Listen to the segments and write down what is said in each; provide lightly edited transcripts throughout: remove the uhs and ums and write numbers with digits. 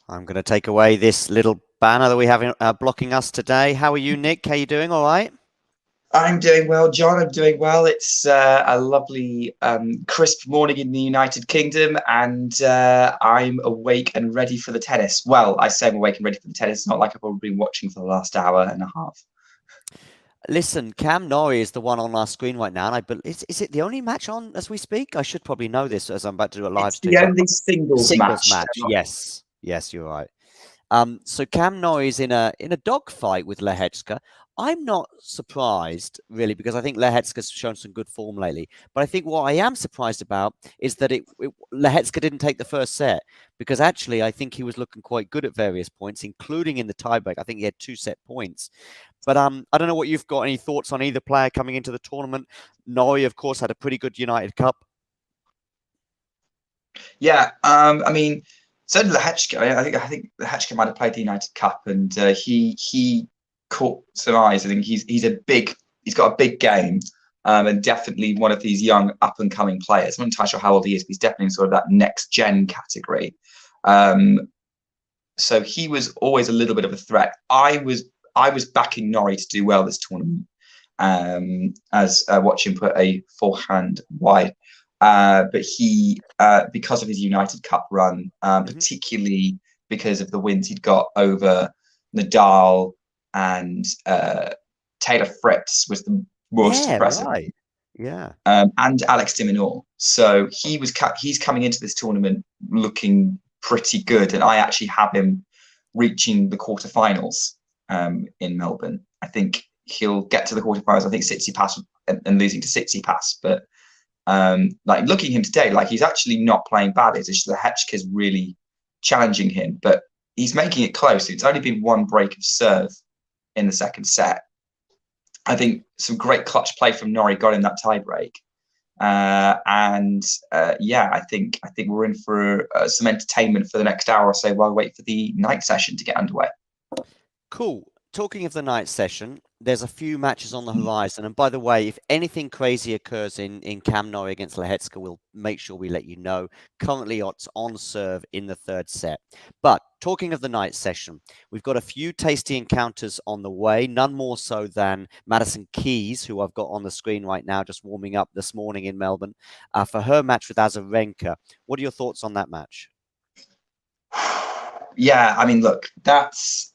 I'm going to take away this little banner that we have blocking us today. How are you, Nick? How are you doing? All right? I'm doing well, John. I'm doing well. It's a lovely, crisp morning in the United Kingdom, and I'm awake and ready for the tennis. Well, I say I'm awake and ready for the tennis. It's not like I've probably been watching for the last hour and a half. Listen, Cam Norrie is the one on our screen right now, and is it the only match on as we speak? I should probably know this as I'm about to do a live It's stream, the but only singles singles match. match. Yes, yes, you're right. So Cam Norrie's in a dogfight with Lehecka. I'm not surprised really because I think Lehecka's shown some good form lately. But I think what I am surprised about is that Lehecka didn't take the first set because actually I think he was looking quite good at various points, including in the tiebreak. I think he had 2 set points. But I don't know what you've got any thoughts on either player coming into the tournament. Norrie, of course, had a pretty good United Cup. Yeah, I mean, certainly Lehecka. I think Lehecka might have played the United Cup, and he caught some eyes. I think he's got a big game, and definitely one of these young up and coming players. I'm not entirely sure how old he is, but he's definitely in sort of that next gen category. So he was always a little bit of a threat. I was backing Norrie to do well this tournament, as watch him put a forehand wide. But he, because of his United Cup run, particularly because of the wins he'd got over Nadal and Taylor Fritz, was the most impressive. Right. Yeah. And Alex de Minaur. So he's coming into this tournament looking pretty good, and I actually have him reaching the quarterfinals in Melbourne. I think he'll get to the quarterfinals. I think Tsitsipas and losing to Tsitsipas, but like looking at him today, like he's actually not playing bad. It's just the Lehecka's really challenging him, but he's making it close. It's only been one break of serve in the second set. I think some great clutch play from Norrie got in that tie break. Yeah, I think we're in for some entertainment for the next hour or so while we wait for the night session to get underway. Cool. Talking of the night session, there's a few matches on the horizon. And by the way, if anything crazy occurs in Cam Norrie against Lehecka, we'll make sure we let you know. Currently, it's on serve in the third set. But talking of the night session, we've got a few tasty encounters on the way, none more so than Madison Keys, who I've got on the screen right now, just warming up this morning in Melbourne, for her match with Azarenka. What are your thoughts on that match? Yeah, I mean, look, that's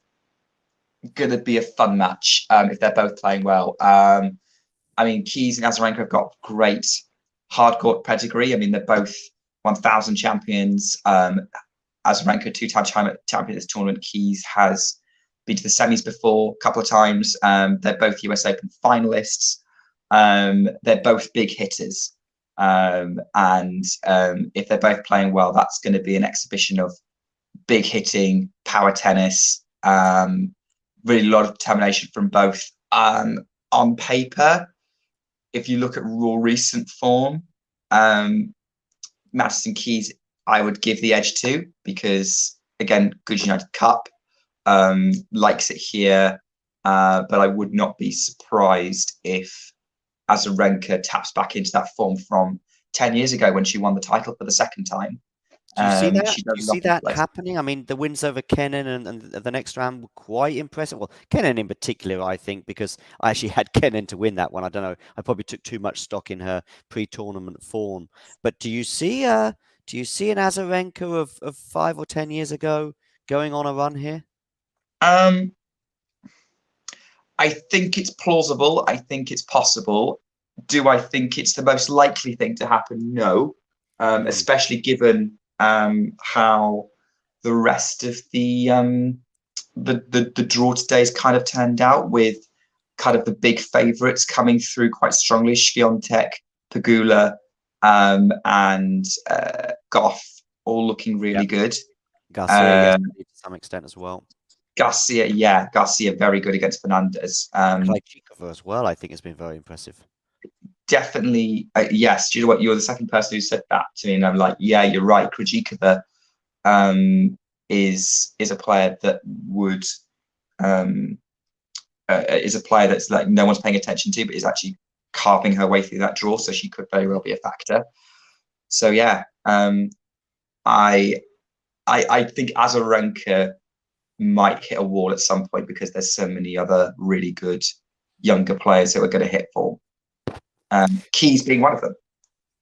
going to be a fun match if they're both playing well. I mean, Keys and Azarenka have got great hardcourt pedigree. I mean, they're both 1,000 champions. Azarenka, 2-time champion of this tournament. Keys has been to the semis before a couple of times. They're both US Open finalists. They're both big hitters. If they're both playing well, that's going to be an exhibition of big hitting, power tennis, really a lot of determination from both. On paper, if you look at raw recent form, Madison Keys, I would give the edge to because, again, good United Cup, likes it here, but I would not be surprised if Azarenka taps back into that form from 10 years ago when she won the title for the second time. Do you see that? Do you see that happening? I mean, the wins over Kenin and the next round were quite impressive. Well, Kenin in particular, I think, because I actually had Kenin to win that one. I don't know. I probably took too much stock in her pre-tournament form. But do you see an Azarenka of 5 or 10 years ago going on a run here? I think it's plausible. I think it's possible. Do I think it's the most likely thing to happen? No, especially given how the rest of the draw today has kind of turned out, with kind of the big favourites coming through quite strongly: Świątek, Pegula, and Goff, all looking really good. Garcia, to some extent as well. Garcia very good against Fernandez. Krejcikova as well, I think, has been very impressive. Definitely, yes. Do you know what? You're the second person who said that to me, and I'm like, yeah, you're right. Krejcikova is a player that would is a player that's like no one's paying attention to, but is actually carving her way through that draw, so she could very well be a factor. So yeah, I I think Azarenka might hit a wall at some point because there's so many other really good younger players who are going to hit form. Keys being one of them.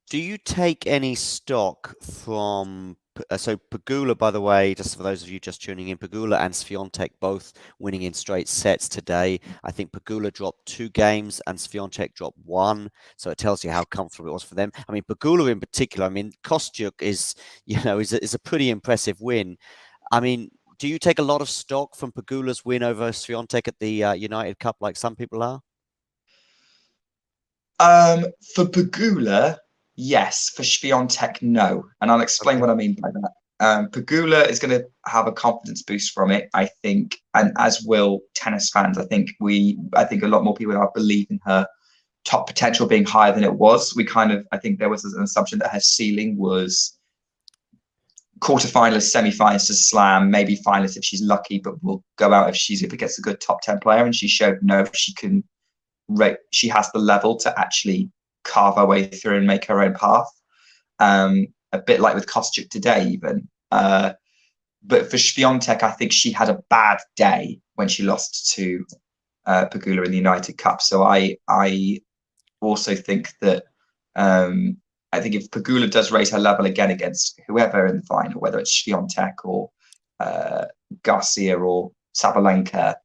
Do you take any stock from so Pegula, by the way, just for those of you just tuning in, Pegula and Swiatek both winning in straight sets today. I think Pegula dropped 2 games and Swiatek dropped 1, so it tells you how comfortable it was for them. I mean, Pegula in particular. I mean, Kostyuk is a pretty impressive win. I mean, do you take a lot of stock from Pegula's win over Swiatek at the United Cup, like some people are? For Pegula, yes. For Swiatek, no. And I'll explain what I mean by that. Pegula is going to have a confidence boost from it, I think, and as will tennis fans. I think a lot more people now believe in her top potential being higher than it was. I think there was an assumption that her ceiling was quarterfinalist, semi-finalist to Slam, maybe finalist if she's lucky, but will go out if it gets a good top 10 player. And she showed she has the level to actually carve her way through and make her own path. A bit like with Kostyuk today, even. But for Swiatek, I think she had a bad day when she lost to Pegula in the United Cup. So I also think that I think if Pegula does raise her level again against whoever in the final, whether it's Swiatek or Garcia or Sabalenka,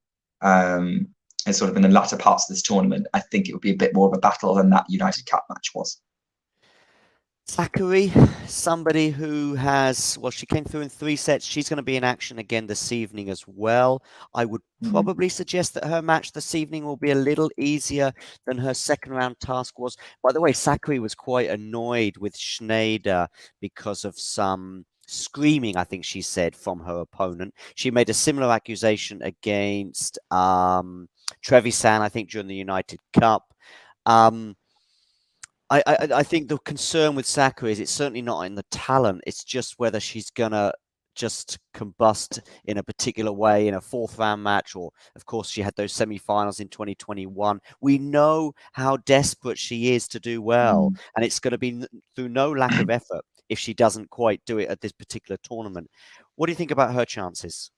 and sort of in the latter parts of this tournament, I think it would be a bit more of a battle than that United Cup match was. Sakkari, somebody who she came through in 3 sets. She's going to be in action again this evening as well. I would probably suggest that her match this evening will be a little easier than her second round task was. By the way, Sakkari was quite annoyed with Schneider because of some screaming, I think she said, from her opponent. She made a similar accusation against Trevisan, I think, during the United Cup. I think the concern with Sakkari is it's certainly not in the talent. It's just whether she's going to just combust in a particular way in a 4th round match, or of course she had those semi-finals in 2021. We know how desperate she is to do well, and it's going to be through no lack of effort if she doesn't quite do it at this particular tournament. What do you think about her chances?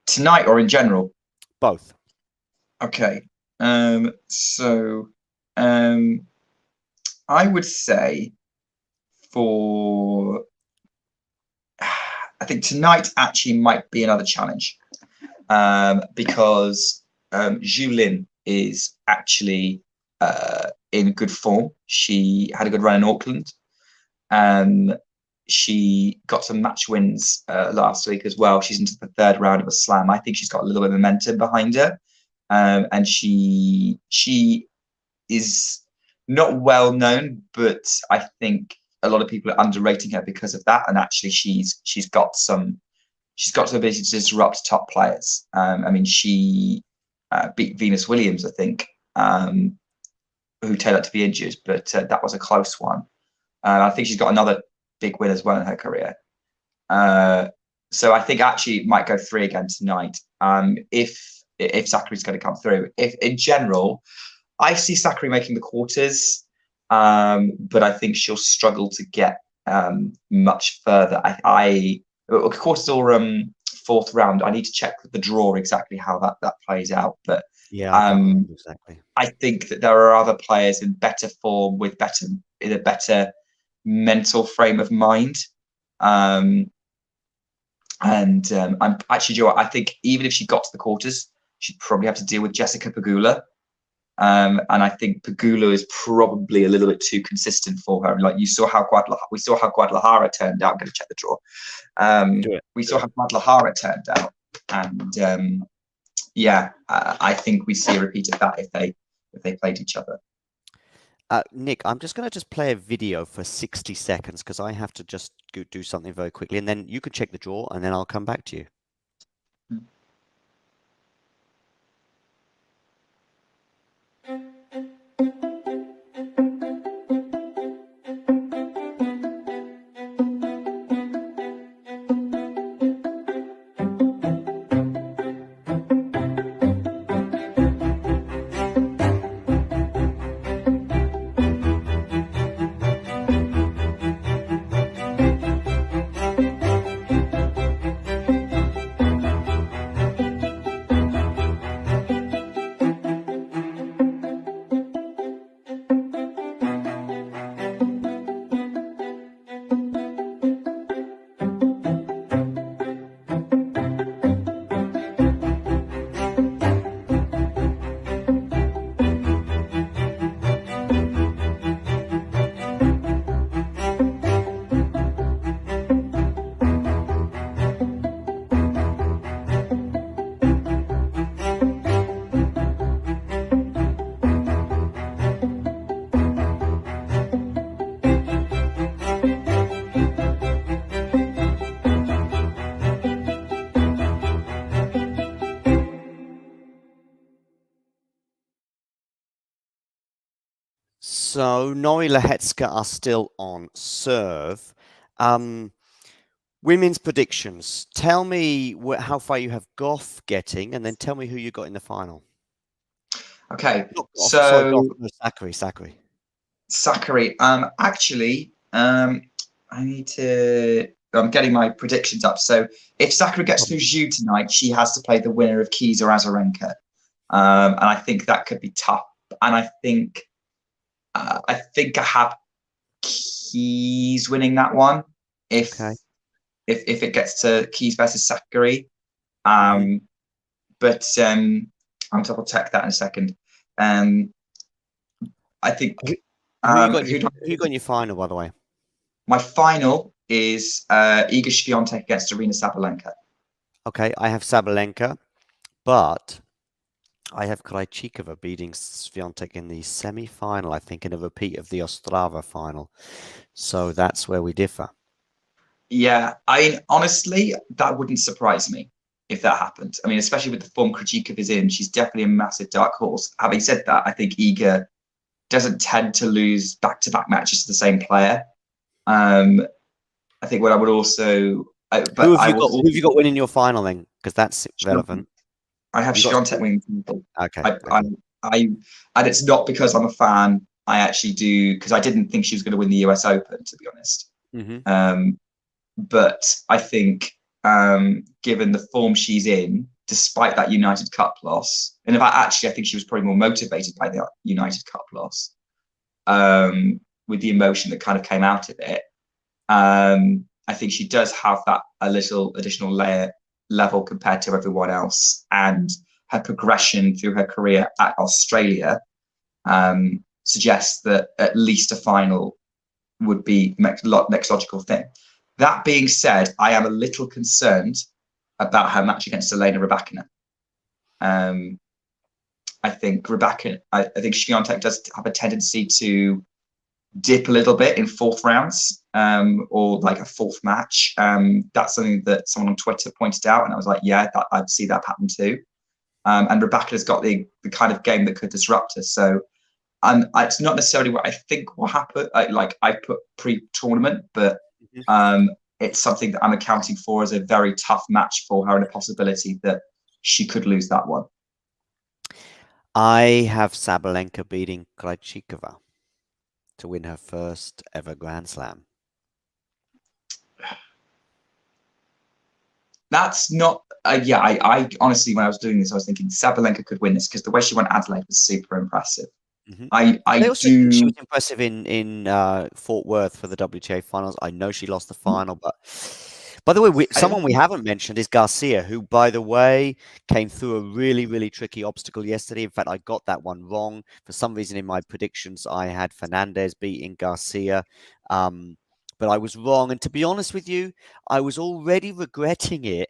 Tonight or in general? Both. Okay. I would say I think tonight actually might be another challenge because Zhu Lin is actually in good form. She had a good run in Auckland. She got some match wins last week as well. She's into the 3rd round of a Slam. I think she's got a little bit of momentum behind her. And she is not well known, but I think a lot of people are underrating her because of that. And actually, she's got some ability to disrupt top players. I mean, she beat Venus Williams, I think, who turned out to be injured, but that was a close one. I think she's got another big win as well in her career. So I think actually it might go 3 again tonight. If Sakkari's going to come through. If in general, I see Sakkari making the quarters, but I think she'll struggle to get much further. Quarters or 4th round. I need to check the draw exactly how that plays out. But yeah, exactly. I think that there are other players in better form in a better mental frame of mind. I'm actually, Joe, I think even if she got to the quarters, she'd probably have to deal with Jessica Pegula. And I think Pegula is probably a little bit too consistent for her. Like we saw how Guadalajara turned out. I'm going to check the draw. We saw how Guadalajara turned out, and I think we see a repeat of that if they played each other. Nick, I'm just going to play a video for 60 seconds because I have to just do something very quickly, and then you can check the draw, and then I'll come back to you. So Nori Lehetska are still on serve. Women's predictions. Tell me how far you have Goff getting, and then tell me who you got in the final. Okay, Not Goff, so sorry, Goff, no, Sakkari. Sakkari. Actually, I need to. I'm getting my predictions up. So if Sakkari gets through Zhu tonight, she has to play the winner of Keys-Azarenka, and I think that could be tough. And I think I have Keys winning that one if it gets to Keys versus Sakkari. But I'll double check that in a second. I think who you got in your final, by the way? My final is Iga Swiatek against Aryna Sabalenka. Okay, I have Sabalenka, but I have Krejcikova beating Swiatek in the semi-final, I think, in a repeat of the Ostrava final. So that's where we differ. Yeah, honestly, that wouldn't surprise me if that happened. I mean, especially with the form Krejcikova is in, she's definitely a massive dark horse. Having said that, I think Iga doesn't tend to lose back-to-back matches to the same player. I think what I would also... who have you got winning your final then? Because that's relevant. I have Swiatek winning. Okay. And it's not because I'm a fan. I actually do, because I didn't think she was going to win the US Open, to be honest. But I think, given the form she's in, despite that United Cup loss, and in fact, actually, I think she was probably more motivated by the United Cup loss, with the emotion that kind of came out of it. I think she does have that a little additional level compared to everyone else, and her progression through her career at Australia suggests that at least a final would be next logical thing. That being said, I am a little concerned about her match against Elena Rybakina. I think Swiatek does have a tendency to dip a little bit in fourth rounds, or like a fourth match. That's something that someone on Twitter pointed out, and I was like, yeah, I'd see that happen too. And Rybakina's got the kind of game that could disrupt her. So it's not necessarily what I think will happen. I put pre-tournament, but it's something that I'm accounting for as a very tough match for her and a possibility that she could lose that one. I have Sabalenka beating Krejcikova to win her first ever Grand Slam. That's not... I honestly, when I was doing this, I was thinking Sabalenka could win this because the way she won Adelaide was super impressive. She was impressive in Fort Worth for the WTA finals. I know she lost the final, but by the way, someone we haven't mentioned is Garcia, who, by the way, came through a really, really tricky obstacle yesterday. In fact, I got that one wrong. For some reason in my predictions, I had Fernandez beating Garcia, but I was wrong. And to be honest with you, I was already regretting it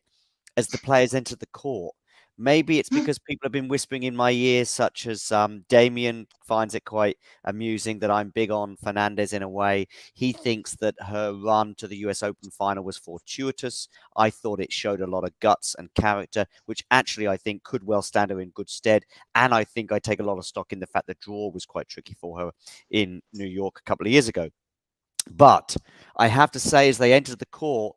as the players entered the court. Maybe it's because people have been whispering in my ear, such as Damien finds it quite amusing that I'm big on Fernandez in a way. He thinks that her run to the US Open final was fortuitous. I thought it showed a lot of guts and character, which actually I think could well stand her in good stead. And I think I take a lot of stock in the fact the draw was quite tricky for her in New York a couple of years ago. But I have to say, as they entered the court,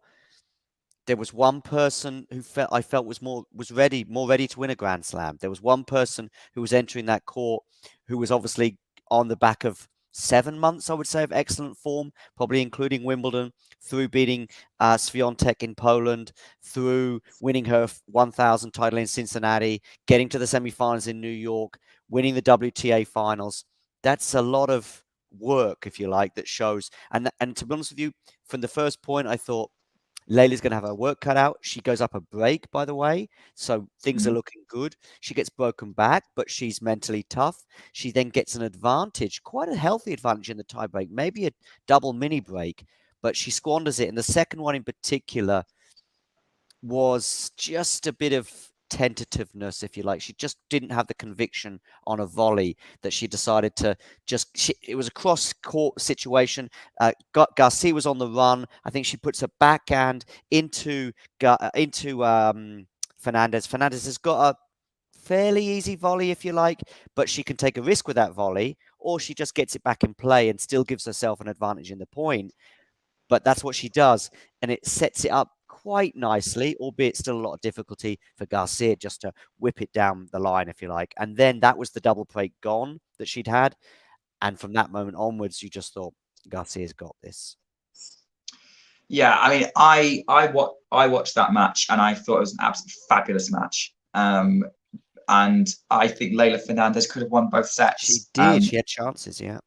there was one person who I felt was more ready to win a Grand Slam. There was one person who was entering that court who was obviously on the back of 7 months, I would say, of excellent form, probably including Wimbledon, through beating Swiatek in Poland, through winning her 1,000 title in Cincinnati, getting to the semi-finals in New York, winning the WTA finals. That's a lot of work, if you like, that shows. And to be honest with you, from the first point, I thought, Layla's going to have her work cut out. She goes up a break, by the way. So things are looking good. She gets broken back, but she's mentally tough. She then gets an advantage, quite a healthy advantage in the tie break, maybe a double mini break, but she squanders it. And the second one in particular was just a bit of tentativeness, if you like. She just didn't have the conviction on a volley that she decided to it was a cross-court situation. Garcia was on the run. I think she puts a backhand into Fernandez. Fernandez has got a fairly easy volley, if you like, but she can take a risk with that volley, or she just gets it back in play and still gives herself an advantage in the point. But that's what she does, and it sets it up quite nicely, albeit still a lot of difficulty for Garcia just to whip it down the line, if you like. And then that was the double break gone that she'd had. And from that moment onwards, you just thought, Garcia's got this. Yeah, I mean, I watched that match and I thought it was an absolutely fabulous match. And I think Leylah Fernandez could have won both sets. She did. She had chances, yeah.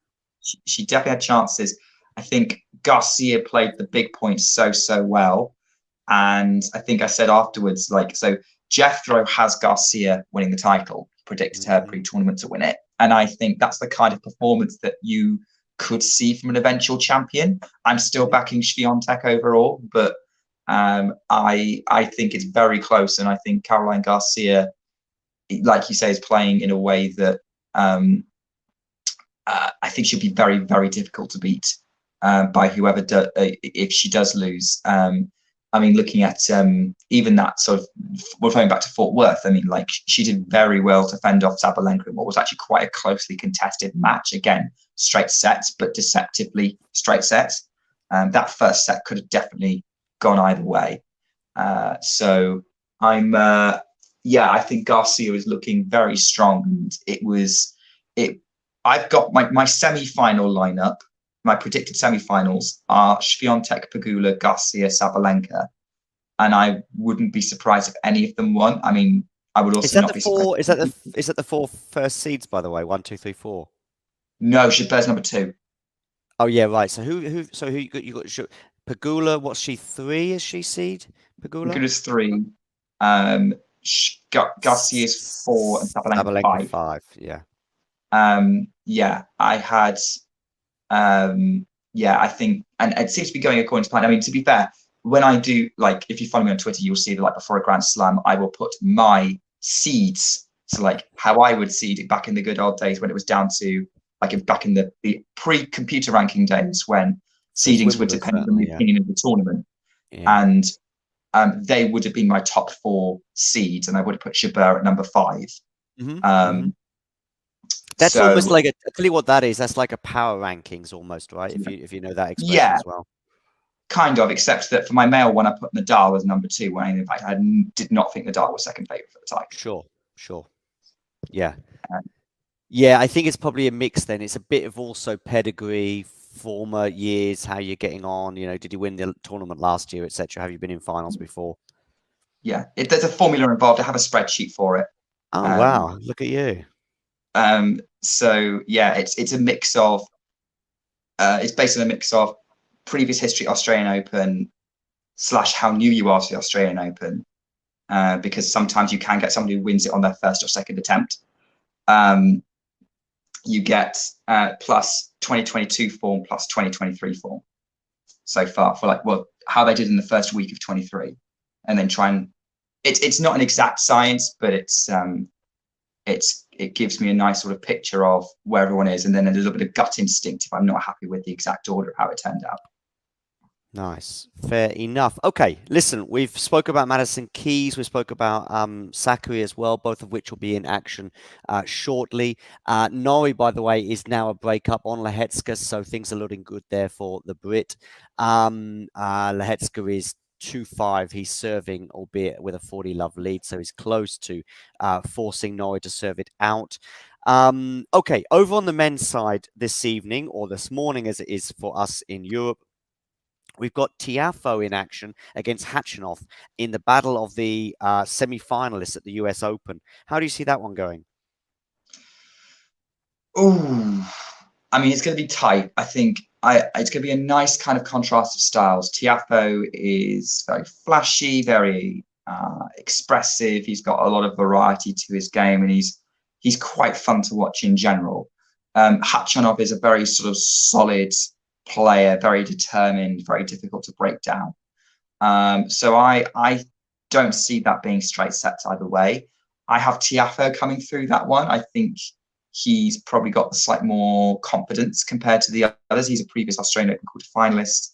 She definitely had chances. I think Garcia played the big points so well. And I think I said afterwards, like, so Jethro has Garcia winning the title, predicted her pre-tournament to win it. And I think that's the kind of performance that you could see from an eventual champion. I'm still backing Swiatek overall, but I think it's very close. And I think Caroline Garcia, like you say, is playing in a way that I think she'll be very, very difficult to beat by whoever if she does lose. I mean, looking at even that sort of, we're going back to Fort Worth. I mean, like, she did very well to fend off Sabalenka in what was actually quite a closely contested match. Again, straight sets, but deceptively straight sets. That first set could have definitely gone either way. So I'm, I think Garcia is looking very strong. And I've got my semi-final lineup. My predicted semi-finals are Swiatek, Pegula, Garcia, Sabalenka, and I wouldn't be surprised if any of them won. I mean, I would also not be surprised. Is that the 4 first seeds, by the way? 1, 2, 3, 4. No, Chabert's number 2. Oh yeah, right. So who you got? You got Pegula. What's she? 3? Is she seed? Pegula's 3. Garcia's 4 and Sabalenka 5. Yeah. I had. I think, and it seems to be going according to plan. I mean, to be fair, when I do, like, if you follow me on Twitter, you'll see that, like, before a Grand Slam, I will put my seeds. So, like, how I would seed it back in the good old days when it was down to, like, back in the pre-computer ranking days when seedings would depend on the opinion of the tournament. Yeah. And they would have been my top 4 seeds, and I would have put Jabeur at number 5. That's almost like I'll tell you what that is. That's like a power rankings almost, right? If you know that expression as well. Kind of, except that for my male one, I put Nadal as number 2 when in fact I did not think Nadal was second favourite for the title. Sure. Yeah. I think it's probably a mix then. It's a bit of also pedigree, former years, how you're getting on. You know, did you win the tournament last year, etc.? Have you been in finals before? Yeah, there's a formula involved. I have a spreadsheet for it. Oh, wow. Look at you. So yeah, it's a mix of it's based on a mix of previous history Australian Open / how new you are to the Australian Open, because sometimes you can get somebody who wins it on their first or second attempt. You get plus 2022 form plus 2023 form so far for, like, well, how they did in the first week of 23, and then try and it's not an exact science, but it gives me a nice sort of picture of where everyone is, and then a little bit of gut instinct if I'm not happy with the exact order of how it turned out. Nice. Fair enough. Okay, listen, we've spoke about Madison Keys. We spoke about Sakkari as well, both of which will be in action shortly. Norrie, by the way, is now a breakup on Lehecka, so things are looking good there for the Brit. Lehecka is 2-5. He's serving, albeit with a 40-love lead, so he's close to forcing Norrie to serve it out. Okay, over on the men's side this evening, or this morning as it is for us in Europe, we've got Tiafoe in action against Khachanov in the battle of the semi-finalists at the US Open. How do you see that one going? Oh, I mean, it's going to be tight. I think it's going to be a nice kind of contrast of styles. Tiafoe is very flashy, very expressive. He's got a lot of variety to his game, and he's quite fun to watch in general. Khachanov is a very sort of solid player, very determined, very difficult to break down. So I don't see that being straight sets either way. I have Tiafoe coming through that one. I think he's probably got the slight more confidence compared to the others. He's a previous Australian Open quarter-finalist.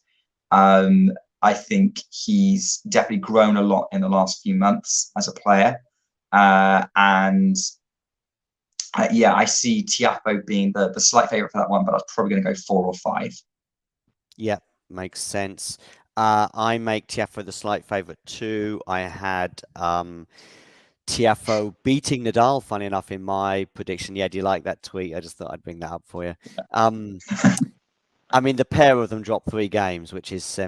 I think he's definitely grown a lot in the last few months as a player. And Yeah, I see Tiafoe being the slight favourite for that one, but I was probably going to go 4 or 5. Yeah, makes sense. I make Tiafoe the slight favourite too. I had Tiafoe beating Nadal, funny enough, in my prediction. Yeah, do you like that tweet? I just thought I'd bring that up for you. I mean, the pair of them dropped 3 games, which is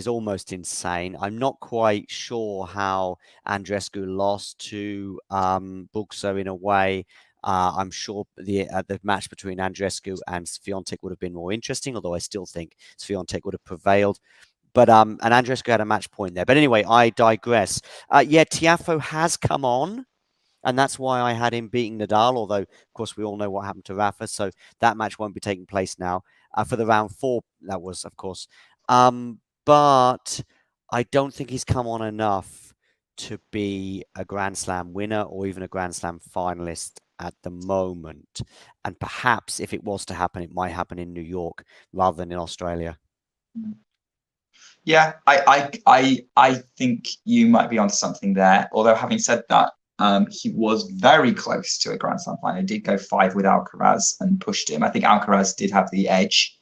almost insane. I'm not quite sure how Andreescu lost to Bugso in a way. I'm sure the match between Andreescu and Swiatek would have been more interesting, although I still think Swiatek would have prevailed. But and Andreescu had a match point there. But anyway, I digress. Yeah, Tiafoe has come on. And that's why I had him beating Nadal, although, of course, we all know what happened to Rafa. So that match won't be taking place now. For the round 4, that was, of course. But I don't think he's come on enough to be a Grand Slam winner or even a Grand Slam finalist at the moment. And perhaps if it was to happen, it might happen in New York rather than in Australia. Yeah, I think you might be onto something there. Although having said that, he was very close to a Grand Slam final. He did go 5 with Alcaraz and pushed him. I think Alcaraz did have the edge,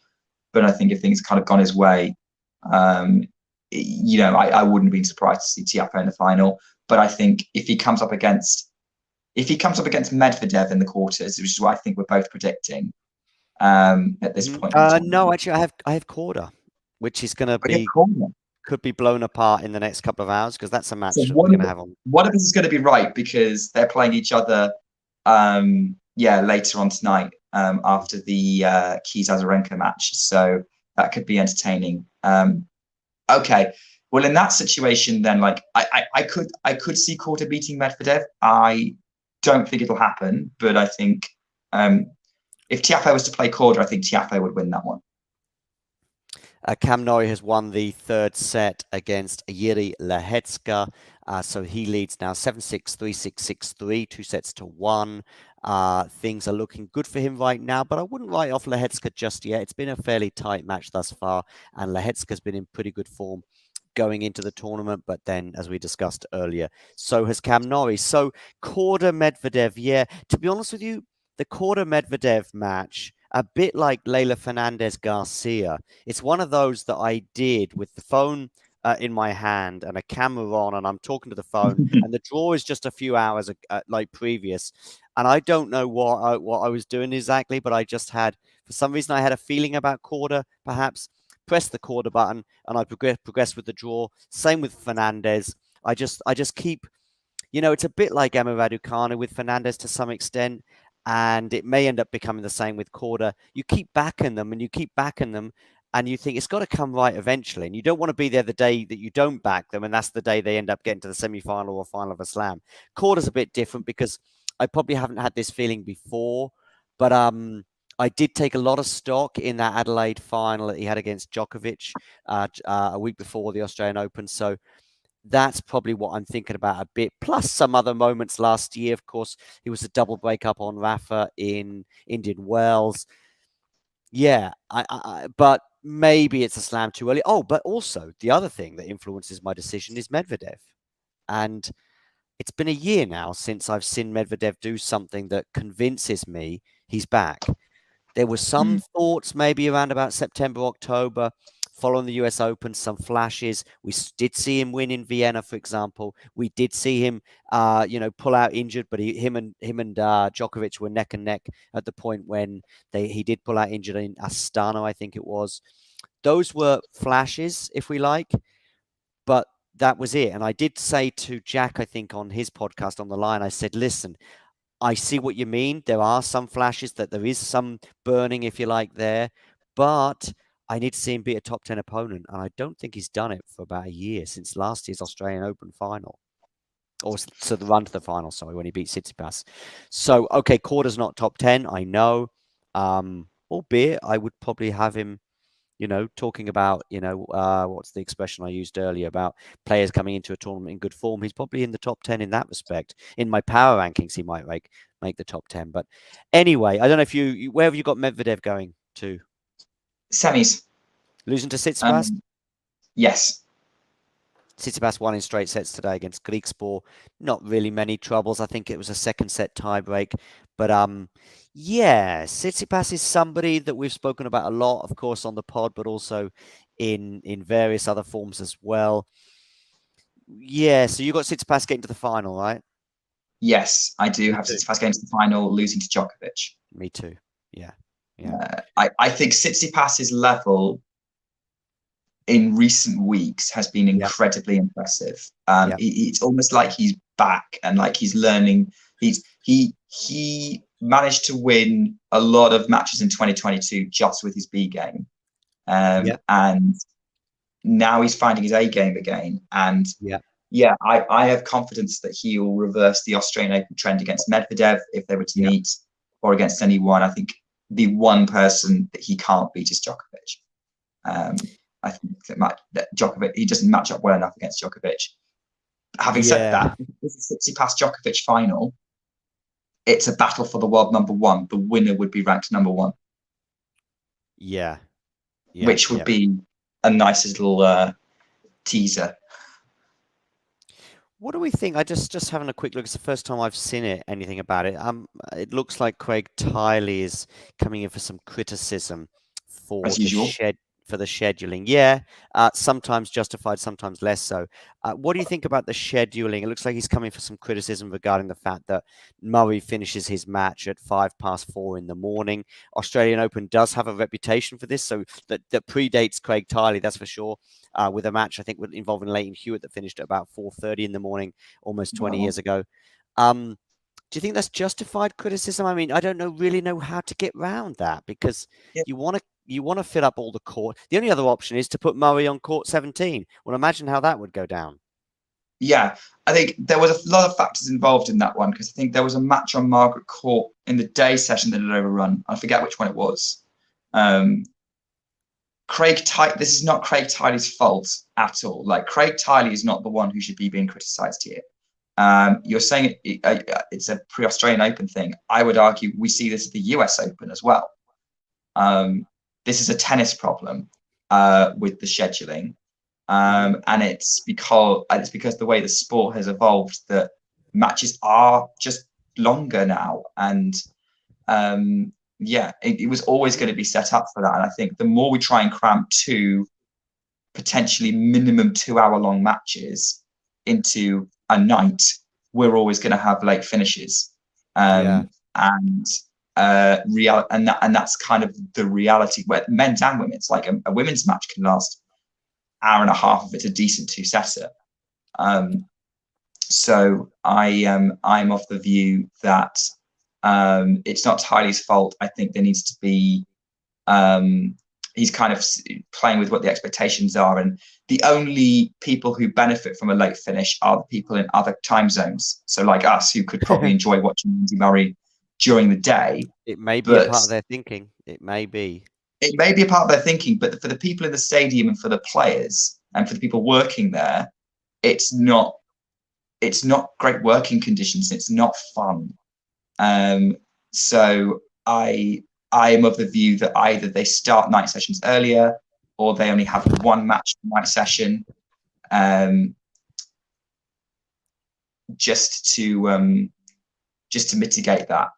but I think if things kind of gone his way, I wouldn't have been surprised to see Tiafoe in the final. But I think if he comes up against Medvedev in the quarters, which is what I think we're both predicting at this point. No, actually, I have Korda, which is going to be could be blown apart in the next couple of hours because that's a match that we're going to have on. One of us is going to be right because they're playing each other, later on tonight after the Keys-Azarenka match. So that could be entertaining. Okay, well, in that situation, then, like, I could see Korda beating Medvedev. I don't think it'll happen, but I think if Tiafoe was to play Korda, I think Tiafoe would win that one. Cam Norrie has won the 3rd set against Jiří Lehecka. So he leads now 7-6, 3-6, 6-3, 2 sets to 1. Things are looking good for him right now, but I wouldn't write off Lehecka just yet. It's been a fairly tight match thus far, and Lehecka's been in pretty good form going into the tournament. But then, as we discussed earlier, so has Cam Norrie. So Korda-Medvedev, yeah. To be honest with you, the Korda-Medvedev match, a bit like Leylah Fernandez-Garcia. It's one of those that I did with the phone in my hand and a camera on, and I'm talking to the phone, and the draw is just a few hours like previous. And I don't know what I was doing exactly, but I just had, for some reason, I had a feeling about Korda, perhaps. Press the Korda button, and I progress with the draw. Same with Fernandez. I just keep, it's a bit like Emma Raducanu with Fernandez to some extent. And it may end up becoming the same with Korda. You keep backing them and you keep backing them, and you think it's got to come right eventually. And you don't want to be there the day that you don't back them, and that's the day they end up getting to the semi-final or final of a slam. Korda's a bit different because I probably haven't had this feeling before, but I did take a lot of stock in that Adelaide final that he had against Djokovic a week before the Australian Open. So that's probably what I'm thinking about a bit, plus some other moments last year. Of course, it was a double breakup on Rafa in Indian Wells. Yeah, but maybe it's a slam too early. Oh, but also the other thing that influences my decision is Medvedev. And it's been a year now since I've seen Medvedev do something that convinces me he's back. There were some thoughts maybe around about September, October, following the US Open, some flashes. We did see him win in Vienna, for example. We did see him, pull out injured, but him and Djokovic were neck and neck at the point when he did pull out injured in Astana, I think it was. Those were flashes, if we like, but that was it. And I did say to Jack, I think on his podcast on the line, I said, listen, I see what you mean. There are some flashes that there is some burning, if you like, there, but I need to see him beat a top 10 opponent. And I don't think he's done it for about a year since last year's Australian Open final. Or so the run to the final, sorry, when he beat Tsitsipas. So, okay, Korda's not top 10, I know. Albeit I would probably have him, talking about, what's the expression I used earlier about players coming into a tournament in good form. He's probably in the top 10 in that respect. In my power rankings, he might make the top 10. But anyway, I don't know where have you got Medvedev going to? Semis. Losing to Tsitsipas? Yes. Tsitsipas won in straight sets today against Griekspoor. Not really many troubles. I think it was a second set tiebreak. But yeah, Tsitsipas is somebody that we've spoken about a lot, of course, on the pod, but also in various other forms as well. Yeah, so you got Tsitsipas getting to the final, right? Yes, I do have Tsitsipas going to the final, losing to Djokovic. Me too. Yeah. I think Tsitsipas's level in recent weeks has been incredibly impressive. It's almost like he's back and like he's learning. He managed to win a lot of matches in 2022 just with his B game, and now he's finding his A game again. And I have confidence that he will reverse the Australian Open trend against Medvedev if they were to meet, or against anyone. I think the one person that he can't beat is Djokovic. I think that Djokovic, he doesn't match up well enough against Djokovic. Having said that, if it's a Tsitsipas Djokovic final, it's a battle for the world number one. The winner would be ranked number one. Which would be a nice little teaser. What do we think? I just having a quick look. It's the first time I've seen anything about it. It looks like Craig Tiley is coming in for some criticism for the scheduling. Sometimes justified, sometimes less so. What do you think about the scheduling? It looks like he's coming for some criticism regarding the fact that Murray finishes his match at 4:05 in the morning. Australian Open does have a reputation for this, so that predates Craig Tiley, that's for sure, with a match, I think, involving Leighton Hewitt that finished at about 4:30 in the morning, almost 20 years ago. Do you think that's justified criticism? I mean, I don't really know how to get around that, because you want to fill up all the court. The only other option is to put Murray on court 17. Well, imagine how that would go down. Yeah, I think there was a lot of factors involved in that one, because I think there was a match on Margaret Court in the day session that had overrun. I forget which one it was. This is not Craig Tiley's fault at all. Like, Craig Tiley is not the one who should be being criticised here. You're saying it's a pre-Australian Open thing. I would argue we see this at the US Open as well. This is a tennis problem with the scheduling, and it's because the way the sport has evolved that matches are just longer now, and it was always going to be set up for that. And I think the more we try and cram two potentially minimum 2-hour-long matches into a night, we're always going to have late finishes, and that's kind of the reality where men's and women's, like a women's match can last hour and a half if it's a decent two-setter. So I'm of the view that it's not Tiley's fault. I think there needs to be he's kind of playing with what the expectations are, and the only people who benefit from a late finish are the people in other time zones. So like us, who could probably enjoy watching Andy Murray during the day. It may be a part of their thinking. It may be a part of their thinking, but for the people in the stadium and for the players and for the people working there, it's not great working conditions. It's not fun. So I am of the view that either they start night sessions earlier, or they only have one match night session, just to mitigate that.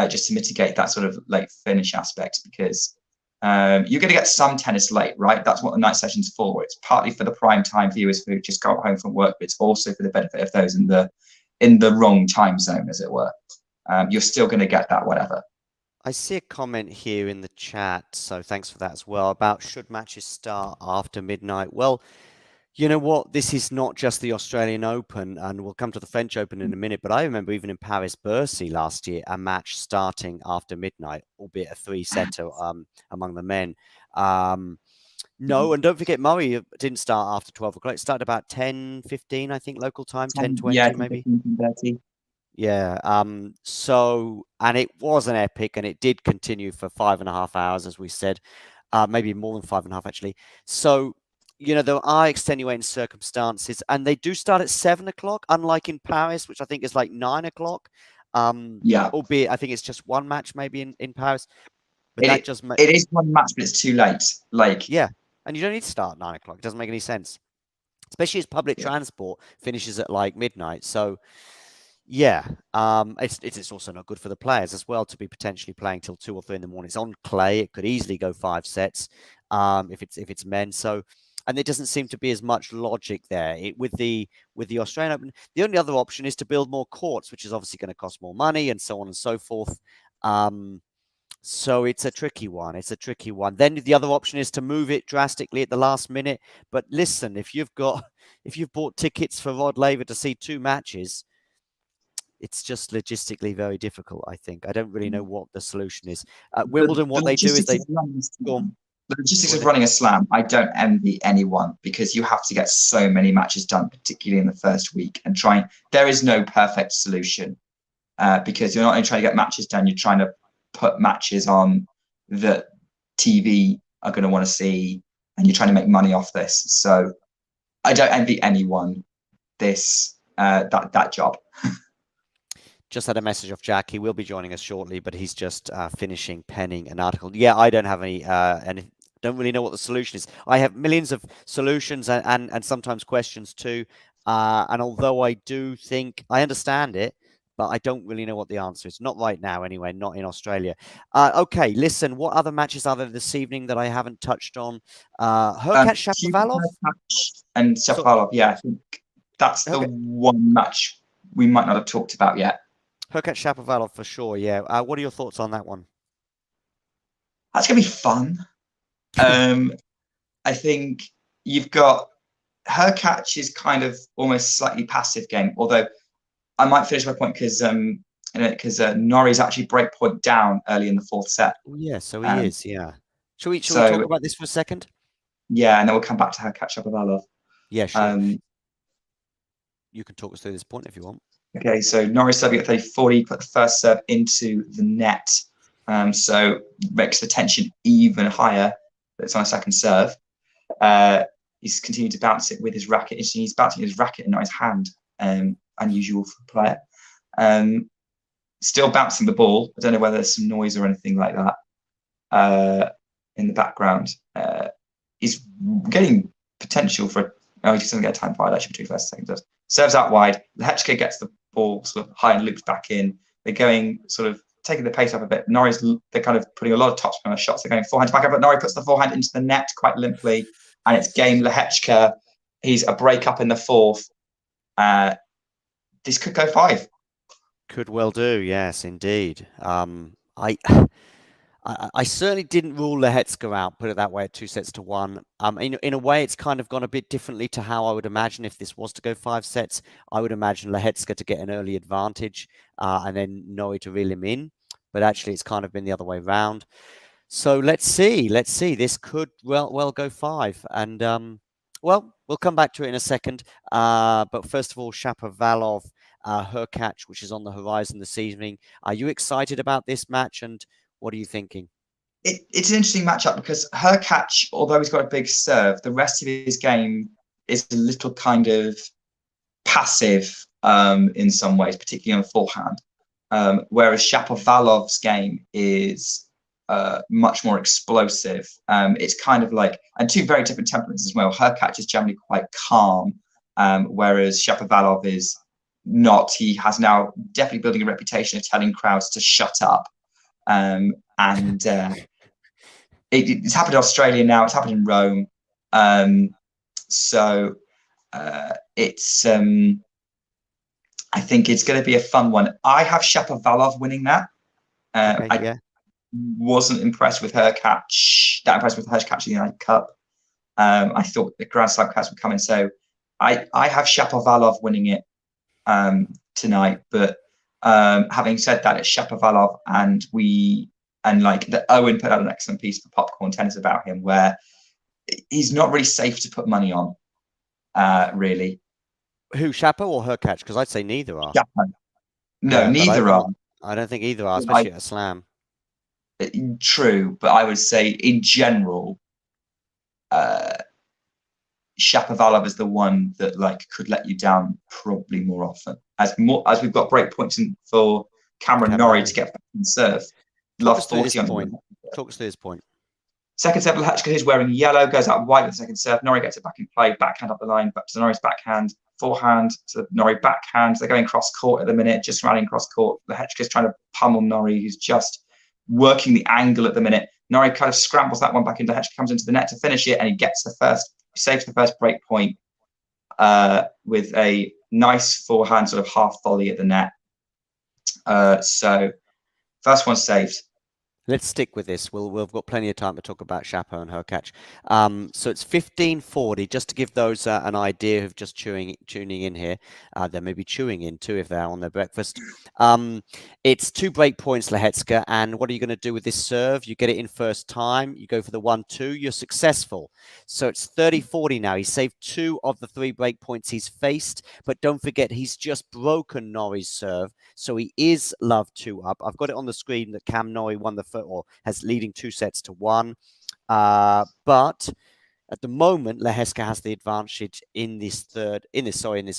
Just to mitigate that sort of late finish aspect, because you're going to get some tennis late, right? That's what the night session's for. It's partly for the prime time viewers who just got home from work, but it's also for the benefit of those in the wrong time zone, as it were. You're still going to get that, whatever. I see a comment here in the chat, so thanks for that as well, about should matches start after midnight. Well, you know what? This is not just the Australian Open, and we'll come to the French Open in a minute, but I remember even in Paris-Bercy last year, a match starting after midnight, albeit a three-setter among the men. No, and don't forget, Murray didn't start after 12 o'clock. It started about 10:15, I think, local time, 10:20 maybe. 10:30. Yeah. So, and it was an epic, and it did continue for 5.5 hours, as we said, maybe more than 5.5 actually. So, you know, there are extenuating circumstances, and they do start at 7 o'clock, unlike in Paris, which I think is like 9 o'clock. Albeit I think it's just one match maybe in Paris. But it is one match, but it's too late. Like, yeah, and you don't need to start at 9 o'clock. It doesn't make any sense. especially as public transport finishes at like midnight. So yeah, it's also not good for the players as well to be potentially playing till 2 or 3 in the morning. It's on clay; it could easily go 5 sets if it's men. So, and there doesn't seem to be as much logic there with the Australian Open. The only other option is to build more courts, which is obviously going to cost more money and so on and so forth. So it's a tricky one. It's a tricky one. Then the other option is to move it drastically at the last minute. But listen, if you've bought tickets for Rod Laver to see 2 matches, it's just logistically very difficult, I think. I don't really know what the solution is. Wimbledon, what they do is they the logistics of running a slam, I don't envy anyone, because you have to get so many matches done, particularly in the first week, and there is no perfect solution, because you're not only trying to get matches done, you're trying to put matches on that TV are going to want to see, and you're trying to make money off this. So I don't envy anyone that job. Just had a message off Jack. He will be joining us shortly, but he's just finishing penning an article. Yeah, I don't have any don't really know what the solution is. I have millions of solutions and sometimes questions too. And although I do think I understand it, but I don't really know what the answer is. Not right now, anyway, not in Australia. Okay, listen, what other matches are there this evening that I haven't touched on? Hurkacz-Shapovalov? And Shapovalov, yeah, I think that's the one match we might not have talked about yet. Hurkacz-Shapovalov for sure, yeah. What are your thoughts on that one? That's going to be fun. I think you've got Hurkacz is kind of almost slightly passive game, although I might finish my point because Norrie's actually break point down early in the 4th set. Oh, yeah, so he is, yeah. Shall we talk about this for a second? Yeah, and then we'll come back to Hurkacz-Shapovalov. Yeah, sure. You can talk us through this point if you want. Okay, so Norrie serving at 30-40, put the first serve into the net. So makes the tension even higher. It's on a second serve. He's continued to bounce it with his racket. He's bouncing his racket and not his hand. Unusual for a player. Still bouncing the ball. I don't know whether there's some noise or anything like that in the background. He's getting potential for. Oh, he doesn't get a time violation between first and second. Serves out wide. Lehechka gets the ball sort of high and loops back in. They're going sort of taking the pace up a bit. They're kind of putting a lot of topspin on their shots. They're going forehand back up, but Norrie puts the forehand into the net quite limply, and it's game Lehechka. He's a break up in the 4th. This could go 5. Could well do, yes, indeed. I certainly didn't rule Lehechka out, put it that way, at 2-1. In a way, it's kind of gone a bit differently to how I would imagine if this was to go 5 sets. I would imagine Lehechka to get an early advantage and then Norrie to reel him in. But actually, it's kind of been the other way around. So let's see. This could well go 5. And, well, we'll come back to it in a second. But first of all, Shapovalov, Hurkacz, which is on the horizon this evening. Are you excited about this match? And what are you thinking? It's an interesting matchup because Hurkacz, although he's got a big serve, the rest of his game is a little kind of passive in some ways, particularly on the forehand. Whereas Shapovalov's game is much more explosive. It's kind of like, and 2 very different temperaments as well. Hurkacz is generally quite calm, whereas Shapovalov is not. He has now definitely building a reputation of telling crowds to shut up. It's happened in Australia now. It's happened in Rome. So it's. I think it's going to be a fun one. I have Shapovalov winning that. I wasn't impressed with Hurkacz. That impressed with Hurkacz in the United Cup. I thought the Grand Slam class would come in. So I have Shapovalov winning it tonight. But having said that, it's Shapovalov, and Owen put out an excellent piece for Popcorn Tennis about him, where he's not really safe to put money on. Really. Who, Shapo or Hurkacz? Because I'd say neither are. Shapo. No, neither are. I don't think either are, especially at a slam. True, but I would say in general, Shapovalov is the one that could let you down probably more often. As we've got break points for Cameron Norrie to get back and serve. Talk us through this point. Second serve, Lehechka, who's wearing yellow, goes out wide with the second serve. Norrie gets it back in play, backhand up the line, back to Norrie's backhand, forehand to Norrie backhand. They're going cross court at the minute, just rallying cross court. Lehechka's trying to pummel Norrie, who's just working the angle at the minute. Norrie kind of scrambles that one back into Lehechka, comes into the net to finish it, and he gets saves the first break point with a nice forehand sort of half volley at the net. So first one saved. Let's stick with this. We've got plenty of time to talk about Shapovalov and Hurkacz. So it's 15:40. Just to give those an idea of just tuning in here. They may be chewing in too if they're on their breakfast. It's 2 break points, Lehecka. And what are you going to do with this serve? You get it in first time. You go for the 1-2. You're successful. So it's 30-40 now. He saved 2 of the 3 break points he's faced. But don't forget, he's just broken Norrie's serve. So he is love 2 up. I've got it on the screen that Cam Norrie won the or has leading 2-1. But at the moment, Lehecka has the advantage in this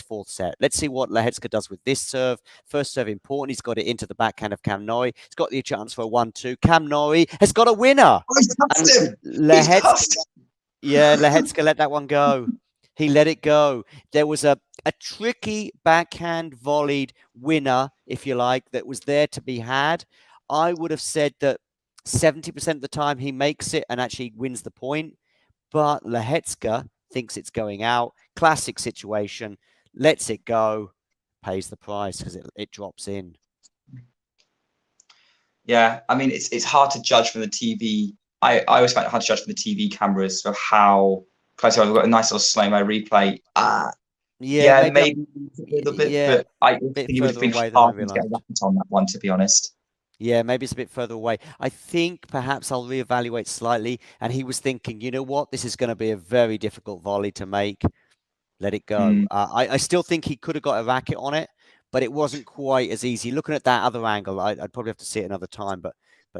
fourth set. Let's see what Lehecka does with this serve. First serve important. He's got it into the backhand of Cam Norrie. He's got the chance for a 1-2. Cam Norrie has got a winner. Oh, he's passed him. Lehecka let that one go. He let it go. There was a tricky backhand volleyed winner, if you like, that was there to be had. I would have said that 70% of the time he makes it and actually wins the point. But Lehecka thinks it's going out. Classic situation. Lets it go. Pays the price because it drops in. Yeah, I mean, it's hard to judge from the TV. I always find it hard to judge from the TV cameras for how close I've got a nice little slow-mo replay. Maybe a little bit, but I think it would have been hard to get a racket on that one, to be honest. Yeah, maybe it's a bit further away. I think perhaps I'll reevaluate slightly. And he was thinking, you know what? This is going to be a very difficult volley to make. Let it go. I still think he could have got a racket on it, but it wasn't quite as easy. Looking at that other angle, I'd probably have to see it another time. But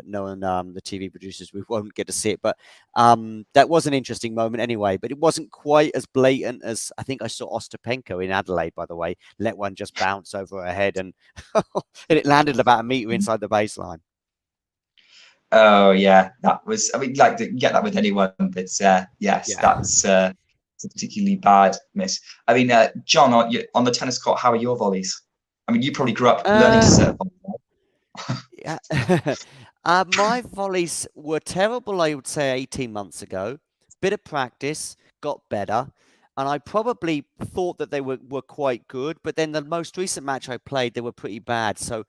knowing the TV producers, we won't get to see it. But that was an interesting moment anyway. But it wasn't quite as blatant as I think I saw Ostapenko in Adelaide, by the way. Let one just bounce over her head and it landed about 1 meter inside the baseline. Oh, yeah. That was, I mean, like, to get that with anyone. But yes, that's a particularly bad miss. I mean, John, on the tennis court, how are your volleys? I mean, you probably grew up learning to serve volleyball. Yeah. My volleys were terrible, I would say, 18 months ago. Bit of practice, got better. And I probably thought that they were quite good. But then the most recent match I played, they were pretty bad. So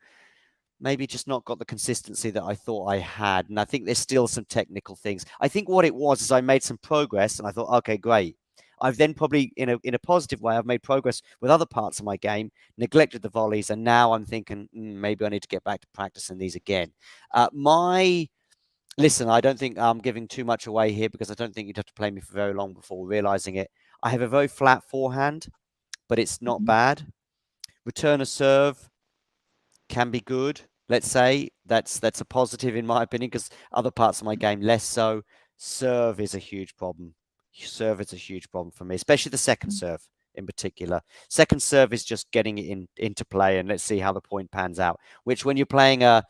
maybe just not got the consistency that I thought I had. And I think there's still some technical things. I think what it was is I made some progress and I thought, okay, great. I've then probably, in a positive way, I've made progress with other parts of my game, neglected the volleys, and now I'm thinking maybe I need to get back to practicing these again. Listen, I don't think I'm giving too much away here because I don't think you'd have to play me for very long before realizing it. I have a very flat forehand, but it's not bad. Return a serve can be good. Let's say that's a positive in my opinion because other parts of my game less so. Serve is a huge problem. Serve is a huge problem for me, especially the second serve in particular. Second serve is just getting it into play, and let's see how the point pans out. Which, when you're playing a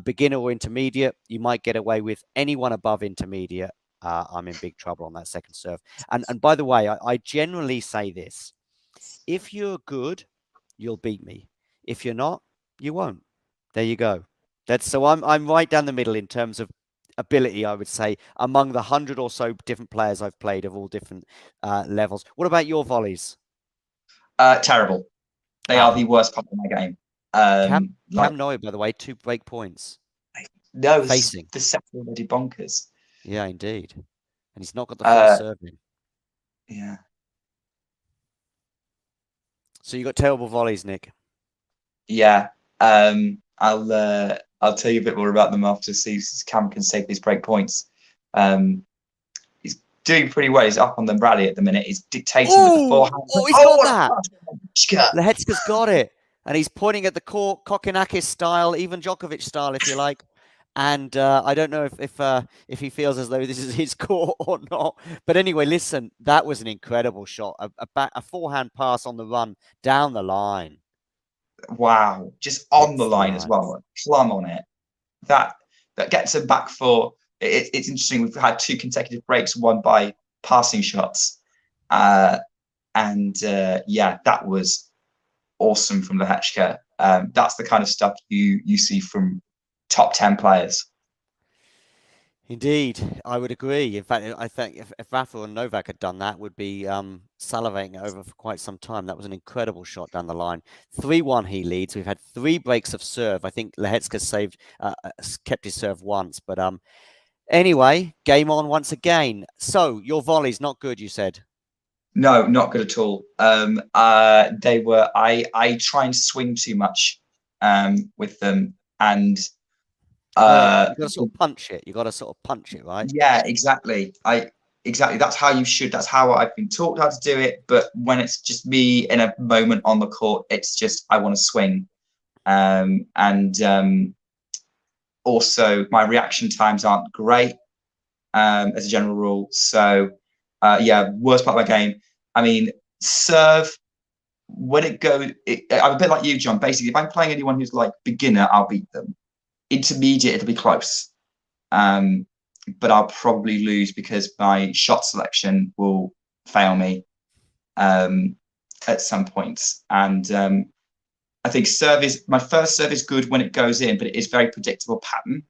beginner or intermediate, you might get away with. Anyone above intermediate, I'm in big trouble on that second serve. And by the way, I generally say this: if you're good, you'll beat me. If you're not, you won't. There you go. I'm right down the middle in terms of ability, I would say, among the 100 or so different players I've played of all different levels. What about your volleys? Terrible. They are the worst part of my game. Cam Norrie, by the way, 2 break points. No, facing the second already bonkers. Yeah, indeed. And he's not got the first serve in. Yeah. So you got terrible volleys, Nick. Yeah. I'll tell you a bit more about them after Cam can save these break points. He's doing pretty well. He's up on the rally at the minute. He's dictating with the forehand. Oh, he's got that. Lehecka's got it. And he's pointing at the court, Kokkinakis style, even Djokovic style, if you like. And I don't know if he feels as though this is his court or not. But anyway, listen, that was an incredible shot. A forehand pass on the run down the line. Wow, just on the line as well, plumb on it. That gets him back for it's interesting. We've had 2 consecutive breaks won by passing shots. Yeah, that was awesome from Lehechka. That's the kind of stuff you see from top 10 players. Indeed, I would agree. In fact, I think if Rafa and Novak had done that, would be salivating over for quite some time. That was an incredible shot down the line. 3-1 he leads. We've had 3 breaks of serve. I think Lehecka saved, kept his serve once. But anyway, game on once again. So your volley's not good, you said. No, not good at all. They were. I try and swing too much with them, and you got to sort of punch it. You got to sort of punch it, right? Yeah, exactly. Exactly. That's how you should. That's how I've been taught how to do it. But when it's just me in a moment on the court, it's just I want to swing, also my reaction times aren't great as a general rule. So yeah, worst part of my game. I mean, serve when it goes. I'm a bit like you, John. Basically, if I'm playing anyone who's like beginner, I'll beat them. Intermediate, it'll be close. But I'll probably lose because my shot selection will fail me at some points. And I think my first serve is good when it goes in, but it is very predictable pattern.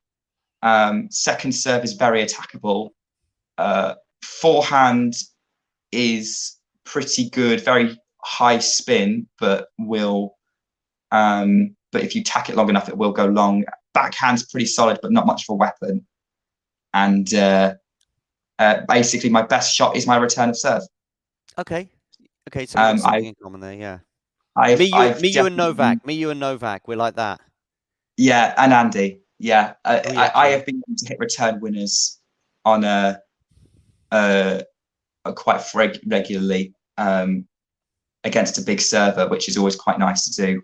Second serve is very attackable. Forehand is pretty good, very high spin, but if you tack it long enough, it will go long. Backhand's pretty solid, but not much of a weapon. And basically, my best shot is my return of serve. Okay. So we've got something in common there, yeah. Me, you, and Novak. We're like that. Yeah, and Andy. Yeah, I have been able to hit return winners on quite regularly against a big server, which is always quite nice to do.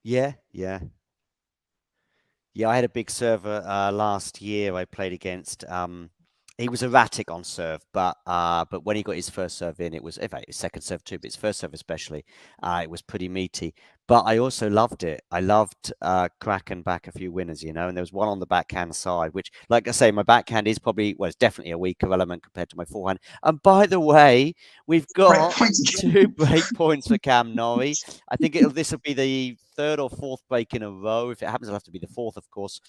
Yeah. I had a big server last year I played against. He was erratic on serve, but when he got his first serve in, it was, in fact, his second serve too, but his first serve especially, it was pretty meaty. But I also loved it. I loved cracking back a few winners, and there was one on the backhand side, which, like I say, my backhand is probably, well, it's definitely a weaker element compared to my forehand. And by the way, we've got 2 break points for Cam Norrie. I think this will be the 3rd or 4th break in a row. If it happens, it'll have to be the 4th, of course.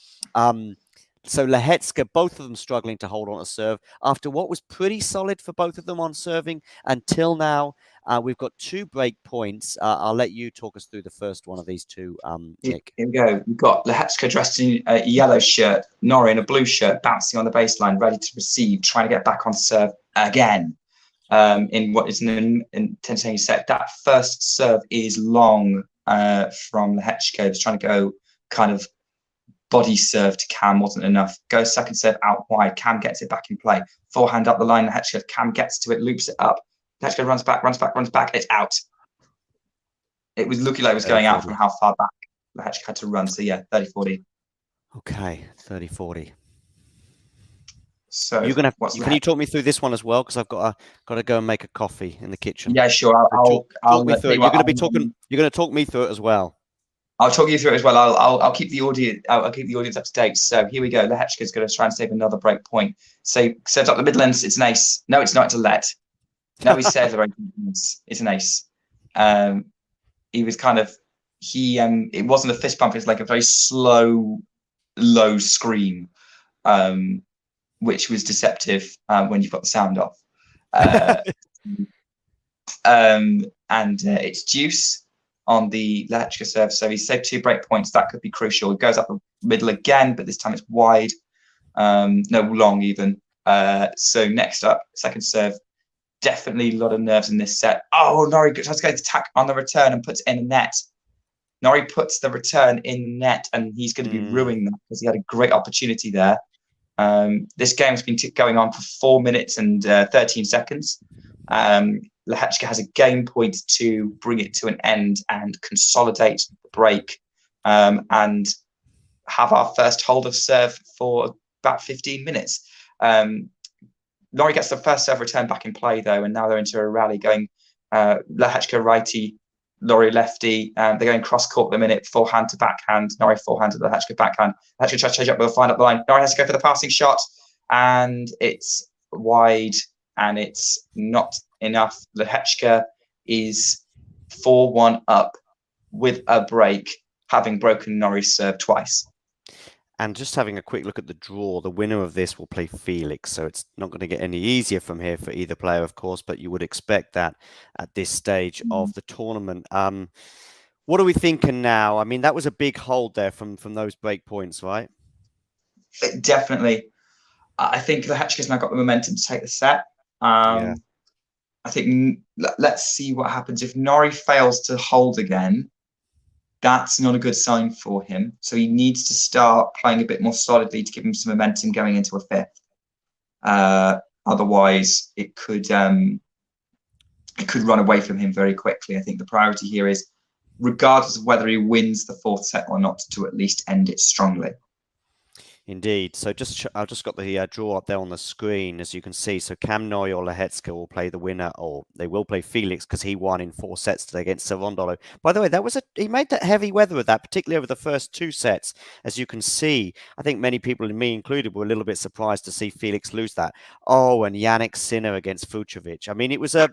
So Lehecka, both of them struggling to hold on to serve after what was pretty solid for both of them on serving until now. We've got 2 break points. I'll let you talk us through the first one of these 2, Nick. Here we go. We've got Lehecka dressed in a yellow shirt, Norrie in a blue shirt, bouncing on the baseline, ready to receive, trying to get back on serve again in what is an entertaining set. That first serve is long from Lehecka. He's trying to go kind of body serve to Cam, wasn't enough. Goes second serve out wide. Cam gets it back in play. Forehand up the line. Lehecka. Cam gets to it, loops it up. Lehecka runs back. It's out. It was looking like it was going out from how far back Lehecka had to run. So yeah, 30-40. Okay, 30-40. So can you talk me through this one as well? Because I've got to go and make a coffee in the kitchen. Yeah, sure. I'll talk me through it. You're going to talk me through it as well. I'll talk you through it as well. I'll keep the audience. I'll keep the audience up to date. So here we go. Lehecka's going to try and save another break point. So serves up the middle ends. It's an ace. No, it's not. It's a let. No, he saves the break. It's an ace. He was kind of it wasn't a fist pump. It's like a very slow, low scream, which was deceptive when you've got the sound off. It's deuce on the Lehecka serve. So he saved 2 break points. That could be crucial. He goes up the middle again, but this time it's wide. No, long even. So next up, second serve. Definitely a lot of nerves in this set. Oh, Norrie tries to go to tack on the return and puts it in the net. Norrie puts the return in the net, and he's going to be ruining that because he had a great opportunity there. This game has been going on for 4 minutes and 13 seconds. Lehecka has a game point to bring it to an end and consolidate the break and have our first hold of serve for about 15 minutes. Norrie gets the first serve return back in play, though, and now they're into a rally going Lehecka righty, Norrie lefty. They're going cross court at the minute, forehand to backhand. Norrie forehand to the Hurkacz backhand. Hurkacz tries to change up, they'll find up the line. Norrie has to go for the passing shot, and it's wide, and it's not enough. Hurkacz is 4-1 up with a break, having broken Norrie's serve twice. And just having a quick look at the draw, the winner of this will play Felix. So it's not going to get any easier from here for either player, of course, but you would expect that at this stage of the tournament. What are we thinking now? I mean, that was a big hold there from those break points, right? Definitely. I think the Hurkacz now got the momentum to take the set. I think let's see what happens. If Norrie fails to hold again, that's not a good sign for him. So he needs to start playing a bit more solidly to give him some momentum going into a fifth. Otherwise, it could run away from him very quickly. I think the priority here is, regardless of whether he wins the fourth set or not, to at least end it strongly. Indeed. So I've just got the draw up there on the screen, as you can see. So Cam Norrie or Lehecka will play the winner, or they will play Felix because he won in 4 sets today against Cerundolo. By the way, he made that heavy weather with that, particularly over the first 2 sets. As you can see, I think many people, and me included, were a little bit surprised to see Felix lose that. Oh, and Jannik Sinner against Fucsovics. I mean, it was a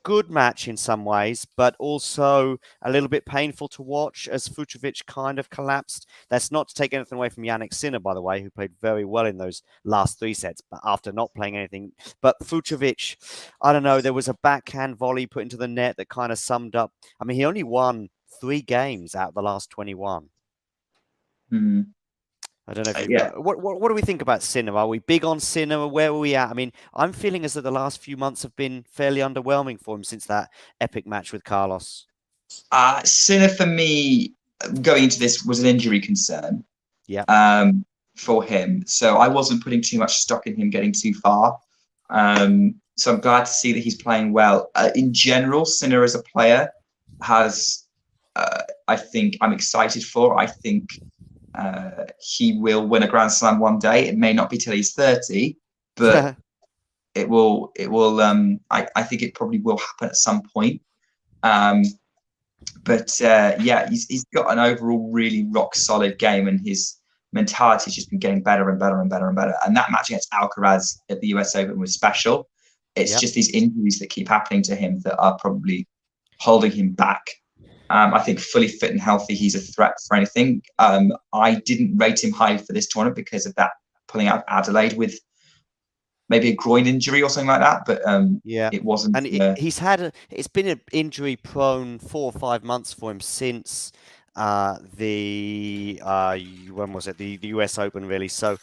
good match in some ways, but also a little bit painful to watch as Fucsovics kind of collapsed. That's not to take anything away from Jannik Sinner, by the way, who played very well in those last 3 sets, but after not playing anything. But Fucsovics, I don't know, there was a backhand volley put into the net that kind of summed up. I mean, he only won 3 games out of the last 21. I don't know if what do we think about Sinner? Are we big on Sinner? Where are we at? I mean, I'm feeling as though the last few months have been fairly underwhelming for him since that epic match with Carlos. Sinner, for me, going into this, was an injury concern. Yeah. For him, so I wasn't putting too much stock in him getting too far. So I'm glad to see that he's playing well. In general, Sinner as a player has, I think, I'm excited for. I think he will win a Grand Slam one day. It may not be till he's 30, but it will. I think it probably will happen at some point. He's got an overall really rock solid game, and his mentality has just been getting better and better and better and better. And that match against Alcaraz at the US Open was special. It's just these injuries that keep happening to him that are probably holding him back. I think fully fit and healthy, he's a threat for anything. I didn't rate him high for this tournament because of that pulling out Adelaide with maybe a groin injury or something like that. But it wasn't. And it's been an injury prone 4 or 5 months for him since the US Open, really. So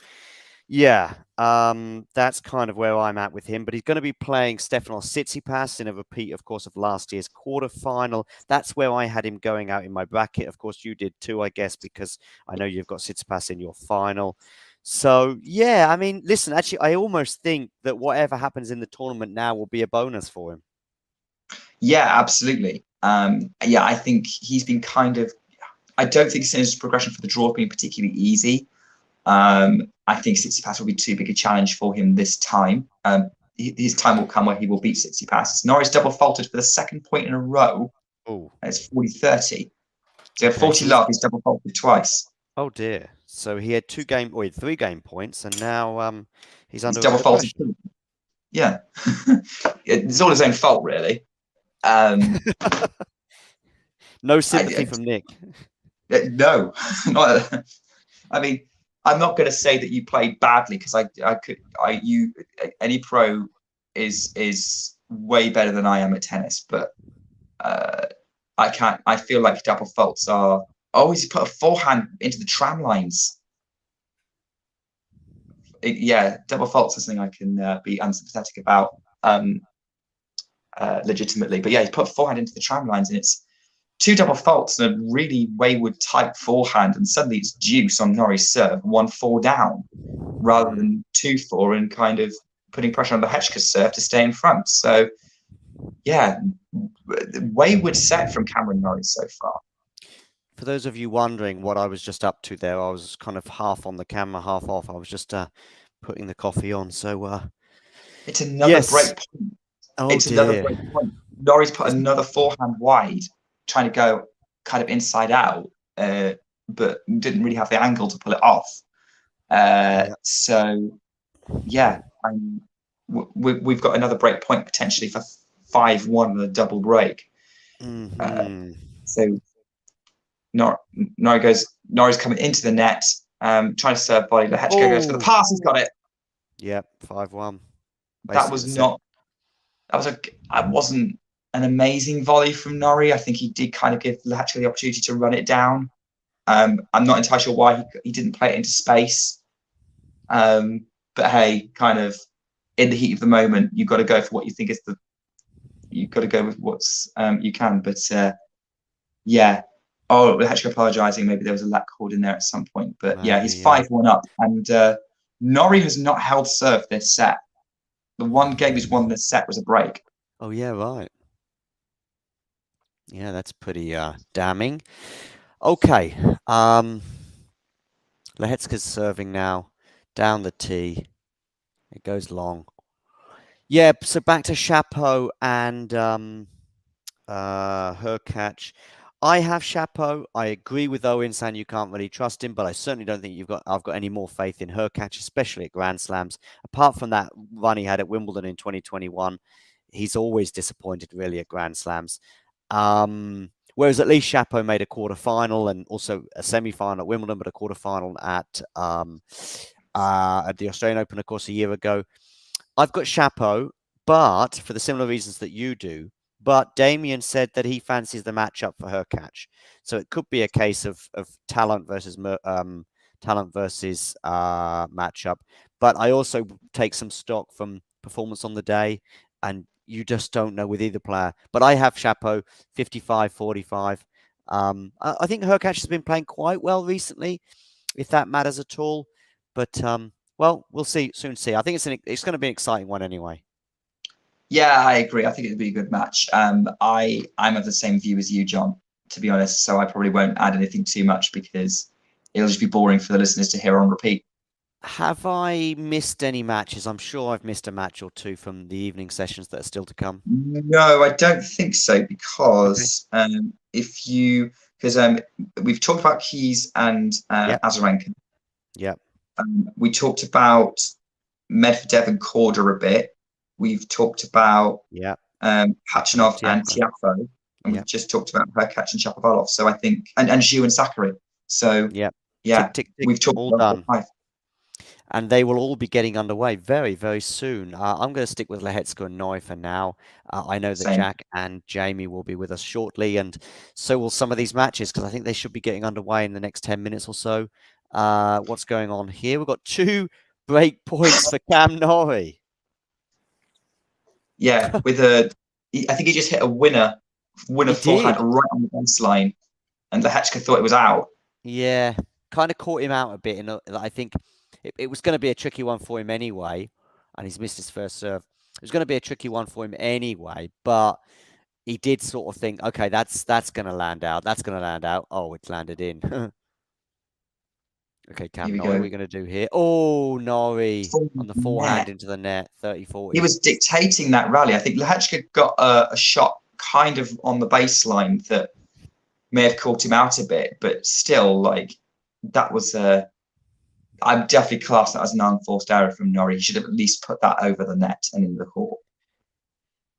that's kind of where I'm at with him. But he's going to be playing Stefanos Tsitsipas in a repeat, of course, of last year's quarterfinal. That's where I had him going out in my bracket. Of course, you did too, I guess, because I know you've got Tsitsipas in your final. So, I mean, listen, actually, I almost think that whatever happens in the tournament now will be a bonus for him. Yeah, absolutely. I think he's been I don't think Sinner's progression for the draw has been particularly easy. I think Tsitsipas will be too big a challenge for him this time. His time will come where he will beat Tsitsipas. Norris double faulted for the 2nd point in a row. Oh, it's 40-30. So 40 love, he's double faulted twice. Oh dear. So he had 3 game points, and now he's under double faulted. Yeah, it's all his own fault, really. No sympathy from Nick. No, not. I mean, I'm not going to say that you played badly, because any pro is way better than I am at tennis, but I feel like double faults are. Oh, he's put a forehand into the tram lines. Double faults is something I can be unsympathetic about legitimately. But he's put a forehand into the tram lines, and it's 2 double faults and a really wayward type forehand, and suddenly it's deuce on Norrie's serve, 1-4 down, rather than 2-4, and kind of putting pressure on the Hurkacz serve to stay in front. So, wayward set from Cameron Norrie so far. For those of you wondering what I was just up to there, I was kind of half on the camera, half off. I was just putting the coffee on. So it's another break point. Oh, it's dear. another break point. Norrie's put another forehand wide, trying to go kind of inside out, but didn't really have the angle to pull it off. So, yeah, we've got another break point potentially for 5-1 and a double break. So Norrie's coming into the net, trying to serve volley. Lehechka goes for the pass. He's got it. Yep, 5-1. That wasn't an amazing volley from Norrie. I think he did kind of give Lehechka the opportunity to run it down. I'm not entirely sure why he didn't play it into space. But hey, kind of in the heat of the moment, you've got to go for what you think is you've got to go with what's you can. But yeah. Oh, Lehechka apologising. Maybe there was a lap called in there at some point. But yeah, he's 5-1 up. And Norrie has not held serve this set. The one game he's won this set was a break. Oh, yeah, right. Yeah, that's pretty damning. Okay. Lehechka's serving now. Down the tee. It goes long. Yeah, so back to Shapovalov and Hurkacz. I have Shapovalov. I agree with Owen saying you can't really trust him, but I certainly don't think I've got any more faith in Hurkacz, especially at Grand Slams. Apart from that run he had at Wimbledon in 2021, he's always disappointed really at Grand Slams. Whereas at least Shapovalov made a quarterfinal and also a semi-final at Wimbledon, but a quarterfinal at the Australian Open, of course, a year ago. I've got Shapovalov, but for the similar reasons that you do. But Damien said that he fancies the matchup for Hurkacz. So it could be a case of talent versus matchup. But I also take some stock from performance on the day, and you just don't know with either player. But I have Shapovalov 55-45. I think Hurkacz has been playing quite well recently, if that matters at all. But well, we'll soon see. I think it's going to be an exciting one anyway. Yeah, I agree. I think it'd be a good match. I'm of the same view as you, John, to be honest. So I probably won't add anything too much because it'll just be boring for the listeners to hear on repeat. Have I missed any matches? I'm sure I've missed a match or two from the evening sessions that are still to come. No, I don't think so because we've talked about Keys and Azarenka. Yep. We talked about Medvedev and Korda a bit. We've talked about Khachanov and Tiafoe, and we've just talked about Hurkacz and Shapovalov. So I think and Zhu and Sakkari. So we've talked all about done. And they will all be getting underway very, very soon. I'm going to stick with Lehechka and Norrie for now. I know that Jack and Jamie will be with us shortly, and so will some of these matches because I think they should be getting underway in the next 10 minutes or so. What's going on here? We've got 2 break points for Cam Norrie. Yeah, I think he just hit a winner forehand right on the baseline, and Lehechka thought it was out. Yeah, kind of caught him out a bit. I think it was going to be a tricky one for him anyway, and he's missed his first serve. It was going to be a tricky one for him anyway, but he did sort of think, okay, that's going to land out. That's going to land out. Oh, it's landed in. Okay, Cam, what are we going to do here? Oh, Norrie on the forehand into the net, 30-40. He was dictating that rally. I think Lehechka got a shot kind of on the baseline that may have caught him out a bit, but still, like, that was I'm definitely classed that as an unforced error from Norrie. He should have at least put that over the net and in the court.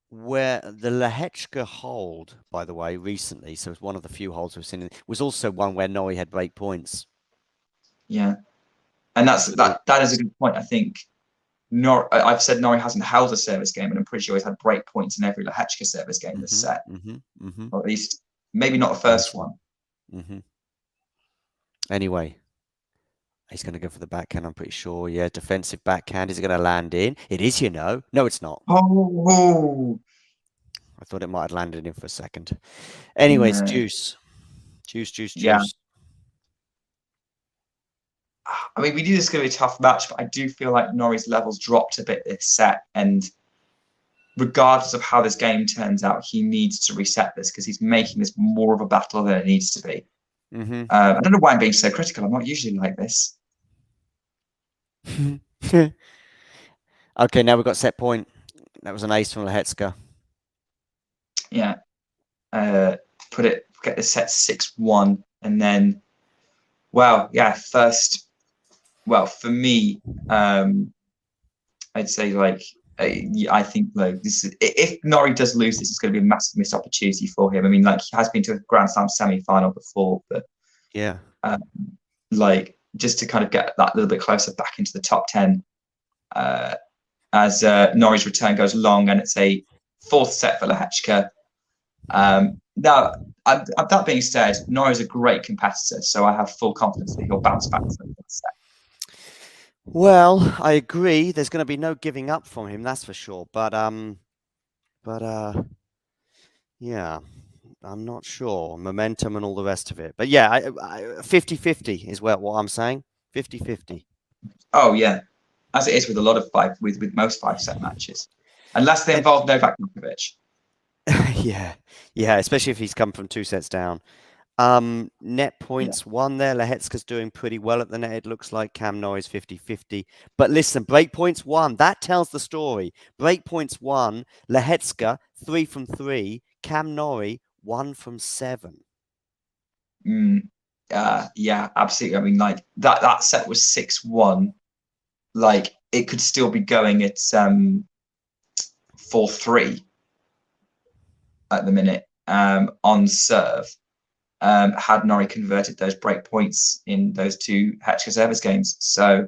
Where the Lehechka hold, by the way, recently, so it's one of the few holds we've seen, was also one where Norrie had break points. Yeah, and that is a good point. I think I've said Norrie hasn't held a service game, and I'm pretty sure he's had break points in every Lehechka service game this set, or at least maybe not the first one. Anyway, he's going to go for the backhand, I'm pretty sure. Yeah, defensive backhand. Is it going to land in? It is, you know. No, it's not. Oh. I thought it might have landed in for a second. Anyways, Juice. Yeah. I mean, we knew this was going to be a tough match, but I do feel like Norrie's levels dropped a bit this set. And regardless of how this game turns out, he needs to reset this because he's making this more of a battle than it needs to be. I don't know why I'm being so critical. I'm not usually like this. Okay, now we've got set point. That was an ace from Lehechka. Yeah. Get the set 6-1, and then, for me, I'd say I think this is, if Norrie does lose this, it's going to be a massive missed opportunity for him. I mean, he has been to a Grand Slam semi-final before, but yeah, just to kind of get that little bit closer back into the top 10, as Norrie's return goes long, and it's a fourth set for Lehechka. Now, that being said, Norrie's a great competitor, so I have full confidence that he'll bounce back to the set. Well, I agree. There's going to be no giving up from him, that's for sure. But yeah, I'm not sure. Momentum and all the rest of it. But yeah, 50-50 is what I'm saying. 50-50. Oh yeah, as it is with a lot of with most 5-set matches, unless they involve Novak Djokovic. Yeah, especially if he's come from 2 sets down. Net points won there. Lehecka's doing pretty well at the net. It looks like Cam Norrie's 50-50. But listen, break points won. That tells the story. Break points won. Lehecka 3 from 3. Cam Norrie 1 from 7. Yeah, absolutely. I mean, that set was 6-1. It could still be going at 4-3 at the minute on serve. Had Norrie converted those break points in those 2 Hurkacz service games. So,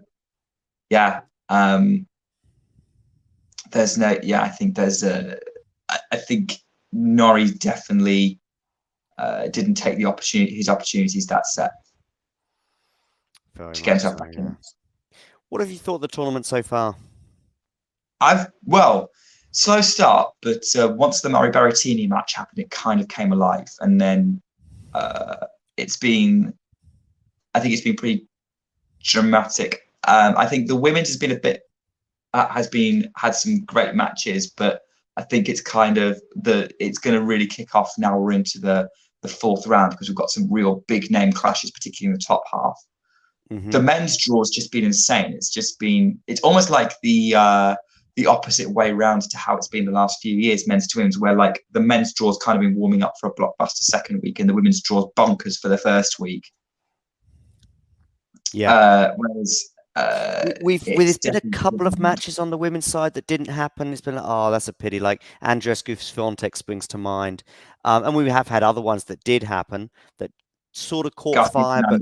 yeah, there's no, yeah, I think I think Norrie definitely didn't take his opportunities that set to get himself back in. What have you thought of the tournament so far? Slow start, but once the Murray Berrettini match happened, it kind of came alive, and then I think it's been pretty dramatic. I think the women's has been had some great matches, but I think it's kind of it's going to really kick off now. We're into the 4th round, because we've got some real big name clashes, particularly in the top half. Mm-hmm. The men's draw has just been insane. It's almost like the opposite way round to how it's been the last few years, men's to women's, where the men's draw's kind of been warming up for a blockbuster second week, and the women's draw's bonkers for the first week. Yeah. Whereas there's been a couple of matches on the women's side that didn't happen. It's been that's a pity. Like Andreescu Swiatek springs to mind, and we have had other ones that did happen that sort of caught fire, but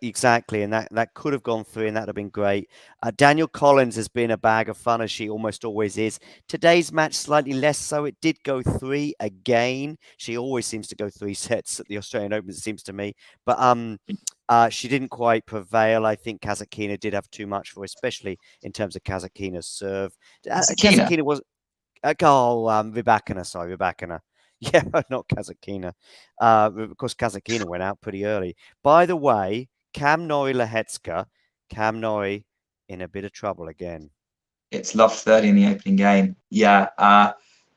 exactly, and that could have gone through, and that would have been great. Danielle Collins has been a bag of fun, as she almost always is. Today's match slightly less so. It did go 3 again. She always seems to go 3 sets at the Australian Open, it seems to me. But she didn't quite prevail. I think Kasatkina did have too much for her, especially in terms of Kasatkina's serve. Kasatkina was Rybakina, sorry, Rybakina. Yeah, not Kasatkina. Of course, Kasatkina went out pretty early. By the way, Cam Norrie-Lehecka, Cam Norrie in a bit of trouble again. It's love 30 in the opening game. Yeah,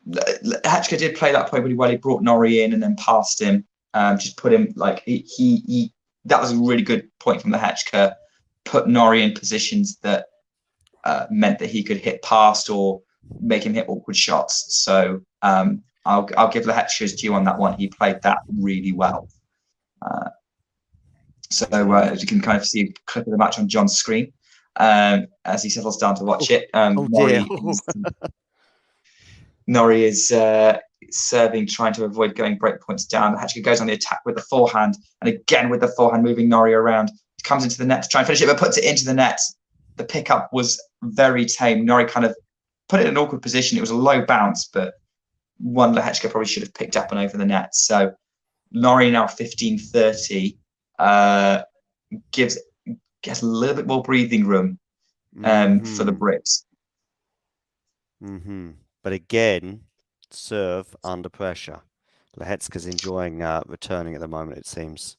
Lehecka did play that point really well. He brought Norrie in and then passed him. Just put him he. That was a really good point from Lehecka. Put Norrie in positions that meant that he could hit past or make him hit awkward shots. So I'll give Lehecka's due on that one. He played that really well. As you can kind of see a clip of the match on John's screen as he settles down to watch it. Norrie is serving, trying to avoid going break points down. Lehecka goes on the attack with the forehand, and again with the forehand, moving Norrie around. He comes into the net to try and finish it, but puts it into the net. The pickup was very tame. Norrie kind of put it in an awkward position. It was a low bounce, but one Lehecka probably should have picked up and over the net. So Norrie now 15-30, gets a little bit more breathing room for the Brits. Mm-hmm. But again, serve under pressure. Lehecka's enjoying returning at the moment, it seems.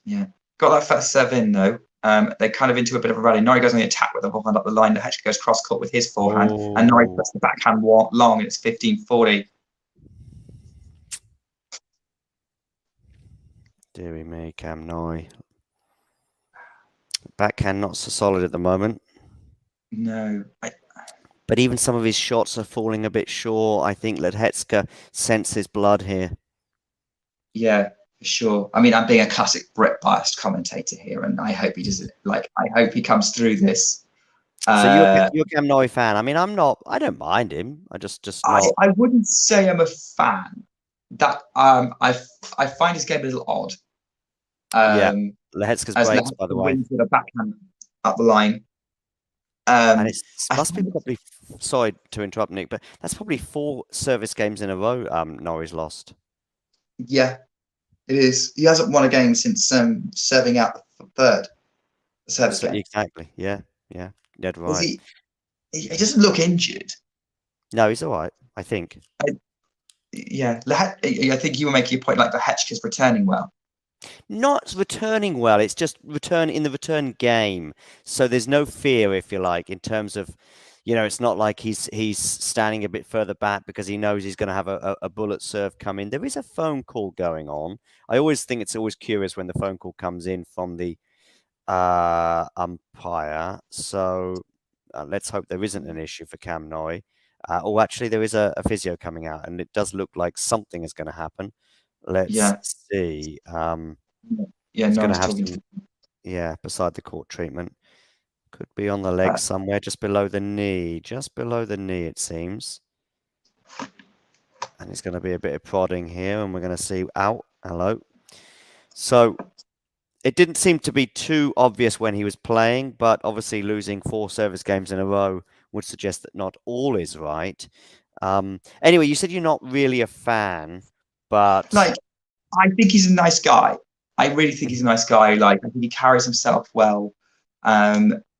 Yeah. Got that first serve in, though. They're kind of into a bit of a rally. Norrie goes on the attack with the forehand up the line. Lehecka goes cross-court with his forehand. And Norrie puts the backhand long, and it's 15-40. Deary me, Cam Norrie. Backhand not so solid at the moment. No. But even some of his shots are falling a bit short. I think Ledhetska senses blood here. Yeah, for sure. I mean, I'm being a classic Brit biased commentator here, and I hope he doesn't like. I hope he comes through this. So you're Uh, a Cam Norrie fan. I mean, I'm not. I don't mind him. I just I not. I wouldn't say I'm a fan. That I find his game a little odd. Yeah, Um, Ledhetska's as breaks, Lehecka by the way, wins with a backhand up the line. and Um, it I must be find probably. Sorry to interrupt, Nick, but that's probably 4 service games in a row. Norrie's lost. yeah, it is. He hasn't won a game since serving out the third service So game. exactly. Yeah. Dead Is right. he doesn't look injured. No, he's all right. I think. Yeah, I think you were making a point like the Hurkacz returning well. Not returning well. It's just return in the return game. So there's no fear, if you like, in terms of, it's not like he's standing a bit further back because he knows he's going to have a bullet serve come in. There is a phone call going on. I always think it's always curious when the phone call comes in from the umpire. So let's hope there isn't an issue for Cam Norrie. Or actually, there is a physio coming out, and it does look like something is going to happen. Let's Yeah, see. yeah. He's going to Norris have talking some, to beside the court treatment. Could be on the leg somewhere, just below the knee. Just below the knee, it seems. And it's going to be a bit of prodding here, and we're going to see out. Hello. So it didn't seem to be too obvious when he was playing, but obviously losing 4 service games in a row would suggest that not all is right. Anyway, you said you're not really a fan, but like. I think he's a nice guy. I really think he's a nice guy. Like I think he carries himself well.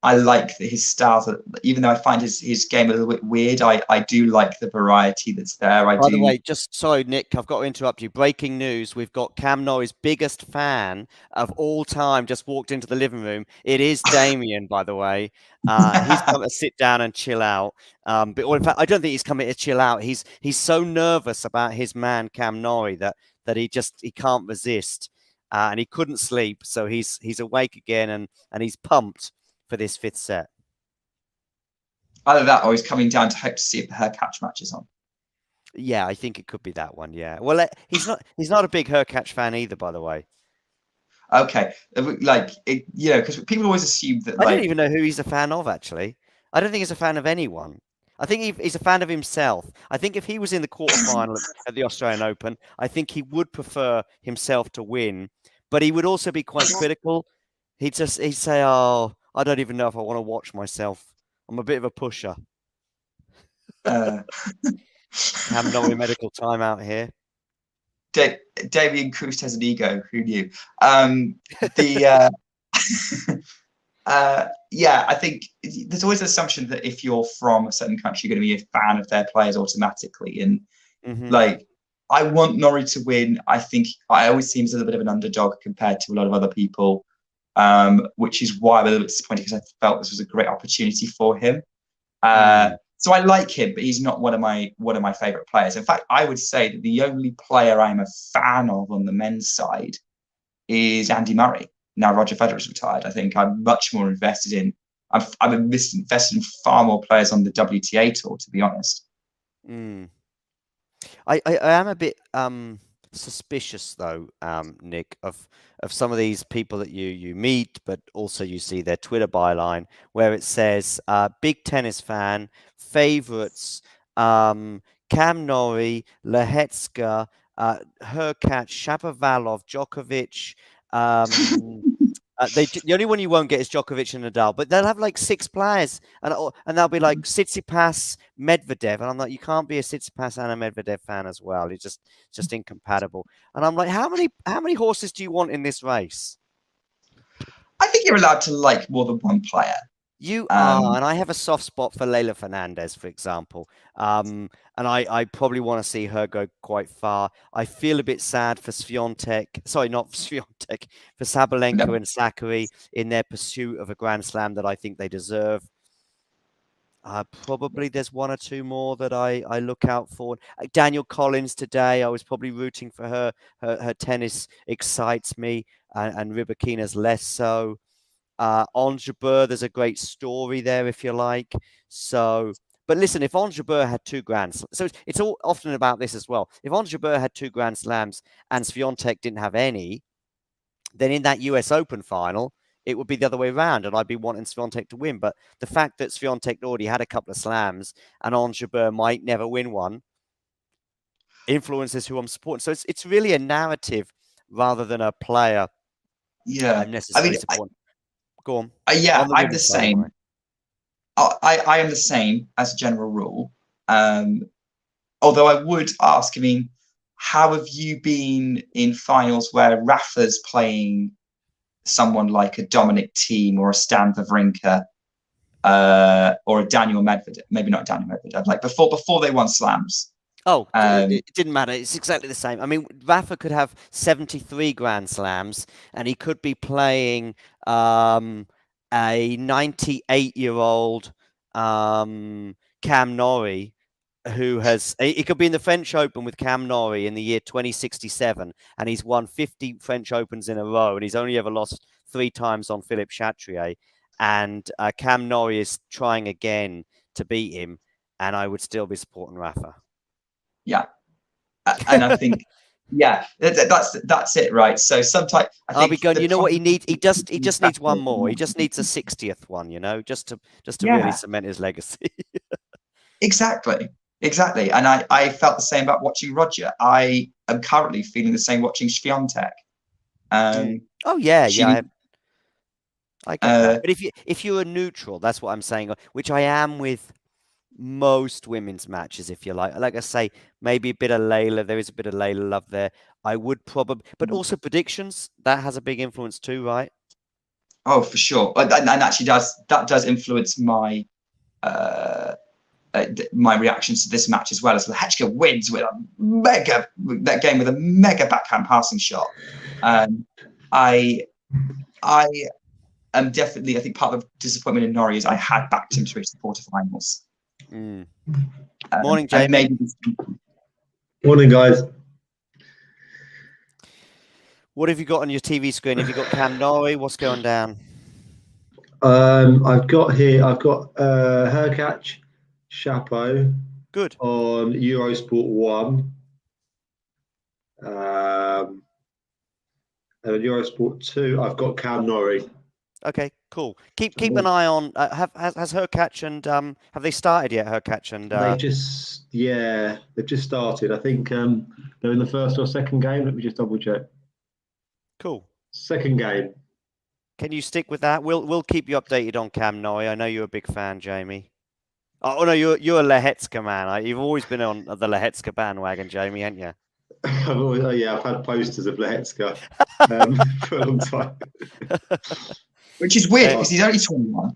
I like his style. Even though I find his game a little bit weird, I do like the variety that's there. I by the do. way, just sorry, Nick, I've got to interrupt you. Breaking news: we've got Cam Norrie's biggest fan of all time just walked into the living room. It is Damien, by the way. He's come to sit down and chill out. Or in fact, I don't think he's coming to chill out. He's so nervous about his man Cam Norrie that he can't resist, and he couldn't sleep. So he's awake again and he's pumped for this 5th set. Either that or he's coming down to hope to see if the Hurkacz match is on. Yeah, I think it could be that one. Yeah. Well, he's not a big Hurkacz fan either, by the way. Okay, like because people always assume that I don't like even know who he's a fan of, actually. I don't think he's a fan of anyone. I think he's a fan of himself. I think if he was in the quarterfinal at the Australian Open, I think he would prefer himself to win, but he would also be quite critical. He'd say, "Oh, I don't even know if I want to watch myself. I'm a bit of a pusher." Cam Norrie medical timeout here. Damien Krust has an ego. Who knew? The yeah, I think there's always an assumption that if you're from a certain country, you're going to be a fan of their players automatically. And like, I want Norrie to win. I think I always see him as a little bit of an underdog compared to a lot of other people, which is why I'm a little bit disappointed because I felt this was a great opportunity for him. So I like him, but he's not one of my favorite players. In fact, I would say that the only player I'm a fan of on the men's side is Andy Murray. Now Roger Federer's retired. I think I'm much more invested in. I'm invested in far more players on the WTA tour, to be honest. I am a bit suspicious though, Nick, of some of these people that you meet, but also you see their Twitter byline where it says big tennis fan, favorites, Cam Norrie, Ledhetska, Hurkacz-Shapovalov, Djokovic. The only one you won't get is Djokovic and Nadal, but they'll have like 6 players, and they'll be like Tsitsipas, Medvedev, and I'm like, you can't be a Tsitsipas and a Medvedev fan as well. It's just incompatible. And I'm like, how many horses do you want in this race? I think you're allowed to like more than one player. You are, and I have a soft spot for Leylah Fernandez, for example. And I probably want to see her go quite far. I feel a bit sad for Swiatek, sorry, not for Swiatek, for Sabalenka and Sakkari in their pursuit of a Grand Slam that I think they deserve. Probably there's 1 or 2 more that I look out for. Daniel Collins today, I was probably rooting for her. Her tennis excites me, and Rybakina's less so. On Jabeur, there's a great story there, if you like. So But listen, if Ons Jabeur had 2 Grand Slams, so it's all often about this as well. If Ons Jabeur had 2 Grand Slams and Swiatek didn't have any, then in that US Open final, it would be the other way around, and I'd be wanting Swiatek to win. But the fact that Swiatek already had a couple of slams and Ons Jabeur might never win one influences who I'm supporting. So it's really a narrative rather than a player. Yeah, I'm necessarily supporting. Go on. Yeah, I'm the same. I am the same as a general rule. Although I would ask, I mean, how have you been in finals where Rafa's playing someone like a Dominic Thiem or a Stan Wawrinka or a Daniel Medvedev? Maybe not Daniel Medvedev. Like before they won slams. Oh, it didn't matter. It's exactly the same. I mean, Rafa could have 73 Grand Slams, and he could be playing a 98-year-old Cam Norrie, who has. He could be in the French Open with Cam Norrie in the year 2067, and he's won 50 French Opens in a row, and he's only ever lost 3 times on Philippe Chatrier. And Cam Norrie is trying again to beat him, and I would still be supporting Rafa. Yeah, and I think, yeah, that's it, right? So sometimes I'll be going. You know what he needs? He just needs one more. He just needs a 60th one. You know, just to really cement his legacy. Exactly. And I felt the same about watching Roger. I am currently feeling the same watching Swiatek. Oh yeah, I get that. But if you're a neutral, that's what I'm saying. Which I am with most women's matches, if you like. Like I say, maybe a bit of Layla. There is a bit of Layla love there. I would probably, but also predictions, that has a big influence too, right? Oh, for sure. And actually that does influence my my reactions to this match as well. As Lehechka wins with that game with a mega backhand passing shot. I am definitely, I think part of the disappointment in Norrie is I had backed him to reach the quarterfinals. Morning, Jamie. Morning, guys. What have you got on your TV screen? Have you got Cam Norrie? What's going down? I've got Hurkacz-Shapovalov. Good. On Eurosport 1. And on Eurosport 2, I've got Cam Norrie. Okay, cool. Keep an eye on. Has Hurkacz and have they started yet? Hurkacz and they've just started. I think they're in the first or second game. Let me just double check. Cool. Second game. Can you stick with that? We'll keep you updated on Cam Norrie. I know you're a big fan, Jamie. Oh no, you're a Lehecka man. You've always been on the Lehecka bandwagon, Jamie, haven't you? I've had posters of Lehecka for a long time. Which is weird because he's only 21.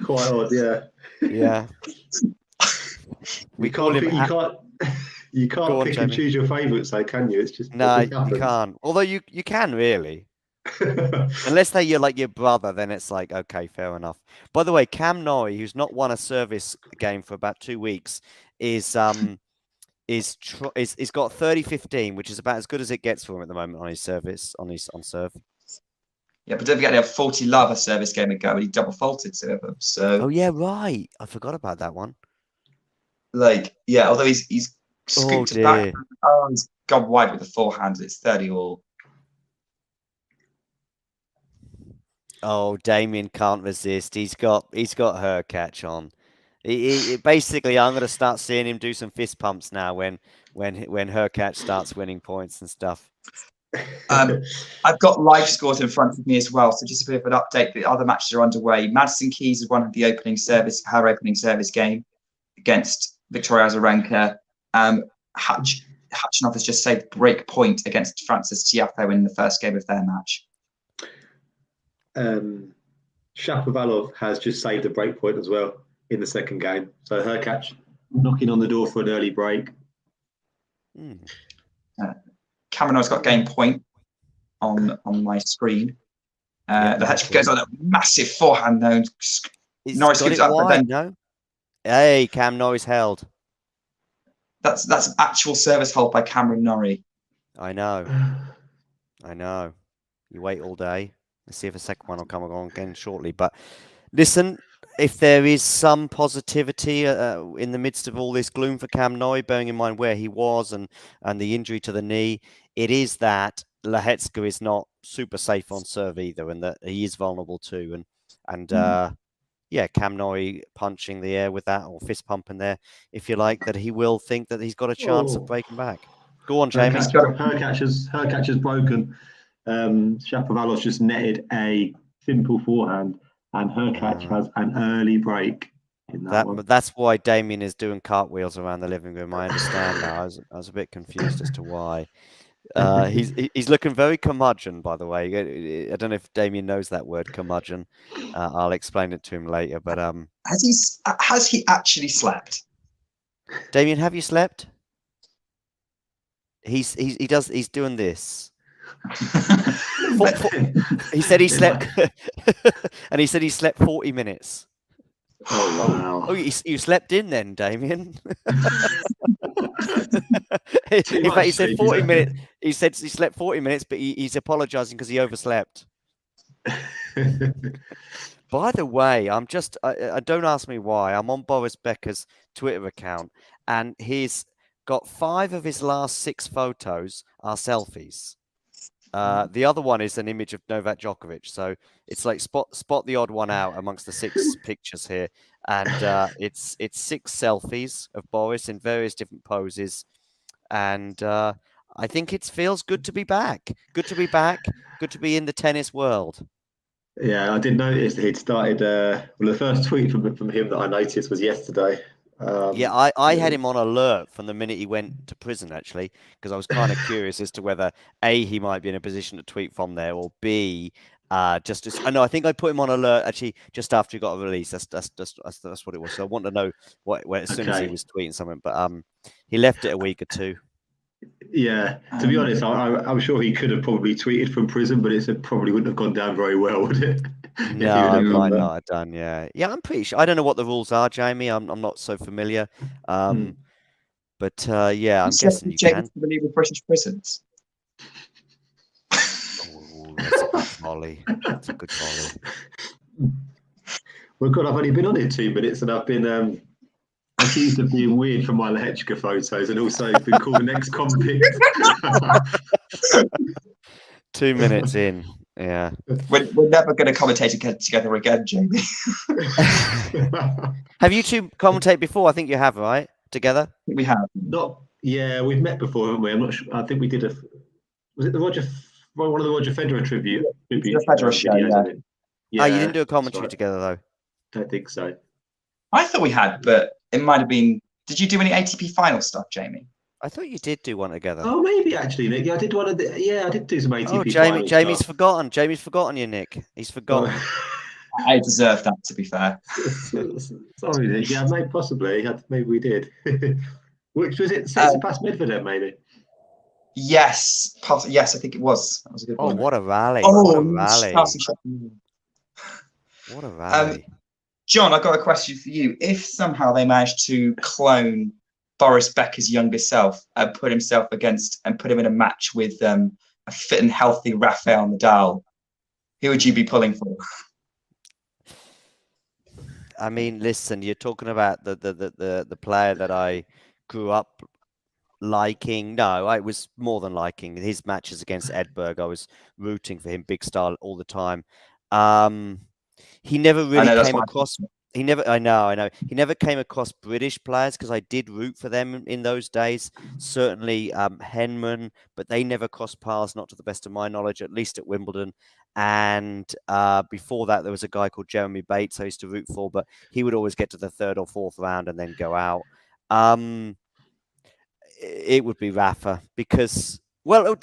Quite odd, yeah. Yeah. You can't pick and choose your favourites, though, can you? It's just no, you can't. Although you can really. Unless they're your brother, then it's like, okay, fair enough. By the way, Cam Norrie, who's not won a service game for about 2 weeks, is got 30-15, which is about as good as it gets for him at the moment on his service, on serve. Yeah, but don't forget they have 40 love a service game ago, and he double faulted to him. So oh yeah, right. I forgot about that one. Like, yeah, although he's scooped it back. Oh, he's gone wide with the forehand. It's 30 all. Oh, Damien can't resist. He's got Hurkacz on. He basically, I'm going to start seeing him do some fist pumps now when Hurkacz starts winning points and stuff. I've got live scores in front of me as well, so just a bit of an update. The other matches are underway. Madison Keys has won her opening service game against Victoria Azarenka. Khachanov has just saved break point against Frances Tiafoe in the first game of their match. Shapovalov has just saved a break point as well in the second game. So Hurkacz knocking on the door for an early break. Cameron's got game point on my screen. The Hurkacz goes on a massive forehand though. Norrie scoops up, but then no. Hey, Cam Norrie's held. That's actual service hold by Cameron Norrie. I know. You wait all day. Let's see if a second one will come along again shortly. But listen, if there is some positivity in the midst of all this gloom for Cam Norrie, bearing in mind where he was and the injury to the knee, it is that Lehecka is not super safe on serve either, and that he is vulnerable too. And yeah, Cam Norrie punching the air with that, or fist pumping there, if you like, that he will think that he's got a chance of breaking back. Go on, Jamie. Hurkacz has broken. Shapovalov's just netted a simple forehand, and Hurkacz has an early break in that one. That's why Damien is doing cartwheels around the living room. I understand now. I was a bit confused as to why. He's looking very curmudgeon, by the way. I don't know if Damien knows that word, curmudgeon. I'll explain it to him later. But has he actually slept? Damien, have you slept? He's doing this. He said he slept, and he said he slept 40 minutes. Oh wow! Oh, you slept in then, Damien. In fact, he said 40 minutes. He said he slept 40 minutes, but he's apologising because he overslept. By the way, I don't ask me why. I'm on Boris Becker's Twitter account, and he's got 5 of his last 6 photos are selfies. The other one is an image of Novak Djokovic. So it's like spot the odd one out amongst the 6 pictures here. And it's 6 selfies of Boris in various different poses. And I think it feels good to be back. Good to be back. Good to be in the tennis world. Yeah, I did notice that he'd started. Well, the first tweet from him that I noticed was yesterday. Yeah, I had him on alert from the minute he went to prison, actually, because I was kind of curious as to whether A, he might be in a position to tweet from there, or B, I think I put him on alert actually just after he got released. That's what it was. So I want to know as soon as he was tweeting something, but he left it a week or 2. Yeah, to be honest, I'm sure he could have probably tweeted from prison, but it probably wouldn't have gone down very well, would it? No, it might not have done. Yeah, I'm pretty sure. I don't know what the rules are, Jamie. I'm not so familiar. But yeah, I'm guessing you can. Familiar with British prisons? Oh, that's a good volley. That's a good volley. Well, God, I've only been on it 2 minutes, and I've been accused of being weird for my Lehecka photos, and also been called an ex-convict. 2 minutes in. Yeah, we're never going to commentate together again, Jamie. Have you 2 commentate before? I think you have, right? Together? We have. Yeah, we've met before, haven't we? I'm not sure. I think we did one of the Roger Federer tribute. The Federer show, yeah. Oh, you didn't do a commentary together though? Don't think so. I thought we had, but it might have been. Did you do any ATP final stuff, Jamie? I thought you did do one together. Oh, maybe actually, Nick. Yeah, I did one of the. Yeah, I did do some ATP. Oh, Jamie's stuff. forgotten. Jamie's forgotten you, Nick. He's forgotten. I deserve that, to be fair. Sorry, Nick. Yeah, maybe possibly. Maybe we did. Which was it? Tsitsipas Medvedev, maybe. Yes, yes, I think it was. That was a good one. Oh, what a rally! Oh, what a rally! What a rally! John, I've got a question for you. If somehow they managed to clone Boris Becker's younger self and put him in a match with a fit and healthy Rafael Nadal, who would you be pulling for? I mean, listen, you're talking about the player that I grew up liking. No, I was more than liking his matches against Edberg. I was rooting for him, big star all the time. He never really came across. I know. He never came across British players because I did root for them in those days. Certainly Henman, but they never crossed paths, not to the best of my knowledge, at least at Wimbledon. And before that, there was a guy called Jeremy Bates I used to root for, but he would always get to the 3rd or 4th round and then go out. It would be Rafa because, well,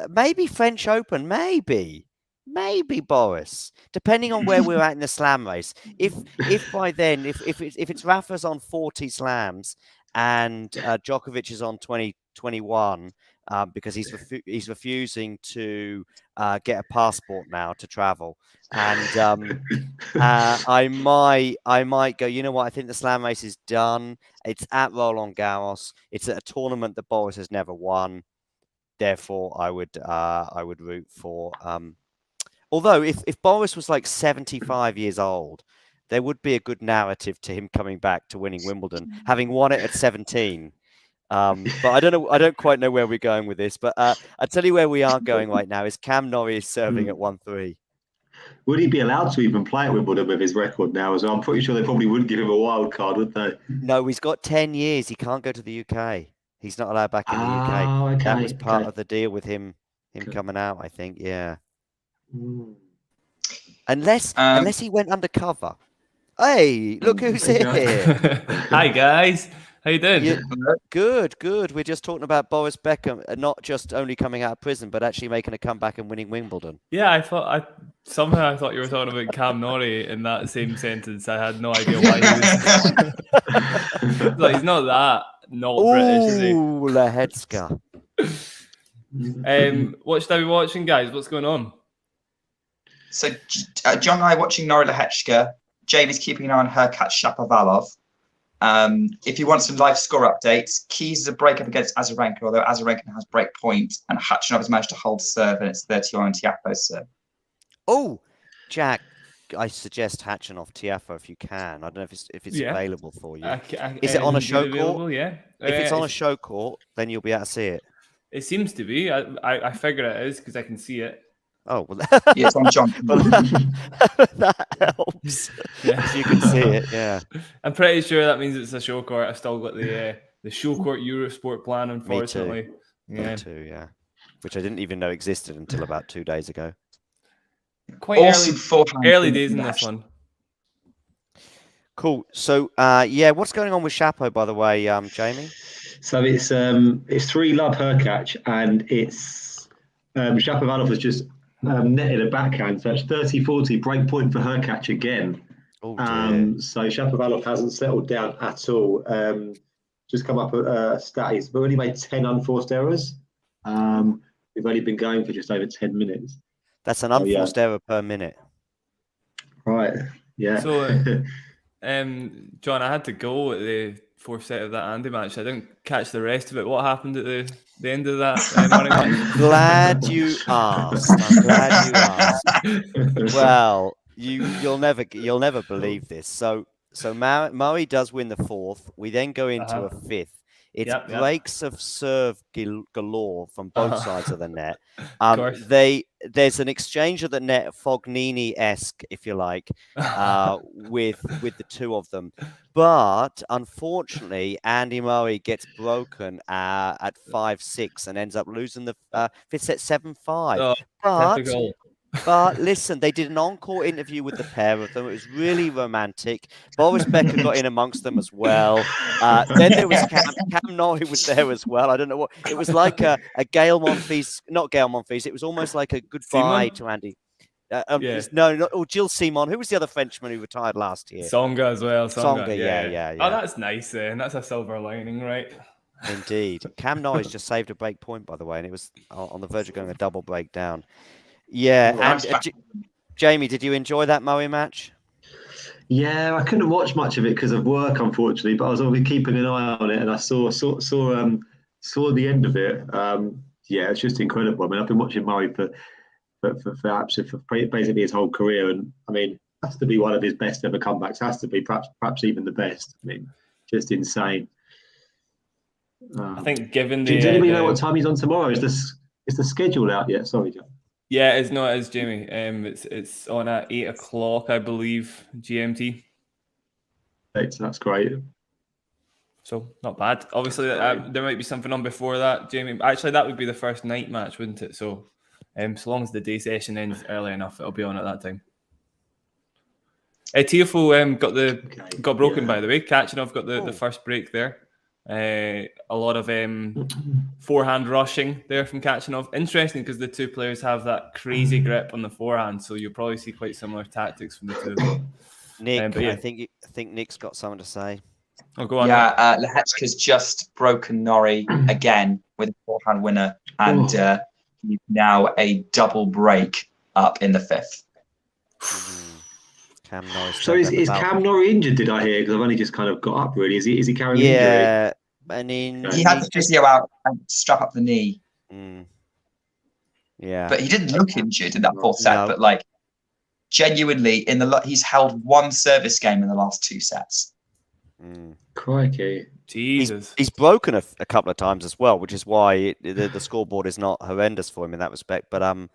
maybe French Open, maybe Boris, depending on where we're at in the slam race. If by then, if it's Rafa's on 40 slams and Djokovic is on 21 because he's refusing to get a passport now to travel, and I might go, you know what? I think the slam race is done. It's at Roland Garros. It's at a tournament that Boris has never won. Therefore, I would root for. Although if Boris was like 75 years old, there would be a good narrative to him coming back to winning Wimbledon, having won it at 17. But I don't know. I don't quite know where we're going with this. But I'll tell you where we are going right now is Cam Norrie serving at 1-3. Would he be allowed to even play at Wimbledon with his record now? So I'm pretty sure they probably wouldn't give him a wild card, would they? No, he's got 10 years. He can't go to the UK. He's not allowed back in the UK. Oh, okay, That was part of the deal with him coming out, I think. Yeah. Unless he went undercover. Hey, look who's here. Hi, guys. How you doing? Yeah, good. We're just talking about Boris Becker not just only coming out of prison, but actually making a comeback and winning Wimbledon. Yeah, I thought you were talking about Cam Norrie in that same sentence. I had no idea why he was. Like, he's not that British, is he? Ooh, Lehecka. What should I be watching, guys? What's going on? So John and I are watching Norrie Lehecka. Jamie's keeping an eye on Hurkacz-Shapovalov. If you want some live score updates, Keys is a breakup against Azarenka, although Azarenka has break point, and Khachanov has managed to hold serve, and it's 30 on Tiafoe's serve. Oh, Jack, I suggest Khachanov Tiafoe if you can. I don't know if it's available for you. Is it on a show court? Yeah. If it's on a show court, then you'll be able to see it. It seems to be. I figure it is because I can see it. Oh, well, yeah, it's on John. that helps. Yeah, you can see it. Yeah, I'm pretty sure that means it's a show court. I've still got the show court Eurosport plan, unfortunately. Me too. Yeah, which I didn't even know existed until about 2 days ago. Quite early days in this one. Cool. So, what's going on with Shapo, by the way, Jamie? So it's 3-love Hurkacz, and it's Shapovalov has just netted a backhand, so it's 30-40 break point for Hurkacz again. Oh, dear. So Shapovalov hasn't settled down at all. Just come up with stats. We've only made 10 unforced errors. We've only been going for just over 10 minutes. That's an unforced error per minute. Right. Yeah. So, John, I had to go at the fourth set of that Andy match. I didn't catch the rest of it. What happened at the end of that morning match? I'm glad you asked. Well, you'll never believe this. So Murray does win the fourth. We then go into a fifth. It's breaks of serve galore from both sides of the net. There's an exchange of the net, Fognini-esque, if you like, with the two of them. But unfortunately, Andy Murray gets broken at 5-6 and ends up losing the fifth set 7-5. But listen, they did an encore interview with the pair of them. It was really romantic. Boris Becker got in amongst them as well. Then there was Cam Norrie was there as well. I don't know what it was like a Gail Monfils, not Gail Monfils. It was almost like a goodbye to Andy. Jill Simon. Who was the other Frenchman who retired last year? Songa as well. Songa, yeah. Oh, that's nice then. That's a silver lining, right? Indeed. Cam Norrie's just saved a break point, by the way, and it was on the verge of going a double breakdown. Yeah, and Jamie, did you enjoy that Murray match? Yeah, I couldn't watch much of it because of work, unfortunately. But I was always keeping an eye on it, and I saw the end of it. It's just incredible. I mean, I've been watching Murray for basically his whole career, and I mean, has to be one of his best ever comebacks. Has to be perhaps even the best. I mean, just insane. I think given the. Does anybody know what time he's on tomorrow? Is the schedule out yet? Sorry, John. Yeah, it's not as Jamie. It's on at 8 o'clock, I believe, GMT. That's great. So not bad. Obviously, there might be something on before that, Jamie. Actually, that would be the first night match, wouldn't it? So, so long as the day session ends early enough, it'll be on at that time. Tiafoe got broken, by the way. Khachanov got the first break there. A lot of forehand rushing there from Khachanov. Interesting because the two players have that crazy grip on the forehand, so you'll probably see quite similar tactics from the two of them. Nick, I think Nick's got something to say. Oh, go on. Yeah, Lehecka's just broken Norrie again with a forehand winner, and he's now a double break up in the fifth. Cam Norrie. So is Cam Norrie injured? Did I hear? Because I've only just kind of got up. Really, is he carrying an injury? I mean, he had the physio out and strap up the knee. Yeah. But he didn't look injured in that fourth set. No. But like, genuinely, he's held one service game in the last 2 sets. Crikey. Jesus. He's broken a couple of times as well, which is why the scoreboard is not horrendous for him in that respect. But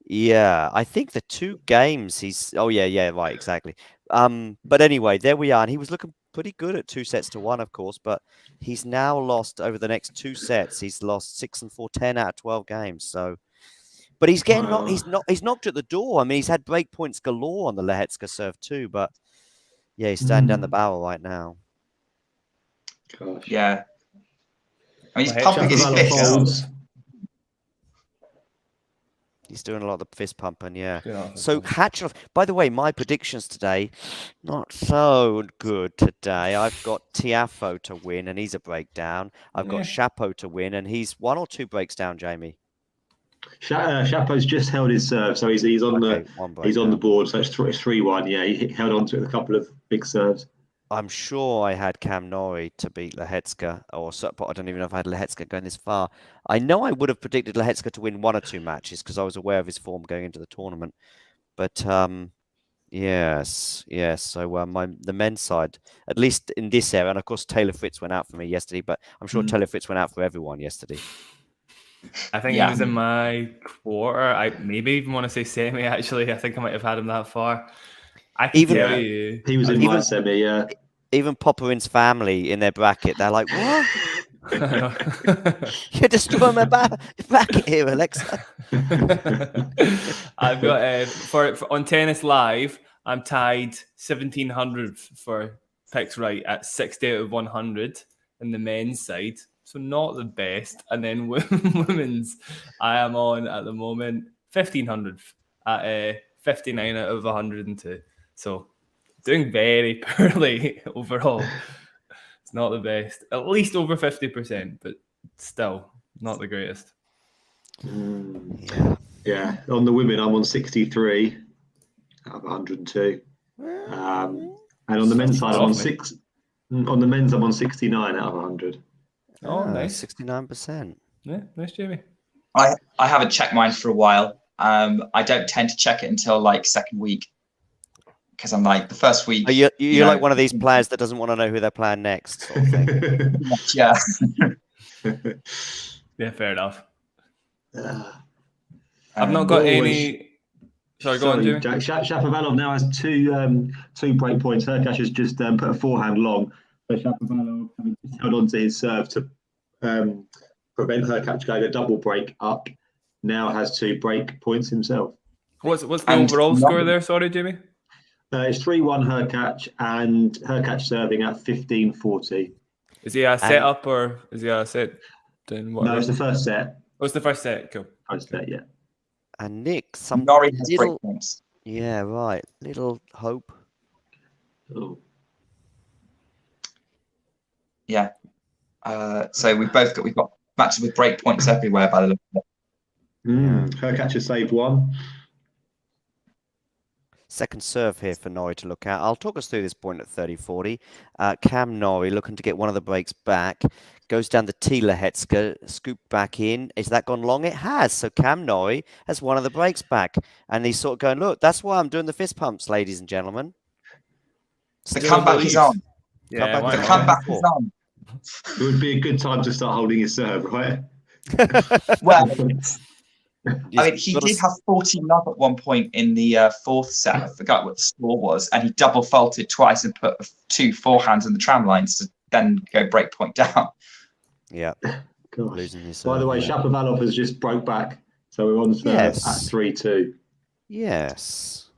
yeah, I think the 2 games he's. Oh yeah, right, exactly. But anyway, there we are, and he was looking pretty good at 2-1, of course. But he's now lost over the next 2 sets. He's lost 6-4, 10 out of 12 games. So, but he's getting he's knocked at the door. I mean, he's had break points galore on the Lehecka serve too. But yeah, he's standing down the barrel right now. Gosh. Yeah. I mean, he's pumping his fists. He's doing a lot of the fist pumping, yeah. So Khachanov, by the way, my predictions today, not so good today. I've got Tiafoe to win, and he's a breakdown. I've got Shapovalov to win, and he's 1 or 2 breaks down, Jamie. Shapo's just held his serve, so he's on the board. So it's 3-1. Yeah, he held on to it with a couple of big serves. I'm sure I had Cam Norrie to beat Lehecka, but I don't even know if I had Lehecka going this far. I know I would have predicted Lehecka to win 1 or 2 matches because I was aware of his form going into the tournament. But yes. So the men's side, at least in this area, and of course Taylor Fritz went out for me yesterday, but I'm sure Taylor Fritz went out for everyone yesterday. I think he was in my quarter. I maybe even want to say semi. Actually, I think I might have had him that far. I can tell you, he was in my semi. Yeah. Even Poporin's family in their bracket, they're like, "What? You're destroying my bracket here, Alexa." I've got for on Tennis Live, I'm tied 1700 for picks right at 60 out of 100 in the men's side. So not the best. And then women's, I am on at the moment 1500 at 59 out of 102. So doing very poorly overall. It's not the best. At least over 50%, but still not the greatest. Yeah. On the women, I'm on 63 out of 102. And on the men's side, I'm on 6. On the men's, I'm on 69 out of 100. Oh, nice. 69%. Yeah, nice, Jamie. I haven't checked mine for a while. I don't tend to check it until like second week because I'm like the first week. You're like one of these players that doesn't want to know who they're playing next. Sort of thing. Yeah. Yeah, fair enough. I've not got any. Sorry, go on, Jamie. Shapovalov now has 2 break points. Hurkacz has just put a forehand long. So Shapovalov held on to his serve to prevent Hurkacz going a double break up. Now has 2 break points himself. What's the overall score there? Sorry, Jamie. It's 3-1 Hurkacz, and Hurkacz serving at 15-40. Is he a set up or is he a set? No, it's the first set. Oh, it's the first set. Cool. First set, yeah. And Nick, Norrie has break points. Yeah, right. Little hope. Oh. Yeah. So we've got matches with break points everywhere by the look of it. Hurkacz has saved 1. Second serve here for Norrie to look at. I'll talk us through this point at 30-40. Cam Norrie looking to get one of the breaks back. Goes down the T Lehecka, scoop back in. Is that gone long? It has. So Cam Norrie has one of the breaks back. And he's sort of going, look, that's why I'm doing the fist pumps, ladies and gentlemen. The comeback is on. Yeah, the comeback is on. It would be a good time to start holding his serve, right? Well, I mean, he did have 14-love at one point in the fourth set. I forgot what the score was. And he double faulted twice and put 2 forehands in the tram lines to then go break point down. Yeah. Losing his serve. By the way, Shapovalov has just broke back. So we're on serve at 3-2. Yes.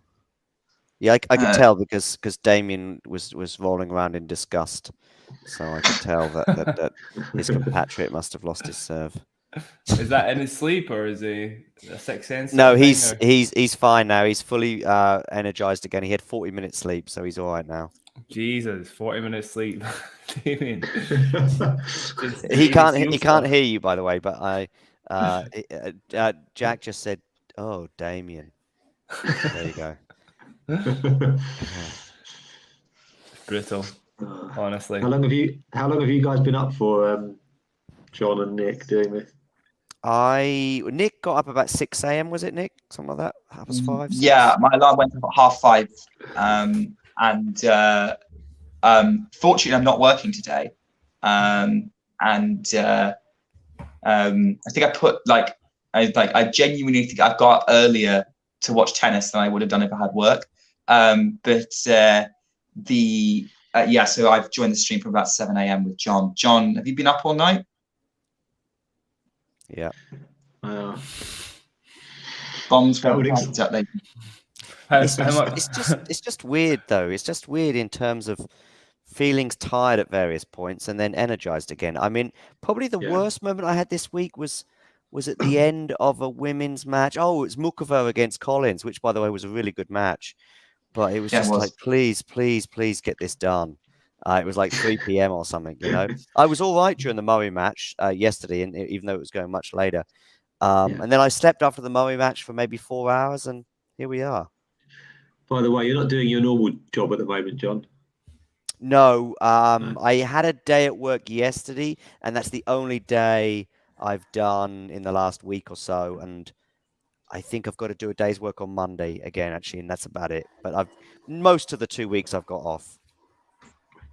Yeah, I could tell because Damien was rolling around in disgust. So I could tell that his compatriot must have lost his serve. Is that in his sleep or is he a sixth sense? No, he's fine now. He's fully energized again. He had 40 minutes sleep, so he's all right now. Jesus, 40 minutes sleep. Damien. He can't hear you, by the way. But Jack just said, "Oh, Damien." There you go. Brutal, honestly. How long have you guys been up for, John and Nick, doing this? Nick got up about 6 a.m. Was it, Nick? Something like that. 5:30. Yeah, my alarm went up at 5:30, and fortunately, I'm not working today. I think I put I genuinely think I've got up earlier to watch tennis than I would have done if I had work. So I've joined the stream from about 7 a.m. with John. John, have you been up all night? Yeah. Bombs. It's just weird though. It's just weird in terms of feelings tired at various points and then energized again. I mean, probably the worst moment I had this week was at the end of a women's match. Oh, it's Mukova against Collins, which by the way was a really good match. But it was like, please get this done. It was like 3 p.m. or something, you know. I was all right during the Murray match yesterday, and even though it was going much later. And then I slept after the Murray match for maybe 4 hours, and here we are. By the way, you're not doing your normal job at the moment, John. No, I had a day at work yesterday, and that's the only day I've done in the last week or so. And I think I've got to do a day's work on Monday again, actually, and that's about it. But most of the 2 weeks I've got off.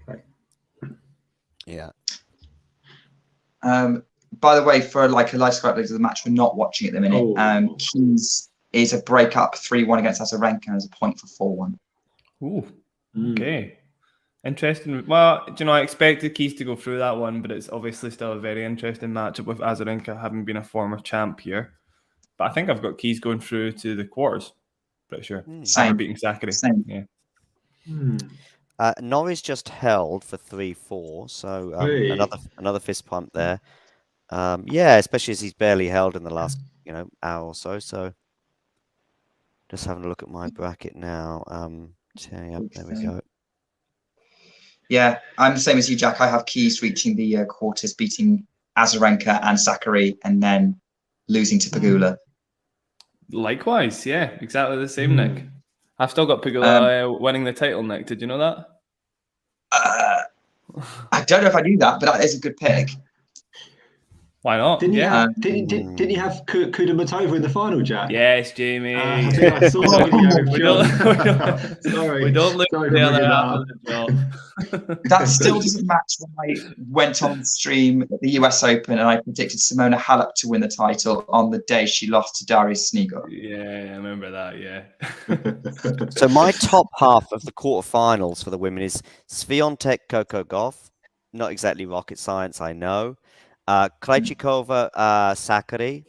Okay. Yeah. By the way, for like a live script of the match we're not watching at the minute, Keys is a break-up 3-1 against Azarenka as a point for 4-1. Ooh, okay. Interesting. Well, do you know, I expected Keys to go through that one, but it's obviously still a very interesting matchup with Azarenka having been a former champ here. But I think I've got Keys going through to the quarters. Pretty sure. Same. Beating Sakkari. Same. Yeah. Norris just held for 3-4, so another fist pump there. Especially as he's barely held in the last hour or so. So just having a look at my bracket now. There we go. Yeah, I'm the same as you, Jack. I have Keys reaching the quarters, beating Azarenka and Sakkari, and then losing to Pegula. Likewise, yeah, exactly the same, Nick. I've still got Pegula winning the title, Nick. Did you know that? I don't know if I knew that, but that is a good pick. Why not? Didn't you have Korda-Medvedev in the final, Jack? Yes, Jamie. I think I saw that video. We don't look Sorry the for other bringing half of the job. That still doesn't match when I went on stream at the US Open and I predicted Simona Halep to win the title on the day she lost to Darius Snegur. Yeah, I remember that, yeah. So my top half of the quarterfinals for the women is Swiatek, Coco Gauff. Not exactly rocket science, I know. Krejcikova, Sakkari.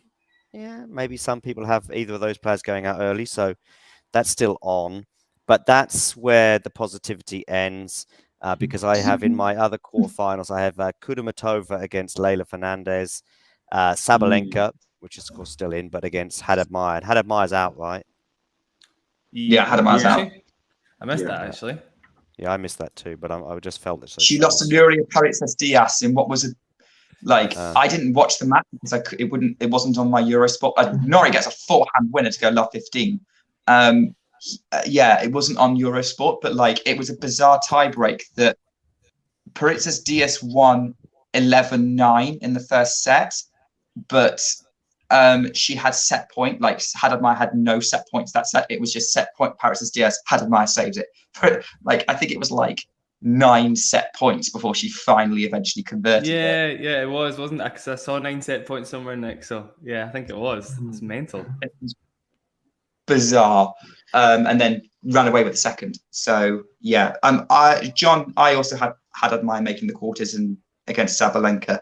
Yeah, maybe some people have either of those players going out early, so that's still on. But that's where the positivity ends, because I have in my other quarterfinals, I have Kudermetova against Leylah Fernandez, Sabalenka, which is of course still in, but against Haddad Maia. Haddad Maia's out, right? Yeah, Haddad Maia's out. I missed that, actually. Yeah, I missed that too, but I just felt that. She lost to Nuria Paritsas-Diaz in what was a I didn't watch the match because it wasn't on my Eurosport. Nori gets a forehand winner to go love 15. It wasn't on Eurosport, but it was a bizarre tiebreak that Paritsas-Diaz won 11-9 in the first set, but she had set point. Haddad Maia had no set points that set. It was just set point. Paritsas-Diaz. Haddad Maia saved it. I think it was 9 set points before she finally eventually converted. Yeah, it was, wasn't it? Because I saw 9 set points somewhere, Nick. So yeah, I think it was. It's mental. It was bizarre, and then ran away with the second. So yeah, John, I also had Haddad Maia making the quarters and against Sabalenka.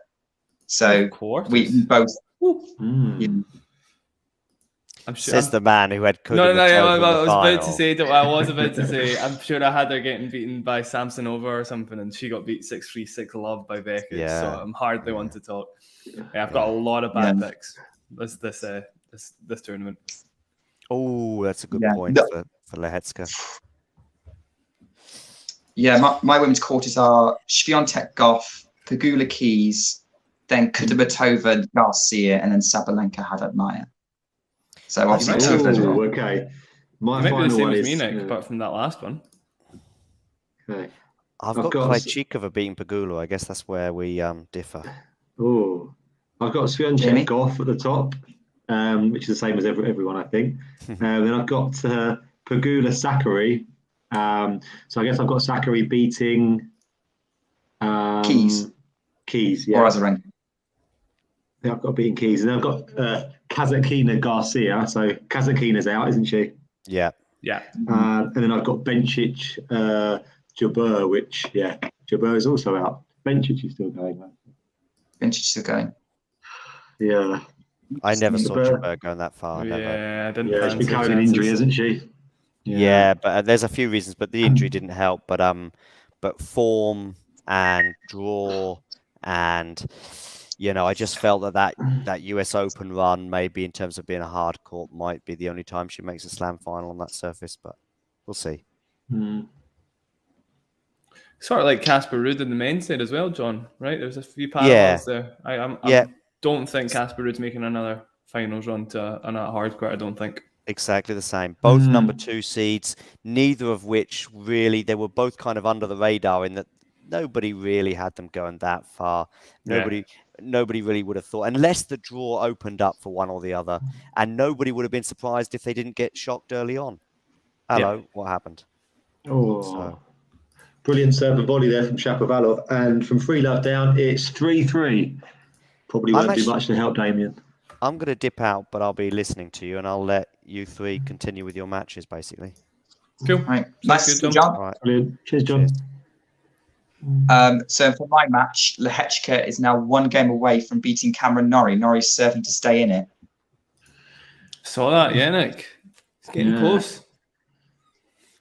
So we both. I'm sure. Says the man who had I was about to say. I'm sure I had her getting beaten by Samsonova or something, and she got beat 6-3, 6-love by Beckett. Yeah. So I'm hardly one to talk. Yeah, I've got a lot of bad picks this tournament. Oh, that's a good point for Lehecka. Yeah, my women's quarters are Swiatek, Gauff, Pegula, Keys, then Kudermetova, Garcia, and then Sabalenka, Haddad Maia. So obviously 2 of those are wrong. Okay. My Maybe final the same one as is me, Nick, apart from that last one. Okay. I've got Krejcikova beating Pegula. I guess that's where we differ. Oh, I've got Svianchenko at the top, which is the same as everyone, I think. Then I've got Pegula-Sakkari. So I guess I've got Sakkari beating Keys. Yeah. Or Azarenka. Yeah, I've got beating Keys. And then I've got Kasatkina Garcia. So Kasatkina's out, isn't she? Yeah. Yeah. And then I've got Bencic Jabeur, which, Jabeur is also out. Bencic is still going, though. Bencic is still going. Yeah. I never saw Jabeur going that far. Yeah, Never. I didn't. Yeah, she's been carrying an injury, hasn't she? Yeah, but there's a few reasons, but the injury didn't help. But form and draw and I just felt that US Open run, maybe in terms of being a hard court, might be the only time she makes a slam final on that surface. But we'll see. Sort of like Casper Ruud in the men's side as well, John. Right? There's a few parallels there. I don't think Casper Ruud's making another finals run to a hard court. I don't think. Exactly the same. Both number 2 seeds, neither of which really, they were both kind of under the radar in that nobody really had them going that far. Nobody really would have thought, unless the draw opened up for one or the other, and nobody would have been surprised if they didn't get shocked early on. What happened? Brilliant serve and volley there from Shapovalov, and from 3-love down, it's 3-3. Probably won't do much to help Damien. I'm going to dip out, but I'll be listening to you, and I'll let you three continue with your matches, basically. Cool. Right. Nice, John. All right. Brilliant. Cheers, John. So for my match, Lehechka is now 1 game away from beating Cameron Norrie. Norrie's serving to stay in it. Saw that, Nick. It's getting close.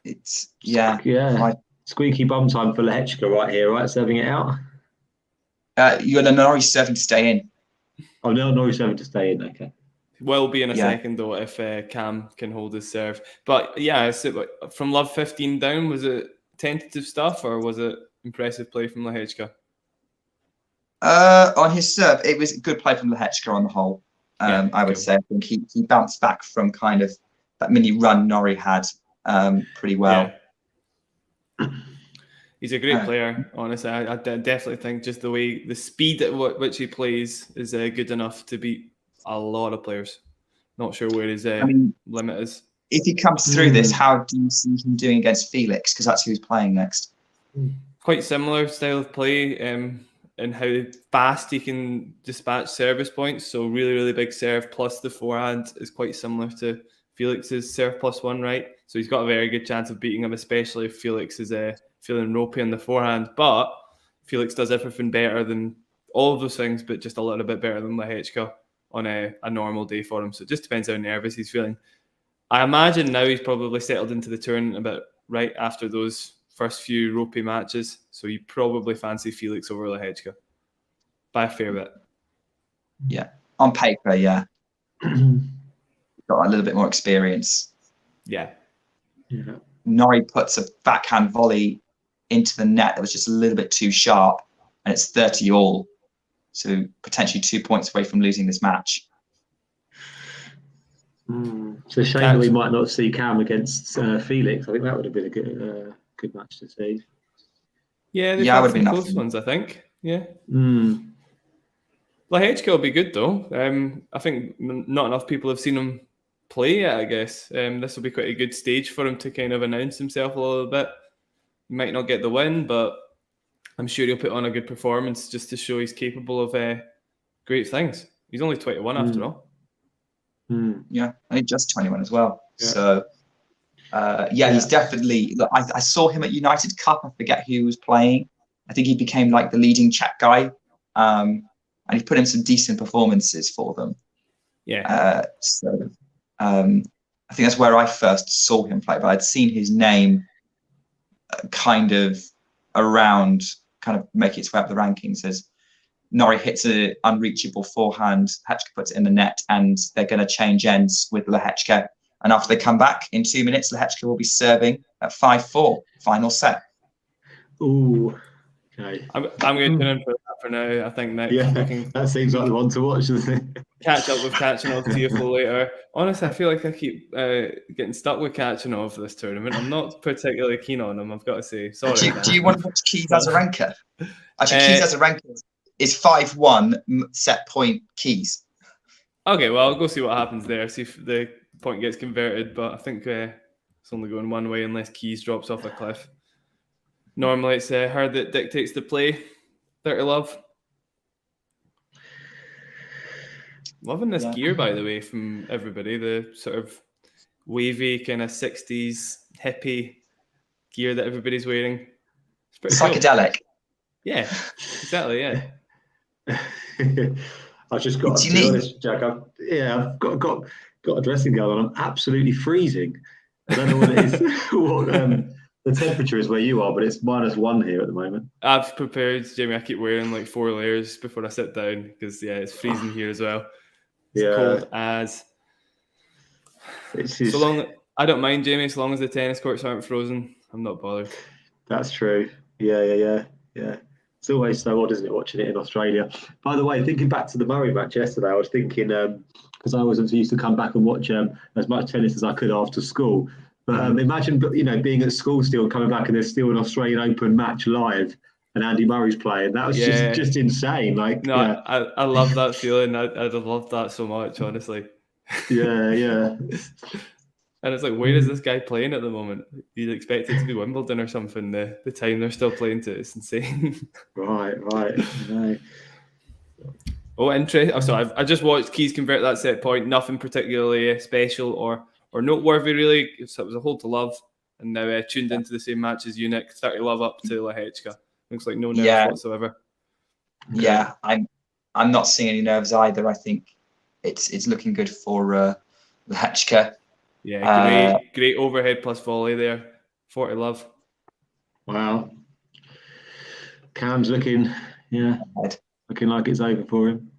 It's Squeaky bum time for Lehechka right here, right? Serving it out. You're Norrie's serving to stay in. Oh, no, Norrie's serving to stay in. Okay. Will be in a second though if Cam can hold his serve. But from love 15 down, was it tentative stuff or was it impressive play from Lehechka? On his serve, it was good play from Lehechka on the whole. I would say. I think he bounced back from kind of that mini run Norrie had pretty well. Yeah. He's a great player, honestly. I definitely think just the speed at which he plays is good enough to beat a lot of players. Not sure where his limit is. If he comes through this, how do you see him doing against Felix? Because that's who he's playing next. Quite similar style of play and how fast he can dispatch service points. So really, really big serve plus the forehand is quite similar to Felix's serve +1, right? So he's got a very good chance of beating him, especially if Felix is feeling ropey on the forehand. But Felix does everything better than all of those things, but just a little bit better than Lehechka on a normal day for him. So it just depends how nervous he's feeling. I imagine now he's probably settled into the tournament a bit right after those first few ropey matches. So you probably fancy Felix over Lehechka by a fair bit. Yeah, on paper, yeah. Got a little bit more experience. Yeah. Norrie puts a backhand volley into the net that was just a little bit too sharp, and it's 30-all. So potentially 2 points away from losing this match. It's a shame that we might not see Cam against Felix. I think that would have been a good match to see. Yeah, they've had some close ones, I think. Yeah. Lehechka will be good, though. I think not enough people have seen him play yet, I guess. This will be quite a good stage for him to kind of announce himself a little bit. He might not get the win, but I'm sure he'll put on a good performance just to show he's capable of great things. He's only 21 after all. Yeah, and he's just 21 as well. Yeah. So, he's definitely... Look, I saw him at United Cup. I forget who he was playing. I think he became like the leading Czech guy. And he put in some decent performances for them. Yeah. I think that's where I first saw him play, but I'd seen his name kind of make its way up the rankings as Norrie hits an unreachable forehand, Lehechka puts it in the net, and they're going to change ends with Lehechka. And after they come back in 2 minutes, Lehechka will be serving at 5-4, final set. Ooh, okay. I'm going to tune in for that for now. I think next that seems like the one to watch, doesn't it? Catch up with Khachanov, Tiafoe later. Honestly, I feel like I keep getting stuck with Khachanov for this tournament. I'm not particularly keen on him, I've got to say. Sorry. Do you want to watch Keys-Azarenka? Actually, Keys-Azarenka is 5-1 set point Keys. Okay, well, I'll go see what happens there. See if the point gets converted. But I think it's only going one way unless Keys drops off a cliff. Normally, it's her that dictates the play. 30 love. Loving this gear, by the way, from everybody. The sort of wavy kind of 60s hippie gear that everybody's wearing. It's pretty psychedelic. Cool. Yeah, exactly. Yeah. I've just got to be honest, Jack. I've got a dressing gown on. I'm absolutely freezing. I don't know what it is. What the temperature is where you are, but it's -1 here at the moment. I've prepared, Jamie. I keep wearing like 4 layers before I sit down because it's freezing here as well. It's cold as. So long, I don't mind, Jamie, as long as the tennis courts aren't frozen. I'm not bothered. That's true. Yeah. It's always so odd, isn't it, watching it in Australia? By the way, thinking back to the Murray match yesterday, I was thinking, because I wasn't used to come back and watch as much tennis as I could after school. But imagine, being at school still and coming back and there's still an Australian Open match live and Andy Murray's playing. That was just insane. I love that feeling. I'd have loved that so much, honestly. Yeah. And it's like, where is this guy playing at the moment? You'd expect it to be Wimbledon or something. The time they're still playing to, it's insane. Right. No. Oh, interesting. So I just watched Keys convert that set point. Nothing particularly special or noteworthy, really. So it was a hold to love. And now tuned into the same match as Unic. 30 love up to Lehechka. Looks like no nerves whatsoever. Yeah, I'm not seeing any nerves either. I think it's looking good for Lehechka. Yeah, great overhead plus volley there. 40 love. Wow. Cam's looking like it's over for him.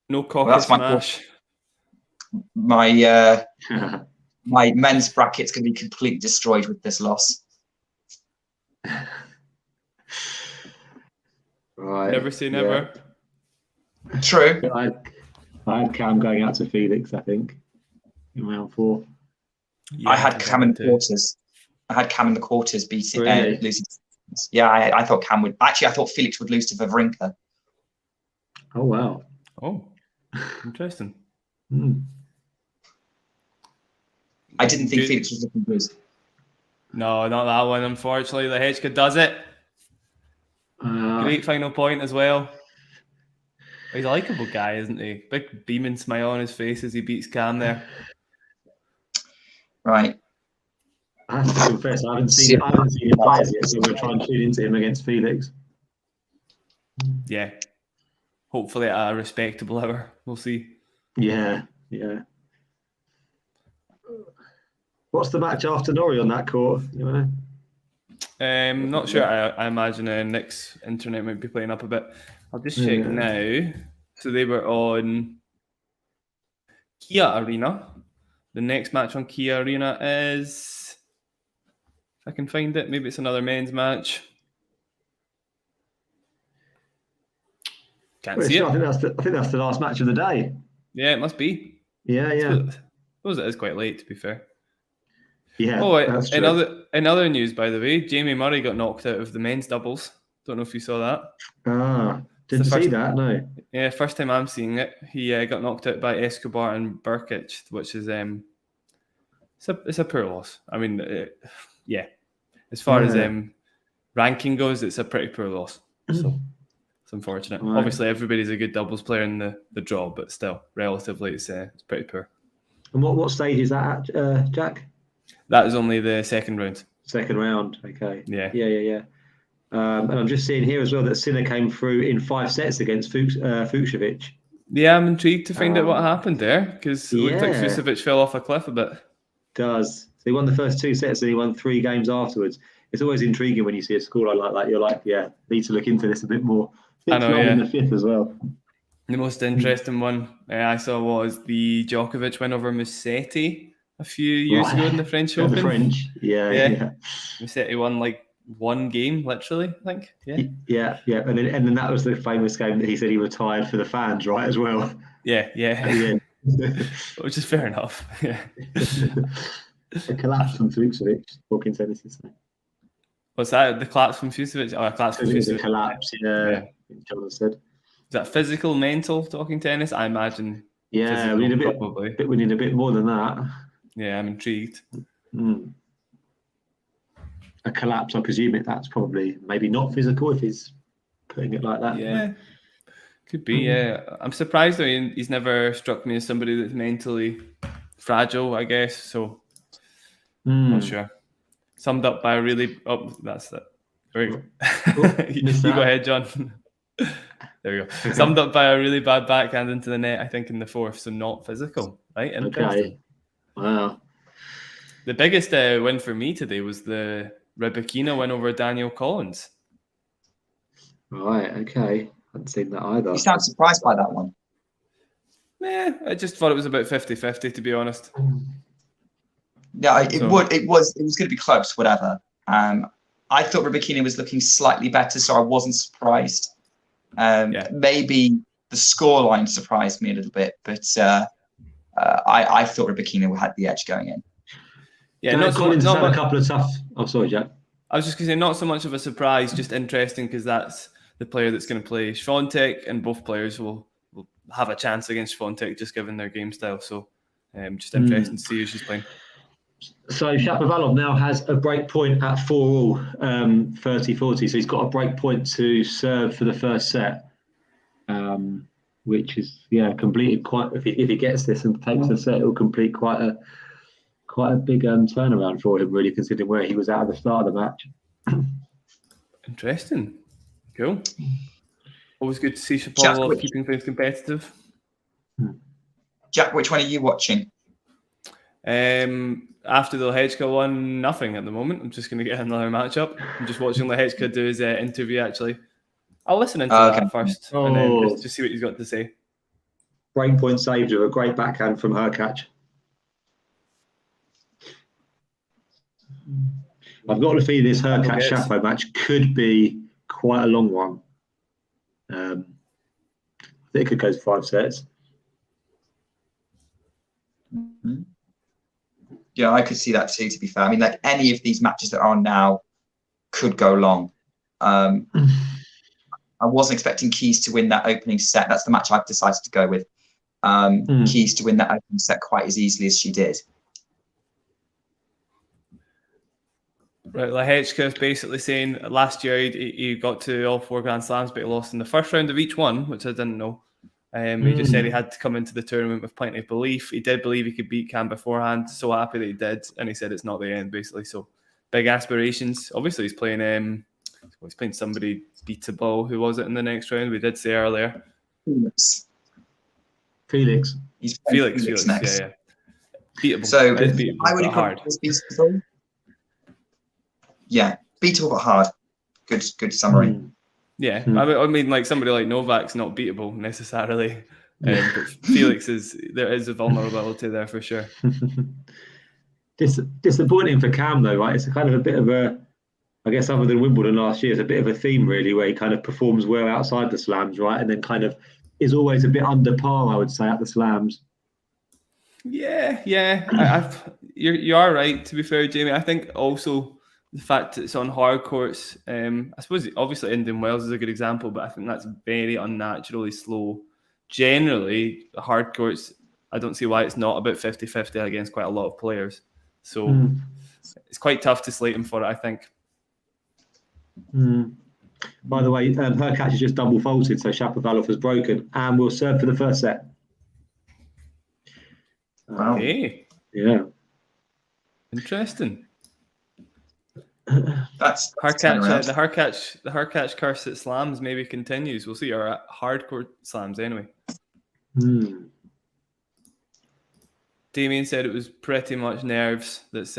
No cocker smash. My men's bracket's going to be completely destroyed with this loss. Right. Never say never. Yeah. True. I had Cam going out to Felix, I think, in round 4. Yeah, I had Cam in the quarters. beating losing. Yeah, I thought Cam would. Actually, I thought Felix would lose to Wawrinka. Oh wow! Oh, interesting. I didn't think Felix was looking good. No, not that one. Unfortunately, Lehechka does it. Great final point as well. He's a likeable guy, isn't he? Big beaming smile on his face as he beats Cam there. Right. I have to confess, I haven't seen him play yet, so we'll try and tune into him against Felix. Yeah. Hopefully at a respectable hour. We'll see. Yeah. What's the match after Norrie on that court? You know? Not sure. I imagine Nick's internet might be playing up a bit. I'll just check now. So they were on Kia Arena. The next match on Kia Arena is, if I can find it, maybe it's another men's match. Can't see it. I think that's the last match of the day. Yeah, it must be. Yeah. I suppose it is quite late, to be fair. Yeah. Oh, in other news, by the way, Jamie Murray got knocked out of the men's doubles. Don't know if you saw that. Didn't see that, no. Yeah, first time I'm seeing it. He got knocked out by Escobar and Hurkacz, which is it's a poor loss. I mean, as far as ranking goes, it's a pretty poor loss. So it's unfortunate. Right. Obviously, everybody's a good doubles player in the draw, but still, relatively, it's pretty poor. And what stage is that at, Jack? That is only the second round. Second round, okay. Yeah. And I'm just seeing here as well that Sinner came through in 5 sets against Fucsovic. Yeah, I'm intrigued to find out what happened there because it looked like Fucsovic fell off a cliff a bit. Does. So he won the first 2 sets and he won 3 games afterwards. It's always intriguing when you see a scoreline like that. You're like, need to look into this a bit more. I know, in the 5th as well. The most interesting one I saw was the Djokovic win over Musetti a few years ago in the French Open. The French, yeah. Musetti won like 1 game, literally, I think. Yeah. And then that was the famous game that he said he retired for the fans, right, as well. Yeah. Which is fair enough. Yeah. A collapse from Fucsovic, talking tennis. What's that? The collapse from Fucsovic? Oh, a collapse from Fucsovic. A collapse, Jonathan said. that physical, mental talking tennis? I imagine. Yeah, physical, we need a bit. probably. We need a bit more than that. Yeah, I'm intrigued. A collapse, I presume that's probably maybe not physical if he's putting it like that. Yeah, could be. Yeah, I'm surprised though. He's never struck me as somebody that's mentally fragile, I guess. So, not sure. Summed up by a really. Oh, that's it. There we go. You go ahead, John. There we go. Okay. Summed up by a really bad backhand into the net, I think, in the fourth. So not physical, right? Interesting. Okay. Wow. The biggest win for me today was the Rybakina win over Daniel Collins. Right. Okay. I hadn't seen that either. You sound surprised by that one. Yeah, I just thought it was about 50-50, to be honest. Yeah, it was going to be close, whatever. I thought Rybakina was looking slightly better, so I wasn't surprised. Maybe the scoreline surprised me a little bit, but I thought Rybakina had the edge going in. Yeah, not a couple of tough. Oh, sorry, Jack. I was just going to say, not so much of a surprise, just interesting because that's the player that's going to play Swiatek, and both players will have a chance against Swiatek just given their game style. So, just interesting to see who she's playing. So Shapovalov now has a break point at 4-all, 30-40. So he's got a break point to serve for the first set, which is completed quite. If he gets this and takes the set, it will complete quite a big turnaround for him, really, considering where he was at the start of the match. Interesting. Cool. Always good to see Shapovalov keeping things competitive. Jack, which one are you watching? After the Lehechka one, nothing at the moment. I'm just going to get another matchup. I'm just watching Lehechka do his interview, actually. I'll listen into that first and then just see what he's got to say. Break point saved with a great backhand from Hurkacz. I've got to feel this Hurkacz-Shapovalov match could be quite a long one. I think it could go to 5 sets. Mm-hmm. Yeah, I could see that too, to be fair. I mean, like any of these matches that are on now could go long. I wasn't expecting Keys to win that opening set. That's the match I've decided to go with. Keys to win that opening set quite as easily as she did. Right, Lehechka is basically saying last year he got to all 4 Grand Slams, but he lost in the first round of each one, which I didn't know. He just said he had to come into the tournament with plenty of belief. He did believe he could beat Cam beforehand. So happy that he did, and he said it's not the end, basically. So big aspirations. Obviously, he's playing somebody beatable. Who was it in the next round? We did say earlier. Felix. He's Felix next. Yeah. Beatable. So beatable, I would have hard. Beatable. Yeah, beatable but hard. Good summary. Yeah, I mean, like somebody like Novak's not beatable necessarily, but Felix there is a vulnerability there for sure. Disappointing for Cam though, right? It's a kind of a bit of a, I guess, other than Wimbledon last year, it's a bit of a theme really, where he kind of performs well outside the slams, right, and then kind of is always a bit under par, I would say, at the slams. Yeah. You are right. To be fair, Jamie, I think also the fact that it's on hard courts, I suppose obviously Indian Wells is a good example, but I think that's very unnaturally slow. Generally, hard courts, I don't see why it's not about 50-50 against quite a lot of players. So it's quite tough to slate him for it, I think. By the way, Hurkacz is just double faulted, so Shapovalov has broken and will serve for the first set. Wow. Okay. Yeah. Interesting. That's Hurkacz. The Hurkacz curse at slams maybe continues. We'll see. Or at hardcore slams anyway. Damien said it was pretty much nerves that's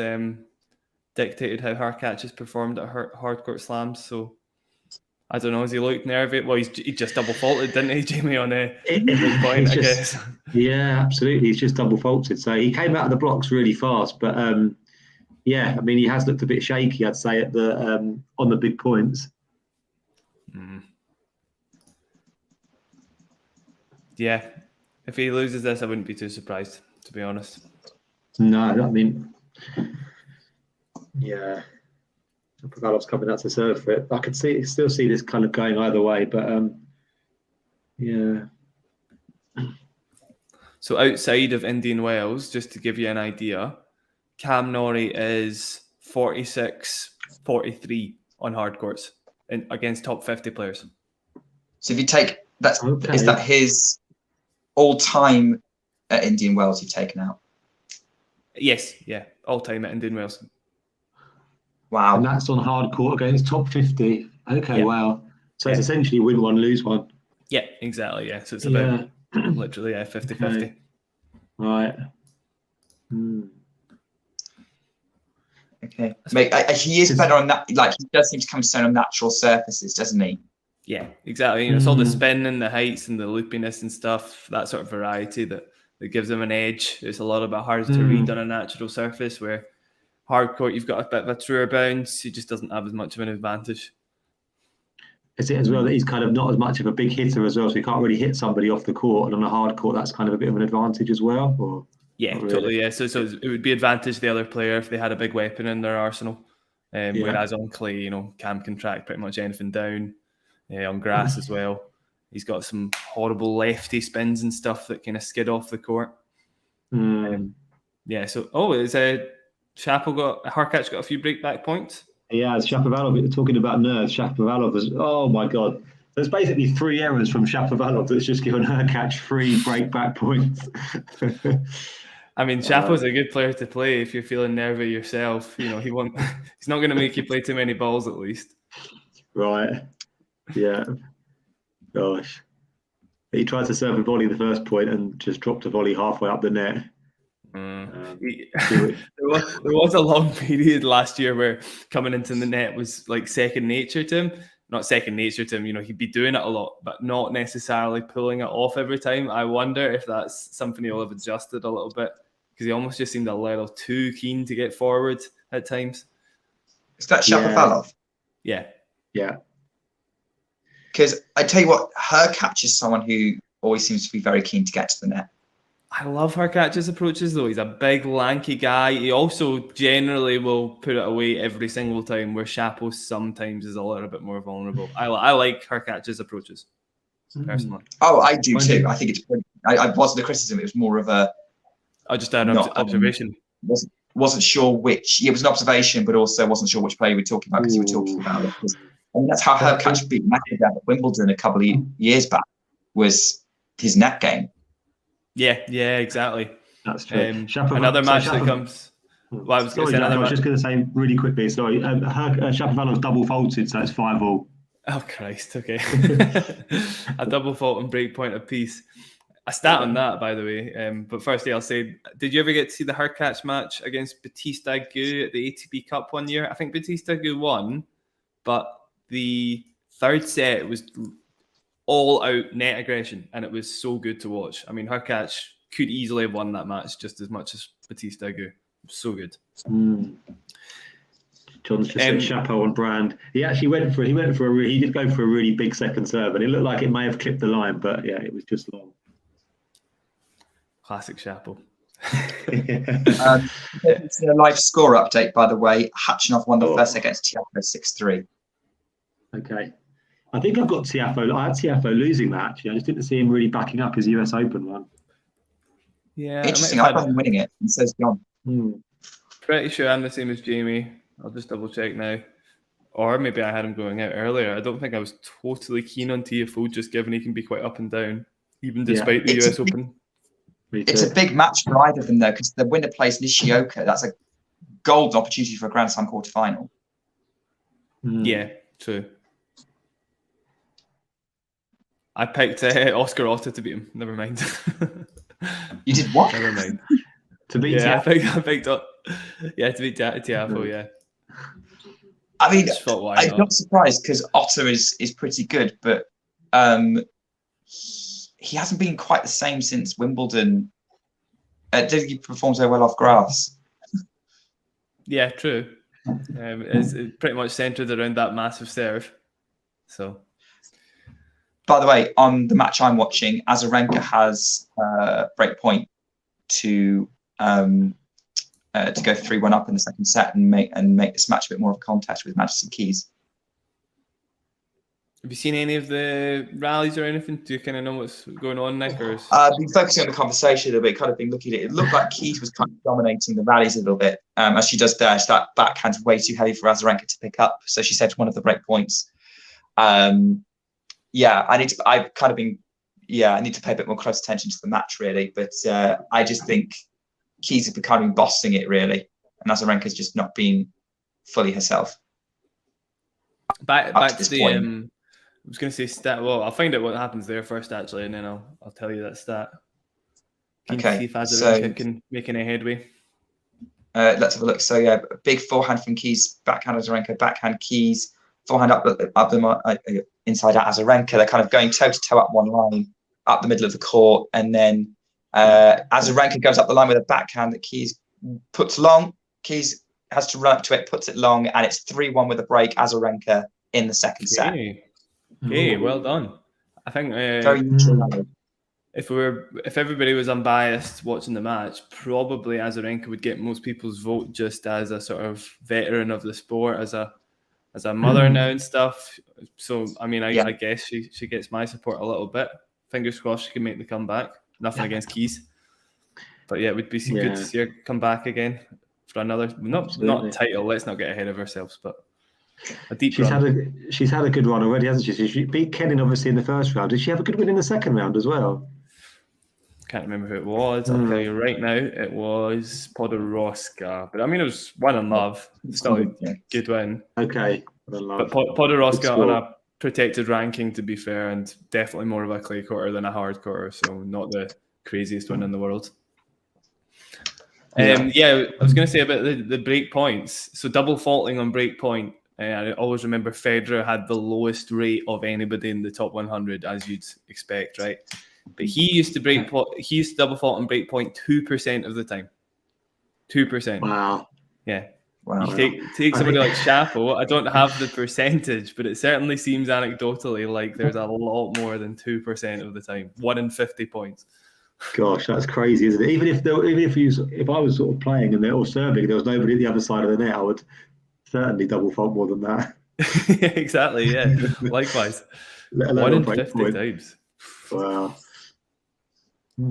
dictated how Hurkacz has performed at hardcourt slams. So I don't know. Has he looked nervous? Well, he just double faulted, didn't he, Jamie? On a point, I guess. Yeah, absolutely. He's just double faulted. So he came out of the blocks really fast, but. Yeah, I mean, he has looked a bit shaky, I'd say, at the on the big points. Yeah, if he loses this, I wouldn't be too surprised, to be honest. No, I mean, yeah, Pavalov's coming out to serve for it. I could still see this kind of going either way, but Yeah. So outside of Indian Wells, just to give you an idea, Cam Norrie is 46-43 on hard courts against top 50 players. So if you take is that his all-time at Indian Wells you've taken out? Yes, yeah, all-time at Indian Wells. Wow. And that's on hard court against top 50. Okay, yeah. Wow. So it's essentially win one, lose one. Yeah, exactly, yeah. So it's about literally 50-50. Okay. Right. Okay. He is better on that. Like, he does seem to come stone on natural surfaces, doesn't he? Yeah, exactly. It's all the spin and the heights and the loopiness and stuff, that sort of variety that gives him an edge. It's a lot bit harder to read on a natural surface, where hard court, you've got a bit of a truer bounce. He just doesn't have as much of an advantage. Is it as well that he's kind of not as much of a big hitter as well, so he can't really hit somebody off the court, and on a hard court, that's kind of a bit of an advantage as well? Or yeah, really? Totally, yeah. So it would be advantage to the other player if they had a big weapon in their arsenal. Whereas on clay, Cam can track pretty much anything down. On grass as well. He's got some horrible lefty spins and stuff that kind of skid off the court. Yeah, so, is Hurkacz got a few breakback points? Yeah, Shapovalov, talking about nerves, Shapovalov was, oh my God. There's basically 3 errors from Shapovalov that's just given Hurkacz 3 breakback points. I mean, Shapo's a good player to play if you're feeling nervy yourself. He's not going to make you play too many balls at least. Right. Yeah. Gosh. He tried to serve a volley the first point and just dropped a volley halfway up the net. There was a long period last year where coming into the net was like second nature to him. Not second nature to him, he'd be doing it a lot, but not necessarily pulling it off every time. I wonder if that's something he'll have adjusted a little bit, because he almost just seemed a little too keen to get forward at times. Is that Shapovalov? Yeah. Yeah. Because I tell you what, Hurkacz is someone who always seems to be very keen to get to the net. I love Hurkacz's approaches, though. He's a big, lanky guy. He also generally will put it away every single time, where Shapo sometimes is a little bit more vulnerable. I like Hurkacz's approaches, personally. Oh, I do too. I think it's pretty... I wasn't a criticism. It was more of a... I just had an observation. Wasn't sure which... It was an observation, but also wasn't sure which player we were talking about, because you were talking about it. That's how Hurkacz beat Nadia at Wimbledon a couple of years back, was his net game. Yeah, exactly. That's true. Another match that comes... Well, I was just going to say really quickly, sorry, Shapovalov's double faulted, so it's 5-5. Oh, Christ, okay. A double fault and break point apiece. A stat on that, by the way. But firstly, I'll say, did you ever get to see the Hurkacz match against Bautista Agut at the ATP Cup one year? I think Bautista Agut won, but the third set was all out net aggression, and it was so good to watch. I mean, Hurkacz could easily have won that match just as much as Bautista Agut. So good. John's just said Chapo on brand. He actually he did go for a really big second serve, and it looked like it may have clipped the line, but yeah, it was just long. Classic Chapo. It's a live score update, by the way. Khachanov won the first against Tiafoe 6-3. Okay. I think I've got Tiafoe. I had Tiafoe losing that, actually. I just didn't see him really backing up his US Open one. Yeah. Interesting. I've got him winning it, and says John. Pretty sure I'm the same as Jamie. I'll just double check now. Or maybe I had him going out earlier. I don't think I was totally keen on Tiafoe, just given he can be quite up and down, even despite the US Open. It's a big match for either of them, though, because the winner plays Nishioka. That's a golden opportunity for a Grand Slam quarterfinal. Yeah, true. I picked Oscar Otta to beat him. Never mind. You did what? Never mind. To beat Tiafoe. I picked up. Yeah, to beat Tiafoe, yeah. I mean, I'm not surprised, because Otta is pretty good, but he hasn't been quite the same since Wimbledon. Did he perform so well off grass? Yeah, true. It's pretty much centered around that massive serve. So, by the way, on the match I'm watching, Azarenka has break point to go 3-1 up in the second set and make this match a bit more of a contest with Madison Keys. Have you seen any of the rallies or anything? Do you kind of know what's going on, Nick? Or I've been focusing on the conversation a little bit, kind of been looking at it. It looked like Keys was kind of dominating the rallies a little bit, as she does there. So that backhand's way too heavy for Azarenka to pick up. So she said one of the break points. I need to pay a bit more close attention to the match, really. But I just think Keys is becoming bossing it, really. And Azarenka's just not being fully herself. Back to the I was going to say stat. Well, I'll find out what happens there first, actually, and then I'll tell you that stat. Can you see if Azarenka can make any headway? Let's have a look. So yeah, big forehand from Keys, backhand Azarenka, backhand Keys, forehand up the inside out Azarenka. They're kind of going toe to toe up one line, up the middle of the court, and then Azarenka goes up the line with a backhand that Keys puts long. Keys has to run up to it, puts it long, and it's 3-1 with a break. Azarenka in the second set. Okay, well done. I think very neutral. If everybody was unbiased watching the match, probably Azarenka would get most people's vote just as a sort of veteran of the sport, as a mother now and stuff. So I mean, I guess she gets my support a little bit. Fingers crossed she can make the comeback. Nothing against Keys, but yeah, it would be good to see her come back again for another not title. Let's not get ahead of ourselves, but a deep run. She's had a good run already, hasn't she? She beat Kenin obviously in the first round. Did she have a good win in the second round as well? Can't remember who it was. I'll tell you right now. It was Podoroska, but I mean it was 1-love. Still a good win. Okay, but Podoroska on a protected ranking, to be fair, and definitely more of a clay courter than a hard courter, so not the craziest one in the world. I was going to say about the break points. So double faulting on break point. I always remember Federer had the lowest rate of anybody in the top 100, as you'd expect, right? But he used to double fault on break point 2% of the time. 2%. Wow. Yeah. Wow. You take somebody like Tiafoe. I don't have the percentage, but it certainly seems anecdotally like there's a lot more than 2% of the time. 1 in 50 points. Gosh, that's crazy, isn't it? Even if I was sort of playing and they're all serving, there was nobody at the other side of the net, I would certainly double fault more than that. Exactly, yeah. Likewise. 1 in 50 times. Wow.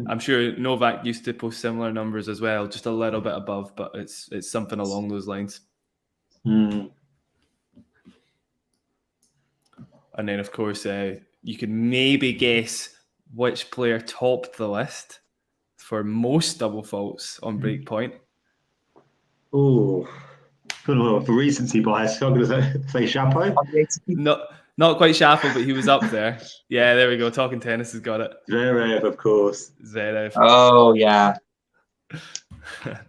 I'm sure Novak used to post similar numbers as well, just a little bit above, but it's something along those lines. And then, of course, you can maybe guess which player topped the list for most double faults on break point. Oh, for recency bias, I'm going to say Shapovalov. Not quite Shapovalov, but he was up there. Yeah, there we go. Talking Tennis has got it. Zverev, of course. Zverev. Oh, yeah. Had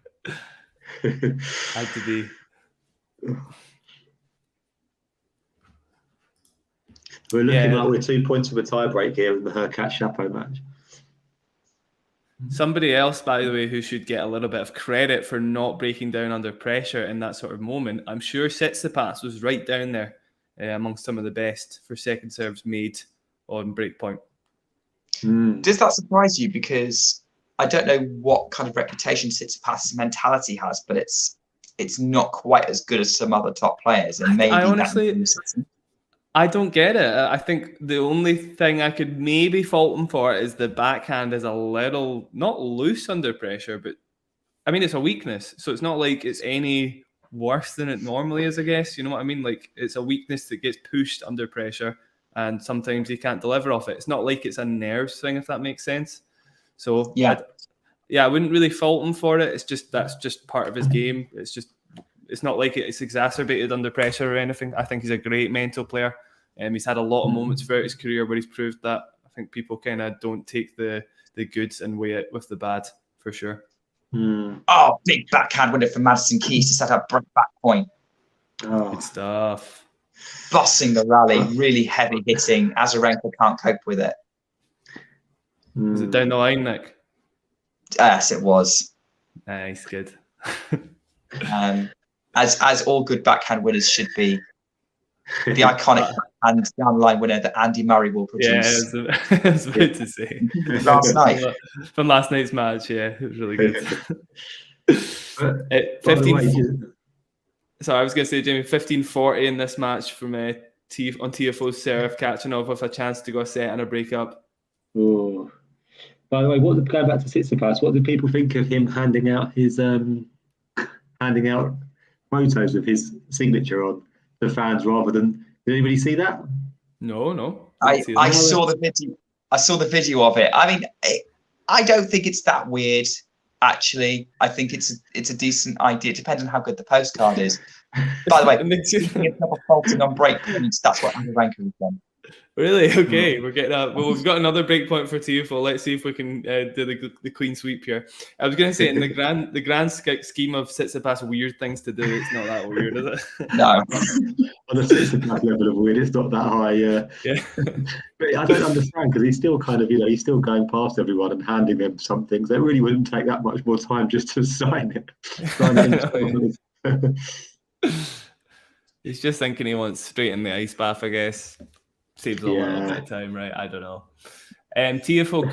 to be. We're looking like we're 2 points of a tie-break here in the Hurkacz-Shapovalov match. Somebody else, by the way, who should get a little bit of credit for not breaking down under pressure in that sort of moment. I'm sure Tsitsipas was right down there amongst some of the best for second serves made on break point. Does that surprise you? Because I don't know what kind of reputation Tsitsipas' mentality has, but it's not quite as good as some other top players. And maybe I don't get it. I think the only thing I could maybe fault him for is the backhand is a little, not loose under pressure, but I mean, it's a weakness. So it's not like it's any worse than it normally is, I guess. You know what I mean? Like, it's a weakness that gets pushed under pressure and sometimes he can't deliver off it. It's not like it's a nerves thing, if that makes sense. So, I wouldn't really fault him for it. It's just, that's just part of his game. It's not like it's exacerbated under pressure or anything. I think he's a great mental player. He's had a lot of moments throughout his career where he's proved that. I think people kind of don't take the goods and weigh it with the bad, for sure. Oh, big backhand winner from Madison Keys to set up break back point. Oh. Good stuff. Bossing the rally, really heavy hitting. Azarenka can't cope with it. Was it down the line, Nick? Yes, it was. Nice, good. As all good backhand winners should be. The iconic backhand down the line winner that Andy Murray will produce. Yeah, I was about to say. Last night. From last night's match, yeah, it was really good. 15. Sorry, I was going to say, Jamie, 15-40 in this match from Tiafoe's serve, Khachanov with a chance to go a set and a break-up. Oh. By the way, going back to Tsitsipas, what do people think of him handing out photos of his signature on the fans rather than? Did anybody see that? No. I saw the video. I saw the video of it. I mean, I don't think it's that weird. Actually, I think it's a decent idea. Depending on how good the postcard is. By the way, faulting on break points. That's what Azarenka has done. Really? Okay, we're getting that. Well, we've got another break point for Tiafoe. Let's see if we can do the clean sweep here. I was going to say, in the grand scheme of Tsitsipas weird things to do, it's not that weird, is it? No. On the Tsitsipas level of weird, it's not that high. Yeah. But I don't understand because he's still kind of, he's still going past everyone and handing them something. So it really wouldn't take that much more time just to sign it. He's just thinking he wants straight in the ice bath, I guess. Saves a little bit of time, right? I don't know. Tiafoe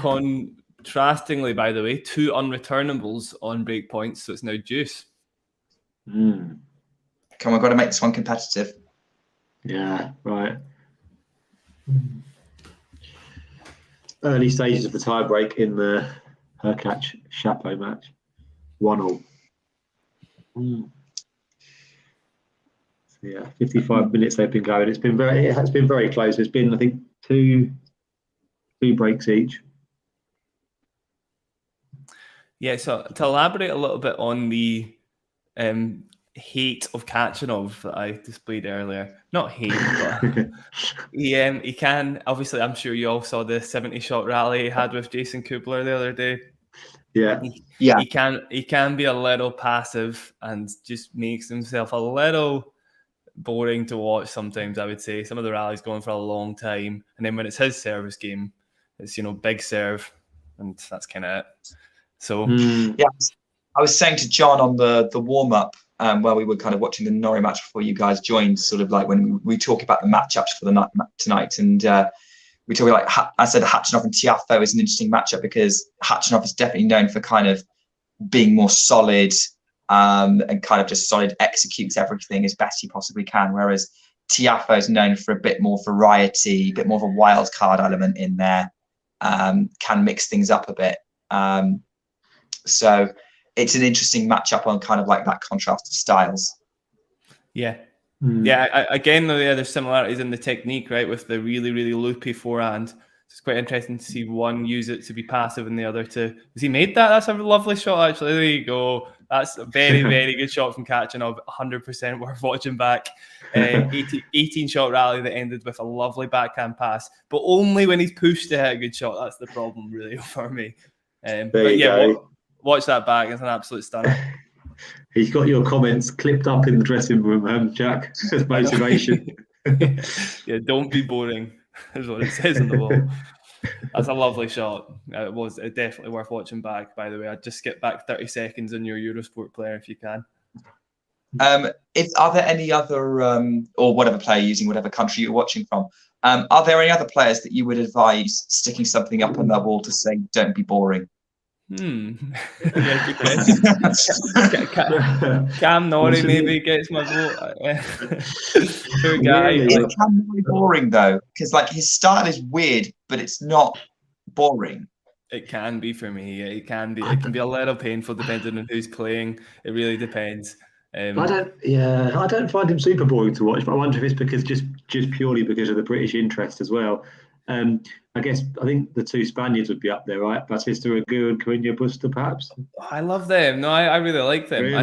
contrastingly, by the way, 2 unreturnables on break points, so it's now deuce. Come on, we've got to make this one competitive. Yeah, right. Early stages of the tiebreak in the Hurkacz-Shapovalov match. 1-1. Yeah, 55 minutes they've been going. It has been very close. It's been, I think, two breaks each. Yeah, so to elaborate a little bit on the hate of Khachanov that I displayed earlier. Not hate, but he can, obviously, I'm sure you all saw the 70-shot rally he had with Jason Kubler the other day. Yeah. He can be a little passive and just makes himself a little boring to watch sometimes, I would say. Some of the rallies going for a long time, and then when it's his service game, it's big serve, and that's kind of it. So yeah, I was saying to John on the warm-up where we were kind of watching the Norrie match before you guys joined, sort of like when we talk about the matchups for the night tonight, and we talk like I said Khachanov and Tiafoe is an interesting matchup because Khachanov is definitely known for kind of being more solid and kind of just solid, executes everything as best he possibly can, whereas Tiafoe is known for a bit more variety, a bit more of a wild card element in there, can mix things up a bit. So it's an interesting matchup on kind of like that contrast of styles. Yeah. Yeah, again, though, there's similarities in the technique, right, with the really, really loopy forehand. It's quite interesting to see one use it to be passive and the other to... Has he made that? That's a lovely shot, actually. There you go. That's a very, very good shot from Khachanov. 100% worth watching back. 18-shot rally that ended with a lovely backhand pass, but only when he's pushed to hit a good shot. That's the problem, really, for me. But yeah, watch that back. It's an absolute stunner. He's got your comments clipped up in the dressing room, Jack, as motivation. Yeah, don't be boring, is what it says on the wall. That's a lovely shot. It was definitely worth watching back, by the way. I'd just skip back 30 seconds on your Eurosport player if you can. Are there any other, or whatever player using whatever country you're watching from, are there any other players that you would advise sticking something up on their wall to say, don't be boring? Yeah, good question. Cam Norrie maybe gets my vote. Poor guy. Is Cam Norrie boring though? Because like his style is weird, but it's not boring. It can be for me. Yeah, it can be. It can be a little painful depending on who's playing. It really depends. I don't find him super boring to watch, but I wonder if it's because just purely because of the British interest as well. I think the two Spaniards would be up there, right? Bautista Agut and Carreño Busta, perhaps. I love them. No, I really like them. Really?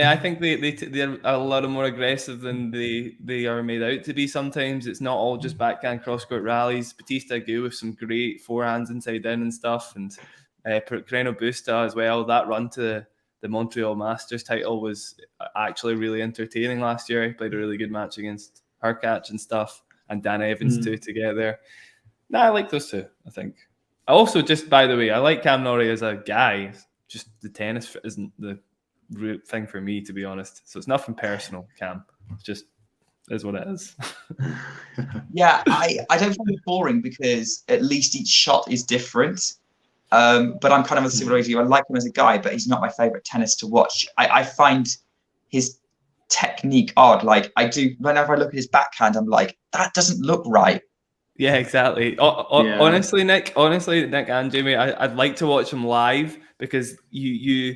I think they're a lot more aggressive than they are made out to be. Sometimes it's not all just backhand cross-court rallies. Bautista Agut with some great forehands inside in and stuff, and Carreño Busta as well. That run to the Montreal Masters title was actually really entertaining last year. He played a really good match against Hurkacz and stuff, and Dan Evans too together. No, I like those two, I think. I also, just by the way, I like Cam Norrie as a guy. Just the tennis isn't the root thing for me, to be honest. So it's nothing personal, Cam. It's just is what it is. Yeah, I don't find it boring because at least each shot is different. But I'm kind of a similar to you. I like him as a guy, but he's not my favourite tennis to watch. I find his technique odd. Like I do, whenever I look at his backhand, I'm like, that doesn't look right. Yeah, exactly. Honestly, Nick and Jamie, I'd like to watch him live because you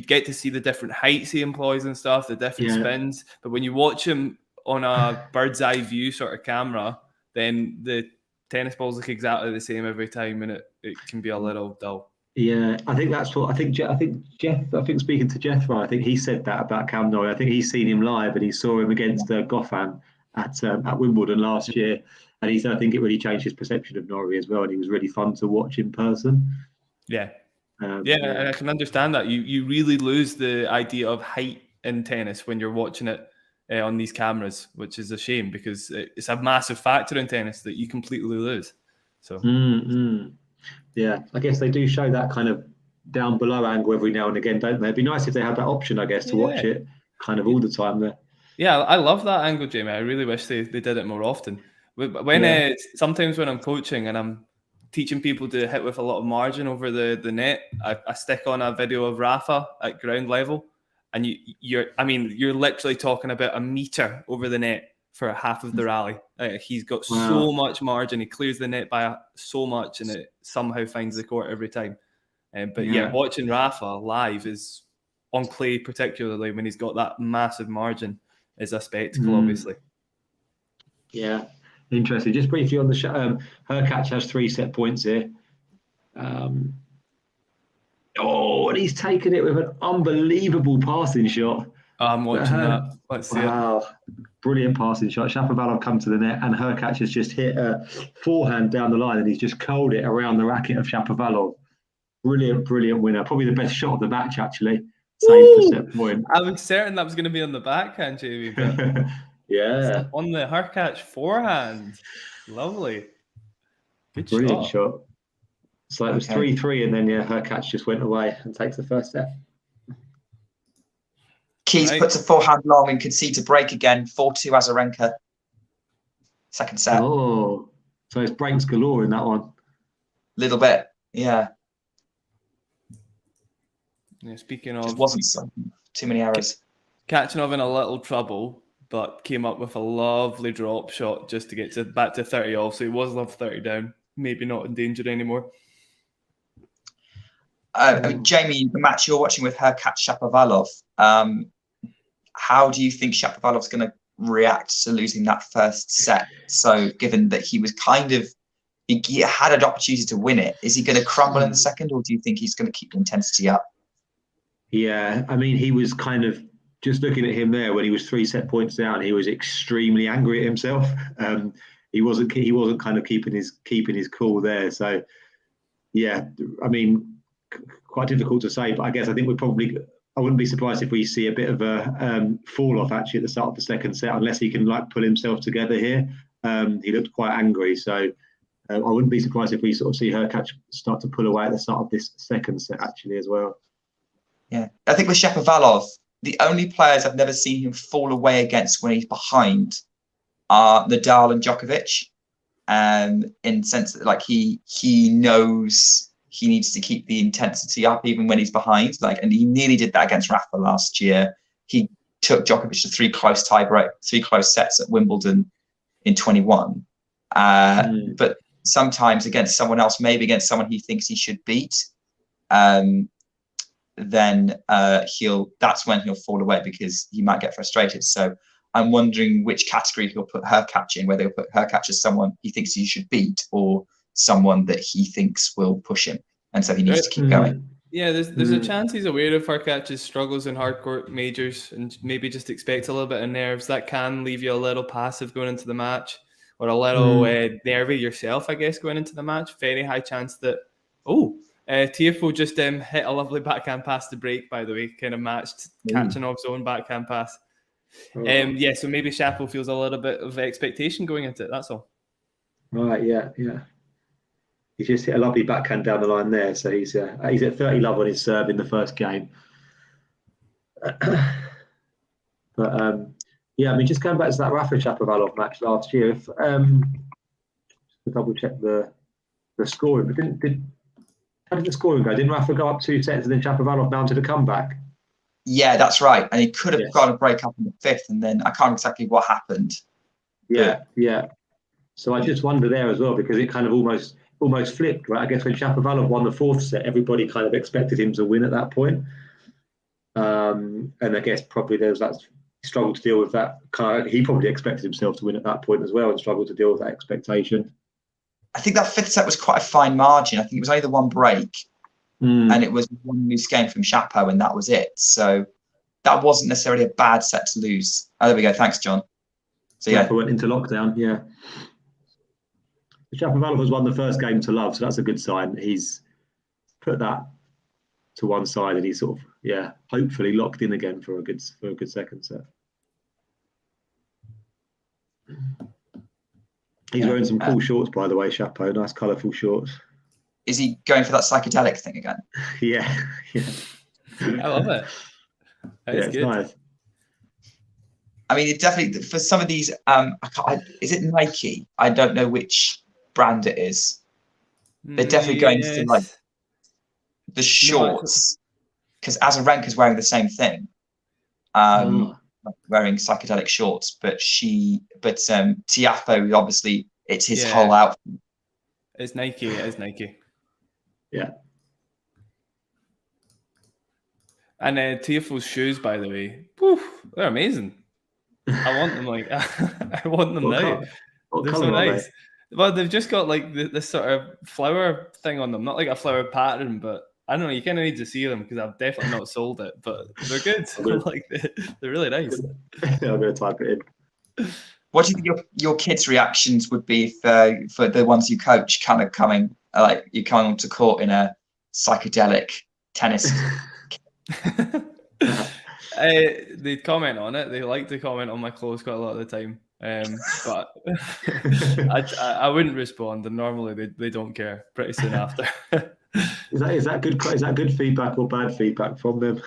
get to see the different heights he employs and stuff, the different spins. But when you watch him on a bird's eye view sort of camera, then the tennis balls look exactly the same every time, and it can be a little dull. Yeah, I think that's what I think. Jeff. I think speaking to Jethro, I think he said that about Cam Norrie. I think he's seen him live, and he saw him against Goffin at Wimbledon last year, and he said I think it really changed his perception of Norrie as well, and he was really fun to watch in person. Yeah, and I can understand that. You really lose the idea of height in tennis when you're watching it on these cameras, which is a shame because it's a massive factor in tennis that you completely lose. So. Yeah, I guess they do show that kind of down below angle every now and again, don't they? It'd be nice if they had that option, I guess, to watch it kind of all the time there. Yeah, I love that angle, Jamie. I really wish they did it more often. When sometimes when I'm coaching and I'm teaching people to hit with a lot of margin over the net, I stick on a video of Rafa at ground level, and you're literally talking about a meter over the net for half of the rally. He's got so much margin. He clears the net by so much, and it somehow finds the court every time. But watching Rafa live is on clay, particularly when he's got that massive margin, is a spectacle, obviously. Yeah, interesting. Just briefly on the show, Hurkacz has 3 set points here. And he's taken it with an unbelievable passing shot. I'm watching that. Let's see it. Brilliant passing shot. Shapovalov come to the net, and Hurkacz has just hit a forehand down the line, and he's just curled it around the racket of Shapovalov. Brilliant winner. Probably the best shot of the match, actually. Save for set point. I was certain that was going to be on the backhand, Jamie. But yeah. On the Hurkacz forehand. Lovely. Brilliant shot. So it was 3-3, and then Hurkacz just went away and takes the first set. Keys puts a forehand long and concedes a break again. 4-2 Azarenka. Second set. Oh, so it's breaks galore in that one. Little bit, yeah. Speaking of, just wasn't too many errors. Khachanov in a little trouble, but came up with a lovely drop shot just to get back to 30 off. So he was left 30 down. Maybe not in danger anymore. Jamie, the match you're watching with Hurkacz-Shapovalov, how do you think Shapovalov's going to react to losing that first set? So given that he was he had an opportunity to win it, is he going to crumble in the second, or do you think he's going to keep the intensity up? Yeah, I mean, he was kind of, just looking at him there when he was 3 set points down, he was extremely angry at himself. He wasn't kind of keeping his cool there. So yeah, I mean, quite difficult to say, but I guess I wouldn't be surprised if we see a bit of a fall off actually at the start of the second set, unless he can pull himself together here. He looked quite angry, so I wouldn't be surprised if we sort of see Hurkacz start to pull away at the start of this second set actually as well. Yeah, I think with Shapovalov, the only players I've never seen him fall away against when he's behind are Nadal and Djokovic, in the sense that he knows he needs to keep the intensity up even when he's behind. And he nearly did that against Rafa last year. He took Djokovic to 3 close sets at Wimbledon in 21. But sometimes against someone else, maybe against someone he thinks he should beat, then that's when he'll fall away because he might get frustrated. So I'm wondering which category he'll put Hurkacz in, whether he'll put Hurkacz as someone he thinks he should beat or someone that he thinks will push him, and so he needs to keep going. Yeah, there's a chance he's aware of Hurkacz's struggles in hardcourt majors and maybe just expects a little bit of nerves. That can leave you a little passive going into the match, or a little nervy yourself, I guess, going into the match. Very high chance that Tiafoe just hit a lovely backhand pass to break, by the way, kind of matched Khachanov's own backhand pass. So maybe Shapo feels a little bit of expectation going into it, that's all. Right, yeah. He just hit a lovely backhand down the line there, so he's at 30 love on his serve in the first game. But I mean, just going back to that Rafa-Shapovalov match last year, if to double check the scoring, but how did the scoring go? Didn't Rafa go up 2 sets and then Shapovalov mounted a comeback? Yeah, that's right. And he could have got a break up in the 5th, and then I can't remember exactly what happened. Yeah. So I just wonder there as well, because it kind of almost flipped, right? I guess when Shapovalov won the 4th set, everybody kind of expected him to win at that point. And I guess probably there was that struggle to deal with that. He probably expected himself to win at that point as well and struggled to deal with that expectation. I think that 5th set was quite a fine margin. I think it was only the one break, and it was one loose game from Shapo, and that was it. So that wasn't necessarily a bad set to lose. Oh, there we go. Thanks, John. So yeah, Shapo went into lockdown. Yeah, Shapovalov has won the first game to love, so that's a good sign. He's put that to one side, and he's sort of hopefully locked in again for a good second set. He's wearing some cool shorts, by the way, Shapo. Nice, colourful shorts. Is he going for that psychedelic thing again? Yeah. I love it. It's good. Nice. I mean, it definitely, for some of these, is it Nike? I don't know which brand it is. They're definitely going to like the shorts, because Azarenka's wearing the same thing. Wearing psychedelic shorts, but Tiafoe, obviously it's his whole outfit. It's Nike. It is Nike. Yeah. And Tiafoe's shoes, by the way, they're amazing. I want them. I want them now. They're so nice. But they've just got like this sort of flower thing on them, not like a flower pattern, but I don't know. You kind of need to see them because I've definitely not sold it, but they're good. They're really nice. I'm going to type it in. What do you think your kids' reactions would be for the ones you coach, kind of coming like you coming onto court in a psychedelic tennis? They comment on it. They like to comment on my clothes quite a lot of the time. But I wouldn't respond, and normally they don't care pretty soon after. Is that good feedback or bad feedback from them?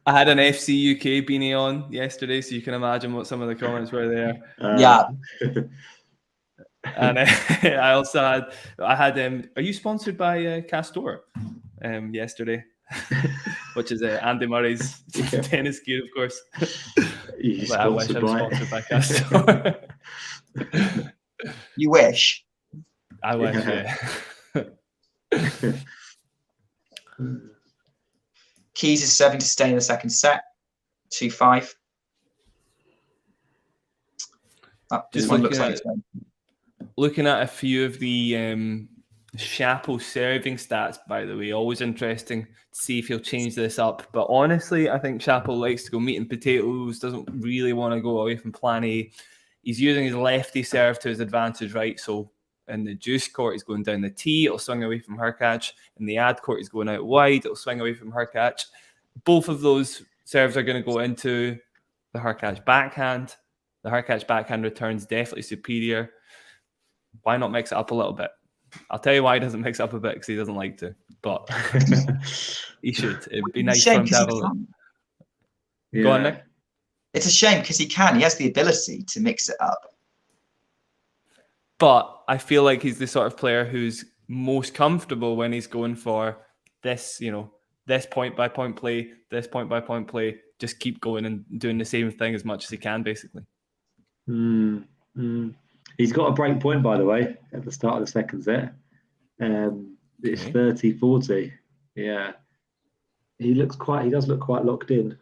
I had an FC UK beanie on yesterday, so you can imagine what some of the comments were there. Yeah. And I also had are you sponsored by Castor? Yesterday, which is Andy Murray's tennis gear, of course. But I wish I was sponsored by Castor. You wish. I wish, yeah. Keys is serving to stay in the second set, 2-5. This one looks like it's going. Looking at a few of the Shapo serving stats, by the way, always interesting to see if he'll change this up. But honestly, I think Shapo likes to go meat and potatoes, doesn't really want to go away from plan A. He's using his lefty serve to his advantage, right? So in the juice court, he's going down the tee. It'll swing away from Hurkacz. In the ad court, he's going out wide. It'll swing away from Hurkacz. Both of those serves are going to go into the Hurkacz backhand. The Hurkacz backhand return's definitely superior. Why not mix it up a little bit? I'll tell you why he doesn't mix up a bit, because he doesn't like to. But he should. It'd be nice for him to have a look. Go on, Nick. It's a shame because he can. He has the ability to mix it up. But I feel like he's the sort of player who's most comfortable when he's going for this, this point-by-point play, this point-by-point play. Just keep going and doing the same thing as much as he can, basically. He's got a break point, by the way, at the start of the second set. It's 30-40. Yeah. He does look quite locked in.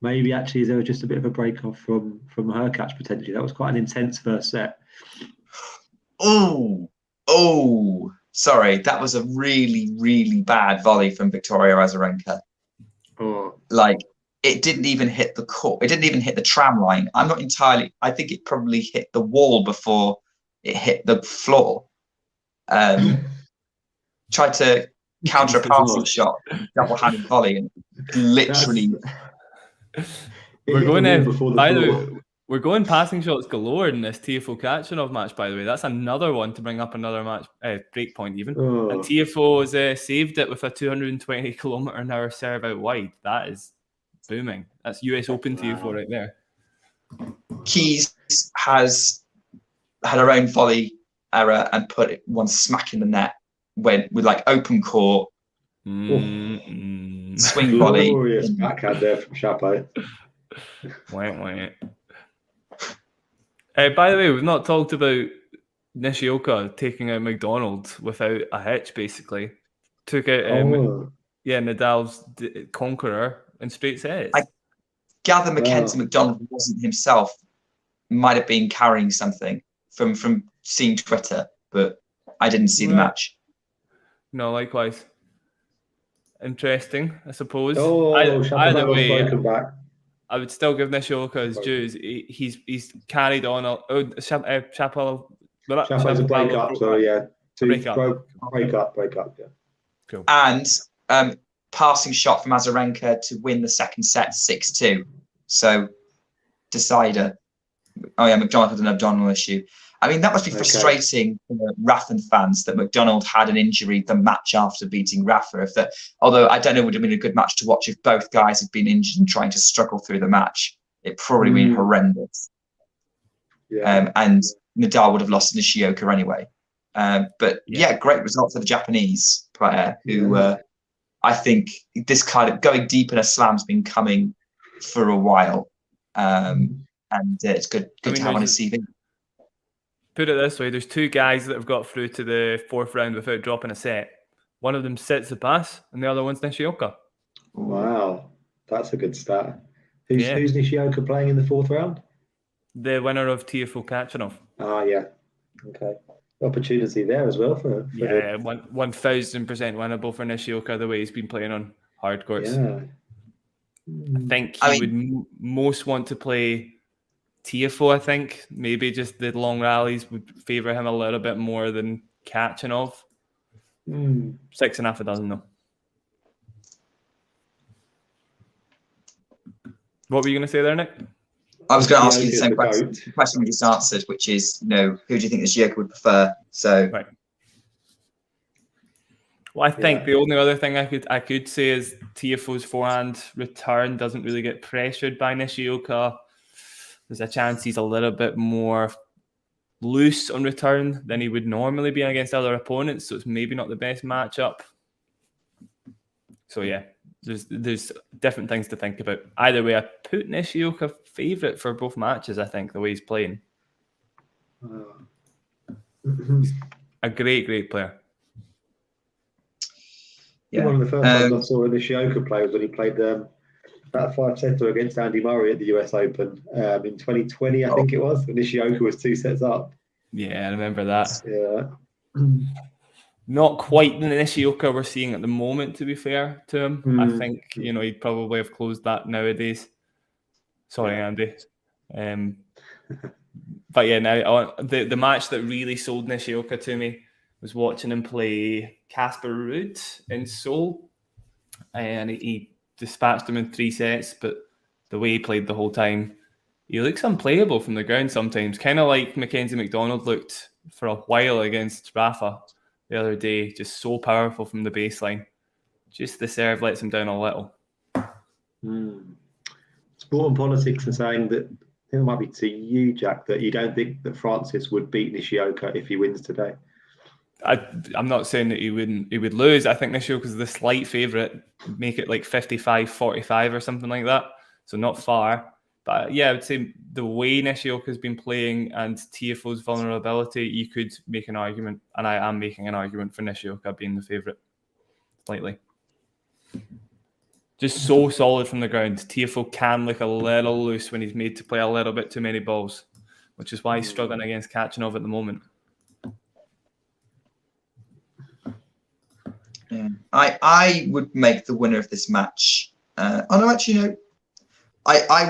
Maybe actually there was just a bit of a break off from Hurkacz potentially. That was quite an intense first set. Oh, sorry. That was a really, really bad volley from Victoria Azarenka. It didn't even hit the court. It didn't even hit the tram line. I think it probably hit the wall before it hit the floor. Tried to counter a passing shot, double-handed volley, and literally... We're going by the way, we're going passing shots galore in this Tiafoe Khachanov match, by the way. That's another one to bring up another match, break point even. And Tiafoe has saved it with a 220 km/h serve out wide. That is booming. That's US Open Tiafoe right there. Keys has had her own volley error and put one smack in the net with open court. swing volley. Glorious backhand there from Shapo. Wait. By the way, we've not talked about Nishioka taking out McDonald without a hitch, basically. Took out Nadal's conqueror in straight sets. I gather Mackenzie McDonald wasn't himself, might have been carrying something from seeing Twitter, but I didn't see the match. No, likewise. Interesting, I suppose. Either way, I would still give Nishioka his dues. He's carried on. Shapovalov. Shapo's a break up, so yeah. Break up, yeah. Cool. And passing shot from Azarenka to win the second set 6-2. So decider. Oh yeah, McDonald had an abdominal issue. I mean, that must be frustrating for Rafa fans that McDonald had an injury the match after beating Rafa. Although I don't know, it would have been a good match to watch if both guys had been injured and trying to struggle through the match. It probably been horrendous. Yeah. And Nadal would have lost Nishioka anyway. But great result for the Japanese player who I think this kind of going deep in a slam's been coming for a while. And it's good to have on his CV. Put it this way, there's two guys that have got through to the fourth round without dropping a set. One of them sits the pass, and the other one's Nishioka. Wow, that's a good stat. Who's Nishioka playing in the fourth round? The winner of Tiafoe Khachanov. Ah, yeah. Okay. Opportunity there as well for 1000% winnable for Nishioka, the way he's been playing on hard courts. Yeah. I think he would most want to play Tiafoe, I think. Maybe just the long rallies would favour him a little bit more than Khachanov. 6.5 though. What were you going to say there, Nick? I was going to ask you the same question. The question we just answered, which is, who do you think Nishioka would prefer? So, right. Well, I think the only other thing I could say is Tiafoe's forehand return doesn't really get pressured by Nishioka. There's a chance he's a little bit more loose on return than he would normally be against other opponents, so it's maybe not the best matchup. So yeah, there's different things to think about. Either way, I put Nishioka favourite for both matches, I think, the way he's playing. He's a great player. Yeah. One of the first times I saw Nishioka play was when he played about a 5-setter against Andy Murray at the US Open in 2020, I think it was. Nishioka was 2 sets up. Yeah, I remember that. Yeah. Not quite the Nishioka we're seeing at the moment, to be fair to him. I think, he'd probably have closed that nowadays. Sorry, Andy. But yeah, now the match that really sold Nishioka to me was watching him play Casper Ruud in Seoul. And he dispatched him in 3 sets, but the way he played the whole time, he looks unplayable from the ground sometimes. Kind of like Mackenzie McDonald looked for a while against Rafa the other day, just so powerful from the baseline. Just the serve lets him down a little. Sport and politics are saying that, I think it might be to you, Jack, that you don't think that Francis would beat Nishioka if he wins today. I'm not saying that he would lose. I think Nishioka's the slight favourite, make it like 55-45 or something like that. So not far. But yeah, I would say the way Nishioka's been playing and Tiafoe's vulnerability, you could make an argument, and I am making an argument for Nishioka being the favourite. Slightly. Just so solid from the ground. Tiafoe can look a little loose when he's made to play a little bit too many balls, which is why he's struggling against Khachanov at the moment. Yeah. I would make the winner of this match. I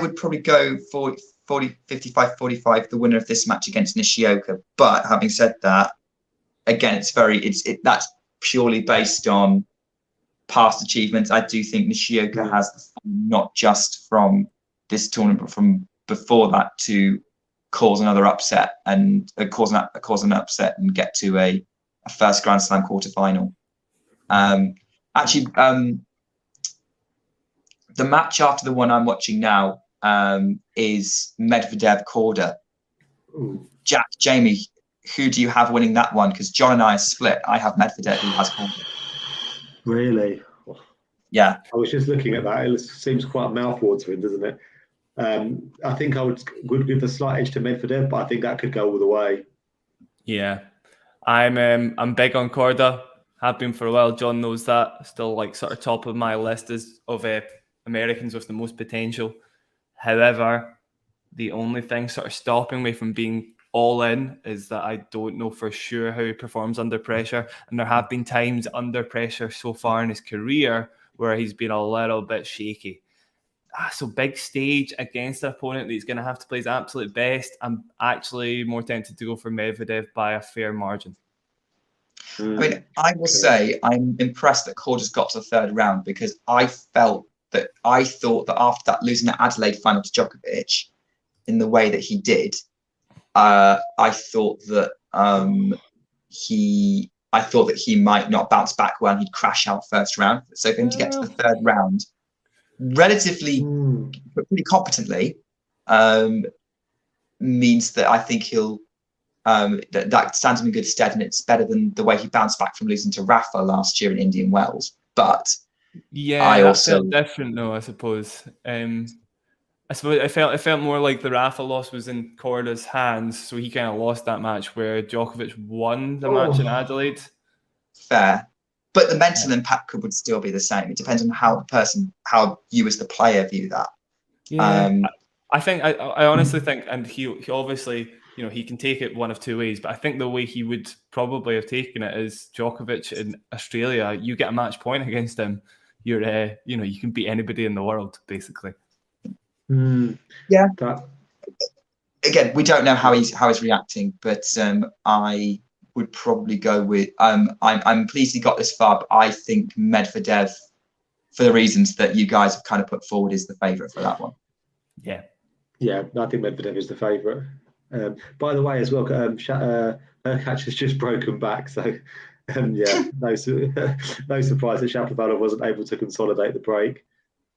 would probably go for 55-45, the winner of this match against Nishioka. But having said that, again, that's purely based on past achievements. I do think Nishioka has the form, not just from this tournament, but from before that, to cause another upset and cause an upset and get to a first Grand Slam quarterfinal. The match after the one I'm watching now is Medvedev Korda. Jack, Jamie, who do you have winning that one? Because John and I are split. I have Medvedev, who has Korda. Really? Yeah. I was just looking at that. It seems quite mouth-watering, doesn't it? I think I would give the slight edge to Medvedev, but I think that could go all the way. Yeah, I'm big on Korda. Have been for a while. John knows that. Still like sort of top of my list of Americans with the most potential. However, the only thing sort of stopping me from being all in is that I don't know for sure how he performs under pressure. And there have been times under pressure so far in his career where he's been a little bit shaky. So big stage against an opponent that he's going to have to play his absolute best. I'm actually more tempted to go for Medvedev by a fair margin. I mean, I will say I'm impressed that Korda's got to the third round, because I thought that after that losing the Adelaide final to Djokovic in the way that he did, I thought that he might not bounce back well and he'd crash out first round. So for him to get to the third round relatively pretty competently means that I think he'll that stands him in good stead, and it's better than the way he bounced back from losing to Rafa last year in Indian Wells. But yeah, that's a bit different though, I suppose. I suppose it felt more like the Rafa loss was in Korda's hands, so he kind of lost that match, where Djokovic won the match in Adelaide. Fair. But the mental impact would still be the same. It depends on how you as the player view that. Yeah, I honestly think, and he obviously, you know, he can take it one of two ways, but I think the way he would probably have taken it is Djokovic in Australia. You get a match point against him, you're you can beat anybody in the world basically. Yeah. Again, we don't know how he's reacting, but I would probably go with I'm pleased he got this far, but I think Medvedev, for the reasons that you guys have kind of put forward, is the favourite for that one. Yeah, I think Medvedev is the favourite. By the way, as well, Hurkacz has just broken back, so no surprise that Shapovalov wasn't able to consolidate the break.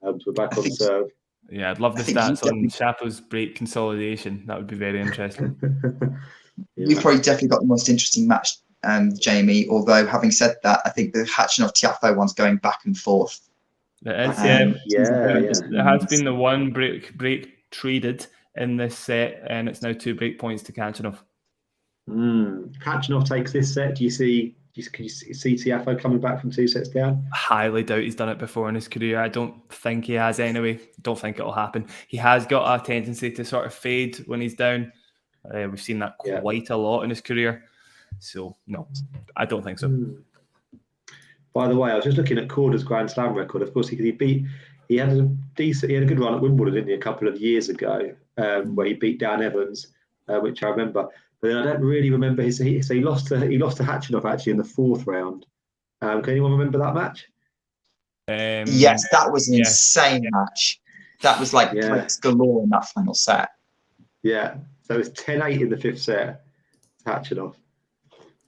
We're back on serve. Yeah, I'd love the stats on Shapo's break consolidation. That would be very interesting. You've probably definitely got the most interesting match, Jamie. Although, having said that, I think the Khachanov Tiafoe one's going back and forth. It is, There has been the one break traded in this set, and it's now 2 break points to Khachanov. Khachanov takes this set. Can you see Tiafoe coming back from 2 sets down? Highly doubt he's done it before in his career. I don't think he has anyway. Don't think it'll happen. He has got a tendency to sort of fade when he's down. We've seen that quite a lot in his career. So, no, I don't think so. By the way, I was just looking at Korda's Grand Slam record. Of course, he had a good run at Wimbledon, didn't he, a couple of years ago, where he beat Dan Evans, which I remember. But I don't really remember he lost to Khachanov actually in the 4th round. Can anyone remember that match? Yes, that was an insane match. That was like breaks galore in that final set. Yeah. So it was 10-8 in the 5th set. Khachanov.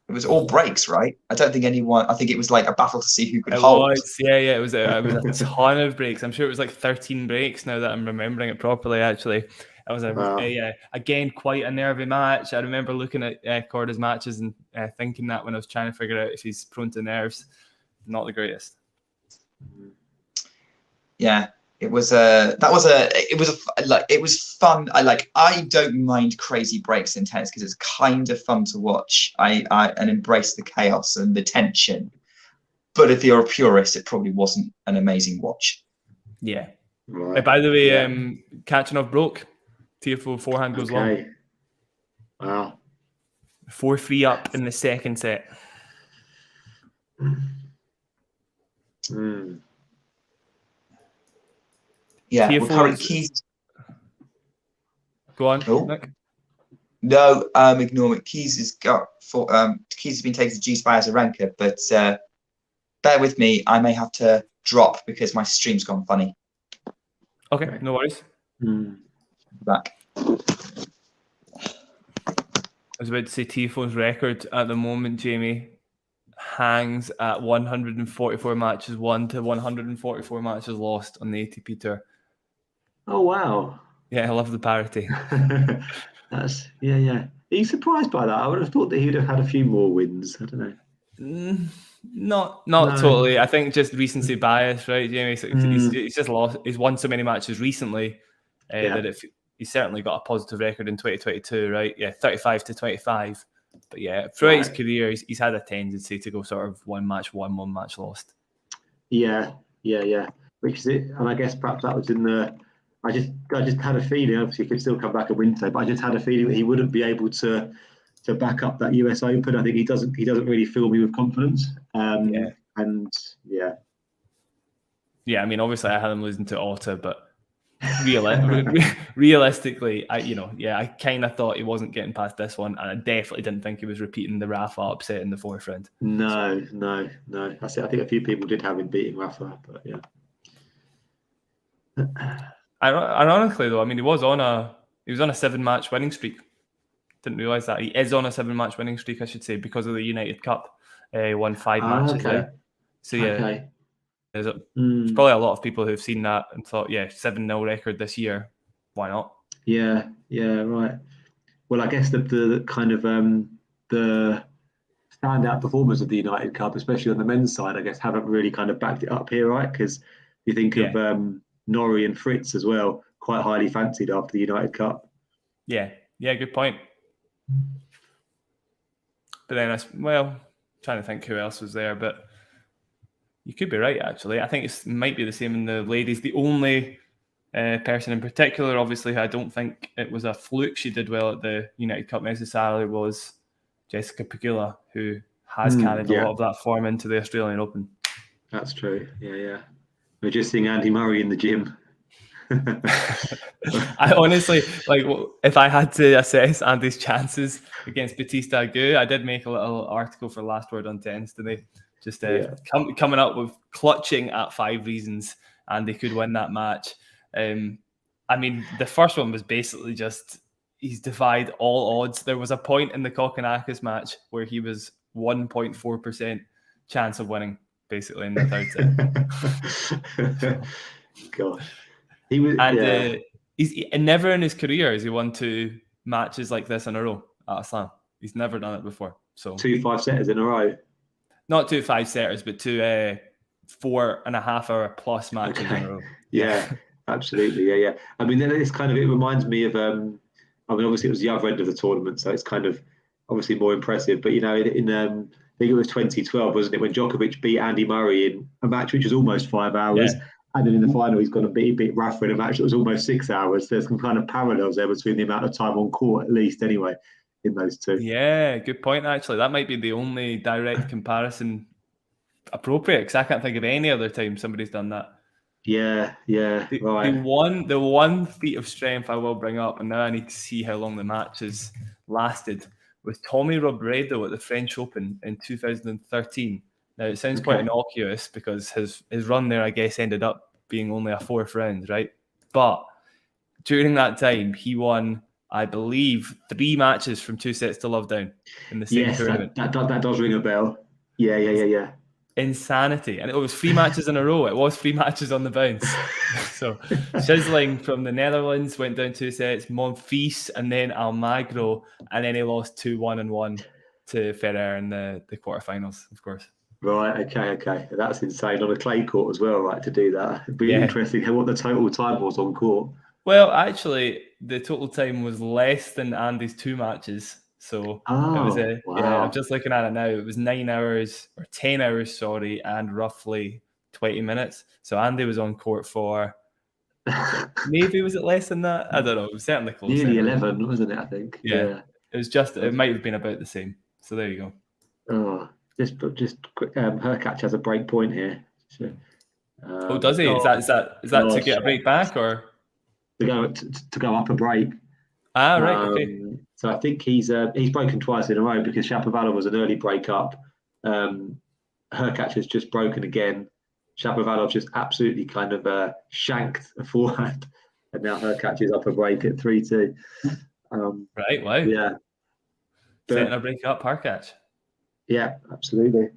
It was all breaks, right? I think it was like a battle to see who could hold. It was a ton of breaks. I'm sure it was like 13 breaks now that I'm remembering it properly, actually. It was again, quite a nervy match. I remember looking at Korda's matches and thinking that when I was trying to figure out if he's prone to nerves. Not the greatest. Yeah. It was fun. I don't mind crazy breaks in tennis because it's kind of fun to watch. And embrace the chaos and the tension. But if you're a purist, it probably wasn't an amazing watch. Yeah. Right. By the way, Khachanov broke. Tiafoe forehand goes long. Wow. 4-3 up in the 2nd set. Yeah, Tiafoe Keys. Go on, oh. Nick. No, ignore it. Keys has been taken to juice by Azarenka, but bear with me. I may have to drop because my stream's gone funny. Okay, no worries. Back. I was about to say Tiafoe's record at the moment, Jamie, hangs at 144 matches won to 144 matches lost on the ATP Tour. Oh, wow. Yeah, I love the parity. That's Are you surprised by that? I would have thought that he'd have had a few more wins. I don't know. Not No. totally. I think just recency bias, right, Jamie? So he's just lost. He's won so many matches recently that he's certainly got a positive record in 2022, right? Yeah, 35-25. But yeah, throughout his career, he's had a tendency to go sort of one match won, one match lost. Yeah. Which is it, and I guess perhaps that was in the. I just had a feeling. Obviously, he could still come back and win today, but I just had a feeling that he wouldn't be able to back up that US Open. I think he doesn't really fill me with confidence. Yeah. I mean, obviously, I had him losing to Otta, but realistically, I kind of thought he wasn't getting past this one, and I definitely didn't think he was repeating the Rafa upset in the fourth round. No. I think a few people did have him beating Rafa, but yeah. Ironically, though, I mean, he was on a 7-match winning streak. Didn't realise that. He is on a 7-match winning streak, I should say, because of the United Cup. Won 5 matches. Okay. Right? So yeah, there's probably a lot of people who've seen that and thought, 7-0 record this year. Why not? Yeah, right. Well, I guess the kind of the standout performers of the United Cup, especially on the men's side, I guess haven't really kind of backed it up here, right? Because you think of Norrie and Fritz as well, quite highly fancied after the United Cup. Yeah, good point. But then, trying to think who else was there, but you could be right, actually. I think it might be the same in the ladies. The only person in particular, obviously, who I don't think it was a fluke she did well at the United Cup necessarily, was Jessica Pegula, who has carried a lot of that form into the Australian Open. That's true, yeah. We're just seeing Andy Murray in the gym. I honestly, if I had to assess Andy's chances against Bautista Agut, I did make a little article for Last Word on Tennis today, just coming up with clutching at 5 reasons Andy could win that match. I mean, the first one was basically just he's defied all odds. There was a point in the Kokkinakis match where he was 1.4% chance of winning, basically, in the third set. Gosh. He was, he's never in his career has he won 2 matches like this in a row at a slam. He's never done it before. So 2 5-setters in a row. Not 2 5-setters, but 2 4.5-hour plus matches in a row. Yeah, absolutely. Yeah. I mean, then it reminds me of. Obviously it was the other end of the tournament, so it's kind of obviously more impressive. But in I think it was 2012, wasn't it, when Djokovic beat Andy Murray in a match which was almost 5 hours. Yeah. And then in the final, he's got to beat Rafa in a match that was almost 6 hours. There's some kind of parallels there between the amount of time on court, at least, anyway, in those two. Yeah, good point, actually. That might be the only direct comparison appropriate, because I can't think of any other time somebody's done that. Yeah, right. The one feat of strength I will bring up, and now I need to see how long the match has lasted, was Tommy Robredo at the French Open in 2013. Now, it sounds quite innocuous because his run there, I guess, ended up being only a 4th round, right? But during that time, he won, I believe, 3 matches from 2 sets to love down in the same tournament. That does ring a bell. Yeah. Insanity. And it was 3 matches in a row. It was 3 matches on the bounce. So Schizling from the Netherlands went down 2 sets, Monfils, and then Almagro, and then he lost 2-1 and 1 to Ferrer in the quarterfinals, of course. Right, okay. That's insane. On a clay court as well, right, to do that. It'd be interesting what the total time was on court. Well, actually, the total time was less than Andy's 2 matches. So it was I'm just looking at it now. It was 9 hours or 10 hours, and roughly 20 minutes. So Andy was on court for maybe, was it less than that? I don't know. It was certainly close. Nearly 11, wasn't it, I think? Yeah. It was it might have been about the same. So there you go. Just quick. Hurkacz has a break point here. So, does he? Is that to get a break back or to go up a break? Ah, right. Okay. So I think he's broken twice in a row because Shapovalov was an early break up. Hurkacz has just broken again. Shapovalov just absolutely kind of shanked a forehand, and now Hurkacz is up a break at 3-2. Right. Wow. Yeah. Setting a break up, Hurkacz. Yeah, absolutely.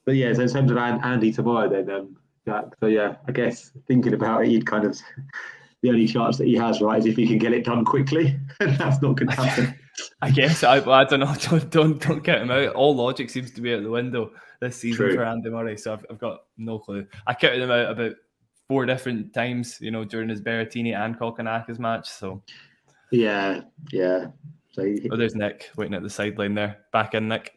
But yeah, so in terms of Andy tomorrow, then, Jack. So yeah, I guess thinking about it, the only chance that he has, right, is if he can get it done quickly, and that's not going to happen. I guess I don't know. Don't count him out. All logic seems to be out the window this season for Andy Murray. So I've got no clue. I counted him out about 4 different times, during his Berrettini and Kokkinakis match. So yeah. So there's Nick waiting at the sideline there. Back in, Nick.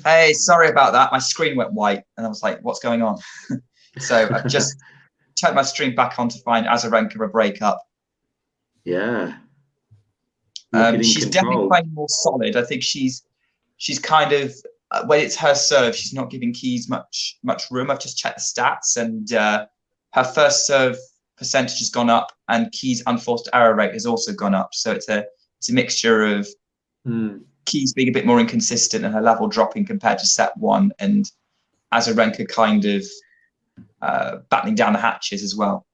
Hey, sorry about that. My screen went white, and I was like, "What's going on?" So I've just turned my stream back on to find Azarenka a breakup. Yeah. She's definitely playing more solid. I think she's kind of when it's her serve, she's not giving Keys much room. I've just checked the stats, and her first serve percentage has gone up, and Keys' unforced error rate has also gone up. So it's a mixture of Keys being a bit more inconsistent and her level dropping compared to set 1, and Azarenka kind of battling down the hatches as well.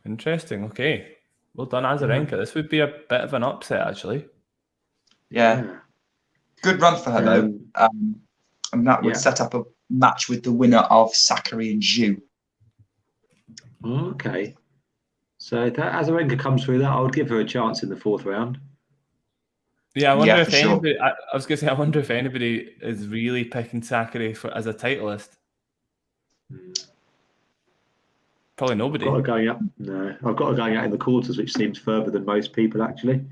Interesting. Okay. Well done, Azarenka. This would be a bit of an upset, actually. Yeah. Good run for her, though. And that would set up a match with the winner of Sakkari and Zhu. Okay. So if Azarenka comes through that, I would give her a chance in the 4th round. Yeah, I wonder if anybody. Sure. I was going to say, I wonder if anybody is really picking Sakkari as a titleist. Probably nobody. I've got her going up. No, I've got her going out in the quarters, which seems further than most people actually.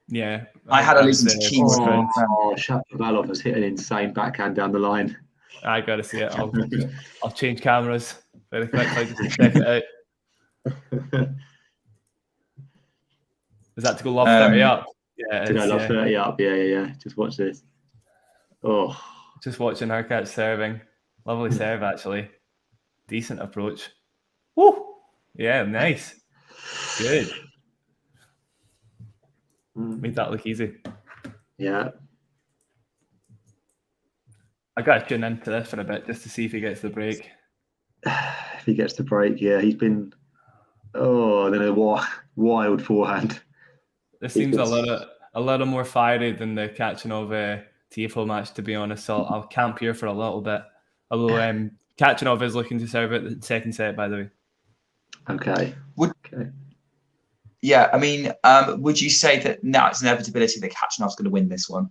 Yeah, I had a listen to Keys. Shapovalov has hit an insane backhand down the line. I got to see it. I'll change cameras very quickly just to check it out. Is that to go love 30 up? Yeah, to go love 30 up. Yeah. Just watch this. Oh, just watching Hurkacz serving. Lovely serve, actually. Decent approach. Woo! Yeah, nice. Good. Made that look easy. Yeah. I got to tune into this for a bit just to see if he gets the break. If he gets the break, yeah. He's been... Oh, then a wild forehand. This seems a little more fiery than the Khachanov Tiafoe match, to be honest. So I'll camp here for a little bit. Although Khachanov is looking to serve at the second set, by the way. Okay. Yeah, I mean, would you say that now it's an inevitability that Khachanov's going to win this one?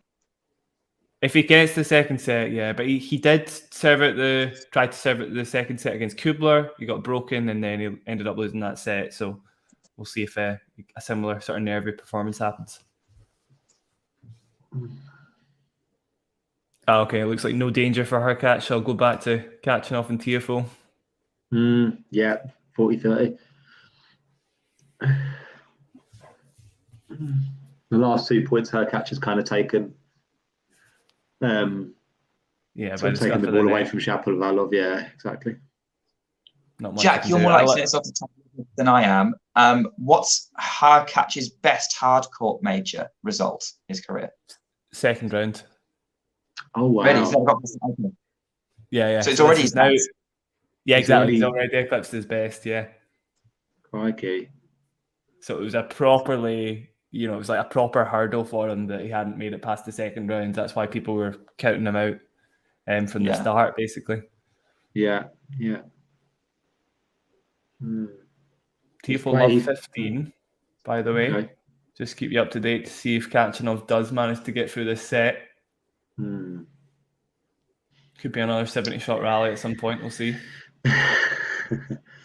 If he gets the second set, yeah. But he did try to serve at the second set against Kubler. He got broken, and then he ended up losing that set. So we'll see if a similar sort of nervy performance happens. Okay, it looks like no danger for Hurkacz. I'll go back to Khachanov and Tiafoe. Yeah, 40-30. The last 2 points Hurkacz has kind of taken. Taking the ball away from Shapovalov. Yeah, exactly. Jack, you're more likely to off the top than I am. What's Hurkacz's best hard court major result in his career? Second round. Oh wow! Ready? Yeah. So it's already now. Yeah, exactly. He's already eclipsed his best. Yeah. Crikey. So it was a properly, it was like a proper hurdle for him that he hadn't made it past the second round. That's why people were counting him out from the start, basically. Yeah. Tiafoe love 15, by the way. Okay. Just keep you up to date to see if Khachanov does manage to get through this set. Could be another 70-shot rally at some point. We'll see.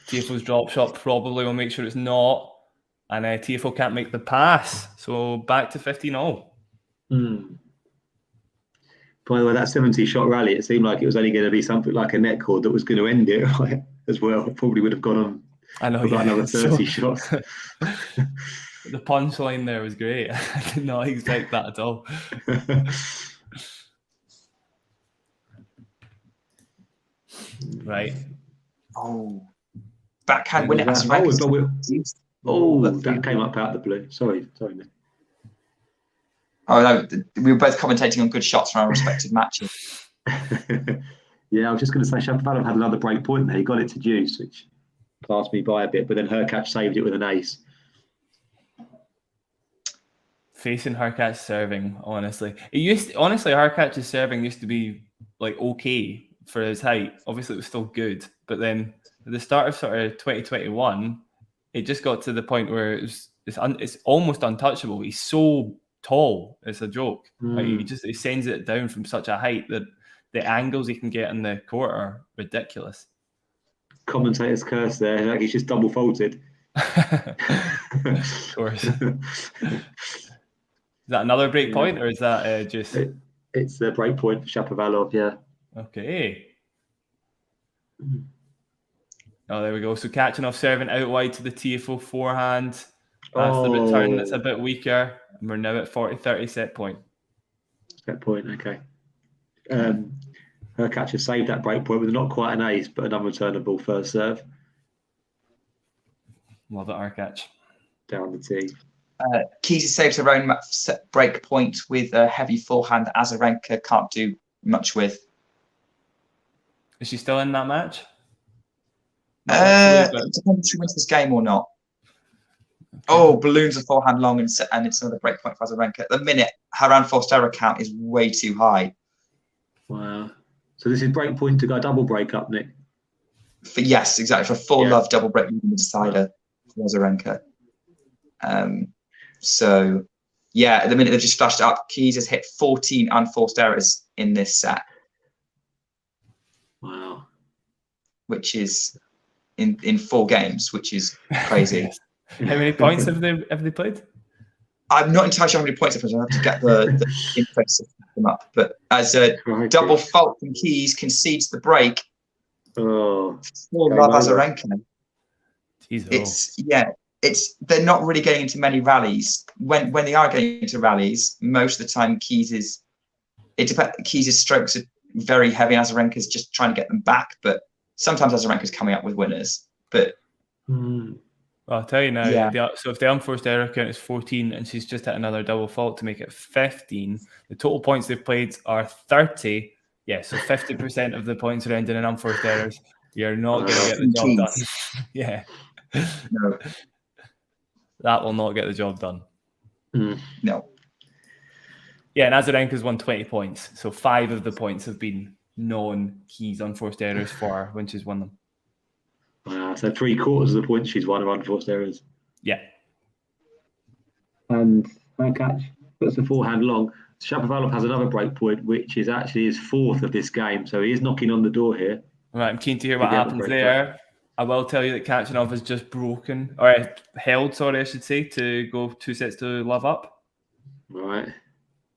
Tiafoe's drop shot probably will make sure it's not. And Tiafoe can't make the pass. So back to 15-all. By the way, that 70-shot rally, it seemed like it was only going to be something like a net cord that was going to end it as well. It probably would have gone on another 30 shots. The punchline there was great. I did not expect that at all. Right. Oh. Backhand winner. That came up out of the blue. Sorry. Nick. Oh, no. We were both commentating on good shots from our respective matches. Yeah, I was just going to say Shapovalov had another break point there. He got it to deuce, which passed me by a bit, but then Hurkacz saved it with an ace. Facing Hurkacz serving, honestly. Hurkacz's serving used to be like okay for his height. Obviously, it was still good, but then at the start of sort of 2021, it just got to the point where it's it's almost untouchable. He's so tall, it's a joke. Like he sends it down from such a height that the angles he can get in the court are ridiculous. Commentator's curse there, like he's just double faulted. Of course. Is that another break point, or is that just... It's the break point for Shapovalov, yeah. Okay. Oh, there we go. So Khachanov serving out wide to the Tiafoe forehand. That's the return that's a bit weaker. And we're now at 40-30 set point. Set point, okay. Hurkacz has saved that break point with not quite an ace, but an unreturnable first serve. Love it, Hurkacz. Down the tee. Keys has saved her own break point with a heavy forehand Azarenka can't do much with. Is she still in that match? It depends if she wins this game or not. Okay. Oh, balloons a forehand long and it's another break point for Azarenka. At the minute, her unforced error count is way too high. Wow. So this is break point to go double break up, Nick? Yes, exactly. For full love double break in the decider for Azarenka. So, yeah, at the minute they've just flashed up. Keys has hit 14 unforced errors in this set. Wow. Which is in 4 games, which is crazy. How many points have they played? I'm not entirely sure how many points they've played. I have to get the info system up. But as a double fault from Keys concedes the break, for love Azarenka. They're not really getting into many rallies. When they are getting into rallies, most of the time Keys' strokes are very heavy. Azarenka's just trying to get them back, but sometimes Azarenka's coming up with winners. But well, I'll tell you now. So if the unforced error count is 14 and she's just hit another double fault to make it 15, the total points they've played are 30. Yeah, so 50% of the points are ending in unforced errors. You're not going to get the job done. Yeah. No. That will not get the job done. No. Yeah, and Azarenka's won 20 points. So 5 of the points have been non-Keys unforced errors for her when she's won them. Wow, so 3/4 of the points she's won are unforced errors. Yeah. And Hurkacz puts the forehand long. Shapovalov has another break point, which is actually his 4th of this game. So he is knocking on the door here. All right, I'm keen to hear what happens there. I will tell you that Khachanov has just held, I should say, to go 2 sets to love up. All right.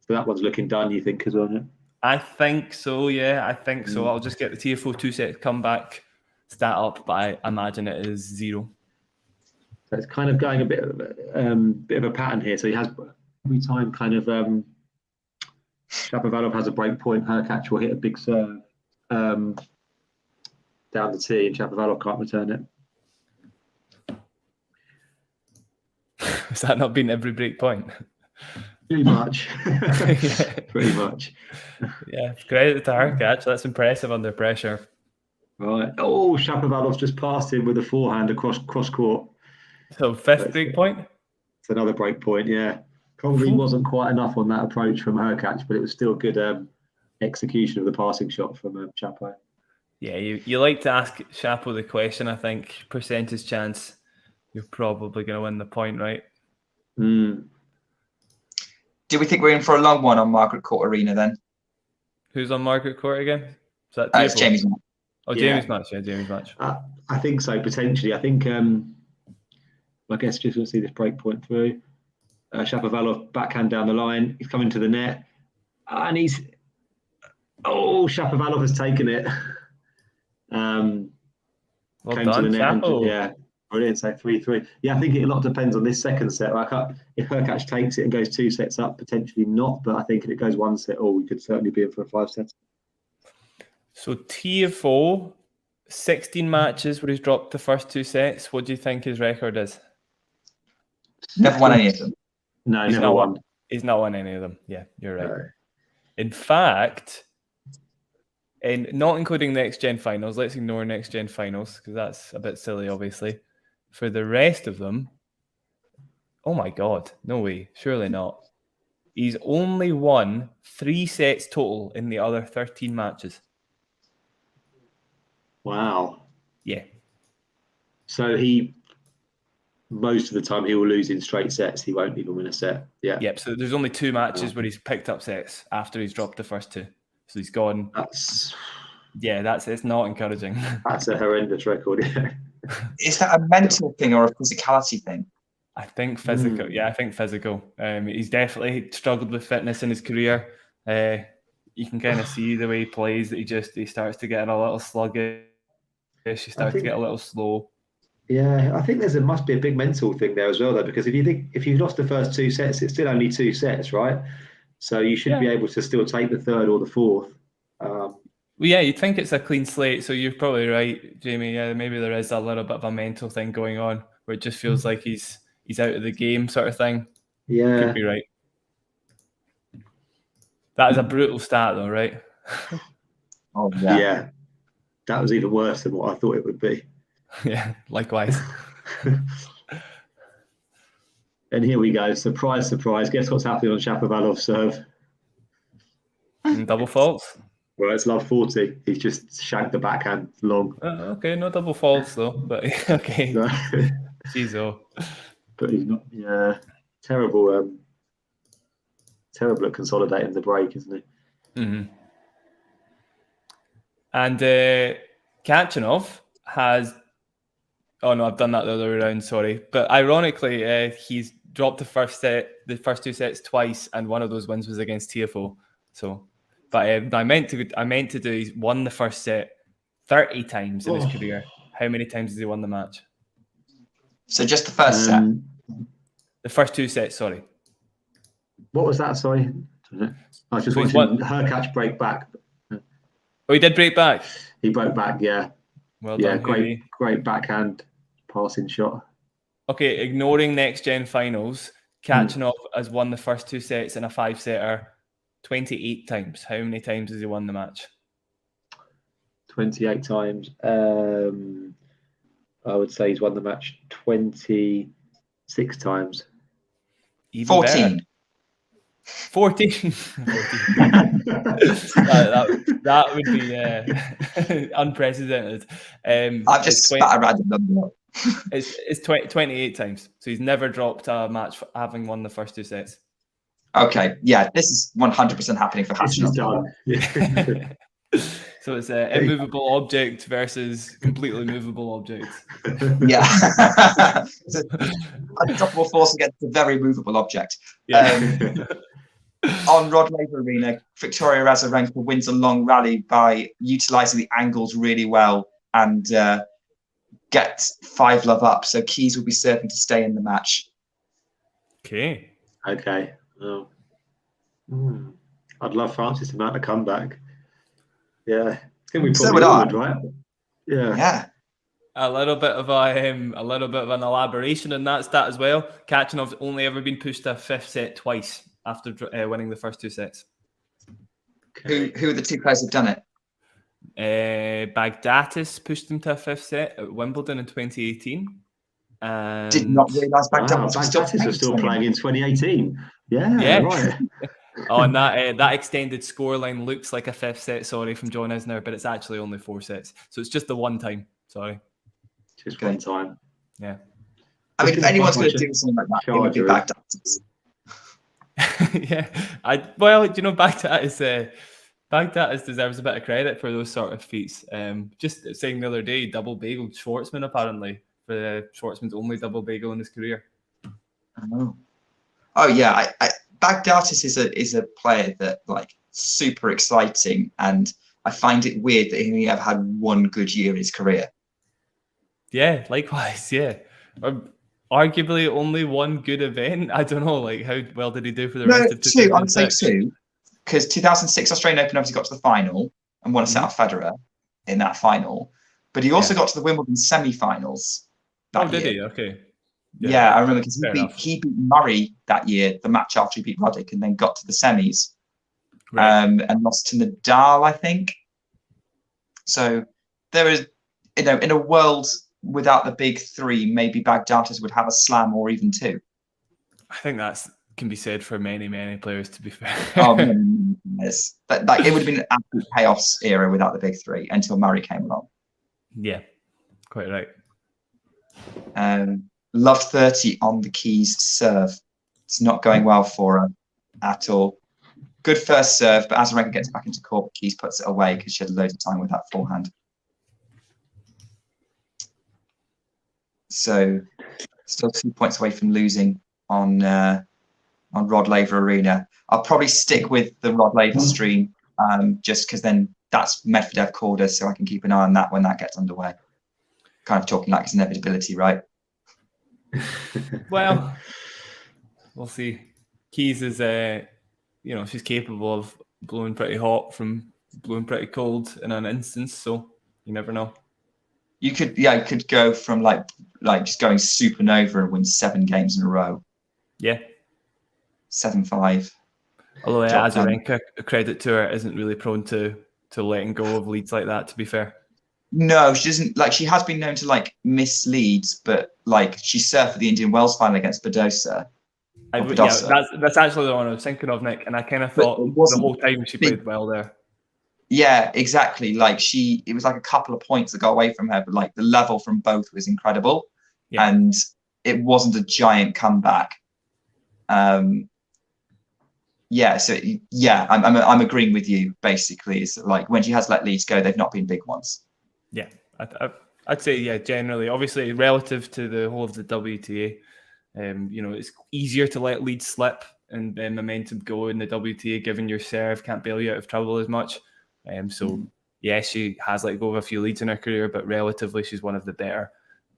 So that one's looking done, you think, as well, yeah? I think so, yeah. I think so. I'll just get the Tiafoe 2-set comeback stat up, but I imagine it is 0. So it's kind of going a bit of a pattern here. So he has every time kind of Shapovalov has a break point, Hurkacz will hit a big serve down the tee, and Shapovalov can't return it. Has that not been every break point? Pretty much. Pretty much. Yeah, credit to Hurkacz. That's impressive under pressure. Right. Oh, Shapovalov's just passed him with a forehand across court. So 5th break point? It's another break point, yeah. Probably wasn't quite enough on that approach from Hurkacz, but it was still good execution of the passing shot from Shapo. Yeah, you like to ask Shapo the question, I think. Percentage chance, you're probably going to win the point, right? Do we think we're in for a long one on Margaret Court Arena then? Who's on Margaret Court again? Is that it's Jamie's match. Oh, Jamie's match. Yeah, Jamie's match. I think so, potentially. I think, I guess just going to see this break point through. Shapovalov backhand down the line. He's coming to the net. And Shapovalov has taken it. Well came done, to the net. Shapo. Yeah, brilliant. So 3-3. Yeah, I think a lot depends on this second set. Like if Hurkacz takes it and goes 2 sets up, potentially not. But I think if it goes 1 set, we could certainly be in for a 5 sets. So Tiafoe, 16 matches where he's dropped the first 2 sets. What do you think his record is? Never won any of them. No, never won. He's not won any of them. Yeah, you're right. No. In fact, not including next gen finals, let's ignore next gen finals because that's a bit silly, obviously. For the rest of them, oh my God, no way, surely not. He's only won 3 sets total in the other 13 matches. Wow. Yeah. So he most of the time he will lose in straight sets. He won't even win a set. Yeah. Yep. So there's only 2 matches where he's picked up sets after he's dropped the first 2. So he's gone. It's not encouraging. That's a horrendous record. Yeah. Is that a mental thing or a physicality thing? I think physical. Yeah, I think physical. He's definitely struggled with fitness in his career. You can kind of see the way he plays that he starts to get a little sluggish. He starts to get a little slow. Yeah, I think must be a big mental thing there as well, though, because if you've lost the first 2 sets, it's still only 2 sets, right? So you should be able to still take the third or the fourth. You'd think it's a clean slate, so you're probably right, Jamie. Yeah, maybe there is a little bit of a mental thing going on where it just feels like he's out of the game sort of thing. Yeah. Could be right. That is a brutal stat though, right? Oh, yeah. Yeah. That was even worse than what I thought it would be. Yeah, likewise. And here we go. Surprise, surprise. Guess what's happening on Shapovalov's serve? Double faults? Well, it's love 40. He's just shanked the backhand long. Okay, no double faults though. But okay. No. Jeez, But he's not. Yeah, terrible. Terrible at consolidating the break, isn't he? Mm-hmm. And Khachanov has. Oh no, I've done that the other way around. Sorry, but ironically, he's dropped the first 2 sets twice, and one of those wins was against Tiafoe. So, but I meant to do. He's won the first set 30 times in his career. How many times has he won the match? So just the first set. The first 2 sets. Sorry. What was that? Sorry, I was just watching Hurkacz break back. Oh, he did break back. He broke back. Yeah. Well done. Great backhand passing shot. Okay, ignoring next gen finals, Khachanov has won the first 2 sets in a 5-setter 28 times. How many times has he won the match? 28 times. I would say he's won the match 26 times. Even 14. Better. 14. that would be unprecedented. I've just spat a random number. It's 28 times. So he's never dropped a match for having won the first 2 sets. Okay, yeah, this is 100% happening for Khachanov. So it's an immovable object versus completely movable objects. Yeah. Unstoppable force against a very movable object. Yeah. On Rod Laver Arena, Keys-Azarenka wins a long rally by utilising the angles really well and gets 5-love up. So Keys will be serving to stay in the match. Okay. Oh. I'd love Frances to mount a comeback. Yeah, I think we probably would, right? Yeah. A little bit of an elaboration in that stat as well. Khachanov's only ever been pushed to a 5th set twice after winning the first 2 sets. Okay. Who are the 2 players who've done it? Baghdatis pushed him to a 5th set at Wimbledon in 2018. And did not realise Baghdatis was still playing in 2018. Yeah. Right. And that extended scoreline looks like a 5th set, from John Isner, but it's actually only 4 sets. So it's just the one time. Sorry. Just one time. Yeah. I mean, if anyone's going to do something like that, it would be Baghdatis. Yeah. Baghdatis deserves a bit of credit for those sort of feats. Just saying the other day, double bagel Schwartzman apparently, for Schwartzman's only double bagel in his career. Oh yeah, Baghdatis is a player that super exciting, and I find it weird that he only ever had one good year in his career. Yeah, likewise. Yeah, arguably only one good event. I don't know, how well did he do for the rest of 2006? 2. I'd say 2, because 2006 Australian Open obviously got to the final and won a set off Federer in that final, but he also got to the Wimbledon semi-finals. Did he? Okay. Yeah, I remember because he beat Murray that year, the match after he beat Roddick, and then got to the semis, and lost to Nadal, I think. So there is, in a world without the big 3, maybe Baghdatis would have a slam or even 2. I think that can be said for many, many players, to be fair. Yes. But it would have been an absolute chaos era without the big 3 until Murray came along. Yeah, quite right. love 30 on the Keys serve. It's not going well for her at all. Good first serve, but Azarenka gets back into court. Keys puts it away because she had loads of time with that forehand. So still 2 points away from losing on Rod Laver Arena. I'll probably stick with the Rod Laver stream just because then that's Medvedev Korda, so I can keep an eye on that when that gets underway. Kind of talking like it's inevitability, right? Well, we'll see. Keys is, she's capable of blowing pretty hot from blowing pretty cold in an instance, so you never know. You could go from like just going supernova and win 7 games in a row. Yeah. 7-5. Although Azarenka, credit to her, isn't really prone to letting go of leads like that, to be fair. No, she doesn't. Like, she has been known to miss leads, but she served for the Indian Wells final against Podoroska. That's actually the one I was thinking of, Nick, and I kind of thought the whole time she played well there. Yeah, exactly. It was a couple of points that got away from her, but the level from both was incredible, and it wasn't a giant comeback. I'm agreeing with you. Basically, it's when she has let leads go, they've not been big ones. Yeah, I'd say generally, obviously relative to the whole of the WTA, it's easier to let leads slip and then momentum go in the WTA, given your serve can't bail you out of trouble as much. She has let go of a few leads in her career, but relatively, she's one of the better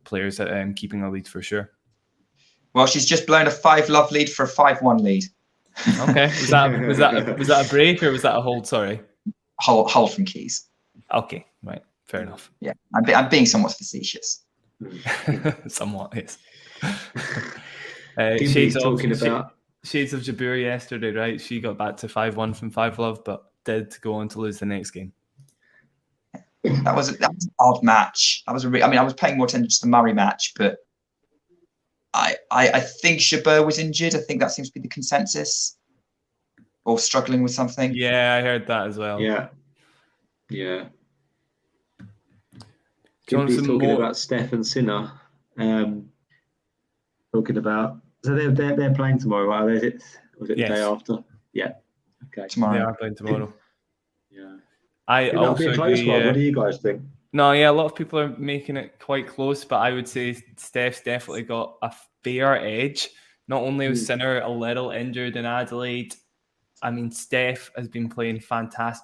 players at keeping a lead for sure. Well, she's just blown a 5-love lead for a 5-1 lead. Okay, was that a break or was that a hold? Sorry, hold from Keys. Okay, right, fair enough. Yeah, I'm being somewhat facetious. Somewhat, yes. Shades of Jabeur yesterday, right? She got back to 5-1 from 5-love, but did go on to lose the next game. That was an odd match. I was paying more attention to the Murray match, but I think Jabeur was injured. I think that seems to be the consensus, or struggling with something. Yeah, I heard that as well. Yeah. He's talking about Steph and Sinner. Talking about they're playing tomorrow, right? Was it the day after? Yeah. Okay. Tomorrow. They are playing tomorrow. Yeah. I also agree. What do you guys think? No, a lot of people are making it quite close, but I would say Steph's definitely got a fair edge. Not only was Sinner a little injured in Adelaide, Steph has been playing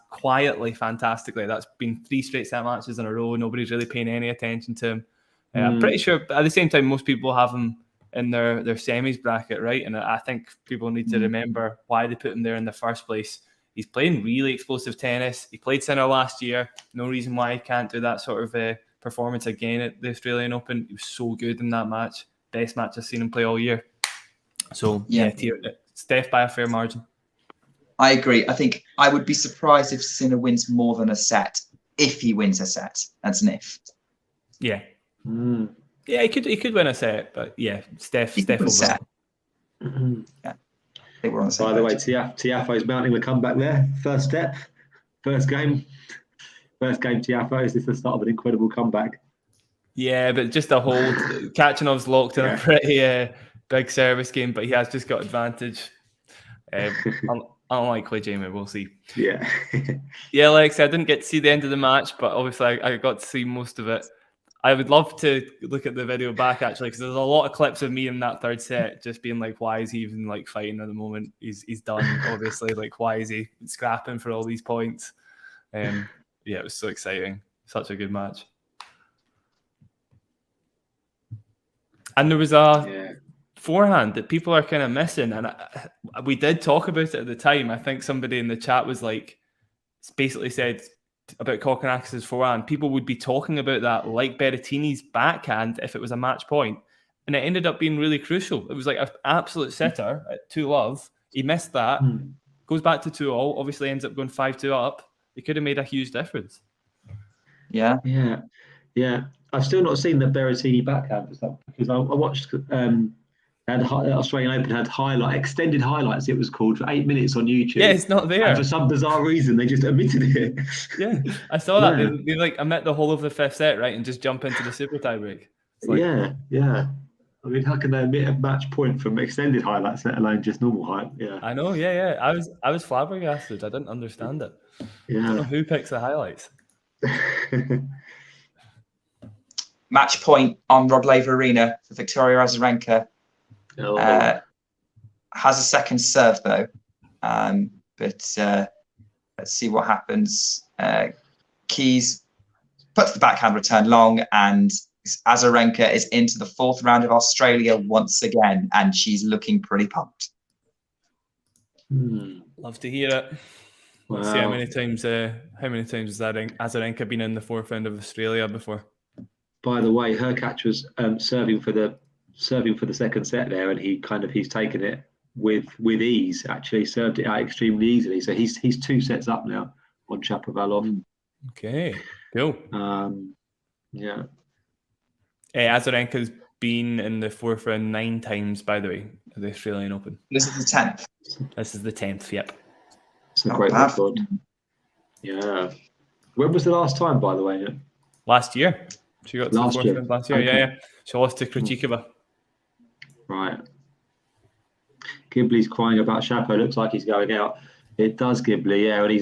quietly, fantastically. That's been 3 straight set matches in a row. Nobody's really paying any attention to him. I'm pretty sure, at the same time, most people have him in their semis bracket, right? And I think people need to remember why they put him there in the first place. He's playing really explosive tennis. He played Sinner last year. No reason why he can't do that sort of performance again at the Australian Open. He was so good in that match. Best match I've seen him play all year. So, Steph by a fair margin. I agree. I think I would be surprised if Sinner wins more than a set. If he wins a set, that's an if. Yeah. Yeah, he could win a set, but Steph will set. Yeah. They were on the same By the way, Tiafoe's mounting the comeback there. First step, first game Tiafoe. Is this the start of an incredible comeback? Yeah, but just a hold. Khachanov's locked in a pretty big service game, but he has just got advantage. Unlikely, Jamie. We'll see. Yeah. Yeah, like I said, I didn't get to see the end of the match, but obviously I got to see most of it. I would love to look at the video back, actually, because there's a lot of clips of me in that third set just being like, why is he even fighting at the moment? He's done, obviously. Why is he scrapping for all these points? It was so exciting. Such a good match. And there was a forehand that people are kind of missing. And we did talk about it at the time. I think somebody in the chat was basically said about Kokkinakis' forehand, people would be talking about that like Berrettini's backhand if it was a match point. And it ended up being really crucial. It was an absolute sitter at 2-love. He missed that. Goes back to 2-all. Obviously ends up going 5-2 up. It could have made a huge difference. Yeah. I've still not seen the Berrettini backhand because I watched Australian Open had extended highlights, it was called, for 8 minutes on YouTube. Yeah, it's not there. And for some bizarre reason, they just omitted it. Yeah, I saw that. They omit the whole of the fifth set, right, and just jump into the super tie break. Yeah. I mean, how can they omit a match point from extended highlights, let alone just normal height? Yeah. I know, yeah. I was flabbergasted. I didn't understand it. I don't know who picks the highlights. Match point on Rod Laver Arena for Victoria Azarenka. Has a second serve though, but let's see what happens. Keys puts the backhand return long, and Azarenka is into the fourth round of Australia once again, and she's looking pretty pumped. Love to hear it. Let's see how many times has Azarenka been in the fourth round of Australia before? By the way, Hurkacz was serving for the second set there, and he's taken it with ease. Actually, served it out extremely easily. So he's 2 sets up now on Shapovalov. Okay, cool. Yeah. Azarenka's been in the fourth round 9 times, by the way, at the Australian Open. This is the 10th. This is the 10th. Yep. It's a great record. Yeah. When was the last time, by the way? Last year. She got to the fourth round last year. Okay. Yeah. She lost to Krejcikova. Right. Ghibli's crying about Shapo. Looks like he's going out. It does, Ghibli. Yeah, and he's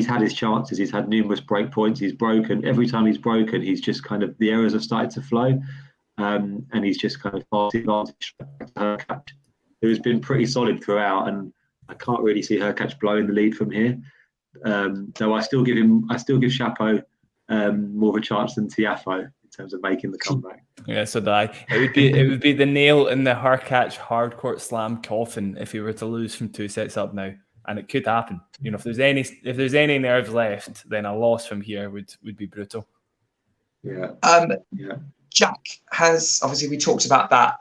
had his chances. He's had numerous break points. He's broken. Every time he's broken, he's just the errors have started to flow, and he's just passed advantage to Hurkacz, who's been pretty solid throughout. And I can't really see Hurkacz blowing the lead from here. Though I still give Shapo more of a chance than Tiafoe in terms of making the comeback. Yeah, so it would be the nail in the Hurkacz hardcourt slam coffin if he were to lose from 2 sets up now, and it could happen. You know, if there's any nerves left, then a loss from here would be brutal. Yeah. Jack has obviously, we talked about that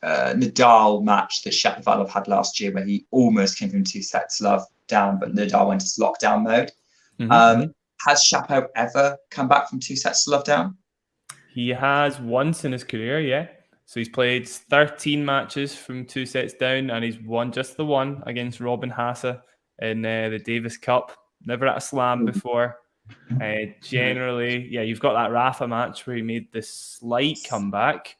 Nadal match that Shapovalov had last year, where he almost came from 2 sets love down, but Nadal went into lockdown mode. Has Shapo ever come back from 2 sets to love down? He has once in his career, yeah. So he's played 13 matches from 2 sets down, and he's won just the one against Robin Haase in the Davis Cup. Never at a slam before. Generally, yeah, you've got that Rafa match where he made this slight comeback.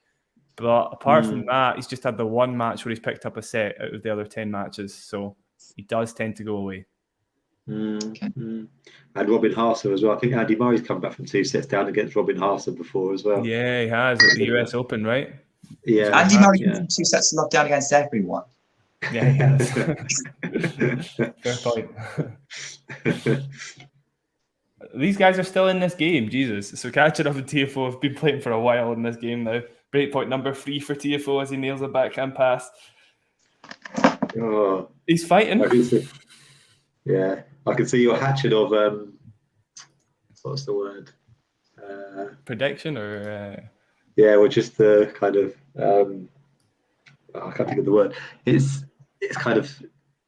But apart from that, he's just had the one match where he's picked up a set out of the other 10 matches. So he does tend to go away. And Robin Haase as well. I think Andy Murray's come back from 2 sets down against Robin Haase before as well. Yeah, he has at the US Open, right? Yeah, Andy Murray from 2 sets to love down against everyone. Yeah, he has. Fair point. These guys are still in this game, Jesus. So Khachanov and Tiafoe have been playing for a while in this game now. Breakpoint number 3 for Tiafoe as he nails a backhand pass. Oh, he's fighting. I can see your Khachanov. What's the word? Prediction or? Or just the kind of. I can't think of the word. It's kind of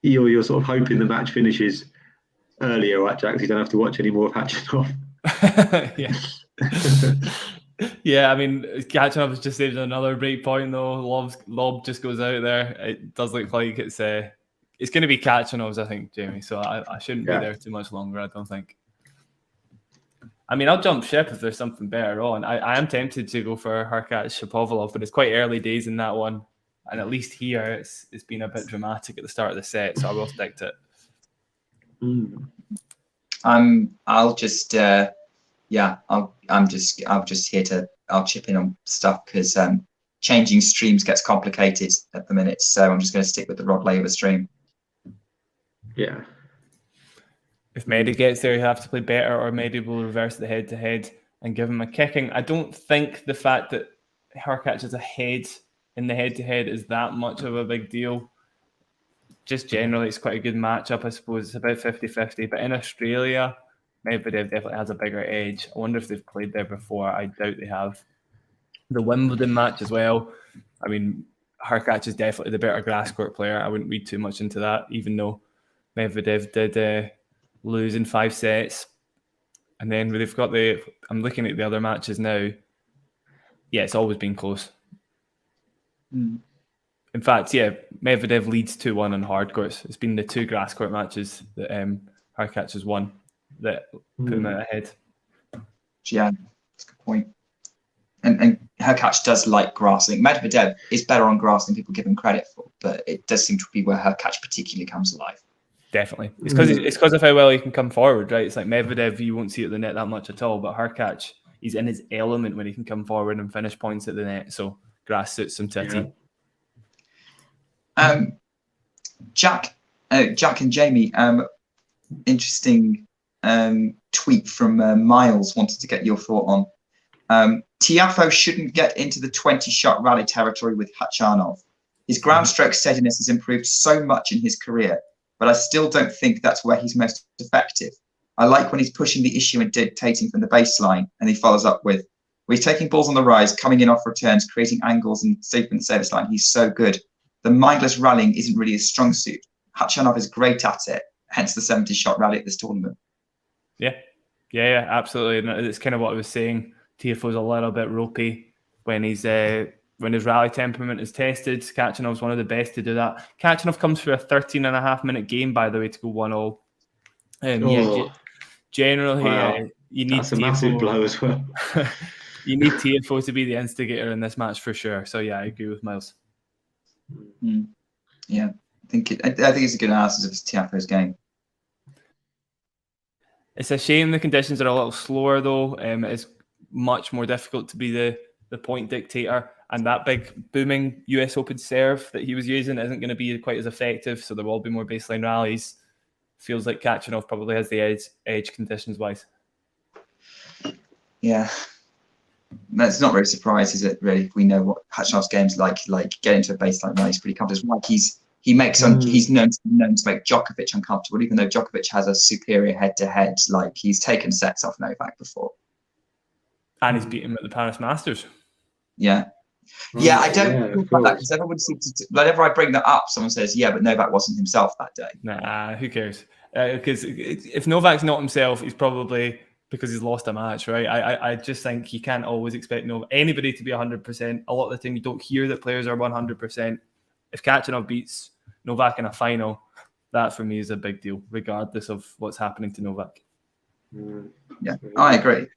you're sort of hoping the match finishes earlier, right, Jack? So you don't have to watch any more of Khachanov. Yeah, I mean, Khachanov has just saved another break point though. Lob just goes out there. It does look like it's going to be Khachanov's, I think, Jamie. So I shouldn't be there too much longer, I don't think. I mean, I'll jump ship if there's something better on. I am tempted to go for Hurkacz-Shapovalov, but it's quite early days in that one. And at least here, it's been a bit dramatic at the start of the set, so I will stick to it. I'll just I'll chip in on stuff because changing streams gets complicated at the minute, so I'm just going to stick with the Rod Laver stream. Yeah. If Mehdi gets there, he'll have to play better, or Mehdi will reverse the head-to-head and give him a kicking. I don't think the fact that Hurkacz is ahead in the head-to-head is that much of a big deal. Just generally, it's quite a good matchup, I suppose. It's about 50-50. But in Australia, Medvedev definitely has a bigger edge. I wonder if they've played there before. I doubt they have. The Wimbledon match as well. I mean, Hurkacz is definitely the better grass court player. I wouldn't read too much into that, even though Medvedev did lose in 5 sets. And then they've got I'm looking at the other matches now. Yeah, it's always been close. In fact, Medvedev leads 2-1 on hard courts. It's been the 2 grass court matches that Hurkacz has won that put him out ahead. Yeah, that's a good point. And Hurkacz does like grass. I think Medvedev is better on grass than people give him credit for, but it does seem to be where Hurkacz particularly comes alive. Definitely. It's because of how well he can come forward, right? It's like Medvedev, you won't see at the net that much at all, but Hurkacz, he's in his element when he can come forward and finish points at the net. So grass suits him to a T. Jack and Jamie, interesting tweet from Miles, wanted to get your thought on. Tiafoe shouldn't get into the 20-shot rally territory with Khachanov. His ground stroke steadiness has improved so much in his career, but I still don't think that's where he's most effective. I like when he's pushing the issue and dictating from the baseline, and he follows up with, when he's taking balls on the rise, coming in off returns, creating angles and sweeping the service line, he's so good. The mindless rallying isn't really his strong suit. Khachanov is great at it, hence the 70-shot rally at this tournament. Yeah, absolutely. And it's kind of what I was saying. Tiafoe's a little bit ropey when he's when his rally temperament is tested. Khachanov's one of the best to do that. Khachanov comes for a 13.5-minute game, by the way, to go 1-all. Generally, you need that's a massive blow as well. You need Tiafoe to be the instigator in this match for sure. So yeah, I agree with Miles. Yeah, I think it's a good analysis of Tiafoe's game. It's a shame the conditions are a little slower though. It's much more difficult to be the point dictator, and that big booming US Open serve that he was using isn't going to be quite as effective, so there will be more baseline rallies. Feels like Khachanov probably has the edge conditions wise. Yeah, that's not really surprised, is it? Really, we know what Khachanov's game's like getting to a baseline rally. He's pretty comfortable. Like he's known to make Djokovic uncomfortable, even though Djokovic has a superior head-to-head. Like he's taken sets off Novak before, and he's beat him at the Paris Masters. Yeah, I don't talk about that because everyone seems to. Whenever I bring that up, someone says, "Yeah, but Novak wasn't himself that day." Nah, who cares? Because if Novak's not himself, he's probably because he's lost a match, right? I just think you can't always expect anybody to be 100%. A lot of the time, you don't hear that players are 100%. If Khachanov beats Novak in a final, that for me is a big deal, regardless of what's happening to Novak. Yeah, I agree.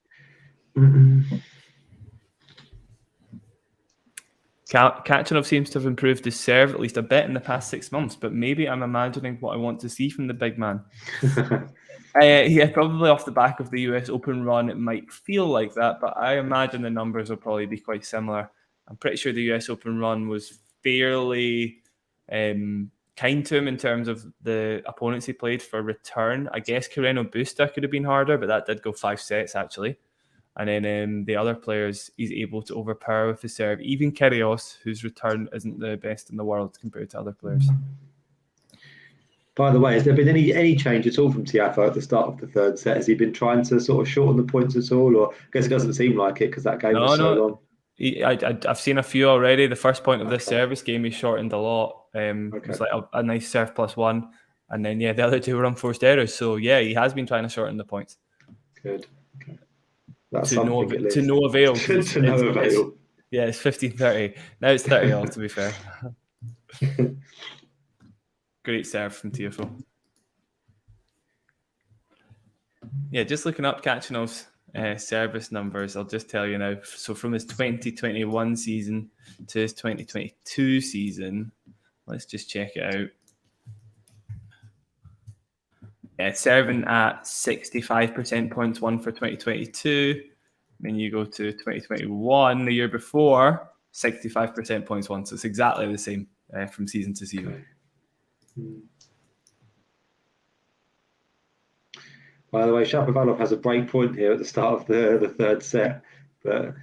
Khachanov seems to have improved his serve at least a bit in the past 6 months, but maybe I'm imagining what I want to see from the big man. Probably off the back of the US Open run, it might feel like that, but I imagine the numbers will probably be quite similar. I'm pretty sure the US Open run was fairly kind to him in terms of the opponents he played for return. I guess Carreno Busta could have been harder, but that did go 5 sets actually. And then the other players he's able to overpower with his serve. Even Kyrgios, whose return isn't the best in the world compared to other players. By the way, has there been any change at all from Tiafoe at the start of the third set? Has he been trying to sort of shorten the points at all? Or I guess it doesn't seem like it because that game was so long. I've seen a few already. The first point of this service game, he shortened a lot. It was like a nice serve +1. And then, the other two were unforced errors. So, he has been trying to shorten the points. Good. Okay. That's to no avail. To no avail. It's 15-30. Now it's 30-all, to be fair. Great serve from Tiafoe. Just looking up Khachanov's service numbers, I'll just tell you now. So from his 2021 season to his 2022 season, let's just check it out. Serving at 65% points won for 2022. Then you go to 2021, the year before, 65% points won. So it's exactly the same from season to season. Okay. By the way, Shapovalov has a break point here at the start of the third set, but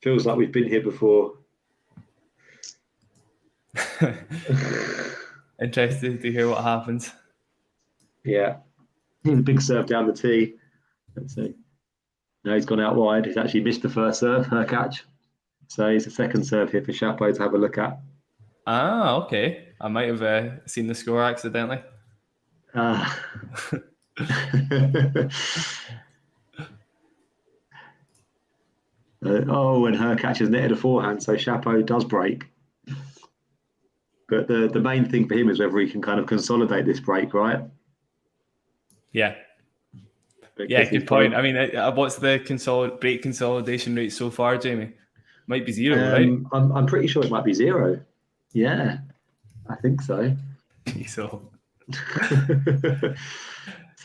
feels like we've been here before. Interested to hear what happens. Yeah. Big serve down the tee. Let's see. No, he's gone out wide. He's actually missed the first serve, Hurkacz. So he's a second serve here for Shapo to have a look at. Ah, okay. I might have seen the score accidentally. And Hurkacz has netted a forehand, so Shapo does break. But the main thing for him is whether he can kind of consolidate this break, right? Yeah. Good point. I mean, what's the break consolidation rate so far, Jamie? Might be 0, right? I'm pretty sure it might be 0. Yeah, I think so. So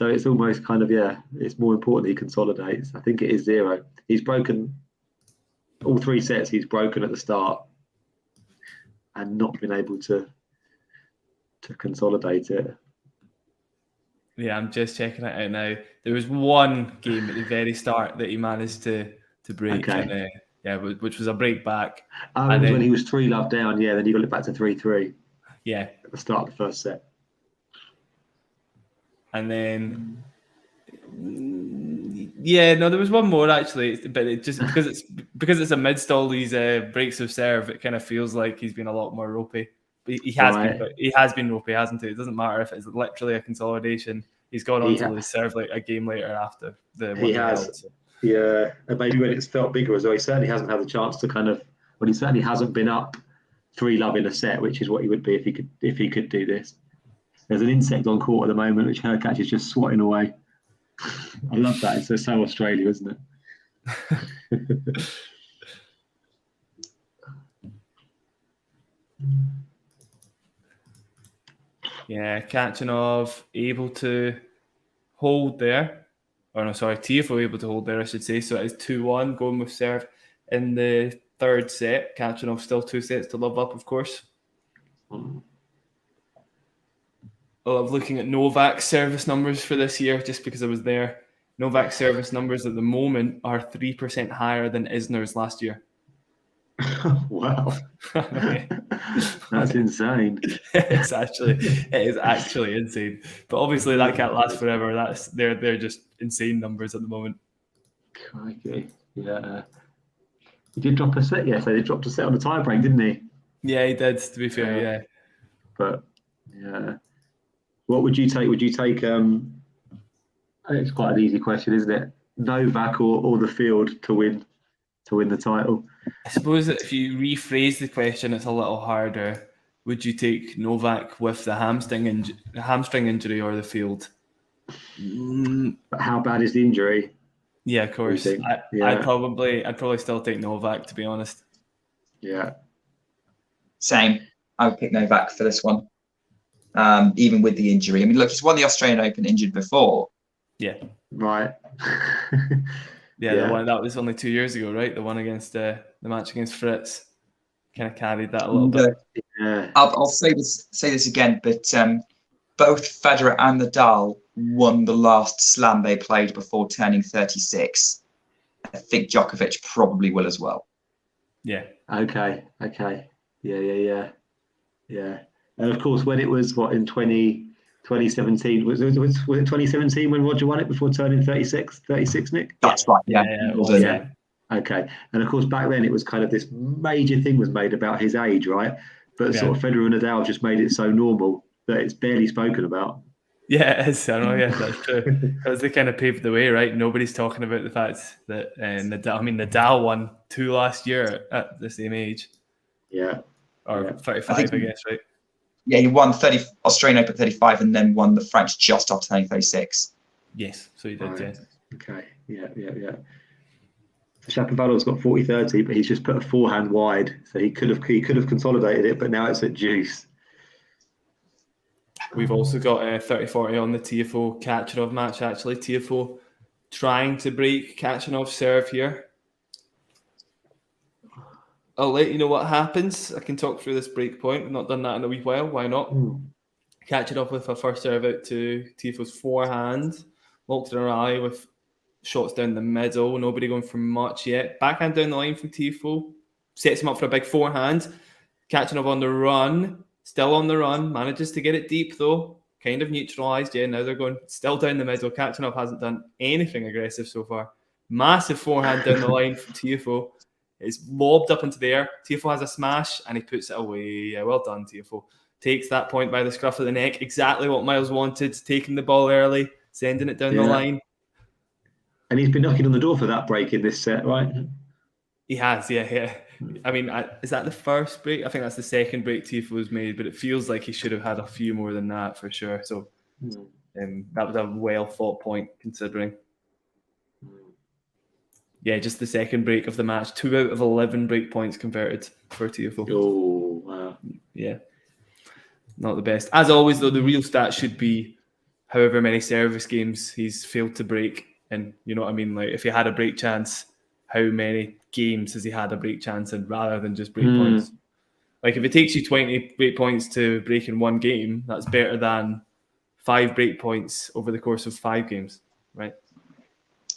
So it's almost kind of, it's more important he consolidates. I think it is 0. He's broken all 3 sets. He's broken at the start and not been able to consolidate it. Yeah, I'm just checking it out now. There was one game at the very start that he managed to break, Okay. and which was a break back. And it was when he was 3-love down. Yeah, then he got it back to 3-3. Yeah, at the start of the first set. And then, there was one more actually, but it just because it's amidst all these breaks of serve, it kind of feels like he's been a lot more ropey. But he has been ropey, hasn't he? It doesn't matter if it's literally a consolidation. He's gone on to lose serve like a game later after the one. He has, held, so. Yeah, and maybe when it's felt bigger as well. He certainly hasn't had the chance to he certainly hasn't been up 3-love in a set, which is what he would be if he could do this. There's an insect on court at the moment, which Hurkacz is just swatting away. I love that. It's so Australia, isn't it? Yeah, Khachanov able to hold there. Tiafoe able to hold there, I should say. So it is 2-1 going with serve in the third set. Khachanov still 2 sets to love up, of course. I love looking at Novak's service numbers for this year just because I was there. Novak's service numbers at the moment are 3% higher than Isner's last year. Wow. That's insane. It is actually insane. But obviously that can't last forever. They're just insane numbers at the moment. Crikey. Yeah. He did drop a set yesterday. He dropped a set on the tie break, didn't he? Yeah, he did, to be fair, yeah. But yeah. What would you take? Would you take it's quite an easy question, isn't it? Novak or the field to win the title? I suppose that if you rephrase the question, it's a little harder. Would you take Novak with the hamstring injury or the field? But how bad is the injury? Yeah, of course. I'd probably still take Novak, to be honest. Yeah. Same. I would pick Novak for this one. Even with the injury. I mean, look, he's won the Australian Open injured before. Yeah. Right. The one that was only 2 years ago, right? The one against the match against Fritz kind of carried that a little bit. Yeah. I'll say this again, but both Federer and Nadal won the last slam they played before turning 36. I think Djokovic probably will as well. Yeah. Okay. Yeah. And of course, when it was in 2017, was it 2017 when Roger won it before turning 36, Nick? That's right. Yeah. Yeah. Okay. And of course, back then it was kind of this major thing was made about his age, right? But sort of Federer and Nadal just made it so normal that it's barely spoken about. Yeah, it is. I know. Yeah, that's true. Because they kind of paved the way, right? Nobody's talking about the fact that Nadal won 2 last year at the same age. Yeah. Or 35, I guess, right? Yeah, he won Australian Open 35 and then won the French just after turning 36. Yes, so he did, right. Yes. Okay, yeah. Shapovalov's got 40-30, but he's just put a forehand wide, so he could have consolidated it, but now it's at juice. We've also got 30-40 on the Tiafoe Khachanov match, actually. Tiafoe trying to break Khachanov's serve here. I'll let you know what happens. I can talk through this break point. We've not done that in a wee while. Why not? Khachanov with a first serve out to Tiafoe's forehand. Walked in a rally with shots down the middle. Nobody going for much yet. Backhand down the line from Tiafoe. Sets him up for a big forehand. Khachanov on the run. Still on the run. Manages to get it deep though. Kind of neutralised. Yeah, now they're going still down the middle. Khachanov hasn't done anything aggressive so far. Massive forehand down the line from Tiafoe. It's lobbed up into the air. Tiafoe has a smash and he puts it away. Yeah, well done, Tiafoe. Takes that point by the scruff of the neck. Exactly what Miles wanted. Taking the ball early, sending it down the line. And he's been knocking on the door for that break in this set, right? He has, yeah. I mean, is that the first break? I think that's the second break Tiafoe's made, but it feels like he should have had a few more than that for sure. So that was a well-thought point considering. Yeah, just the second break of the match. 2 out of 11 break points converted for Tiafoe. Oh, wow. Yeah. Not the best. As always, though, the real stat should be however many service games he's failed to break. And you know what I mean? Like, if he had a break chance, how many games has he had a break chance in, rather than just break points? Like, if it takes you 20 break points to break in one game, that's better than 5 break points over the course of 5 games, right?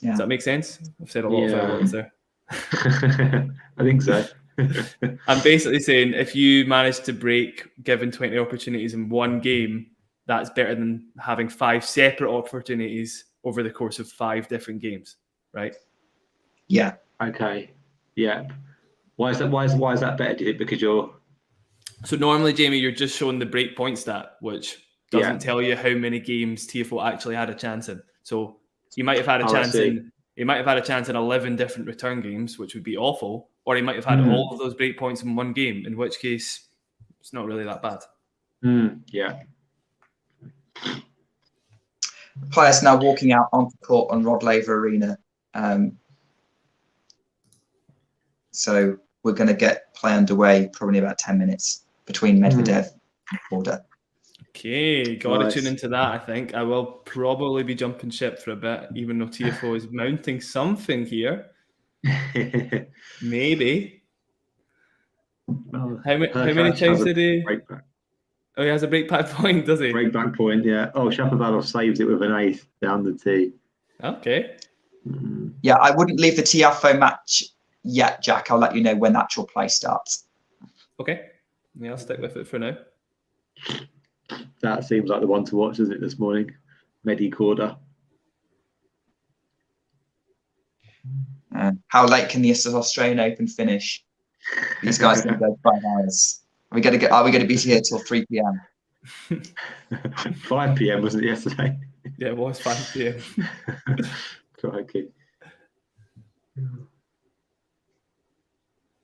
Yeah. Does that make sense? I've said a lot of words there. I think so. I'm basically saying if you manage to break given 20 opportunities in one game, that's better than having 5 separate opportunities over the course of 5 different games, right? Yeah. Okay. Yeah. Why is that? Why is that better? Do you think because you're? So normally, Jamie, you're just showing the break point stat, which doesn't tell you how many games Tiafoe actually had a chance in. So he might have had a chance in. He might have had a chance in 11 different return games, which would be awful, or he might have had all of those break points in one game, in which case it's not really that bad. Yeah. Players now walking out onto court on Rod Laver Arena. So we're going to get play underway probably in about 10 minutes between Medvedev and Korda. Okay, got to tune into that, I think. I will probably be jumping ship for a bit, even though Tiafoe is mounting something here. Maybe. How many times did he? Oh, he has a breakback point, does he? Breakback point, yeah. Oh, Shapovalov saves it with an ace down the tee. Okay. Yeah, I wouldn't leave the Tiafoe match yet, Jack. I'll let you know when actual play starts. Okay. Yeah, I'll stick with it for now. That seems like the one to watch, isn't it, this morning? Medi Korda. How late can the Australian Open finish? These guys can go 5 hours. Are we going to be here till 3 p.m.? 5 p.m. wasn't it yesterday? Yeah, it was 5 p.m. Crikey.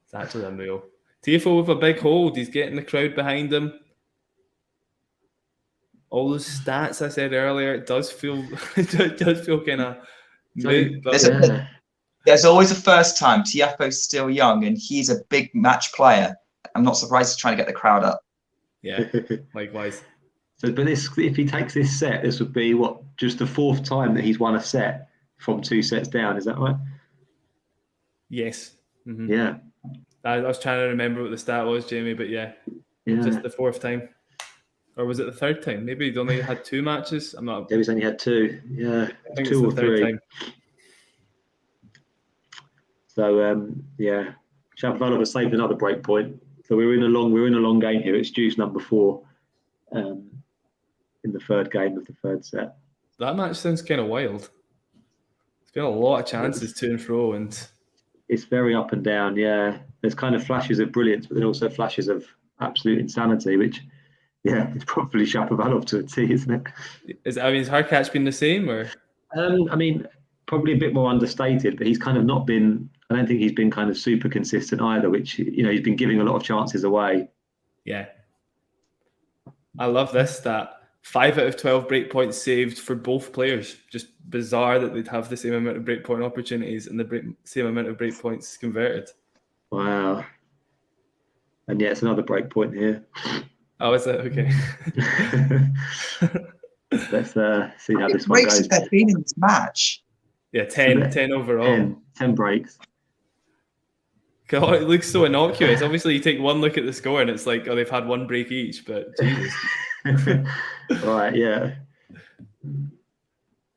It's actually unreal. Tiafoe with a big hold. He's getting the crowd behind him. All those stats I said earlier, it does feel kind of moot. There's always a first time. Tiafoe's still young and he's a big match player. I'm not surprised he's trying to get the crowd up. Yeah, likewise. So, but if he takes this set, this would be just the 4th time that he's won a set from 2 sets down. Is that right? Yes. Mm-hmm. Yeah. I was trying to remember what the stat was, Jamie, but yeah, just the 4th time. Or was it the 3rd time? Maybe he only had 2 matches. I'm not. He's only had 2. Yeah, I think 2 it's the or 3rd 3. time. So Shapovalov has saved another break point. So we're in a long game here. It's deuce number 4 in the 3rd game of the 3rd set. That match sounds kind of wild. There's been a lot of chances to and fro, and it's very up and down. Yeah, there's kind of flashes of brilliance, but then also flashes of absolute insanity, which. Yeah, it's probably Shapovalov to a T, isn't it? Has Hurkacz been the same, or? Probably a bit more understated, but he's kind of not been. I don't think he's been kind of super consistent either. Which he's been giving a lot of chances away. Yeah, I love this stat. 5 out of 12 break points saved for both players. Just bizarre that they'd have the same amount of break point opportunities and the same amount of break points converted. Wow. And yeah, it's another break point here. Oh, is it? Okay. Let's see how this one breaks goes. have there been in this match? Yeah, 10 overall. 10 breaks. God, it looks so innocuous. Obviously, you take one look at the score and it's like, oh, they've had 1 break each, but Jesus. Right, yeah.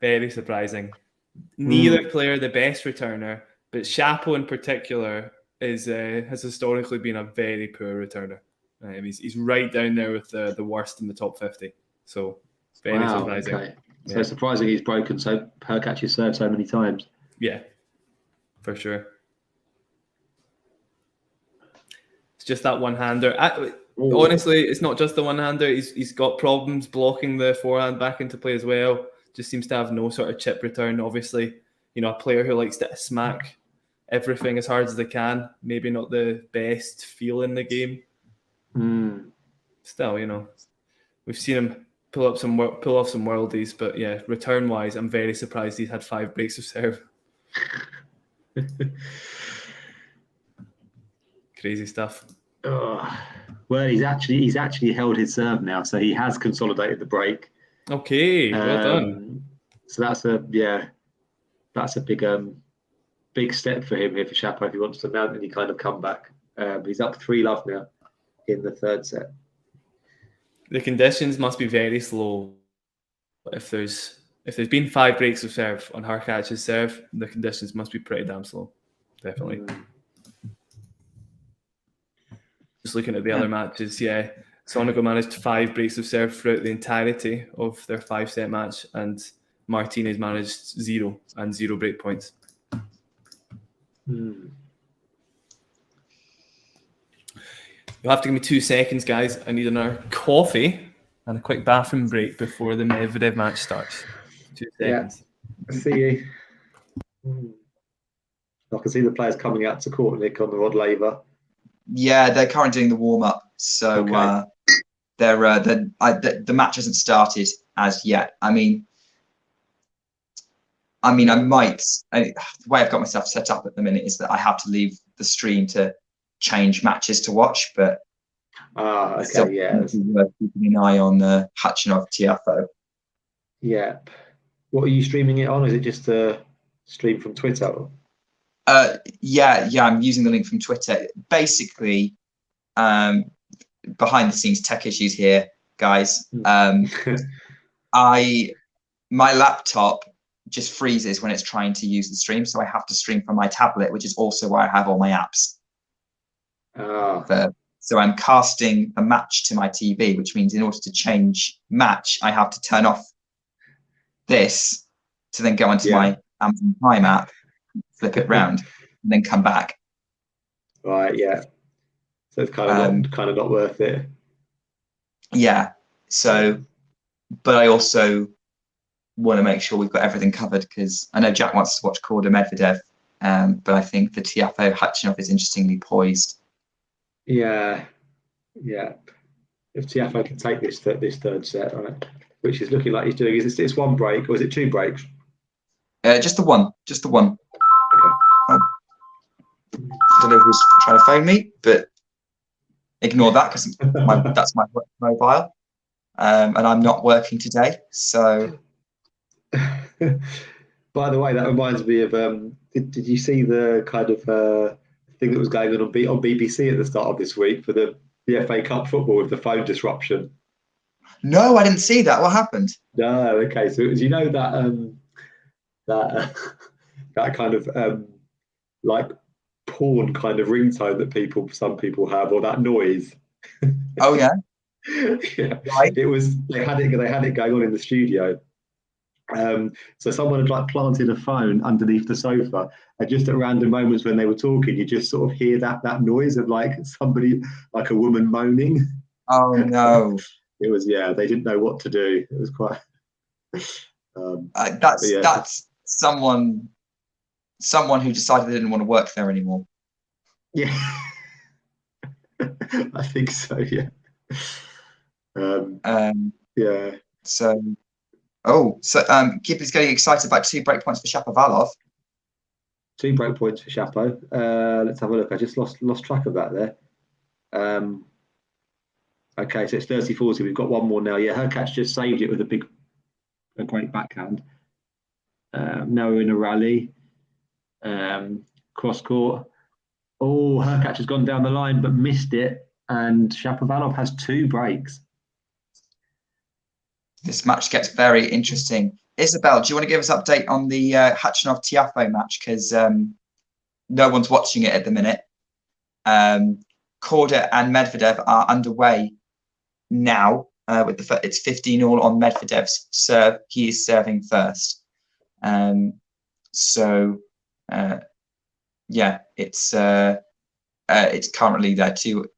Very surprising. Neither player the best returner, but Shapo in particular has historically been a very poor returner. He's right down there with the worst in the top 50. So very surprising. Okay. So surprising he's broken Hurkacz has served so many times. Yeah, for sure. It's just that one-hander. Honestly, it's not just the one-hander. He's got problems blocking the forehand back into play as well. Just seems to have no sort of chip return. Obviously, a player who likes to smack everything as hard as they can. Maybe not the best feel in the game. Still, we've seen him pull off some worldies, but yeah, return-wise, I'm very surprised he's had 5 breaks of serve. Crazy stuff. Well, he's actually held his serve now, so he has consolidated the break. Okay, well done. So that's a big step for him here for Shapovalov if he wants to mount any kind of comeback. He's up 3-love now in the third set. The conditions must be very slow. If there's been 5 breaks of serve on Hurkacz's serve, the conditions must be pretty damn slow. Definitely. Just looking at the other matches, yeah. Sonego managed 5 breaks of serve throughout the entirety of their 5-set match, and Martinez managed 0 and 0 break points. You'll have to give me 2 seconds, guys. I need another coffee and a quick bathroom break before the Medvedev match starts. 2 seconds. Yeah, I see you. I can see the players coming out to court, Nick, on the rod laver. Yeah, they're currently doing the warm up, so okay. The match hasn't started as yet. I mean, I might. The way I've got myself set up at the minute is that I have to leave the stream to change matches to watch, but okay, still worth keeping an eye on Khachanov Tiafoe. Yeah. What are you streaming it on? Is it just a stream from Twitter? Yeah, I'm using the link from Twitter. Basically, behind the scenes tech issues here, guys. My laptop just freezes when it's trying to use the stream, so I have to stream from my tablet, which is also where I have all my apps. So I'm casting a match to my TV, which means in order to change match, I have to turn off this to then go onto my Amazon Prime app, flip it round, and then come back. Right, yeah. So it's kind of not worth it. Yeah. So, but I also want to make sure we've got everything covered, because I know Jack wants to watch Korda-Medvedev, but I think the Tiafoe Khachanov is interestingly poised. Yeah. If Tiafoe can take this third set, right, which is looking like he's doing, it's 1 break, or is it 2 breaks? Just the one. Okay. I don't know who's trying to phone me, but ignore that, because that's my work mobile, and I'm not working today. So, by the way, that reminds me of did you see the kind of thing that was going on BBC at the start of this week for the FA Cup football with the phone disruption? No, I didn't see that. What happened? No, okay. So you know that that kind of like porn kind of ringtone that some people have, or that noise. Oh yeah. Yeah. Right. They had it going on in the studio. So someone had like planted a phone underneath the sofa, and just at random moments when they were talking, you just sort of hear that noise of like somebody, like a woman moaning. Oh no. It was, they didn't know what to do. It was quite that's someone who decided they didn't want to work there anymore. Yeah. I think so, yeah. Yeah. So Keeper's getting excited about 2 break points for Shapovalov. 2 break points for Shapo. Let's have a look. I just lost track of that there. Okay, so it's 30-40. We've got 1 more now. Yeah, Hurkacz just saved it with a great backhand. Now we're in a rally. Cross court. Oh, Hurkacz has gone down the line but missed it, and Shapovalov has 2 breaks. This match gets very interesting. Isabel, do you want to give us an update on the Khachanov Tiafoe match? Because no one's watching it at the minute. Korda and Medvedev are underway now. It's 15-all on Medvedev's serve. He is serving first. It's currently there. Too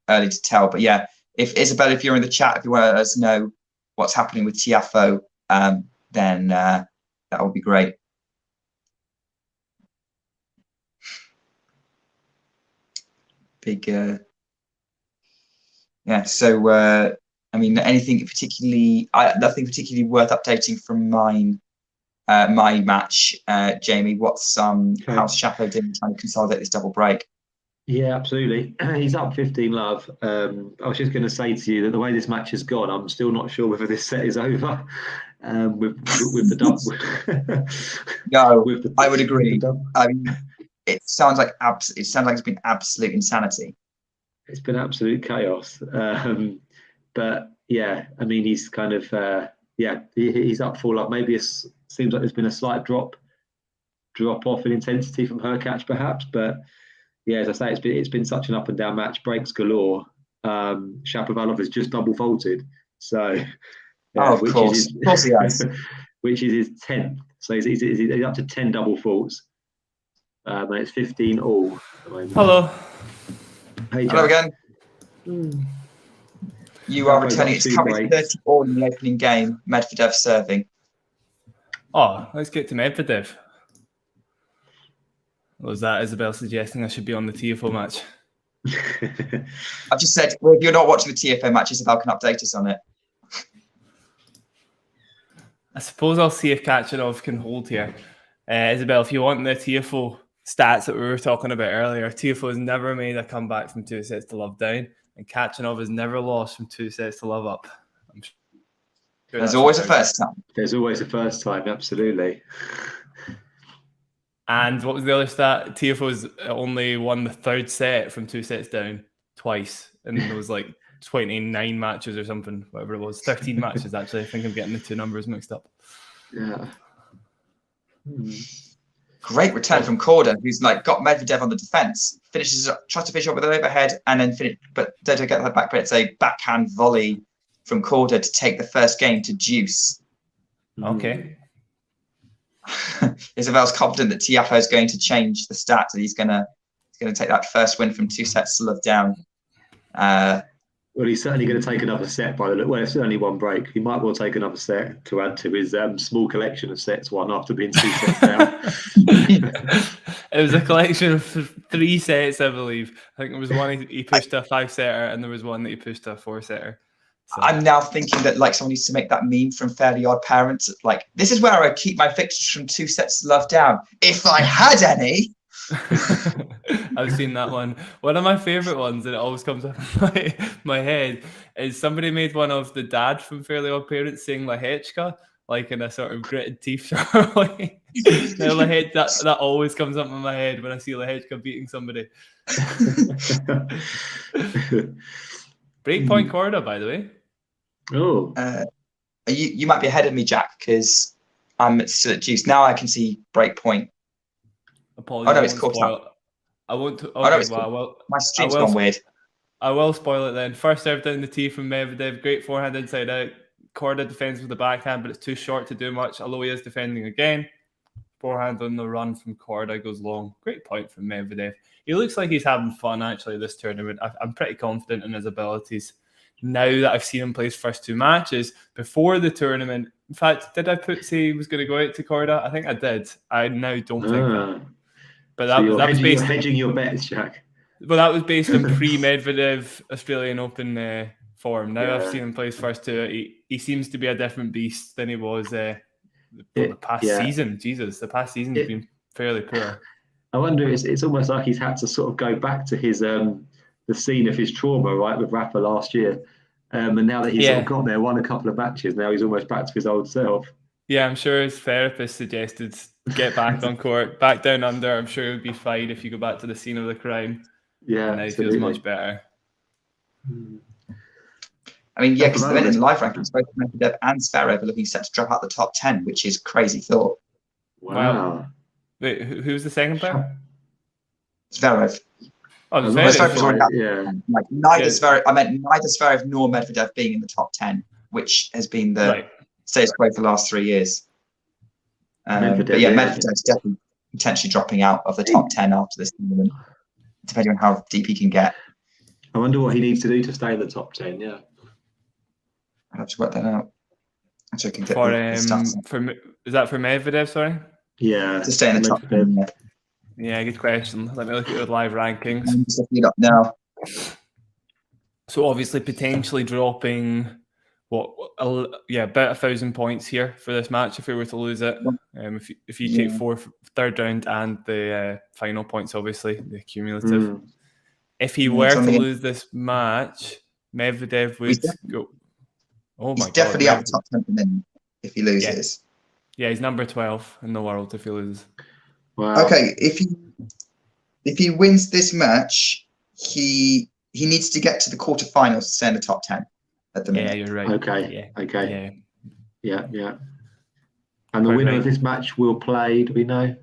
early to tell. But yeah, Isabel, if you're in the chat, if you want to let us know what's happening with Tiafoe, then that would be great. So I mean, nothing particularly worth updating from mine my match, Jamie. What's how's Shapo doing trying to consolidate this double break? Yeah, absolutely. He's up 15-love. I was just going to say to you that the way this match has gone, I'm still not sure whether this set is over. With the double. No, I would agree. I mean, it sounds like it's been absolute insanity. It's been absolute chaos. But yeah, I mean, he's kind of he's up 4-love. Maybe it seems like there's been a slight drop off in intensity from Hurkacz, perhaps, but. Yeah, as I say, it's been such an up and down match, breaks galore. Shapovalov has just double faulted, so of course he has. Which is his 10th. So he's up to 10 double faults, and it's 15 all. Hello. Hey, hello again. You are returning. It's currently 30 all in the opening game. Medvedev serving. Oh, let's get to Medvedev. Was that Isabel suggesting I should be on the Tiafoe match? I've just said, well, if you're not watching the Tiafoe match, Isabel can update us on it. I suppose I'll see if Khachanov can hold here. Isabel, if you want the Tiafoe stats that we were talking about earlier, Tiafoe has never made a comeback from 2-0 down, and Khachanov has never lost from 2-0 up. I'm sure there's always a first time. There's always a first time, absolutely. And what was the other stat? Tiafoe's only won the third set from 2 sets down twice. And it was like 29 matches or something, whatever it was. 13 matches, actually. I think I'm getting the two numbers mixed up. Yeah. Great return from Korda, who's like got Medvedev on the defense. Tries to finish up with an overhead and then finish, but don't get that back. But it's a backhand volley from Korda to take the first game to deuce. Okay. Isabel's confident that Tiafoe is going to change the stats, and he's going to take that first win from 2-0 down. Well, he's certainly going to take another set by the look. Well, it's only one break. He might well take another set to add to his small collection of sets won after being 2 sets down. It was a collection of 3 sets, I believe. I think there was one he pushed to a 5-setter, and there was one that he pushed to a 4-setter. So. I'm now thinking that like someone needs to make that meme from Fairly Odd Parents. Like, this is where I keep my fixtures from 2-0 down. If I had any. I've seen that one. One of my favourite ones, and it always comes up in my head, is somebody made one of the dad from Fairly Odd Parents saying Lahechka, like in a sort of gritted teeth sort of way. Now, that always comes up in my head when I see Lahechka beating somebody. Breakpoint Korda, by the way. Oh, you might be ahead of me, Jack, because I'm still at deuce. Now I can see breakpoint. Apologies. Oh no, it's caught up. I won't. Okay, my stream's gone weird. I will spoil it then. First serve down the tee from Medvedev. Great forehand inside out. Korda defends with the backhand, but it's too short to do much. Although he is defending again. Forehand on the run from Korda goes long. Great point from Medvedev. He looks like he's having fun actually this tournament. I'm pretty confident in his abilities now that I've seen him play his first 2 matches. Before the tournament, in fact, did I say he was going to go out to Korda? I think I did. I now don't think that. But that was based hedging your bets, Jack. Well, that was based on pre-Medvedev Australian Open form. Now I've seen him play his first 2. He seems to be a different beast than he was the past season. Jesus, the past season has been fairly poor. I wonder, it's almost like he's had to sort of go back to his the scene of his trauma, right, with Rafa last year. And now that he's sort of got there, won a couple of matches, now he's almost back to his old self. Yeah, I'm sure his therapist suggested get back on court, back down under. I'm sure it would be fine if you go back to the scene of the crime. Yeah, and now he feels much better. I mean, yeah, because the men in life rankings, both Medvedev and Zverev are looking set to drop out the top 10, which is crazy thought. Wow. Wait, who's the second player? Zverev. Oh, Zverev. Yeah. Like neither Zverev nor Medvedev being in the top 10, which has been the status quo for the last 3 years. Medvedev's definitely potentially dropping out of the top 10 after this tournament, depending on how deep he can get. I wonder what he needs to do to stay in the top 10. Yeah, I'll have to work that out. So I can get is that for Medvedev? Sorry. Yeah, to stay in the top 10. Yeah, good question. Let me look at the live rankings. I'm just looking it up now. So obviously potentially dropping about 1,000 points here for this match if we were to lose it. If you take 4 third round and the final points, obviously the cumulative. If he were to lose this match, Medvedev would go. Oh my god! He's definitely out of the top 10 for men if he loses. Yeah, he's number 12 in the world if he loses. Wow. Okay, if he wins this match, he needs to get to the quarterfinals to stay in the top 10 at the minute. Yeah, you're right. Okay. Yeah. And the winner of this match will play, do we know?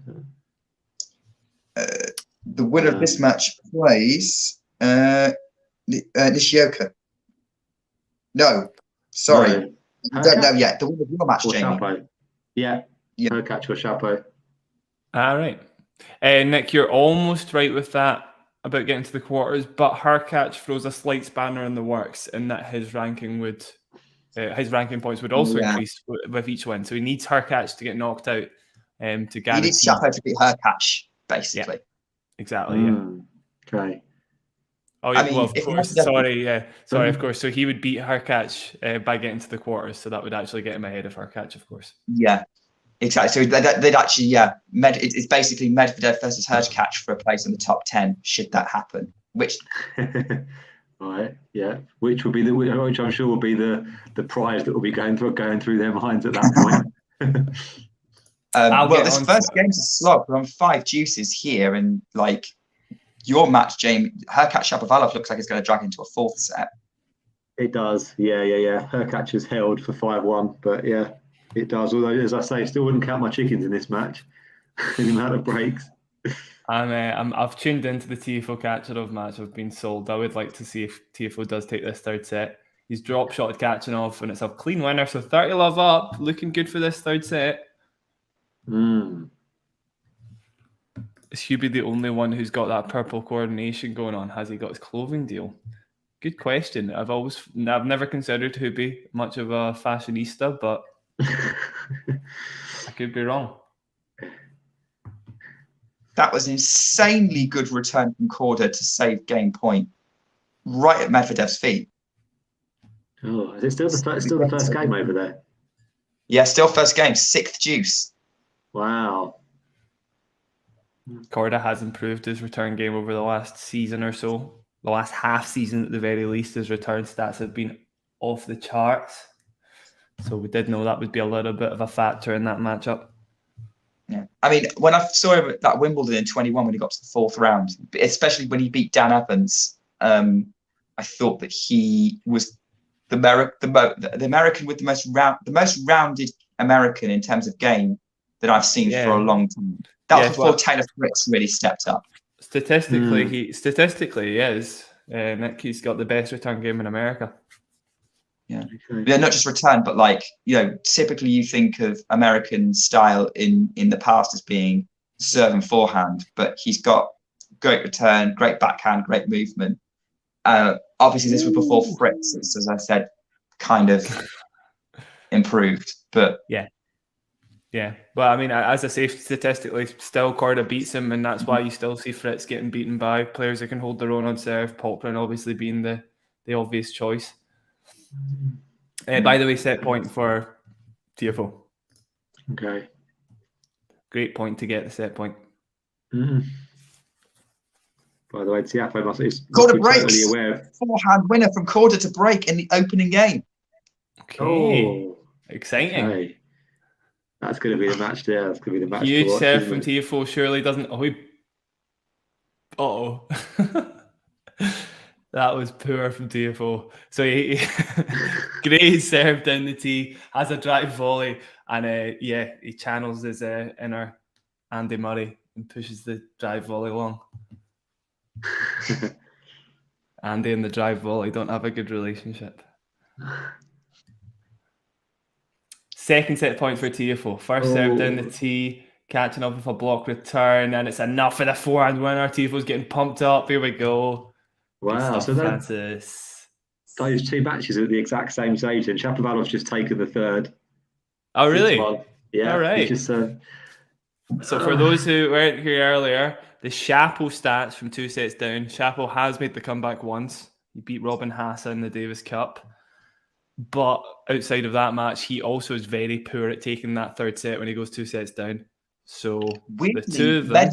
The winner of this match plays Nishioka. No, sorry. I don't know yet. The winner of your match, Jamie. Shapovalov. Yeah. Hurkacz-Shapovalov. All right. Nick, you're almost right with that about getting to the quarters, but Hurkacz throws a slight spanner in the works in that his ranking points would also increase with each win. So he needs Hurkacz to get knocked out to guarantee. He needs Shapovalov to beat Hurkacz, basically. Yeah. Exactly. Yeah. Okay. Oh yeah. Of course. Sorry. Of course. So he would beat Hurkacz by getting to the quarters. So that would actually get him ahead of Hurkacz, of course. Yeah. Exactly. So they'd actually, it's basically Medvedev versus Hurkacz for a place in the top 10. Should that happen? Which, right, yeah. Which I'm sure will be the prize that will be going through their minds at that point. This first game's a slog. We're on 5 juices here, and like your match, James, Hurkacz-Shapovalov looks like it's going to drag into a 4th set. It does. Yeah. Hurkacz is held for 5-1, but yeah. It does, although, as I say, still wouldn't count my chickens in this match. The amount of breaks. I've tuned into the Tiafoe Khachanov match. I've been sold. I would like to see if Tiafoe does take this 3rd set. He's drop shot at Khachanov, and it's a clean winner. So 30-love up, looking good for this 3rd set. Is Hubie the only one who's got that purple coordination going on? Has he got his clothing deal? Good question. I've never considered Hubie much of a fashionista, but I could be wrong. That was an insanely good return from Korda to save game point right at Medvedev's feet. Oh, is it still the first game over there? Yeah, still first game, 6th juice. Wow. Korda has improved his return game over the last season or so. The last half season at the very least, his return stats have been off the charts. So we did know that would be a little bit of a factor in that matchup. Yeah, I mean, when I saw him at that Wimbledon in 21, when he got to the 4th round, especially when he beat Dan Evans, I thought that he was the American with the most rounded American in terms of game that I've seen for a long time. That was before Taylor Fritz really stepped up. Statistically, he is. Nick, he's got the best return game in America. Yeah, not just return, but typically you think of American style in the past as being serve and forehand, but he's got great return, great backhand, great movement. Obviously, this was before Fritz, as I said, kind of improved, but yeah. Well, I mean, as I say, statistically, still Korda beats him, and that's why you still see Fritz getting beaten by players that can hold their own on serve. Poprin obviously being the obvious choice. By the way, set point for Tiafoe. Okay. Great point to get the set point. By the way, Tiafoe must be totally aware of forehand winner from Korda to break in the opening game. Okay. Exciting. Okay. That's going to be the match there. That's going to be the match. Huge serve from Tiafoe surely doesn't. That was poor from Tiafoe. So he great serve down the tee, has a drive volley, and he channels his inner Andy Murray and pushes the drive volley along. Andy and the drive volley don't have a good relationship. Second set point for Tiafoe. First serve down the tee, catching up with a block return, and it's enough for the forehand winner. Tiafoe's getting pumped up. Here we go. Wow, so Francis. Those 2 matches are at the exact same stage, and Shapovalov's just taken the 3rd. Oh, really? Yeah. All right. So for those who weren't here earlier, the Shapo stats from 2 sets down. Shapo has made the comeback once. He beat Robin Haase in the Davis Cup. But outside of that match, he also is very poor at taking that third set when he goes 2 sets down. So Weirdly, the two of them...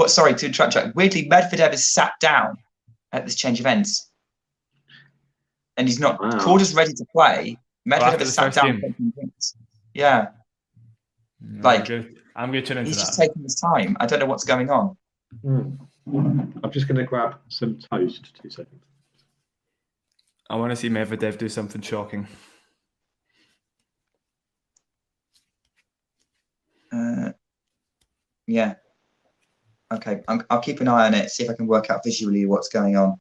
Sorry to interrupt. Weirdly, Medvedev is sat down at this change of ends. And he's not... Wow. Korda's ready to play. Medvedev is sat down. Yeah. Like, I'm going to tune into he's that. just taking his time. I don't know what's going on. I'm just going to grab some toast. 2 seconds. I want to see Medvedev do something shocking. Yeah. Okay. I'll keep an eye on it, see if I can work out visually what's going on.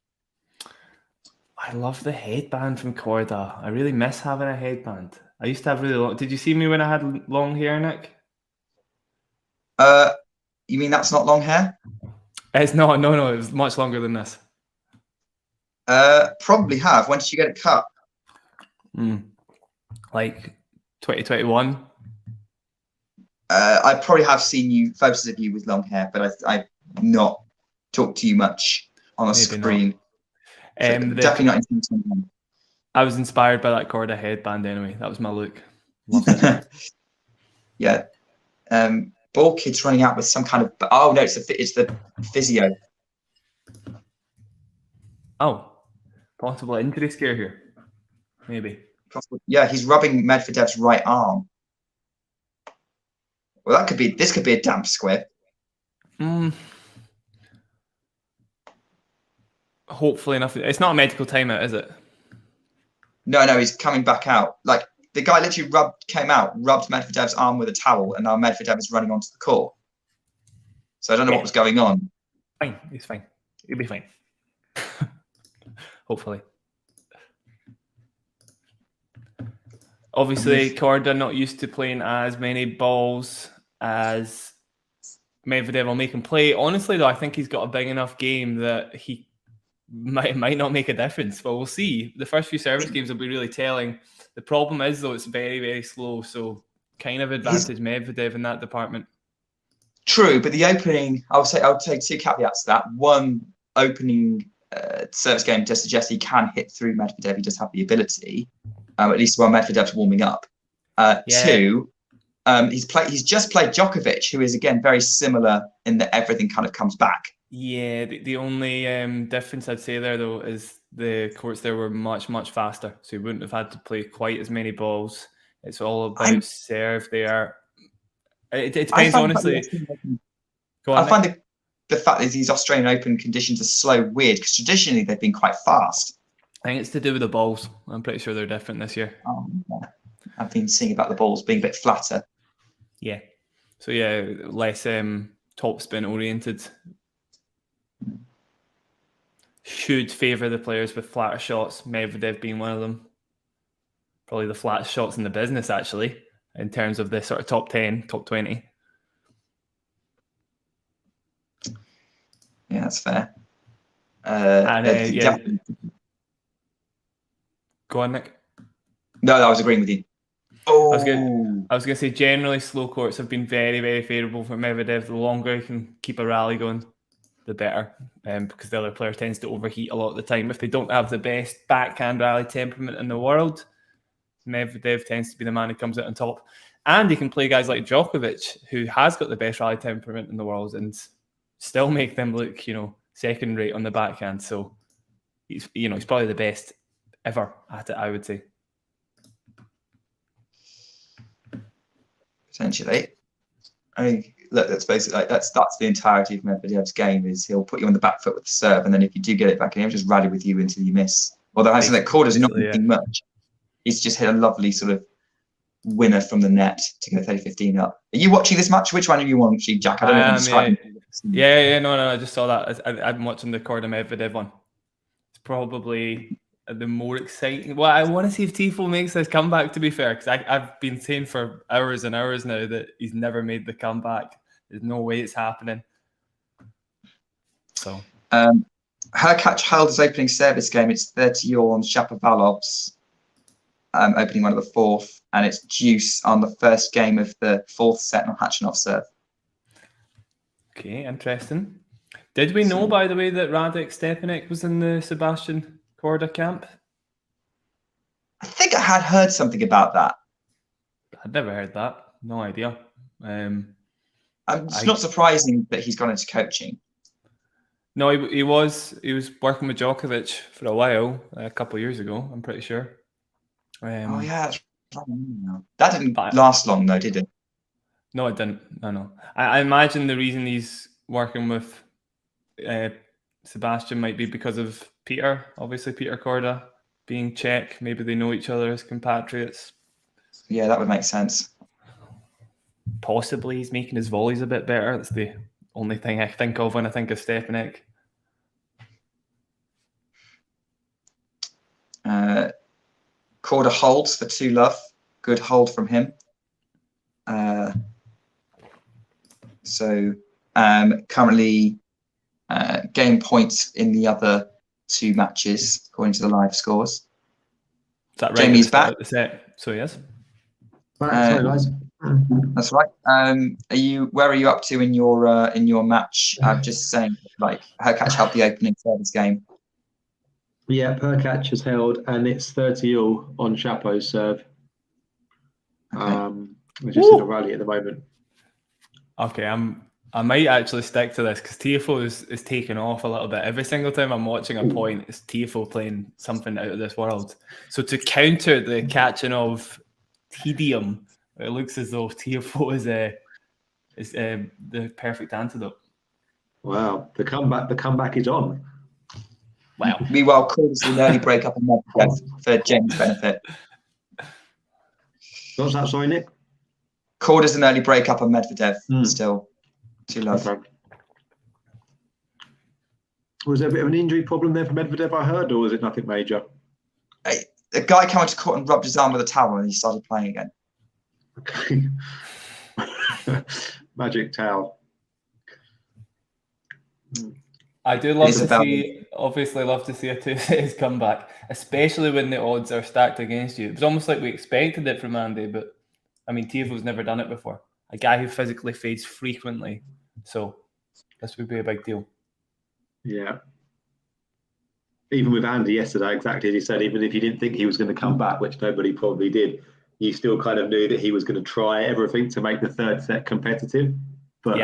I love the headband from Korda. I really miss having a headband. I used to have really long... Did you see me when I had long hair, Nick? You mean that's not long hair? It's not. No. It was much longer than this. Probably have. When did you get it cut? Like 2021. I probably have seen you photos of you with long hair, but I've not talked to you much on a screen. Definitely not in 2021. I was inspired by that Korda headband anyway. That was my look. Loved it. Yeah. Ball kid's running out with some kind of... Oh, no, it's the physio. Oh, possible injury scare here. Maybe. Yeah, he's rubbing Medvedev's right arm. Well, this could be a damp squib. Hopefully enough. It's not a medical timeout, is it? No, he's coming back out. Like, the guy literally came out, rubbed Medvedev's arm with a towel, and now Medvedev is running onto the court. So I don't know what was going on. Fine, he's fine. He'll be fine. Hopefully. Obviously, Korda not used to playing as many balls as Medvedev will make him play. Honestly, though, I think he's got a big enough game that he might not make a difference. But we'll see. The first few service games will be really telling. The problem is, though, it's very, very slow. So kind of advantage Medvedev in that department. True, but the opening, I would say 2 caveats to that. One, opening service game just suggests he can hit through Medvedev. He does have the ability, at least while Medvedev's warming up. 2, he's just played Djokovic, who is again very similar in that everything kind of comes back. Yeah, the only difference I'd say there though is the courts there were much, much faster, so he wouldn't have had to play quite as many balls. It's all about serve there. It depends, honestly. I find the fact that these Australian Open conditions are slow weird, because traditionally they've been quite fast. I think it's to do with the balls. I'm pretty sure they're different this year. Yeah. I've been seeing about the balls being a bit flatter. Yeah. So yeah, less topspin oriented. Should favour the players with flatter shots, Medvedev being one of them. Probably the flattest shots in the business, actually, in terms of the sort of top 10, top 20. Yeah, that's fair. Go on, Nick. No, I was agreeing with you. Oh, I was going to say, generally, slow courts have been very, very favourable for Medvedev. The longer he can keep a rally going, the better, because the other player tends to overheat a lot of the time. If they don't have the best backhand rally temperament in the world, Medvedev tends to be the man who comes out on top. And he can play guys like Djokovic, who has got the best rally temperament in the world, and still make them look, second rate on the backhand. So he's probably the best ever at it, I would say. Potentially. I mean, look, that's basically that's the entirety of Medvedev's game. Is he'll put you on the back foot with the serve, and then if you do get it back in, he'll just rally with you until you miss. Although I think that Korda's not doing much. He's just hit a lovely sort of winner from the net to go 30-15 up. Are you watching this match? Which one are you watching, Jack? I don't know how to describe it. Yeah, no, I just saw that. I'm watching the Korda-Medvedev one. It's probably the more exciting. Well, I want to see if Tiafoe makes this comeback, to be fair, because I've been saying for hours and hours now that he's never made the comeback. There's no way it's happening. So, Hurkacz held his opening service game. It's 30-all on Shapovalov's opening one of the fourth, and it's deuce on the first game of the fourth set on Khachanov serve. Okay, interesting. Did we know, by the way, that Radek Stepanek was in the Sebastian Korda camp? I think I had heard something about that. I'd never heard that. No idea. It's not surprising that he's gone into coaching. No, he was working with Djokovic for a while, a couple of years ago, I'm pretty sure. Oh yeah, that didn't last long though, did it? No, it didn't. No. I imagine the reason he's working with Sebastian might be because of Peter. Obviously, Peter Korda being Czech. Maybe they know each other as compatriots. Yeah, that would make sense. Possibly he's making his volleys a bit better. That's the only thing I think of when I think of Stepanek. Korda holds for 2-love. Good hold from him. So currently game points in the other 2 matches according to the live scores. Is that right? Jamie's back. So yes. Sorry, guys. That's right. Where are you up to in your match? I'm just saying, like, Hurkacz held the opening service game. Yeah, Hurkacz has held, and it's 30-all on Shapo's serve. Okay. We're just in a rally at the moment. Okay, I might actually stick to this because Tiafoe is taking off a little bit. Every single time I'm watching a point, it's Tiafoe playing something out of this world. So to counter the Khachanov tedium, it looks as though Tiafoe is the perfect antidote. Wow, the comeback is on. Wow. Meanwhile, Korda's an early breakup on Medvedev for James' benefit. What's that, sorry, Nick? Korda's an early breakup on Medvedev still. 2-love. Okay. Was there a bit of an injury problem there for Medvedev, I heard, or was it nothing major? The guy came onto court and rubbed his arm with a towel and he started playing again. Okay. Magic towel. I do love to see a 2-set comeback, especially when the odds are stacked against you. It was almost like we expected it from Andy, but I mean, Tiafoe's never done it before. A guy who physically fades frequently. So this would be a big deal. Yeah. Even with Andy yesterday, exactly as he said, even if you didn't think he was going to come back, which nobody probably did, you still kind of knew that he was going to try everything to make the 3rd set competitive. But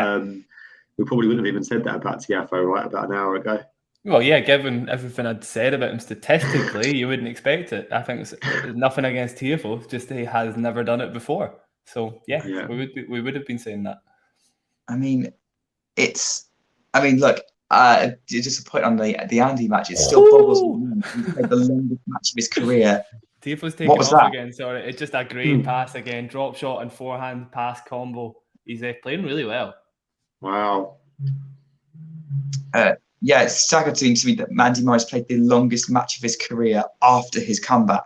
we probably wouldn't have even said that about Tiafoe, right, about an hour ago. Well, yeah, given everything I'd said about him statistically, you wouldn't expect it. I think it's nothing against Tiafoe, it's just he has never done it before. So, yeah. We would have been saying that. I mean, look, just a point on the Andy match, it still boggles me. He played the longest match of his career. Tiafoe's taking off again, sorry. It's just a great pass again, drop shot and forehand pass combo. He's playing really well. Wow. It's staggering to me that Andy Murray's played the longest match of his career after his comeback.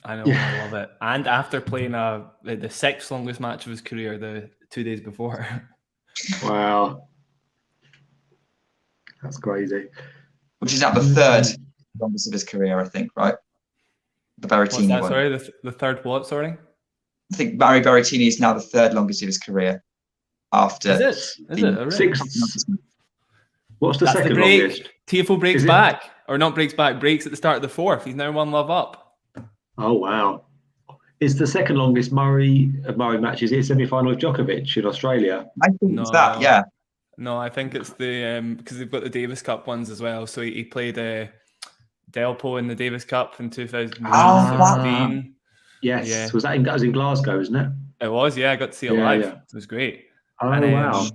I know, I love it. And after playing the 6th longest match of his career the 2 days before. Wow. That's crazy. Which is now the 3rd longest of his career, I think, right? The Berrettini one. Sorry, the 3rd what, sorry? I think Mario Berrettini is now the 3rd longest of his career after. Is it? Really? 6th. What's the That's second the break. longest? Tiafoe breaks back. Or not breaks back, breaks at the start of the 4th. He's now 1-love up. Oh, wow. Is the second longest Murray match, is it a semi-final with Djokovic in Australia? I think it's that, yeah. No, I think it's the because they've got the Davis Cup ones as well. So he played Delpo in the Davis Cup in 2016. Yes. Yeah. That was in Glasgow, isn't it? It was, yeah. I got to see it live. Yeah. It was great. Oh, wow. That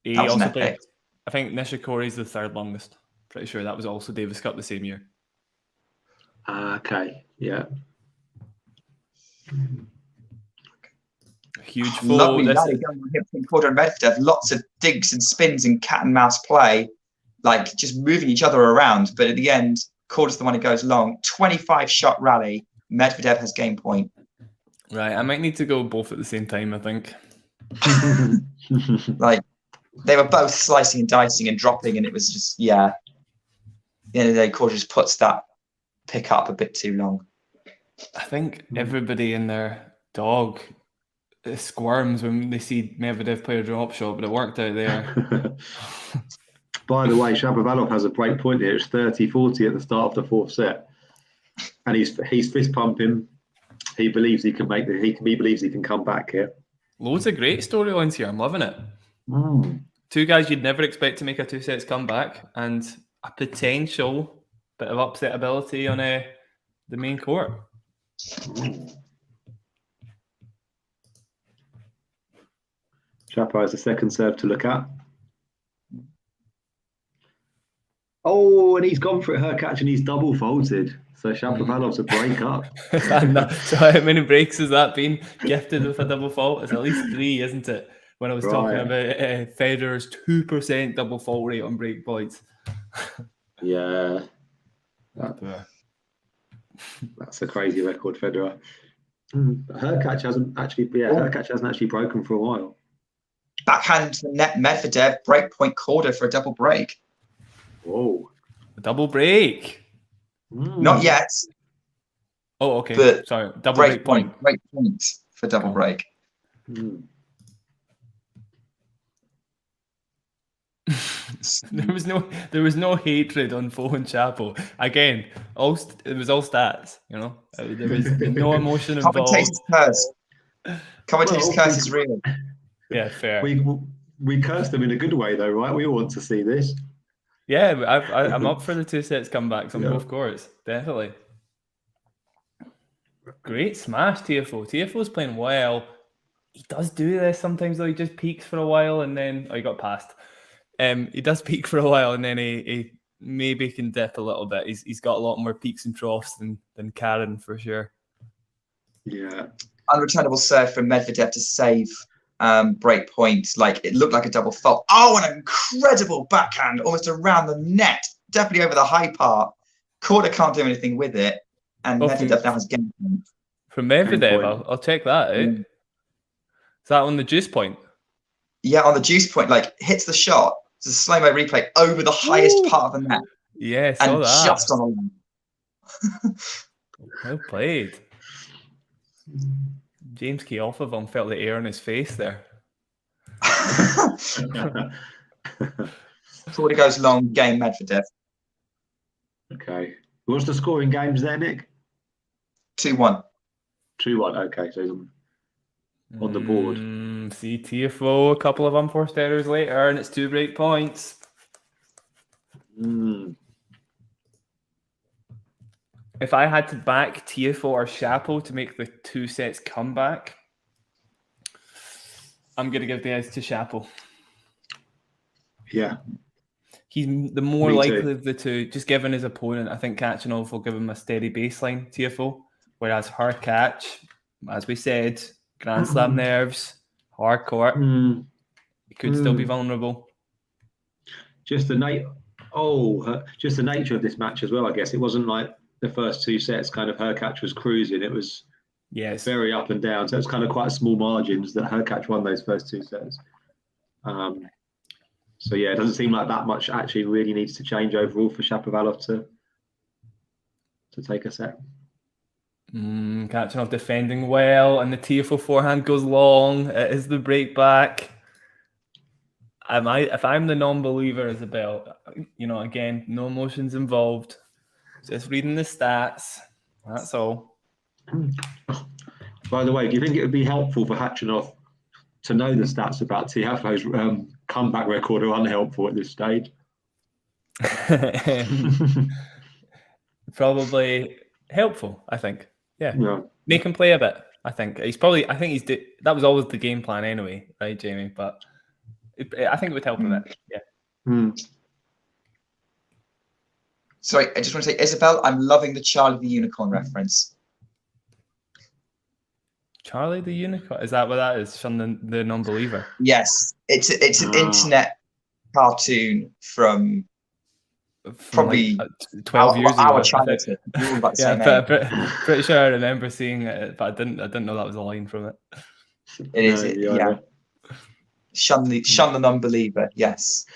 He was also epic. played, I think Nishikori's the 3rd longest. Pretty sure that was also Davis Cup the same year. Okay, yeah. Huge foul. Lovely rally going on here between Korda and Medvedev. Lots of digs and spins and cat and mouse play, like just moving each other around. But at the end, Korda's the one who goes long. 25-shot rally. Medvedev has game point. Right, I might need to go both at the same time, I think. Like, they were both slicing and dicing and dropping, and it was just, at the end of the day, Korda just puts that pick up a bit too long. I think everybody in their dog squirms when they see Medvedev play a drop shot, but it worked out there. By the way, Shapovalov has a break point here. It's 30-40 at the start of the 4th set. and he's fist pumping. He believes he can make he believes he can come back here. Loads of great storylines here. I'm loving it. Two guys you'd never expect to make a 2 sets comeback, and a potential bit of upset ability on the main court. Shapo has the second serve to look at. Oh, and he's gone for it, Hurkacz, and he's double faulted. So Shapovalov's a break up. So how many breaks has that been gifted with a double fault? It's at least 3, isn't it? When I was talking about Federer's 2% double fault rate on break points. Yeah. That's a crazy record, Federer. Hurkacz hasn't actually broken for a while. Backhand to the net, Medvedev, breakpoint Korda for a double break. Whoa. A double break? Not yet. Oh, okay. But sorry. Double break point. Break point for double break. There was no hatred on Foe and Chapo. Again, it was all stats, you know. There was no emotion involved. Commentator's curse is real. Yeah, fair. We curse them in a good way, though, right? We all want to see this. Yeah, I'm up for the 2 sets comebacks on both courts, definitely. Great smash, Tiafoe. Tiafoe's playing well. He does do this sometimes, though. He just peaks for a while and then he got past. He does peak for a while and then he maybe can dip a little bit. He's got a lot more peaks and troughs than Karan for sure. Yeah. Unreturnable serve from Medvedev to save break point. Like, it looked like a double fault. Oh, an incredible backhand almost around the net, definitely over the high part. Korda can't do anything with it, and Medvedev now has game point. From Medvedev, I'll check that out. Is that on the juice point? Yeah, on the juice point, like, hits the shot. It's a slow-mo replay over the highest part of the net. Yeah, and that. Just on the line. Well played. James Keofovon felt the air on his face there. Korda goes long, game Medvedev. Okay. What's the score in games there, Nick? 2-1. 2-1, okay. So he's on the board. See Tiafoe, a couple of unforced errors later, and it's 2 break points. If I had to back Tiafoe or Shapo to make the 2 sets comeback, I'm going to give the edge to Shapo. Yeah. He's the more likely of the two, just given his opponent. I think Khachanov will give him a steady baseline, Tiafoe, whereas Hurkacz, as we said, Grand Slam nerves, hard court, he could still be vulnerable. Just the nature of this match as well, I guess. It wasn't like the first 2 sets, kind of Hurkacz was cruising. It was very up and down. So it was kind of quite small margins that Hurkacz won those first 2 sets. So yeah, it doesn't seem like that much actually really needs to change overall for Shapovalov to take a set. Khachanov defending well, and the Tiafoe forehand goes long. It is the break back. If I'm the non-believer, Isabel, you know, again, no emotions involved. Just reading the stats. That's all. By the way, do you think it would be helpful for Khachanov to know the stats about Tiafoe's comeback record, or unhelpful at this stage? Probably helpful, I think. Yeah. Make him play a bit. I think that was always the game plan anyway, right, Jamie? But I think it would help a bit. Yeah. Sorry, I just want to say, Isabel, I'm loving the Charlie the Unicorn reference. Charlie the Unicorn? Is that what that is from the non-believer? Yes, it's an internet cartoon from probably like 12 years ago. Our childhood. Pretty sure I remember seeing it, but I didn't know that was a line from it. It is, yeah. Shun the non-believer. Yes.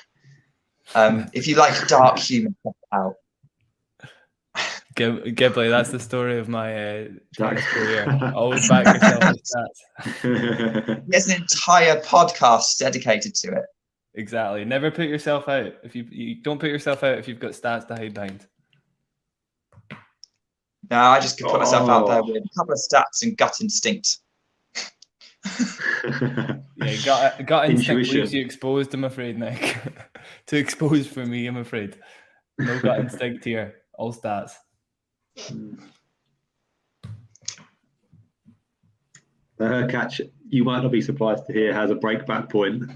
If you like dark humor, check it out. Ghibli, that's the story of my tennis career. Always back yourself with stats. There's an entire podcast dedicated to it. Exactly. Never put yourself out. If you don't put yourself out if you've got stats to hide behind. No, I just could put myself out there with a couple of stats and gut instinct. Yeah, gut instinct Intuition. leaves you exposed, I'm afraid, Nick. Too exposed for me, I'm afraid. No gut instinct here. All stats. The Hurkacz, you might not be surprised to hear, has a breakback point.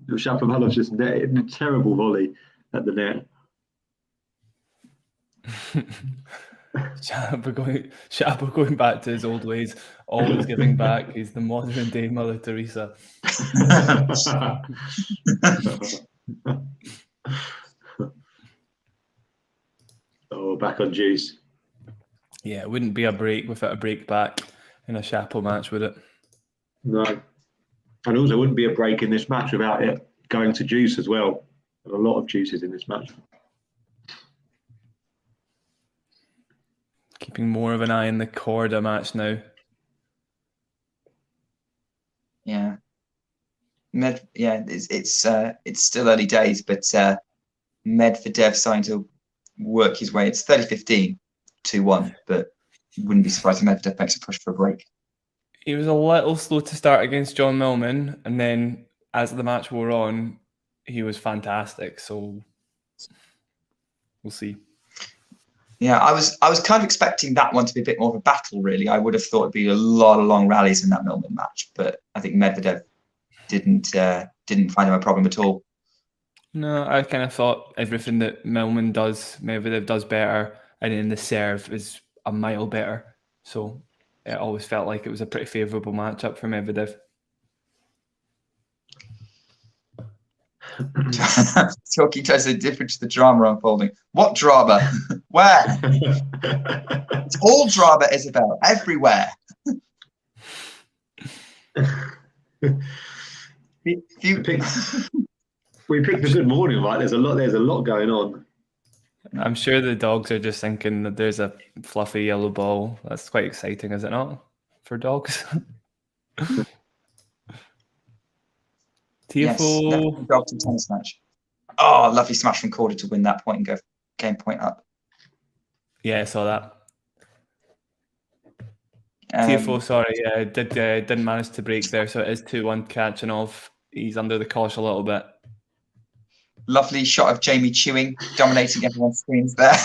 Shapovalov just netted a terrible volley at the net. Shapo going back to his old ways, always giving back. He's the modern day Mother Teresa. Back on juice. Yeah, it wouldn't be a break without a break back in a Shapo match, would it? No. And also wouldn't be a break in this match without it going to juice as well. There's a lot of juices in this match. Keeping more of an eye on the Korda match now. Yeah. It's still early days, but Medvedev starting to work his way. It's 30-15, 2-1, but wouldn't be surprised if Medvedev makes a push for a break. He was a little slow to start against John Millman, and then as the match wore on, he was fantastic. So we'll see. Yeah, I was kind of expecting that one to be a bit more of a battle, really. I would have thought it'd be a lot of long rallies in that Millman match, but I think Medvedev didn't find him a problem at all. No, I kind of thought everything that Millman does, Medvedev does better, and then the serve is a mile better. So it always felt like it was a pretty favourable matchup for Medvedev. Talking to us the difference to the drama unfolding. What drama? Where? It's all drama, Isabel. Everywhere. We picked a good morning, right? There's a lot going on. I'm sure the dogs are just thinking that there's a fluffy yellow ball. That's quite exciting, is it not? For dogs. Tiafoe. Yes, dog to tennis match. Oh, lovely smash from Korda to win that point and go game point up. Yeah, I saw that. Tiafoe, sorry, didn't manage to break there, so it is 2-1 Khachanov. He's under the cosh a little bit. Lovely shot of Jamie chewing, dominating everyone's screens there.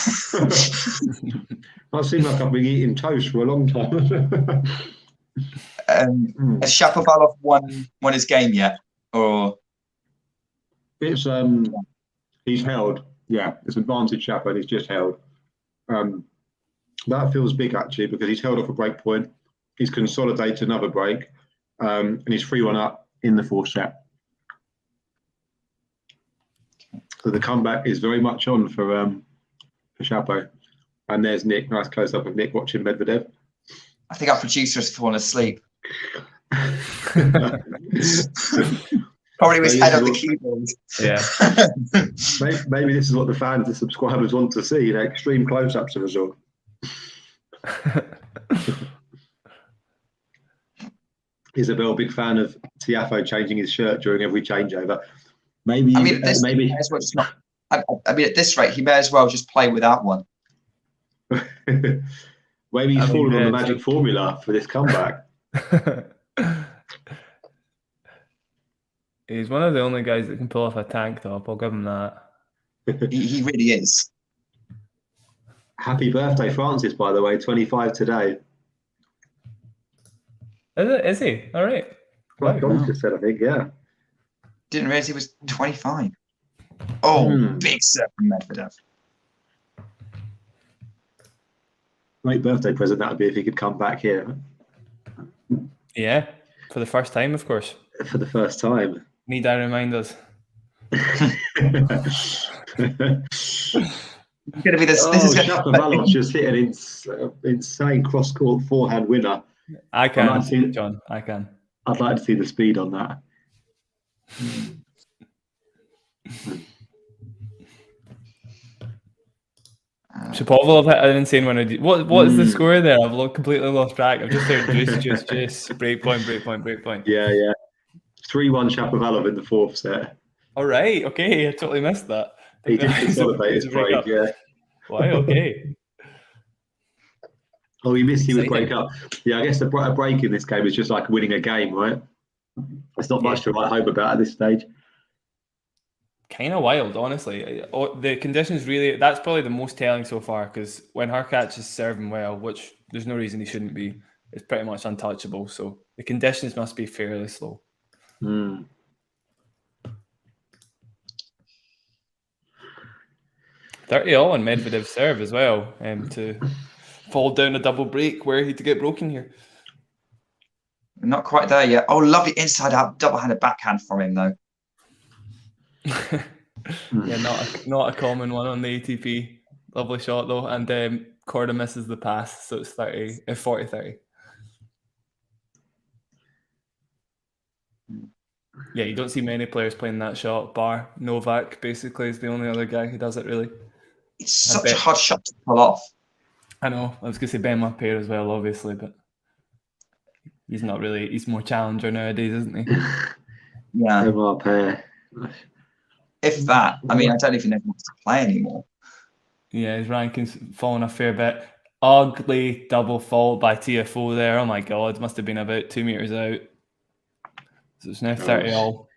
I seem like I've been eating toast for a long time. Has Shapovalov won his game yet? Or it's he's held. Yeah, it's advantage Chapo, and he's just held. That feels big actually because he's held off a break point. He's consolidated another break, and he's 3-1 up in the fourth set. So the comeback is very much on for Chapo. And there's Nick. Nice close up of Nick watching Medvedev. I think our producer has fallen asleep. Probably was head of the keyboard. Yeah. Maybe this is what the fans, the subscribers want to see, extreme close-ups of us all. Isabel, big fan of Tiafoe changing his shirt during every changeover. Maybe. I mean, at this rate, at this rate, he may as well just play without one. Maybe he's fallen on the magic formula for this comeback. He's one of the only guys that can pull off a tank top. I'll give him that. He really is. Happy birthday, Francis, by the way. 25 today. Is he? All right. Like Don just said, I think, yeah. Didn't realise he was 25. Oh, big serve from Medvedev. Great birthday present that would be if he could come back here. Yeah, for the first time, of course. For the first time. Need I remind us? It's going to be this. This is Shapovalov just hit an insane cross-court forehand winner. I can, John. I can. I'd like to see the speed on that. Shapovalov hit an insane winner. What is the score there? I've completely lost track. I've just heard juice, break point. Yeah. 3-1 Shapovalov in the fourth set. All right, okay. I totally missed that. He did consolidate his break, yeah. Why? Okay. Oh, you missed. He was Exciting. break up. Yeah, I guess a break in this game is just like winning a game, right? It's not much to write home about at this stage. Kind of wild, honestly. The conditions really, that's probably the most telling so far, because when Hurkacz is serving well, which there's no reason he shouldn't be, it's pretty much untouchable. So the conditions must be fairly slow. 30-all on Medvedev's serve as well, to fall down a double break. Where he to get broken here? Not quite there yet. Oh, lovely inside out double-handed backhand from him though. Yeah, not a common one on the ATP. Lovely shot though, and Korda misses the pass, so it's 40-30. Yeah, you don't see many players playing that shot. Bar Novak basically is the only other guy who does it really. It's such a hard shot to pull off. I know. I was going to say Ben Lapierre as well, obviously, but he's not really. He's more challenger nowadays, isn't he? Yeah. Lapierre. If that, I mean, I don't even know if he wants to play anymore. Yeah, his ranking's fallen a fair bit. Ugly double fault by Tiafoe there. Oh my God, must have been about 2 meters out. So it's now 30-all.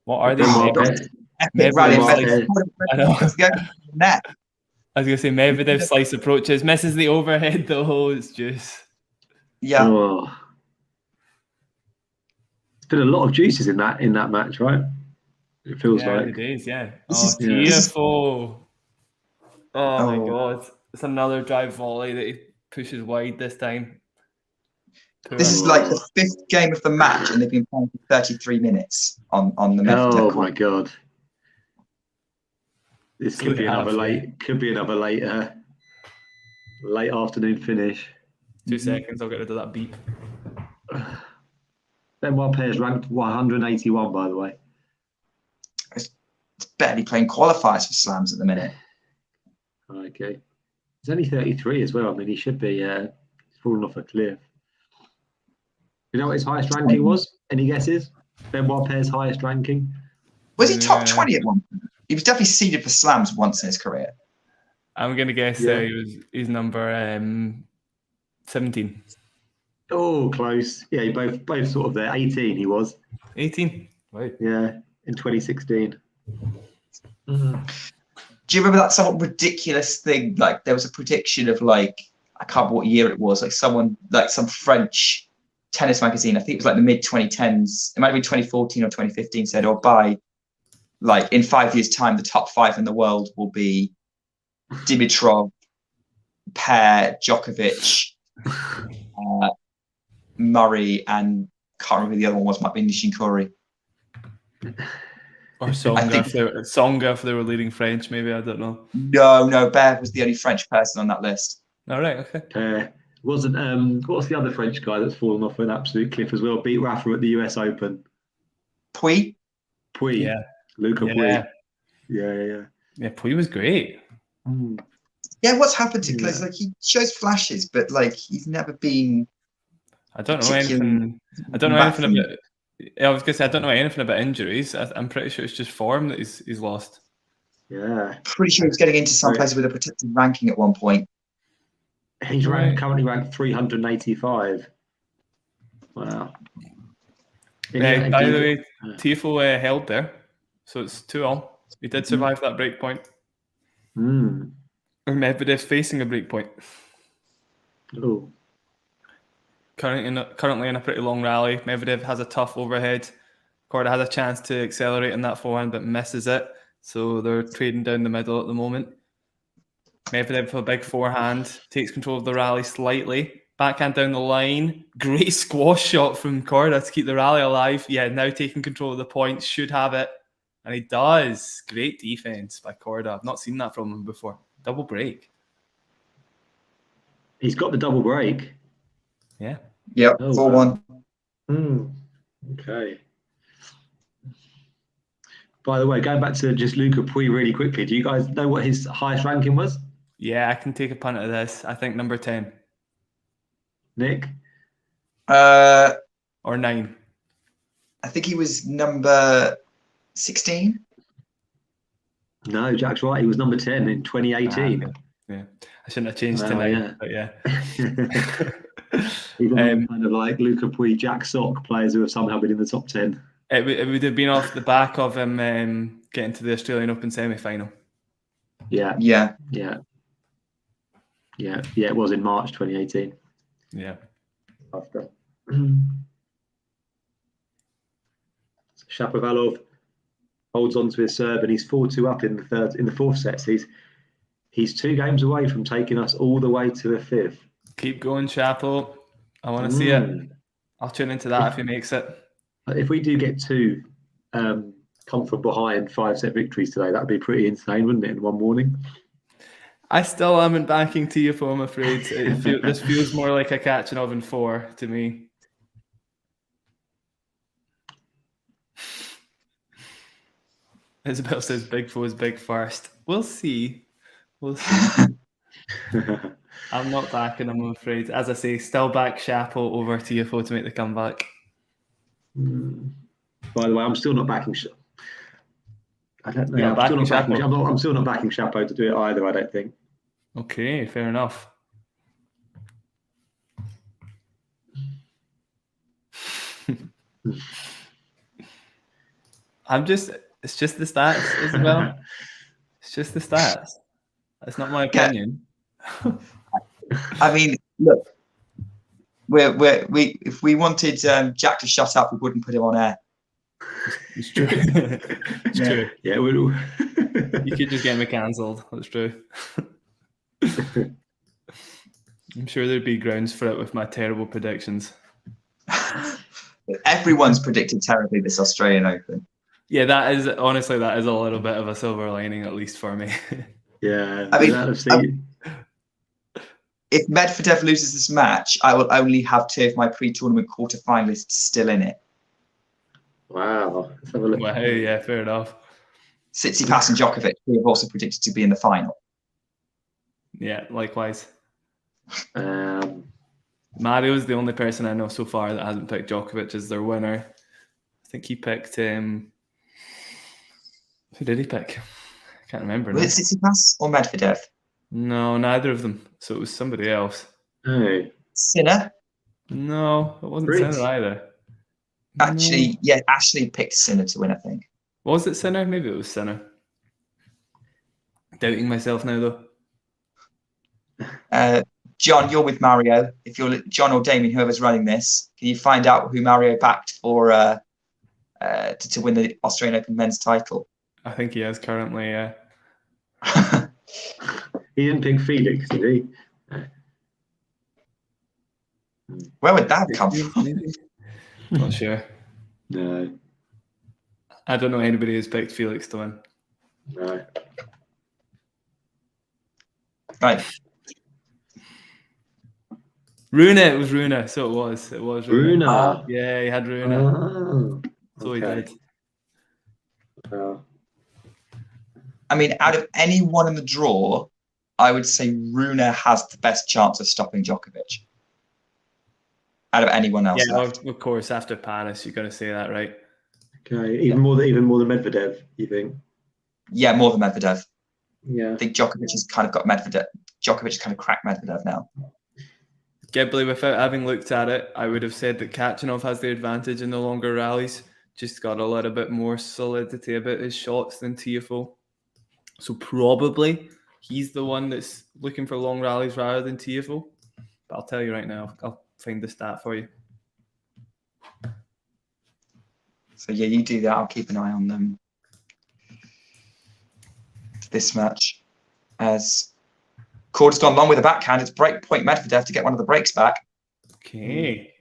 What are they? I know. I was going to say Medvedev slice approaches, misses the overhead though. It's just yeah. Oh. There's been a lot of juices in that match, right? It feels like it is. Yeah. Tiafoe. Oh my God! It's another drive volley that he pushes wide this time. This is like the 5th game of the match, and they've been playing for 33 minutes on the Medvedev. Oh my God! This could be another late afternoon finish. 2 seconds, I'll get rid of that beep. Benoit Paires ranked 181, by the way. It's barely playing qualifiers for slams at the minute. Okay. He's only 33 as well. I mean, he should be falling off a cliff. You know what his highest ranking was? Any guesses? Benoit Paires' highest ranking? Was he top 20 at one point? He was definitely seeded for slams once in his career. I'm going to guess he's number 17. Oh, close. Yeah, both sort of there. 18 he was. 18? Right. Yeah, in 2016. Mm-hmm. Do you remember that somewhat ridiculous thing? Like there was a prediction of like, I can't remember what year it was, like someone, like some French tennis magazine, I think it was like the mid-2010s, it might have been 2014 or 2015, said, or by like in 5 years' time, the top 5 in the world will be Dimitrov, Paire, Djokovic, Murray, and can't remember who the other one was, might be Nishikori. Or Tsonga if they were leading French, maybe, I don't know. No, Bear was the only French person on that list. All right, okay. Wasn't what's the other French guy that's fallen off an absolute cliff as well? Beat Rafa at the US Open. Puy? Yeah. Luca Puy. Yeah, Puy was great. Yeah, what's happened to him? Because like he shows flashes, but like he's never been. I don't know anything about. I was going to say I don't know anything about injuries. I'm pretty sure it's just form that he's lost. Yeah, pretty sure he was getting into some places with a protected ranking at one point. He's currently ranked 385. Wow. By the way, Tiafoe held there, so it's 2-all. He did survive that break point. And Medvedev's facing a break point. Oh. Currently in a pretty long rally. Medvedev has a tough overhead. Korda has a chance to accelerate in that forehand, but misses it. So they're trading down the middle at the moment. Medvedev with a big forehand, takes control of the rally slightly. Backhand down the line. Great squash shot from Korda to keep the rally alive. Yeah, now taking control of the points. Should have it. And he does. Great defense by Korda. I've not seen that from him before. Double break. He's got the double break. Yeah. Yep, 4-1. Okay. By the way, going back to just Luca Puy really quickly, do you guys know what his highest ranking was? Yeah, I can take a punt at this. I think number 10. Nick? Or 9. I think he was number 16. No, Jack's right. He was number 10 in 2018. Okay. Yeah, I shouldn't have changed to 9, but yeah. He's another kind of like Luca Puig, Jack Sock players who have somehow been in the top 10. It would have been off the back of him getting to the Australian Open semi-final. Yeah. It was in March 2018. Yeah. After. Shapovalov holds on to his serve, and he's 4-2 up in the fourth set. So he's 2 games away from taking us all the way to the 5th. Keep going, Chapo. I want to see it. I'll tune into that if he makes it. If we do get 2 come from behind 5-set victories today, that'd be pretty insane, wouldn't it, in one morning? I still haven't backing Tiafoe, I'm afraid. This feels more like a Khachanov in 4 to me. Isabel says Big Foe is big first. We'll see. I'm not backing him, I'm afraid. As I say, still back Shapo over Tiafoe to make the comeback. By the way, I'm still not backing I don't know. I'm still not backing Shapo to do it either, I don't think. Okay, fair enough. It's just the stats, Isabel. It's just the stats. That's not my opinion. I mean, look, if we wanted Jack to shut up, we wouldn't put him on air. It's true. It's true. Yeah, you could just get me cancelled. That's true. I'm sure there'd be grounds for it with my terrible predictions. Everyone's predicted terribly this Australian Open. Yeah, that is a little bit of a silver lining, at least for me. Yeah, I mean, if Medvedev loses this match, I will only have 2 of my pre-tournament quarterfinalists still in it. Wow. Let's have a look. Wow, yeah, fair enough. Tsitsipas and Djokovic, who have also predicted to be in the final. Yeah, likewise. Mario's the only person I know so far that hasn't picked Djokovic as their winner. I think he picked who did he pick? I can't remember. Was it Tsitsipas or Medvedev? No, neither of them. So it was somebody else. Oh. Sinner? No, it wasn't Fritz. Sinner either. Actually, yeah, Ashley picked Sinner to win, I think. Was it Sinner? Maybe it was Sinner. Doubting myself now, though. John, you're with Mario. If you're John or Damien, whoever's running this, can you find out who Mario backed for to win the Australian Open men's title? I think he is currently, yeah. He didn't pick Felix, did he? Where would that come from? Not sure. No. I don't know anybody who's picked Felix to win. No. Right. Rune, it was Rune, so it was. It was Rune. Yeah, he had Rune. Oh, So he did. I mean, out of anyone in the draw, I would say Rune has the best chance of stopping Djokovic. Out of anyone else. Yeah, of course, after Paris, you've got to say that, right? Okay, even more than Medvedev, you think? Yeah, more than Medvedev. Yeah. I think Djokovic has kind of got Medvedev. Djokovic has kind of cracked Medvedev now. Ghibli, without having looked at it, I would have said that Khachanov has the advantage in the longer rallies. Just got a little bit more solidity about his shots than Tiafoe. So probably he's the one that's looking for long rallies rather than Tiafoe. But I'll tell you right now, I'll find the stat for you. So yeah, you do that. I'll keep an eye on them. This match, as Korda's gone long with a backhand, it's break point Medvedev to get one of the breaks back. Okay.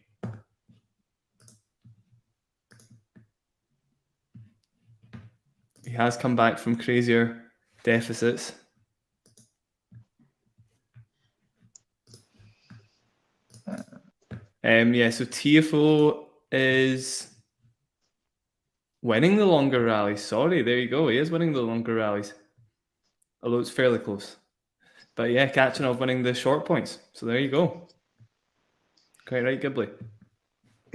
He has come back from crazier deficits. Yeah, so Tiafoe is winning the longer rallies. Sorry, there you go. He is winning the longer rallies. Although it's fairly close. But yeah, Khachanov winning the short points. So there you go. Quite right, Ghibli.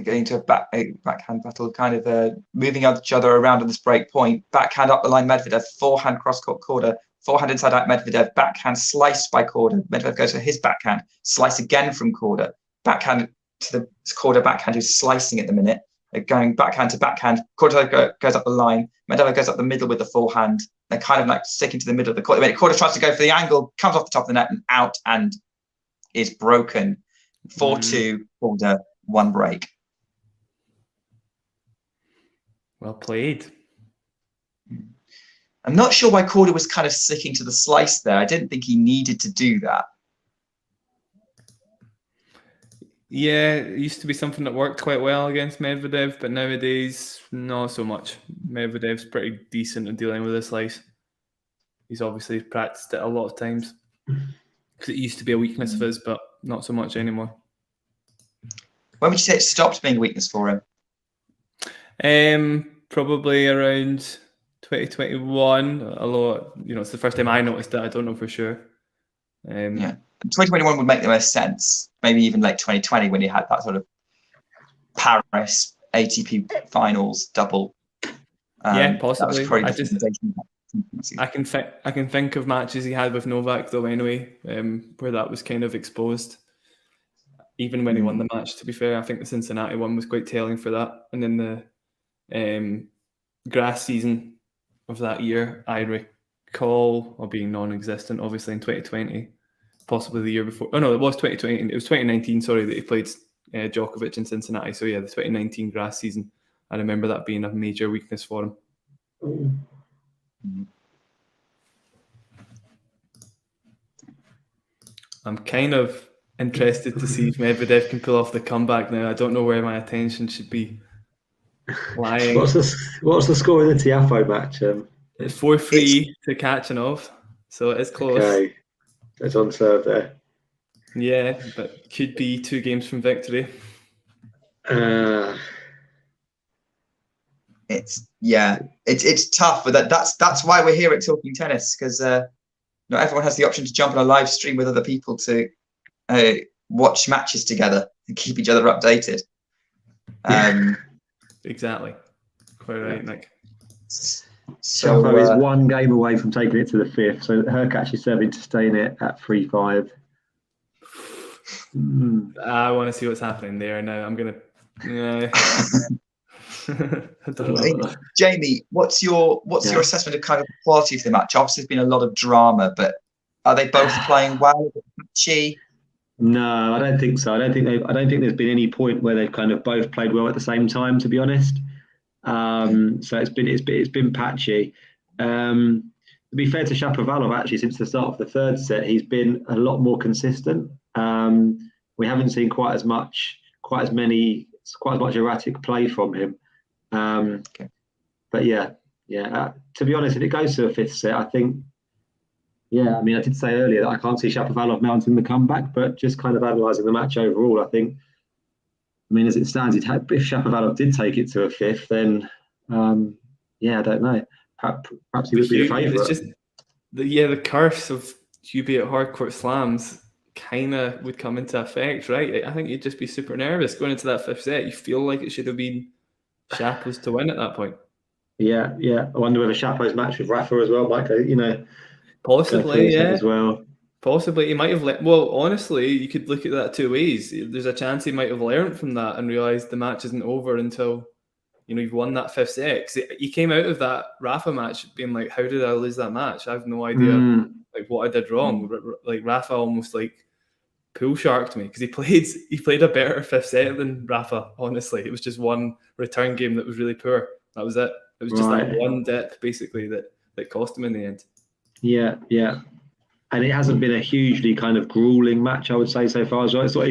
getting to a backhand battle, kind of moving each other around on this break point. Backhand up the line, Medvedev, forehand cross-court Korda, forehand inside out Medvedev, backhand sliced by Korda. Medvedev goes for his backhand, slice again from Korda, backhand to the Korda backhand who's slicing at the minute. They're going backhand to backhand. Korda goes up the line. Medvedev goes up the middle with the forehand. They're kind of like sticking to the middle of the court. Korda tries to go for the angle, comes off the top of the net and out, and is broken. 4-2, Korda, 1 break. Well played. I'm not sure why Korda was kind of sticking to the slice there. I didn't think he needed to do that. Yeah, it used to be something that worked quite well against Medvedev, but nowadays, not so much. Medvedev's pretty decent at dealing with a slice. He's obviously practiced it a lot of times because it used to be a weakness of his, but not so much anymore. When would you say it stopped being a weakness for him? Probably around 2021, although, it's the first time I noticed that. I don't know for sure. Yeah. 2021 would make the most sense. Maybe even late 2020 when you had that sort of Paris ATP finals double. Yeah, possibly. I can think of matches he had with Novak though anyway, where that was kind of exposed. Even when he won the match, to be fair, I think the Cincinnati one was quite telling for that. And then the grass season of that year, I recall, or being non-existent, obviously in 2020. Possibly the year before. Oh no, it was 2020. It was 2019. Sorry, that he played Djokovic in Cincinnati. So yeah, the 2019 grass season. I remember that being a major weakness for him. I'm kind of interested to see if Medvedev can pull off the comeback now. I don't know where my attention should be lying. What's the score in the Tiafoe match? It's 4-3 to Khachanov, so it's close. Okay. It's on serve there. Yeah, but could be 2 games from victory. It's tough, but that's why we're here at Talking Tennis, because not everyone has the option to jump on a live stream with other people to watch matches together and keep each other updated. Exactly. Quite right, Nick. So Tiafoe is 1 game away from taking it to the 5th. So Hurkacz is serving to stay in it at 3-5. I want to see what's happening there now. I'm gonna. I don't know. Jamie, what's your assessment of kind of the quality of the match? Obviously, there's been a lot of drama, but are they both playing well? Matchy? No, I don't think so. I don't think there's been any point where they've kind of both played well at the same time, to be honest. So it's been patchy. To be fair to Shapovalov, actually, since the start of the 3rd set, he's been a lot more consistent. We haven't seen quite as much erratic play from him. But yeah. To be honest, if it goes to a 5th set, I think. Yeah, I mean, I did say earlier that I can't see Shapovalov mounting the comeback, but just kind of analysing the match overall, I think. I mean, as it stands, if Shapovalov did take it to a 5th, then I don't know. Perhaps he would be the favourite. It's just the curse of QB at hardcourt slams kind of would come into effect, right? I think you'd just be super nervous going into that 5th set. You feel like it should have been Shapo's to win at that point. Yeah. I wonder whether Shapo's match with Rafa as well might go, possibly, yeah. As well. Possibly, he might have well, honestly, you could look at that 2 ways. There's a chance he might have learned from that and realised the match isn't over until, you've won that 5th set. He came out of that Rafa match being like, how did I lose that match? I have no idea what I did wrong. Like Rafa almost pool sharked me because he played a better 5th set than Rafa, honestly. It was just one return game that was really poor. That was it. It was just that one dip, basically, that cost him in the end. Yeah. And it hasn't been a hugely kind of grueling match, I would say, so far as well. It's not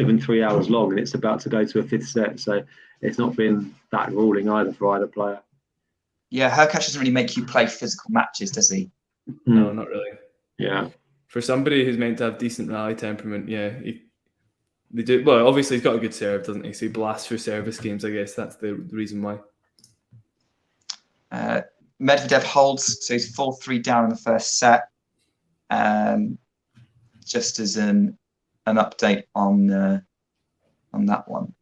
even 3 hours long, and it's about to go to a 5th set. So it's not been that grueling either for either player. Yeah, Hurkacz doesn't really make you play physical matches, does he? No, not really. Yeah. For somebody who's meant to have decent rally temperament, they do. Well, obviously he's got a good serve, doesn't he? So he blasts through service games. I guess that's the reason why. Medvedev holds, so he's 4-3 down in the 1st set. Just as an update on that one.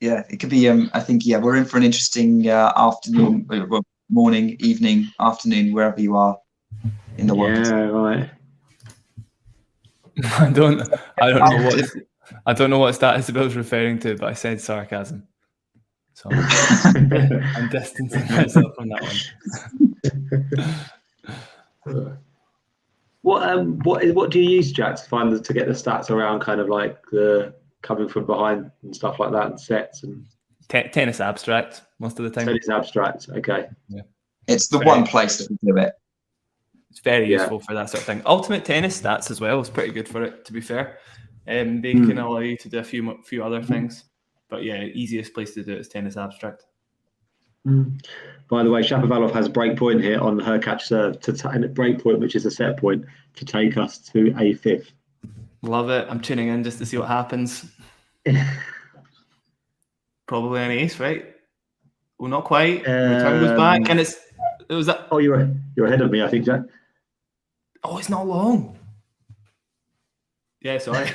Yeah, it could be. I think we're in for an interesting afternoon, morning, evening, afternoon, wherever you are in the world. Yeah, right. I don't know what status Bill's referring to, but I said sarcasm. So I'm distancing myself from that one. What do you use, Jack, to get the stats around kind of like the coming from behind and stuff like that, and sets and tennis abstract most of the time. Tennis abstract, okay. Yeah, it's the one place that we do it. It's very useful for that sort of thing. Ultimate Tennis Stats as well is pretty good for it, to be fair. They can allow you to do a few other things, but yeah, easiest place to do it is Tennis Abstract. By the way, Shapovalov has break point here on Hurkacz serve to break point, which is a set point, to take us to a fifth. Love it. I'm tuning in just to see what happens. Probably an ace, right? Well, not quite. Return goes back, and it was that. Oh, you're ahead of me, I think, Jack. Oh, it's not long. Yeah, sorry.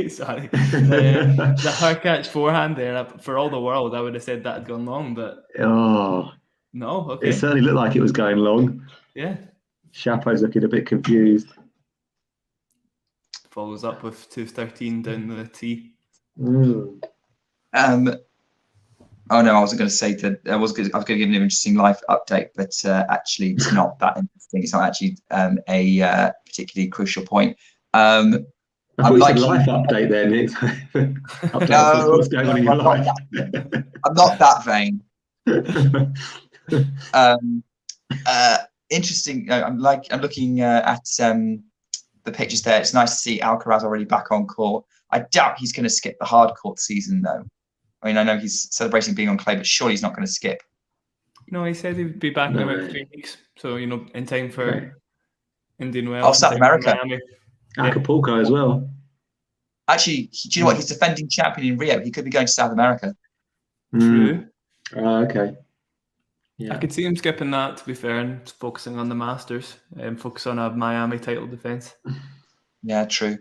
Sorry. The Hurkacz forehand there, for all the world, I would have said that had gone long, but... Oh. No, okay. It certainly looked like it was going long. Yeah. Shapo's looking a bit confused. Follows up with 213 down the tee. Oh no, I wasn't going to say that. I was going to give an interesting life update, but actually, it's not that interesting. It's not actually a particularly crucial point. I'm like life update then. It's update what's going on in your life. I'm not that vain. Interesting. I'm looking at the pictures there. It's nice to see Alcaraz already back on court. I doubt he's going to skip the hard court season though. I mean, I know he's celebrating being on clay, but surely he's not going to skip. No, he said he'd be back in about 3 weeks. So, in time for Indian Wells. Oh, South America. Acapulco as well. Actually, do you know what? He's defending champion in Rio. He could be going to South America. True. Okay. Yeah. I could see him skipping that, to be fair, and focusing on the Masters and focus on a Miami title defense. Yeah, true.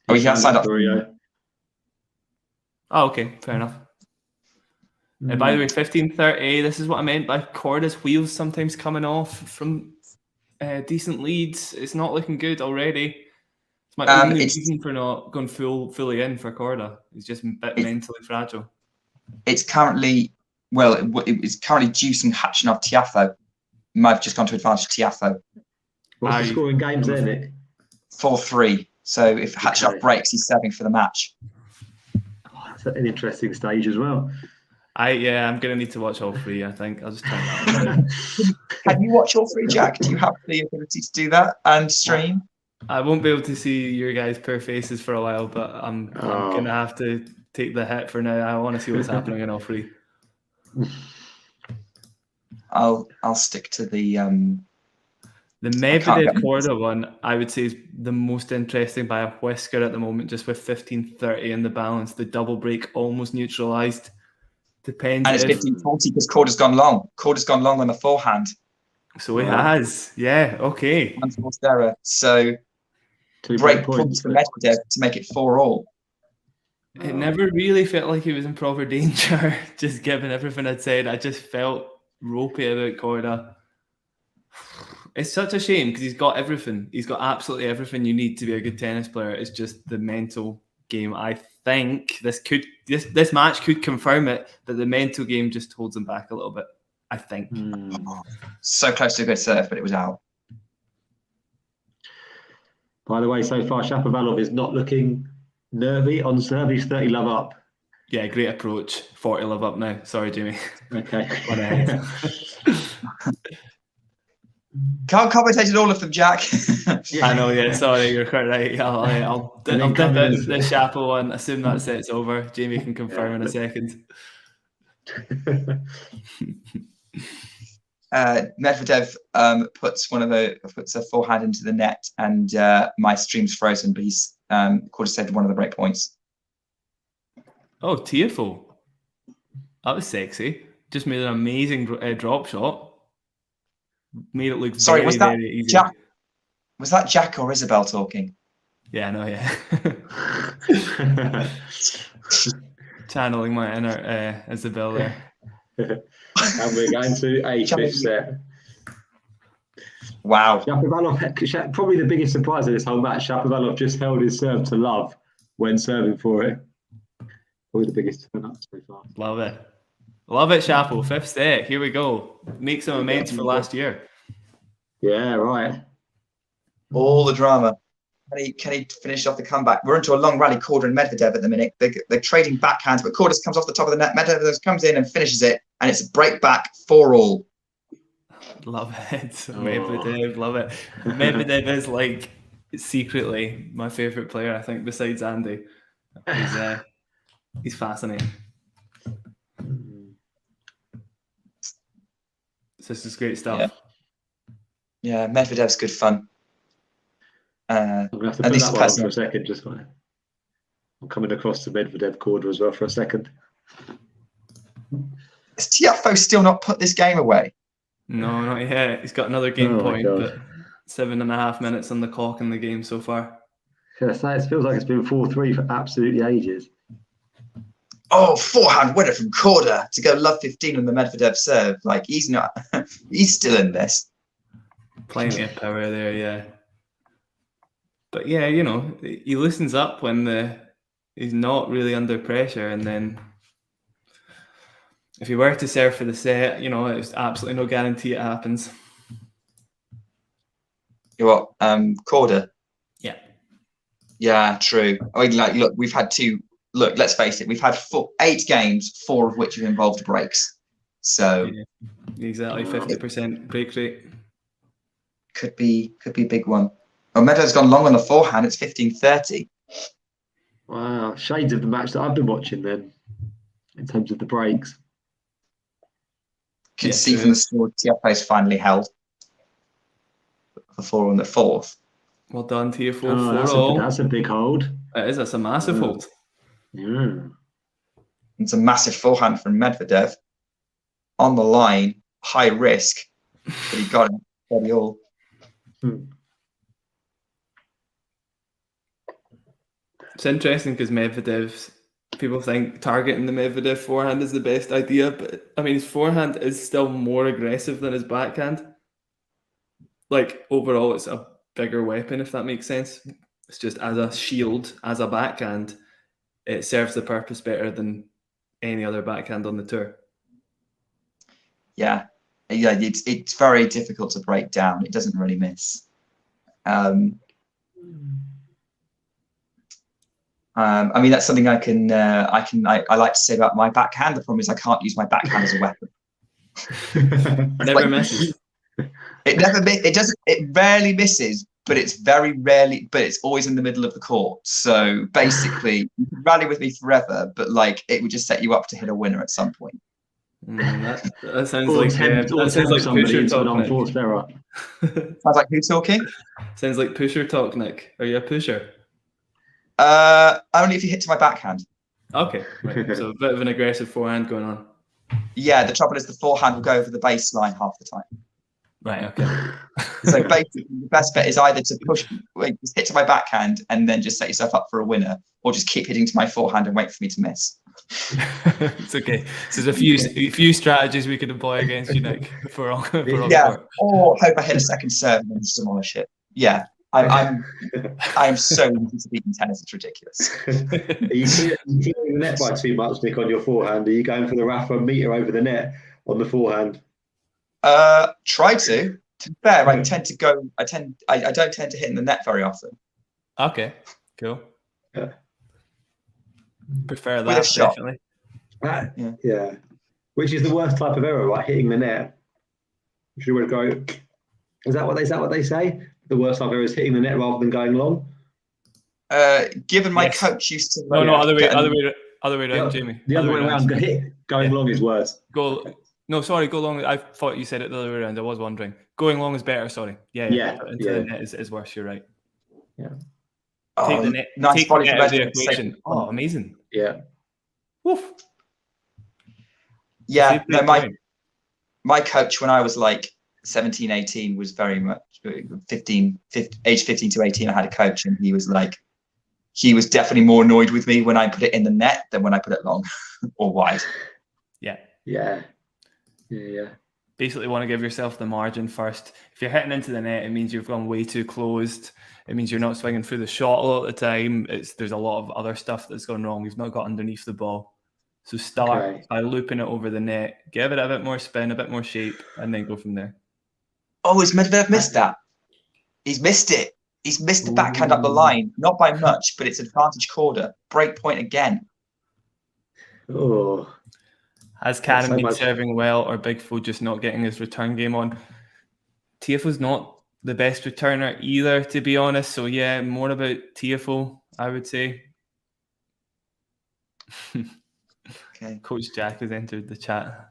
Oh, he has signed up for Rio. Oh, okay, fair enough. By the way, 15-30, this is what I meant by Korda's wheels sometimes coming off from decent leads. It's not looking good already. It's my only reason for not going fully in for Korda. He's just a bit mentally fragile. It's currently, it's currently juicing Khachanov Tiafoe. Might have just gone to advantage Tiafoe. What's the score in games there, Nick? 4-3. So if Khachanov breaks, he's serving for the match. An interesting stage as well. I'm going to need to watch all three, I think. I'll just turn that on. Can you watch all three, Jack? Do you have the ability to do that and stream? I won't be able to see your guys' poor faces for a while, but I'm going to have to take the hit for now. I want to see what's happening in all three. I'll stick to the Medvedev Korda one, I would say, is the most interesting by a whisker at the moment, just with 15-30 in the balance. The double break almost neutralised. Depends. And it's 15-40 because Korda's gone long. Korda's gone long on the forehand. So he has. Yeah, okay. So break points for Medvedev to make it 4-all. It never really felt like he was in proper danger, just given everything I'd said. I just felt ropey about Korda. It's such a shame because he's got everything. He's got absolutely everything you need to be a good tennis player. It's just the mental game. I think this match could confirm it, that the mental game just holds him back a little bit. I think. So close to a good serve, but it was out. By the way, so far Shapovalov is not looking nervy on serve. He's 30 love up. Yeah, great approach. 40 love up now. Sorry, Jimmy. Okay. Can't commentate on all of them, Jack. I know, yeah, sorry, you're quite right. I'll dip out the Chapo one, assume that set's over. Jamie can confirm in a second. Medvedev puts a forehand into the net, and my stream's frozen, but he's Korda saved one of the break points. Oh, Tiafoe. That was sexy. Just made an amazing drop shot. Made it look very easy. Jack? Was that Jack or Isabel talking? Yeah, I know, yeah. channeling my inner Isabel there. And we're going to a fifth set. Wow. Shapovalov, probably the biggest surprise of this whole match. Shapovalov just held his serve to love when serving for it. Probably the biggest turn up so far. Love it. Love it, Shapo. Fifth set. Here we go. Make some amends for last year. Yeah, right. All the drama. Can he finish off the comeback? We're into a long rally, Korda and Medvedev at the minute. They're trading backhands, but Korda comes off the top of the net. Medvedev comes in and finishes it, and it's a break back 4-all. Love it. Medvedev, love it. Medvedev is like secretly my favourite player, I think, besides Andy. He's fascinating. This is great stuff. Yeah, Medvedev's good fun. I'm going to have to put that one on for a second. Just I'm coming across to Medvedev Korda as well for a second. Has Tiafoe still not put this game away? No, not yet. He's got another game point, but 7.5 minutes on the clock in the game so far. Yeah, it feels like it's been 4-3 for absolutely ages. Oh, forehand winner from Korda to go love 15 on the Medvedev serve. Like, he's not, he's still in this. Plenty of power there, yeah. But yeah, you know, he loosens up when he's not really under pressure, and then if he were to serve for the set, you know, it's absolutely no guarantee it happens. You what? Korda? Yeah. Yeah, true. I mean, like, look, we've had two. Look, let's face it. We've had 8 games, 4 of which have involved breaks. So yeah, exactly, 50% break rate. Could be a big one. Oh, Meadow's gone long on the forehand. It's 15-30. Wow, shades of the match that I've been watching then, in terms of the breaks. Can see from the score, Tiafoe's finally held the 4 on the 4th. Well done, Tiafoe. Oh, that's a big hold. It is. That's a massive hold. Yeah. It's a massive forehand from Medvedev. On the line, high risk, but he got it. Very all. It's interesting because Medvedev's, people think targeting the Medvedev forehand is the best idea, but I mean, his forehand is still more aggressive than his backhand. Like, overall, it's a bigger weapon, if that makes sense. It's just as a shield, as a backhand, it serves the purpose better than any other backhand on the tour. Yeah, it's very difficult to break down. It doesn't really miss. I mean, that's something I like to say about my backhand. The problem is I can't use my backhand as a weapon. Never misses. It rarely misses, but it's very rarely, but it's always in the middle of the court. So basically, you could rally with me forever, but like it would just set you up to hit a winner at some point. That sounds like pusher talk, Nick. Sounds like who talking? Sounds like pusher talk, Nick. Are you a pusher? Only if you hit to my backhand. Okay, right. So a bit of an aggressive forehand going on. Yeah, the trouble is the forehand will go over the baseline half the time. Right, okay. So basically, the best bet is either to just hit to my backhand and then just set yourself up for a winner, or just keep hitting to my forehand and wait for me to miss. It's okay. So there's a few strategies we could employ against you, Nick. For all or hope I hit a second serve and then just demolish it. Yeah, I'm so easy to beat in tennis. It's ridiculous. Are you clearing the net by too much, Nick, on your forehand? Are you going for the Rafa meter over the net on the forehand? Try to. To be fair, I don't tend to hit in the net very often. Okay, cool. Yeah. Prefer that, definitely. Yeah. Which is the worst type of error, right? Hitting the net. If you were to go, is that what they say? The worst type of error is hitting the net rather than going long. Given my coach used to. Other way around, Jamie. The other way around. Going long is worse. Go long. I thought you said it the other way around. I was wondering. Going long is better. Sorry. Yeah. The net is worse. You're right. Yeah. Take the net. Nice take the net out of the equation. Oh, amazing. Yeah. Woof. Yeah. No, my coach when I was like 17, 18 was very much age 15 to 18. I had a coach and he was like, he was definitely more annoyed with me when I put it in the net than when I put it long or wide. Yeah. Basically want to give yourself the margin first. If you're hitting into the net, it means you've gone way too closed. It means you're not swinging through the shot a lot of the time. There's a lot of other stuff that's gone wrong. You've not got underneath the ball. So start by looping it over the net, give it a bit more spin, a bit more shape, and then go from there. Oh, has Medvedev missed that? He's missed it. He's missed the backhand up the line. Not by much, but it's advantage Korda. Break point again. Oh. Has Karan been serving well, or Big Fo just not getting his return game on? Tiafoe's not the best returner either, to be honest. So yeah, more about Tiafoe, I would say. Okay. Coach Jack has entered the chat.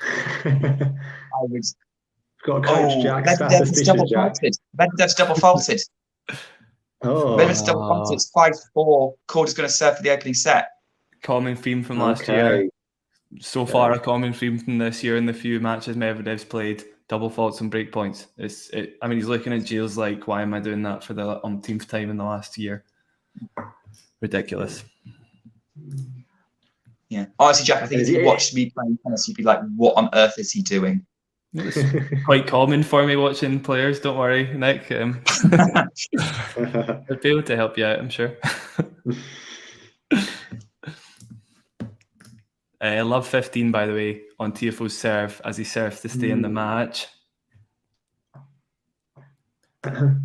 I would. Got a Coach Jack. Medvedev's double faulted. Medvedev's double faulted. Medvedev's double faulted. It's 5-4. Korda's going to serve for the opening set. Common theme from last year. So far, a common theme from this year in the few matches Medvedev's played, double faults and break points. I mean, he's looking at Gilles like, why am I doing that for the umpteenth time in the last year? Ridiculous. Yeah. Honestly, Jack, I think if you watched me playing tennis, you'd be like, what on earth is he doing? It's quite common for me watching players. Don't worry, Nick. I'd be able to help you out, I'm sure. I love 15, by the way, on Tiafoe's serve as he serves to stay in the match. And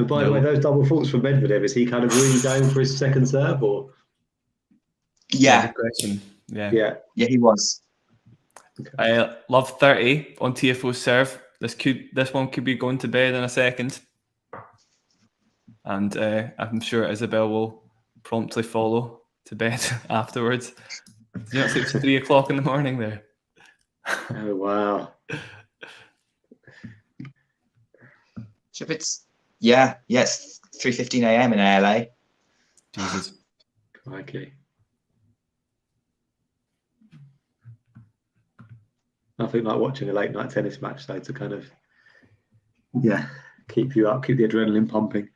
by the way, those double faults for Medvedev, is he kind of really going for his second serve, or? Yeah. Good question. Yeah, he was. I love 30 on Tiafoe's serve. This one could be going to bed in a second. And I'm sure Isabel will promptly follow to bed afterwards. You know, it's 3 o'clock in the morning there. Oh, wow. So if it's, it's 3:15 a.m. in LA. Jesus. Okay. Nothing like watching a late night tennis match, though, to kind of, keep you up, keep the adrenaline pumping.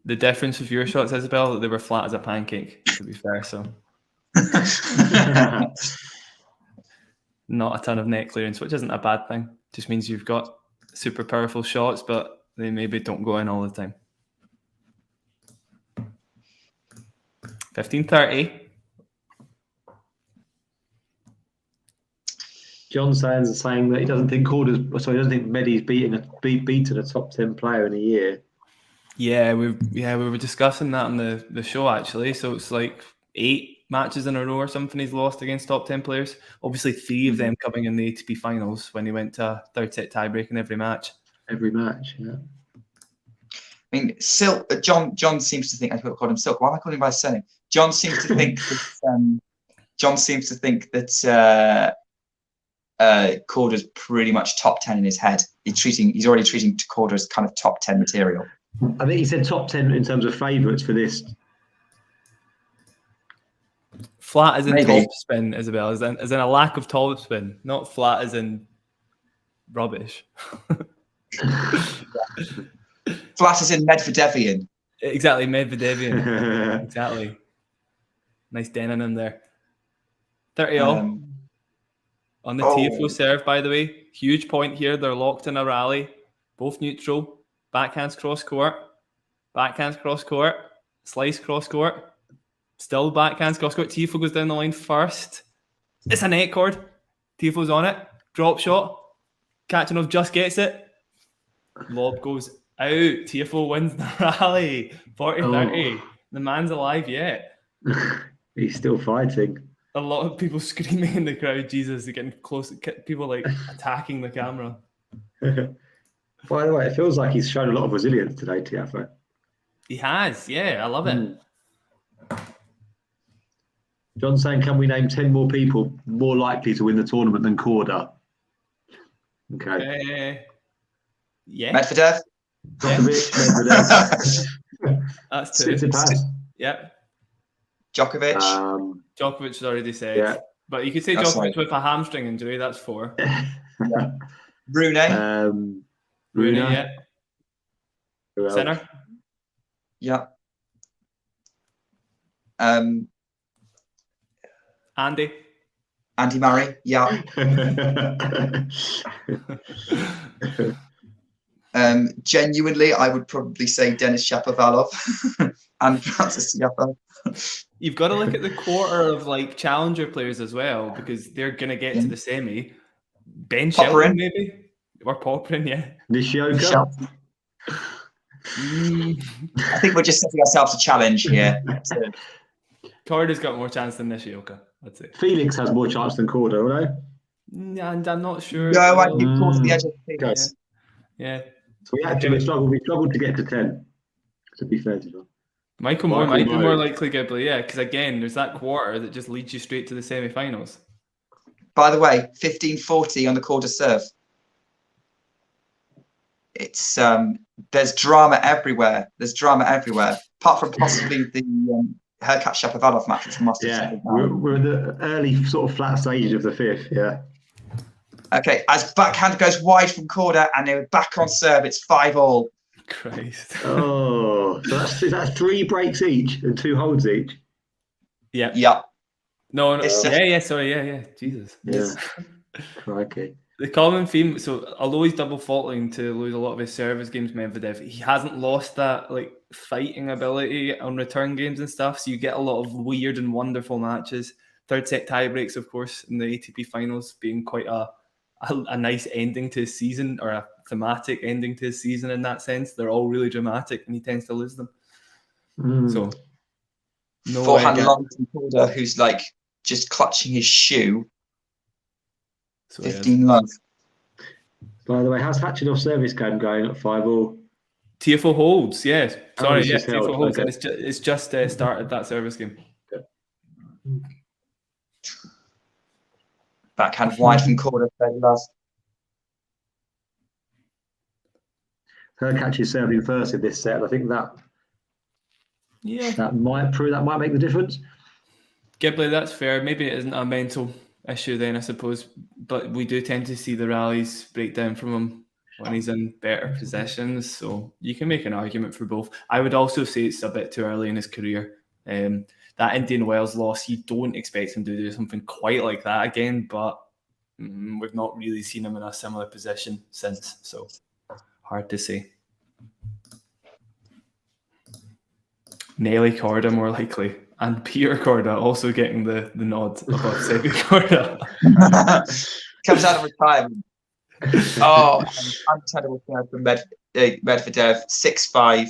The difference with your shots, Isabel, that they were flat as a pancake, to be fair, so. Not a ton of net clearance, which isn't a bad thing. Just means you've got super powerful shots, but they maybe don't go in all the time. 15-30. John Sands is saying that he doesn't think Medi's beaten a top 10 player in a year. Yeah, we were discussing that on the show actually. So it's like 8 matches in a row or something he's lost against top 10 players. Obviously 3 of them coming in the ATP finals when he went to a third set tiebreak in every match. Every match, yeah. I mean, Silk. John seems to think I called him Silk. Why am I calling him by his surname? John seems to think that. Korda's pretty much top 10 in his head. He's already treating Korda as kind of top 10 material. I think he said top 10 in terms of favourites for this. Flat as in top spin, Isabel, as in a lack of top spin, not flat as in rubbish. Flat as in Medvedevian. Exactly, Medvedevian. Exactly. Nice denim in there. 30-all. On the Tiafoe serve, by the way, huge point here. They're locked in a rally, both neutral. Backhands cross court, slice cross court, still backhands cross court. Tiafoe goes down the line first. It's a net cord. Tiafoe's on it. Drop shot. Khachanov just gets it. Lob goes out. Tiafoe wins the rally. 40-30. The man's alive yet. He's still fighting. A lot of people screaming in the crowd. Jesus, they're getting close. People like attacking the camera. By the way, it feels like he's shown a lot of resilience today, Tiafoe. He has, yeah. I love it. John's saying, can we name 10 more people more likely to win the tournament than Korda? Okay. Yeah. Medvedev? Medvedev. That's 2. Yep. Djokovic? Djokovic has already said. Yeah. But you could say Djokovic with a hamstring injury. That's 4. Rune? Rune, yeah. Center? Yeah. Andy Murray, yeah. Genuinely, I would probably say Denis Shapovalov and Frances Tiafoe. You've got to look at the quarter of like challenger players as well, because they're going to get to the semi. Ben Shelton, maybe, or Popperin, yeah. Nishioka. I think we're just setting ourselves a challenge here. Korda's got more chance than Nishioka, I'd say. Felix has more chance than Korda, right? And I'm not sure. No, I think Korda's the edge of the Felix. Yeah. So we struggled to get to 10, to be fair to you. Michael Moore might be more likely, Ghibli, yeah, because again, there's that quarter that just leads you straight to the semi-finals. By the way, 15-40 on the Korda serve. It's there's drama everywhere. Apart from possibly the Hurkacz-Shapovalov match, which must have settled down. We're in the early sort of flat stage of the fifth, yeah. Okay, as backhand goes wide from Korda and they're back on serve, it's 5-all. Christ. Oh, so that's 3 breaks each and 2 holds each. Yeah. Yeah. No. Yeah. Jesus. Yeah. Crikey. The common theme, so although he's double faulting to lose a lot of his service games, Medvedev, he hasn't lost that like fighting ability on return games and stuff. So you get a lot of weird and wonderful matches. Third set tie breaks, of course, in the ATP finals being quite a nice ending to his season, or a thematic ending to his season in that sense. They're all really dramatic and he tends to lose them. So no forehand long from Korda, who's like just clutching his shoe. 15 love. By the way, how's Khachanov's service game going at 5-all? Tiafoe holds, yes. Sorry, yes, Tiafoe holds. Okay. And it's just started that service game. Okay. Backhand wide from Korda, 30 love. Hurkacz is serving first in this set. I think that might make the difference. Ghibli, that's fair. Maybe it isn't a mental issue then, I suppose, but we do tend to see the rallies break down from him when he's in better positions, so you can make an argument for both. I would also say it's a bit too early in his career. That Indian Wells loss, you don't expect him to do something quite like that again, but we've not really seen him in a similar position since, so hard to say. Nelly Korda more likely, and Peter Korda also getting the nod above Sebi Korda. Comes out of retirement. Oh, untenable from Medvedev, 6-5.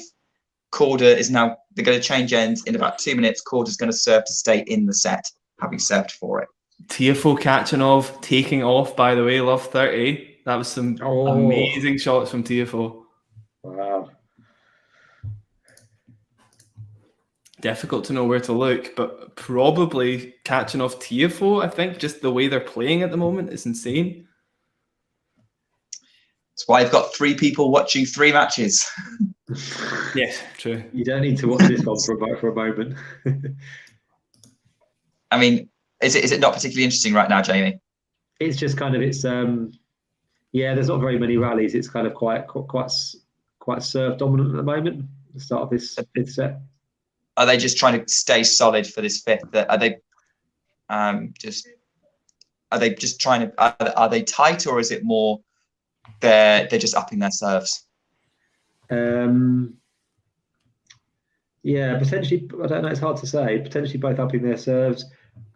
Korda is now, they're going to change ends in about 2 minutes. Korda's going to serve to stay in the set, having served for it. Tiafoe Khachanov taking off, by the way, love 30. That was some amazing shots from Tiafoe. Wow. Difficult to know where to look, but probably Khachanov Tiafoe, I think. Just the way they're playing at the moment is insane. That's why I've got 3 people watching 3 matches. Yes, true. You don't need to watch this one for a moment. I mean, is it not particularly interesting right now, Jamie? It's just kind of there's not very many rallies. It's kind of quite serve dominant at the moment. The start of this 5th set. Are they just trying to stay solid for this 5th? Are they tight, or is it more they're just upping their serves? Yeah, potentially. I don't know. It's hard to say. Potentially both upping their serves.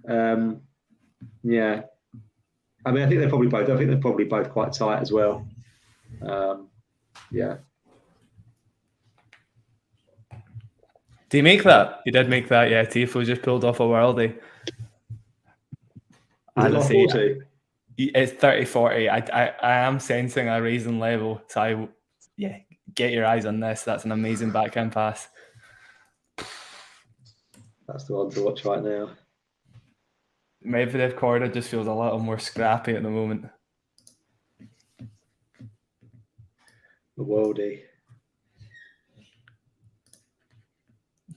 Yeah. I mean, I think they're probably both quite tight as well. Yeah. Do you make that? You did make that, yeah. Tiafoe just pulled off a worldie. It's 30-40. I am sensing a raising level. So get your eyes on this. That's an amazing backhand pass. That's the one to watch right now. Medvedev Korda just feels a little more scrappy at the moment. The worldie.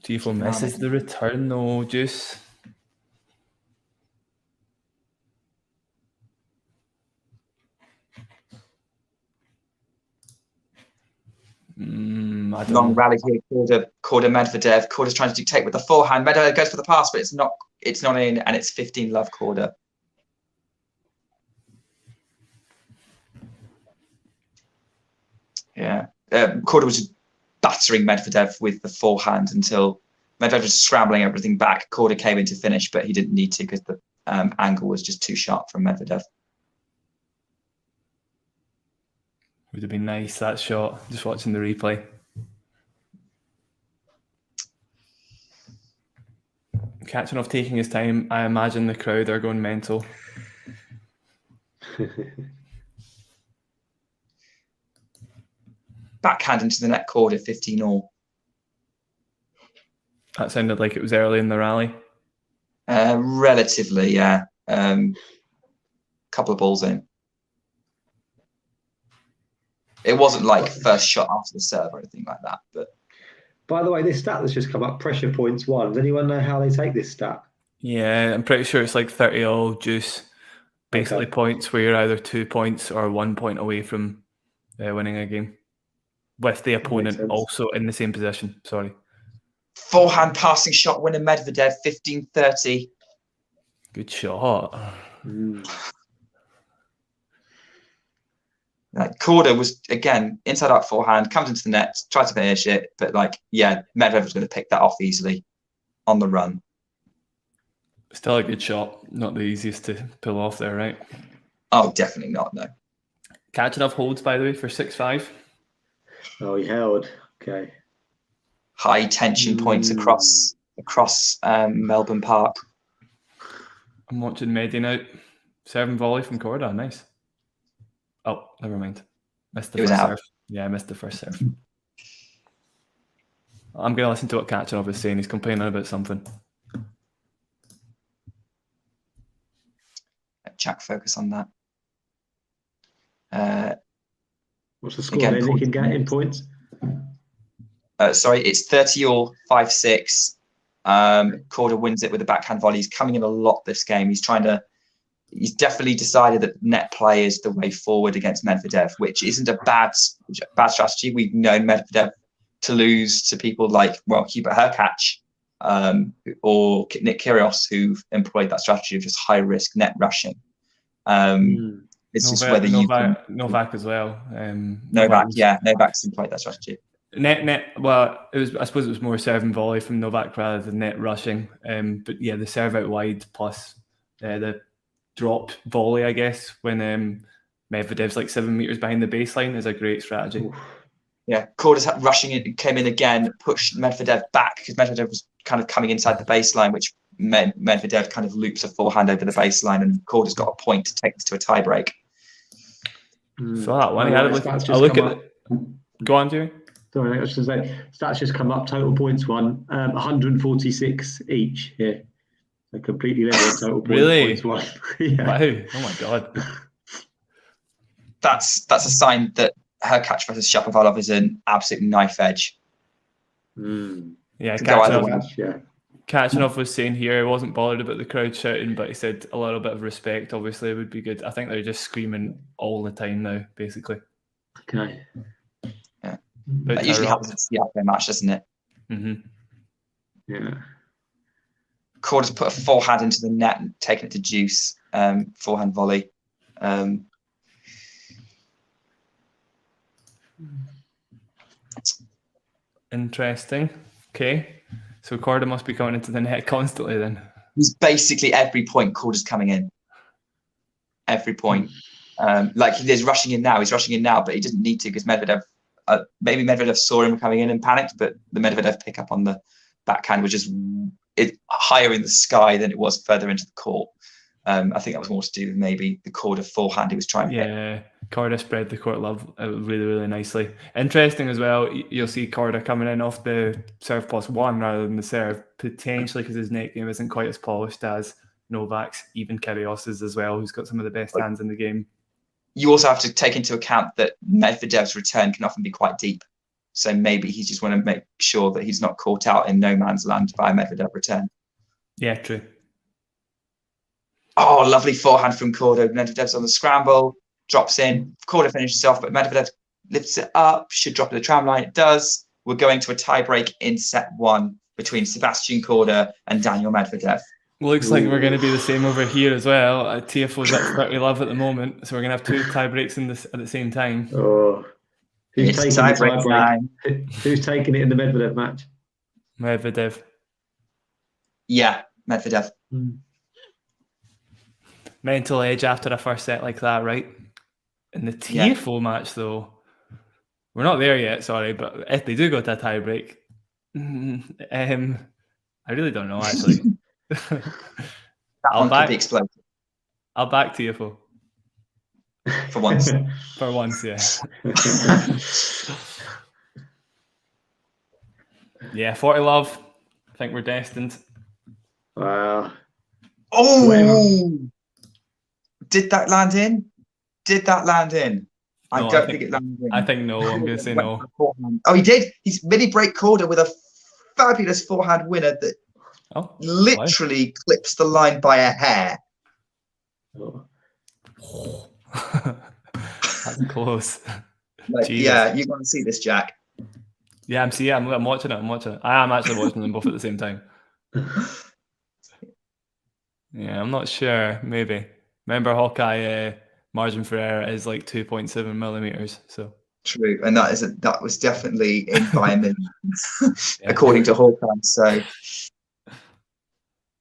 Tiafoe misses the return though, Juice. I don't Long know. rally here, Korda-Medvedev. Korda's trying to dictate with the forehand. Medvedev goes for the pass, but it's not in, and it's 15-love Korda. Yeah. Korda was just battering Medvedev with the forehand until Medvedev was scrambling everything back. Korda came in to finish, but he didn't need to because the angle was just too sharp from Medvedev. Would have been nice, that shot, just watching the replay. Khachanov taking his time. I imagine the crowd are going mental. Backhand into the net, Korda, 15-all. That sounded like it was early in the rally. Relatively, yeah. Couple of balls in. It wasn't like first shot after the serve or anything like that. But by the way, this stat that's just come up, pressure points won. Does anyone know how they take this stat? Yeah, I'm pretty sure it's like 30-all juice. Basically points where you're either 2 points or 1 point away from winning a game. With the opponent also in the same position. Sorry. Forehand passing shot winner Medvedev, 15-30. Good shot. Like Korda was again inside out forehand, comes into the net, tries to finish it, but Medvedev was going to pick that off easily on the run. Still a good shot, not the easiest to pull off there, right? Oh, definitely not. No. Khachanov holds, by the way, for 6-5. Oh, he held. Okay. High tension points across Melbourne Park. I'm watching Medi now. Serving volley from Korda, nice. Oh, never mind. Missed the first serve. Yeah, I missed the first serve. I'm going to listen to what Khachanov is saying. He's complaining about something. Jack, focus on that. What's the score again, then? Nick can get in points? Sorry, it's 30-all, 5-6. Korda wins it with a backhand volley. He's coming in a lot this game. He's definitely decided that net play is the way forward against Medvedev, which isn't a bad strategy. We've known Medvedev to lose to people like, Hubert Hurkacz or Nick Kyrgios, who've employed that strategy of just high risk net rushing. It's just whether Novak as well. Novak's employed that strategy. Net. Well, I suppose it was more serve and volley from Novak rather than net rushing. But yeah, the serve out wide plus the drop volley, I guess, when Medvedev's like 7 meters behind the baseline is a great strategy. Yeah, Korda's rushing it, came in again, pushed Medvedev back because Medvedev was kind of coming inside the baseline, which Medvedev kind of loops a forehand over the baseline, and Korda's got a point to take this to a tie break. So that one, he had a look at it. Go on, Jerry. Sorry, I was just saying, stats just come up. Total points won, 146 each here. So completely level total points. Really? Points won. Yeah. Wow! Oh my god. That's a sign that Hurkacz versus Shapovalov is an absolute knife edge. Yeah, Khachanov was saying here he wasn't bothered about the crowd shouting, but he said a little bit of respect obviously would be good. I think they're just screaming all the time now, basically. Okay. Yeah. That usually happens at the Tiafoe match, doesn't it? Mm-hmm. Yeah. Korda's put a forehand into the net and taken it to juice. Forehand volley. Interesting. Okay. So Korda must be coming into the net constantly then. He's basically every point Korda's coming in. Every point. He's rushing in now. But he didn't need to because Medvedev, maybe Medvedev saw him coming in and panicked, but the Medvedev pickup on the backhand was just higher in the sky than it was further into the court. I think that was more to do with maybe the Korda forehand he was trying to hit. Korda spread the court love really, really nicely. Interesting as well, you'll see Korda coming in off the serve +1 rather than the serve, potentially because his net game isn't quite as polished as Novak's, even Kyrgios's as well, who's got some of the best hands in the game. You also have to take into account that Medvedev's return can often be quite deep. So maybe he just want to make sure that he's not caught out in no man's land by a Medvedev return. Yeah, true. Oh, lovely forehand from Korda. Medvedev's on the scramble, drops in. Korda finishes off, but Medvedev lifts it up, should drop at the tram line. It does. We're going to a tiebreak in set 1 between Sebastian Korda and Daniel Medvedev. Looks like we're going to be the same over here as well. Tiafoe's at 30 love at the moment, so we're going to have 2 tie breaks at the same time. Oh, who's taking the tiebreak time? Who's taking it in the Medvedev match? Medvedev. Yeah, Medvedev. Mental edge after a first set like that, right? In the Tiafoe match, though, we're not there yet, sorry, but if they do go to a tie break, I really don't know, actually. That one could be explosive. I'll back Tiafoe. For once. For once, yeah. Yeah, 40 love. I think we're destined. Wow. Oh! Did that land in? I don't think it landed in. I think no. I'm going to say no. Oh, he did. He's mini break Korda with a fabulous forehand winner that literally clips the line by a hair. That's close. Yeah, you want to see this, Jack? Yeah, I'm watching it. I am actually watching them both at the same time. Yeah, I'm not sure. Maybe. Remember, Hawkeye margin for error is like 2.7 millimeters. So true, and that was definitely in by a million, according to Hawkeye. So,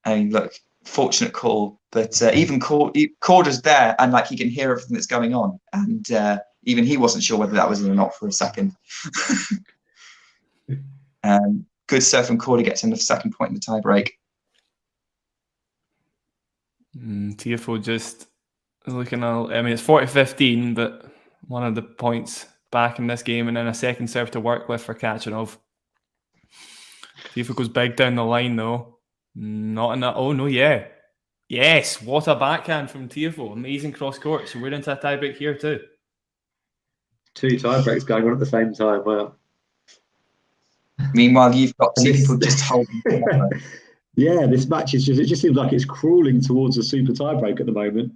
I mean, look, fortunate call, but even Korda's there, and like he can hear everything that's going on, and even he wasn't sure whether that was in or not for a second. Good serve from Korda gets him the second point in the tiebreak. Tiafoe just looking it's 40-15, but one of the points back in this game, and then a second serve to work with for Khachanov. Tiafoe goes big down the line, though. Not in that. Oh, no, yeah. Yes, what a backhand from Tiafoe. Amazing cross court. So we're into a tiebreak here, too. 2 tiebreaks going on at the same time. Wow. Meanwhile, you've got 2 people just holding together. Yeah, this match is it just seems like it's crawling towards a super tiebreak at the moment.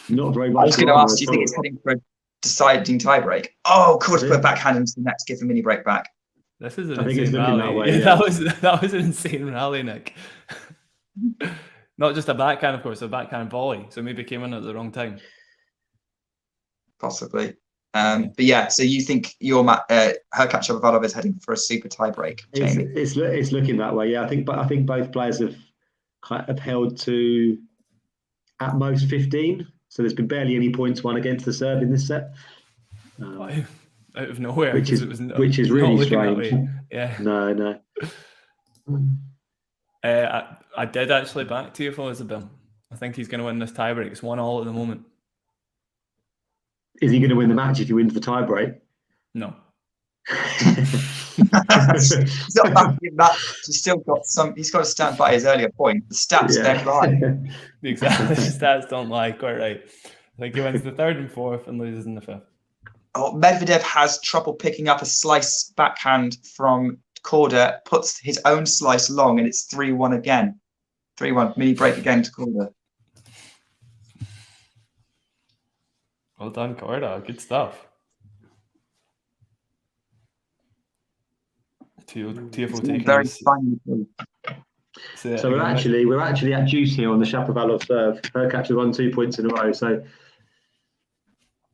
Not very much. I was going to ask, do you think it's heading for a deciding tiebreak? Oh, Korda put a backhand into the net to give a mini break back. This is an insane rally. That was an insane rally, Nick. Not just a backhand, of course, a backhand volley. So maybe it came in at the wrong time. Possibly. But yeah, so you think your Hurkacz-Shapovalov is heading for a super tiebreak? It's looking that way. Yeah, I think both players have held to at most 15. So there's been barely any points won against the serve in this set. Out of nowhere, which is really strange. Yeah. No. I did actually back Tiafoe, Isabel. I think he's going to win this tiebreak. It's 1-1 at the moment. Is he going to win the match if he wins the tiebreak? No. He's not backing that. He's still got some. He's got to stand by his earlier point. The stats don't lie. Exactly, the stats don't lie. Quite right. I think he wins the 3rd and 4th and loses in the 5th. Oh, Medvedev has trouble picking up a slice backhand from Korda. Puts his own slice long, and it's 3-1 again. 3-1 mini break again to Korda. Well done, Korda. Good stuff. Tiafoe taking very fun. So we're actually at juice here on the Shapovalov serve. Hurkacz has won 2 points in a row. So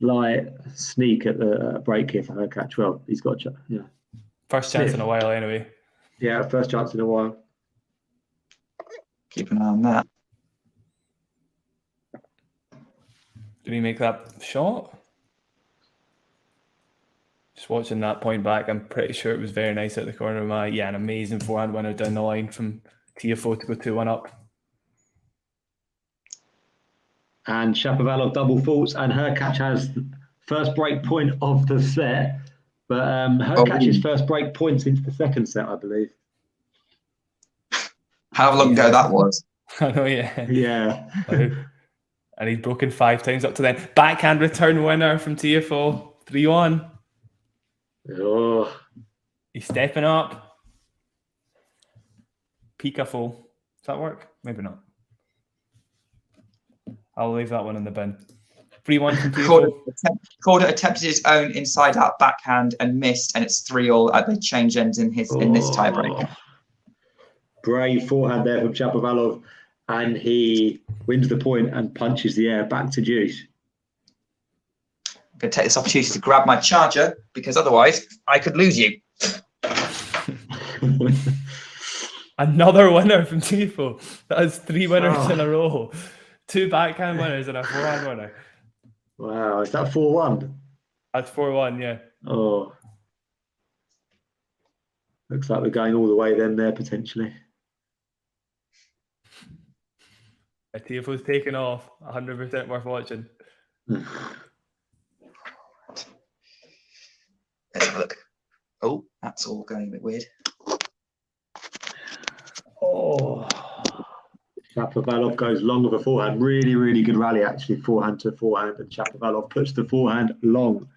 light sneak at the break here for Hurkacz. Well, he's got first chance in a while anyway. Yeah, first chance in a while. Keep an eye on that. Did he make that shot? Just watching that point back, I'm pretty sure it was very nice at the corner of my eye. Yeah, an amazing forehand winner down the line from Tiafoe to go 2-1 up. And Shapovalov double faults, and Hurkacz has first break point of the set. But Hurkacz's first break point since the second set, I believe. How long ago that was? I know, yeah. Yeah. And he's broken 5 times up to then. Backhand return winner from Tiafoe, 3-1. Oh. He's stepping up. Picafo. Does that work? Maybe not. I'll leave that one in the bin. 3-1 from Tiafoe. Korda attempted his own inside-out backhand and missed, and it's 3-all at the change ends in this tiebreak. Brave forehand there from Shapovalov, and he wins the point and punches the air back to deuce. I'm going to take this opportunity to grab my charger, because otherwise I could lose you. Another winner from Tiafoe. That is 3 winners in a row. 2 backhand winners and a forehand winner. Wow, is that 4-1? That's 4-1, yeah. Oh. Looks like we're going all the way then there, potentially. Tiafoe's taken off. 100% worth watching. Let's have a look. Oh, that's all going a bit weird. Oh. Shapovalov goes long with a forehand. Really, really good rally, actually. Forehand to forehand, and Shapovalov puts the forehand long.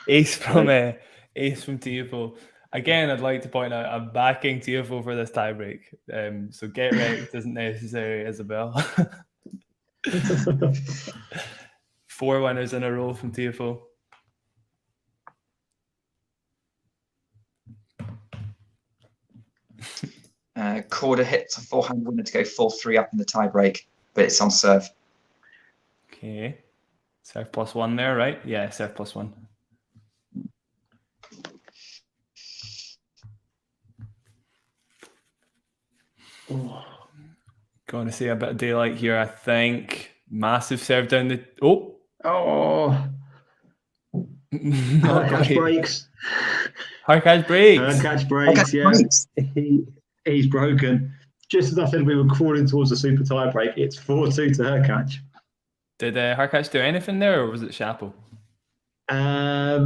Ace from Tiafoe. Again, I'd like to point out I'm backing Tiafoe for this tiebreak. So get wrecked isn't necessary, Isabel. 4 winners in a row from Tiafoe. Korda hits a forehand winner to go 4-3 up in the tiebreak, but it's on serve. Okay. Serve +1 there, right? Yeah, serve +1. Going to see a bit of daylight here, I think. Massive serve down the... Oh! Hurkacz breaks. Hurkacz breaks. Hurkacz breaks, yeah. He's broken. Just as I said we were crawling towards the super tie break, it's 4-2 to Hurkacz. Did Hurkacz do anything there, or was it Shapo? I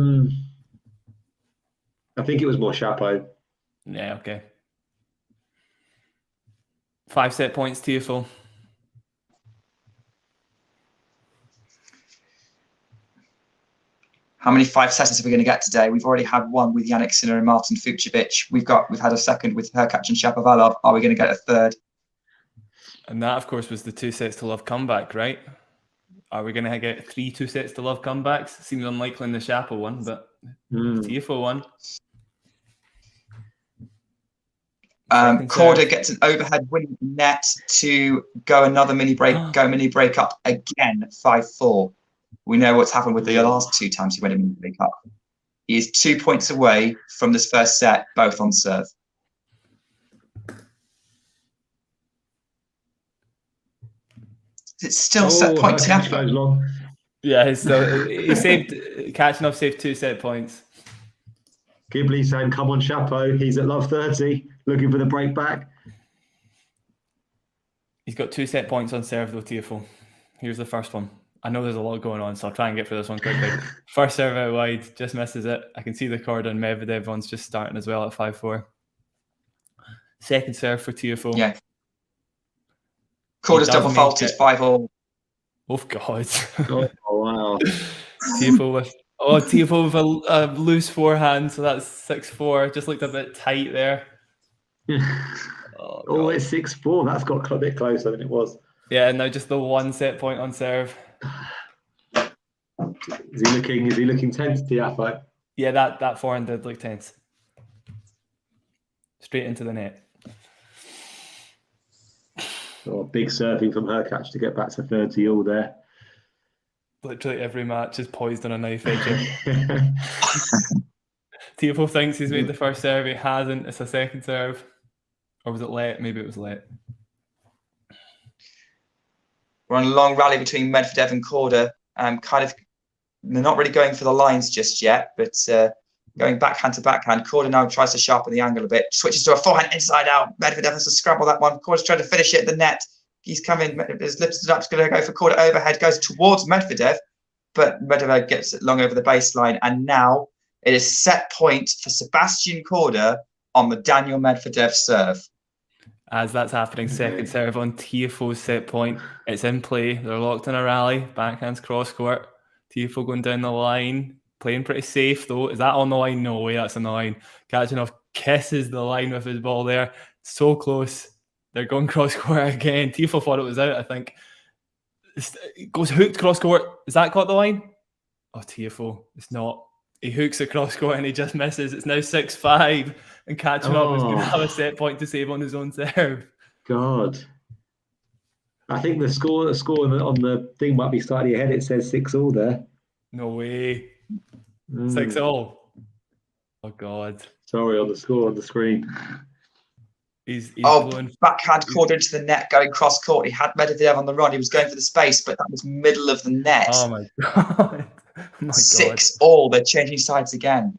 think it was more Shapo. Yeah, okay. 5 set points, Tiafoe. How many 5 sets are we going to get today? We've already had one with Jannik Sinner and Martin Fucsovics. We've had a second with Hurkacz and Shapovalov. Are we going to get a third? And that, of course, was the 2 sets to love comeback, right? Are we going to get 3 2 sets to love comebacks? Seems unlikely in the Shapo one, but Tiafoe one. Korda gets an overhead winning net to go another mini break up again, 5-4. We know what's happened with the last 2 times he went a mini break up. He is 2 points away from this first set, both on serve. It's still set point Tiafoe. Yeah, he saved. Khachanov saved 2 set points. Ghibli saying, "Come on, Shapo." He's at love 30, looking for the break back. He's got 2 set points on serve though, Tiafoe. Here's the first one. I know there's a lot going on, so I'll try and get through this one quickly. First serve out wide, just misses it. I can see the Korda-Medvedev one's just starting as well at 5-4. Second serve for Tiafoe. Yeah. Korda's double faulted, 5-all. Oh, God. Oh, wow. Tiafoe with a loose forehand, so that's 6-4. Just looked a bit tight there. Oh, it's 6-4. That's got a bit closer than it was. Yeah, and now just the 1 set point on serve. Is he looking tense, Tiafoe? Yeah, that forehand did look tense. Straight into the net. Oh, big serving from Hurkacz to get back to 30-all there. Literally every match is poised on a knife edge. Tiafoe thinks he's made the first serve. He hasn't. It's a second serve. Or was it late? Maybe it was late. We're on a long rally between Medvedev and Korda. They're not really going for the lines just yet, but going backhand to backhand. Korda now tries to sharpen the angle a bit. Switches to a forehand inside out. Medvedev has to scramble that one. Korda's trying to finish it at the net. He's coming. His lips it up. He's going to go for Korda overhead. Goes towards Medvedev, but Medvedev gets it long over the baseline. And now it is set point for Sebastian Korda on the Daniel Medvedev serve. As that's happening, second serve on Tiafoe's set point. It's in play. They're locked in a rally. Backhands cross court. Tiafoe going down the line. Playing pretty safe though. Is that on the line? No way, that's on the line. Khachanov kisses the line with his ball there. So close. They're going cross court again. Tiafoe thought it was out, I think. It goes hooked cross court. Is that got the line? Oh, Tiafoe. It's not. He hooks across court and he just misses. It's now 6-5, and Khachanov is going to have a set point to save on his own serve. God. I think the score on the thing might be slightly ahead. It says 6-6 there. No way. 6-6. Oh, God. Sorry, on the score on the screen. He's blowing. Backhand Korda into the net, going cross court. He had Medvedev on the run. He was going for the space, but that was middle of the net. Oh, my God. Oh my 6-6. They're changing sides again.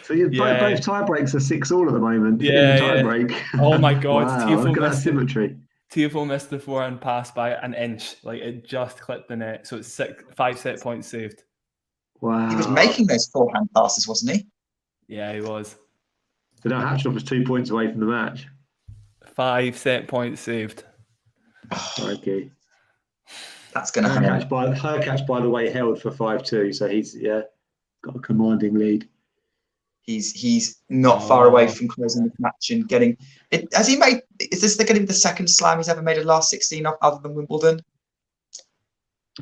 So both tie breaks are 6-6 at the moment. Yeah. Tie break. Oh, my God. Wow, look at that symmetry. Tiafoe missed the forehand pass by an inch. Like, it just clipped the net. So it's 5 set points saved. Wow. He was making those forehand passes, wasn't he? Yeah, he was. So now Khachanov was 2 points away from the match. 5 set points saved. Okay. That's going to hurt. Hurkacz, by the way, held for 5-2. So he's got a commanding lead. He's not far away from closing the match and getting it. Has he made? Is this going to be the second slam he's ever made in the last 16 other than Wimbledon?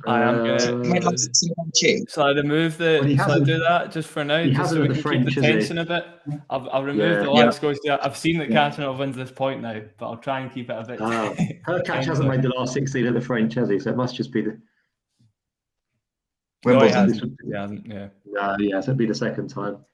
I am going to. Shall I remove the? Shall I do that just for now? Just so we can keep the tension a bit. I'll remove the live scores. I've seen that Khachanov wins this point now, but I'll try and keep it a bit. Hurkacz hasn't made the last 16 at the French, has he? So it must just be the. Wimbledon. He hasn't. Yeah. No, so it'd be the second time.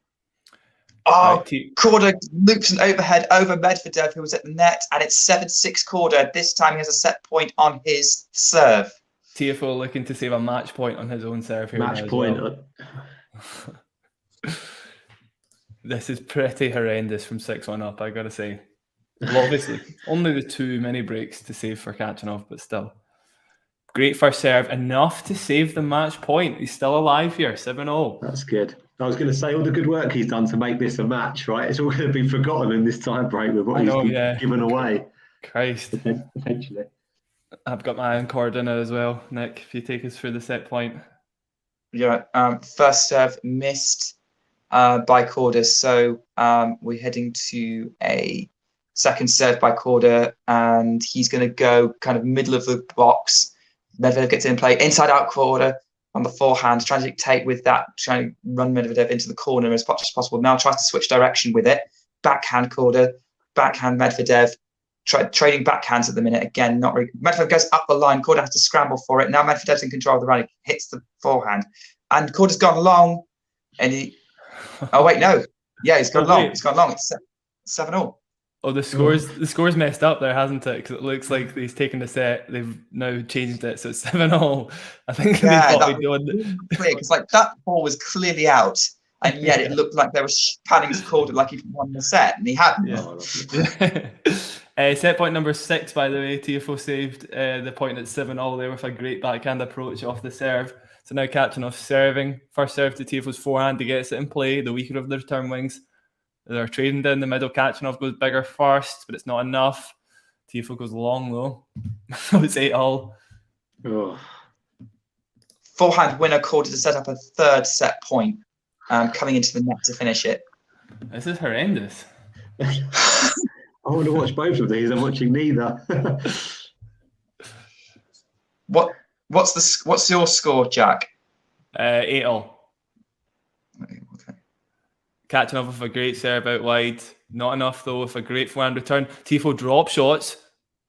Korda loops an overhead over Medvedev, who was at the net, and it's 7-6 Korda. This time he has a set point on his serve. Tiafoe looking to save a match point on his own serve here. Match point. Well. This is pretty horrendous from 6-1 up, I gotta say. Well, obviously, only the 2 mini breaks to save for Khachanov, but still. Great first serve, enough to save the match point. He's still alive here, 7-0. That's good. I was going to say all the good work he's done to make this a match, right? It's all going to be forgotten in this tie break with what he's given away. Christ. Potentially. I've got my eye on Korda now as well. Nick, if you take us through the set point. Yeah, first serve missed by Korda. So we're heading to a second serve by Korda, and he's going to go kind of middle of the box. Medvedev gets in play, inside out Korda on the forehand, trying to dictate with that, trying to run Medvedev into the corner as much as possible. Now tries to switch direction with it. Backhand Korda, backhand Medvedev. Trading backhands at the minute again. Not really. Medvedev goes up the line. Korda has to scramble for it. Now Medvedev's in control of the rally. Hits the forehand, and Korda's gone long. And he. Oh wait, no. Yeah, he's gone long. He's gone long. It's 7-0. Oh, the score's messed up there, hasn't it? Because it looks like he's taken the set. They've now changed it, so it's 7-0. I think they thought they'd done clear because that ball was clearly out, and yet it looked like they were panning to Korda like he won the set, and he hadn't. Set point number 6, by the way. Tiafoe saved the point at 7-0 there with a great backhand approach off the serve. So now Khachanov serving. First serve to Tiafoe's forehand. He gets it in play. The weaker of the return wings. They're trading down the middle. Khachanov goes bigger first, but it's not enough. Tiafoe goes long though. So it's 8-all. Forehand winner Korda to set up a third set point, coming into the net to finish it. This is horrendous. I want to watch both of these. I'm watching neither. What's your score, Jack? 8-all. Okay. Khachanov with a great serve out wide. Not enough though with a great forehand return. Tiafoe drop shots.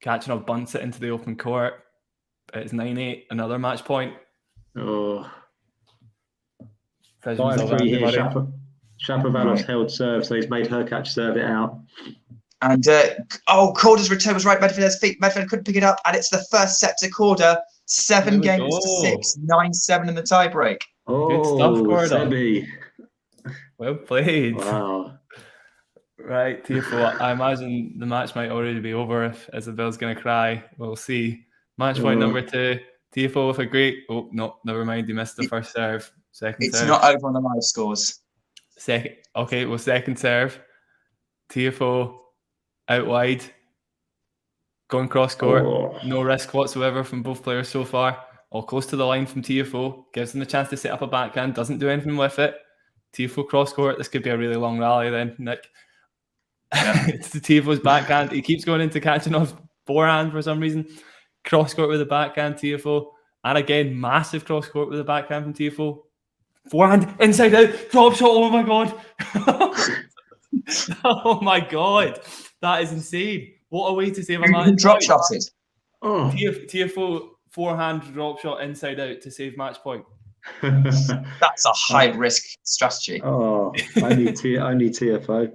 Khachanov bunts it into the open court. It's 9-8. Another match point. 5-3 here. Shapovalov's held serve, so he's made Hurkacz serve it out. And Korda's return was right at Medvedev's feet. Medvedev couldn't pick it up, and it's the first set to Korda. 7 games to 6, 9-7 in the tiebreak. Good stuff, Korda. Semi. Well played. Wow. Right, Tiafoe. I imagine the match might already be over if Isabel's going to cry. We'll see. Match point number 2. Tiafoe with a great... Oh, no, never mind. He missed the first serve. Second serve. It's not over on the live scores. Second serve. Tiafoe out wide. Going cross court. No risk whatsoever from both players so far. All close to the line from Tiafoe. Gives him the chance to set up a backhand. Doesn't do anything with it. Tiafoe cross court. This could be a really long rally then, Nick. Yeah. It's the Tiafoe's backhand. He keeps going into Khachanov's forehand for some reason. Cross court with a backhand. Tiafoe And again, massive cross court with a backhand from Tiafoe. Forehand, inside out, drop shot. Oh my God. Oh my God. That is insane. What a way to save a match. Who drop shotted? Oh. Tiafoe, forehand drop shot inside out to save match point. That's a high risk strategy. Oh, only Tiafoe.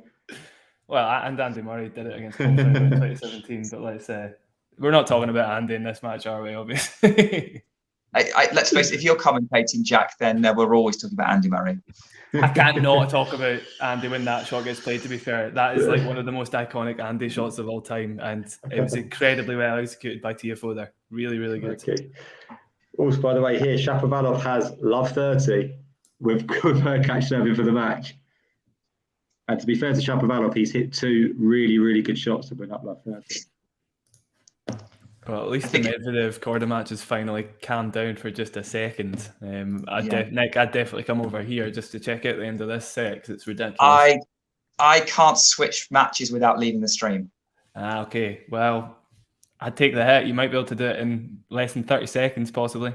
Well, and Andy Murray did it against Colton in 2017, but let's say we're not talking about Andy in this match, are we? Obviously. Let's face it, if you're commentating, Jack, then we're always talking about Andy Murray. I can't not talk about Andy when that shot gets played, to be fair. That is like one of the most iconic Andy shots of all time, and it was incredibly well executed by Tiafoe there. Really, really good. Okay. Also, by the way, here, Shapovalov has love 30 with Hurkacz serving for the match. And to be fair to Shapovalov, he's hit 2 really, really good shots to bring up love 30. Well, at least the Medvedev Korda match has finally calmed down for just a second. Nick, I'd definitely come over here just to check out the end of this set because it's ridiculous. I can't switch matches without leaving the stream. Okay. Well, I'd take the hit. You might be able to do it in less than 30 seconds, possibly.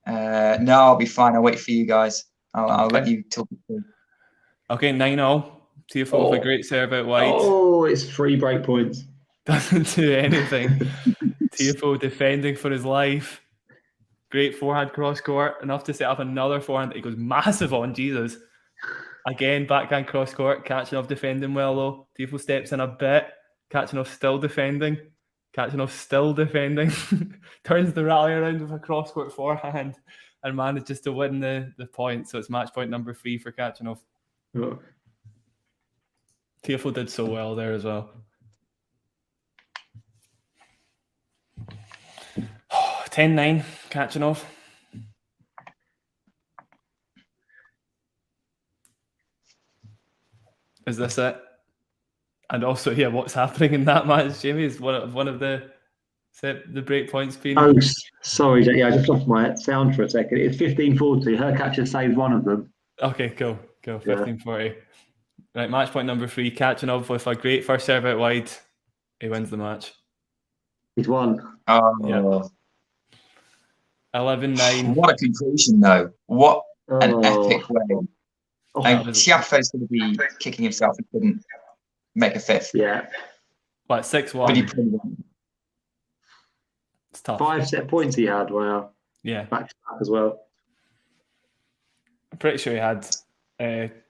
No, I'll be fine. I'll wait for you guys. I'll let you talk it through. Okay, 9-0. Tiafoe with a great serve out wide. Oh, it's 3 break points. Doesn't do anything. Tiafoe defending for his life. Great forehand cross court. Enough to set up another forehand. He goes massive on, Jesus. Again, backhand cross court. Khachanov defending well, though. Tiafoe steps in a bit. Khachanov still defending. Turns the rally around with a cross court forehand and manages to win the point. So it's match point number 3 for Khachanov. Oh. Tiafoe did so well there as well. 10-9, Khachanov. Is this it? And also, yeah, what's happening in that match, Jamie, is one of the break points being... Oh, sorry, yeah, I just lost my sound for a second. It's 15-40. Hurkacz has saved one of them. Okay, cool. 15-40. Right, match point number 3, Khachanov with a great first serve out wide. He wins the match. He's won. Oh, yeah. 11-9. What a conclusion, though. What an epic way. And Tiafoe's going to be kicking himself if he couldn't make a 5th. Yeah. Like 6-1. It's tough. 5 set points he had. Wow. Yeah. Back to back as well. I'm pretty sure he had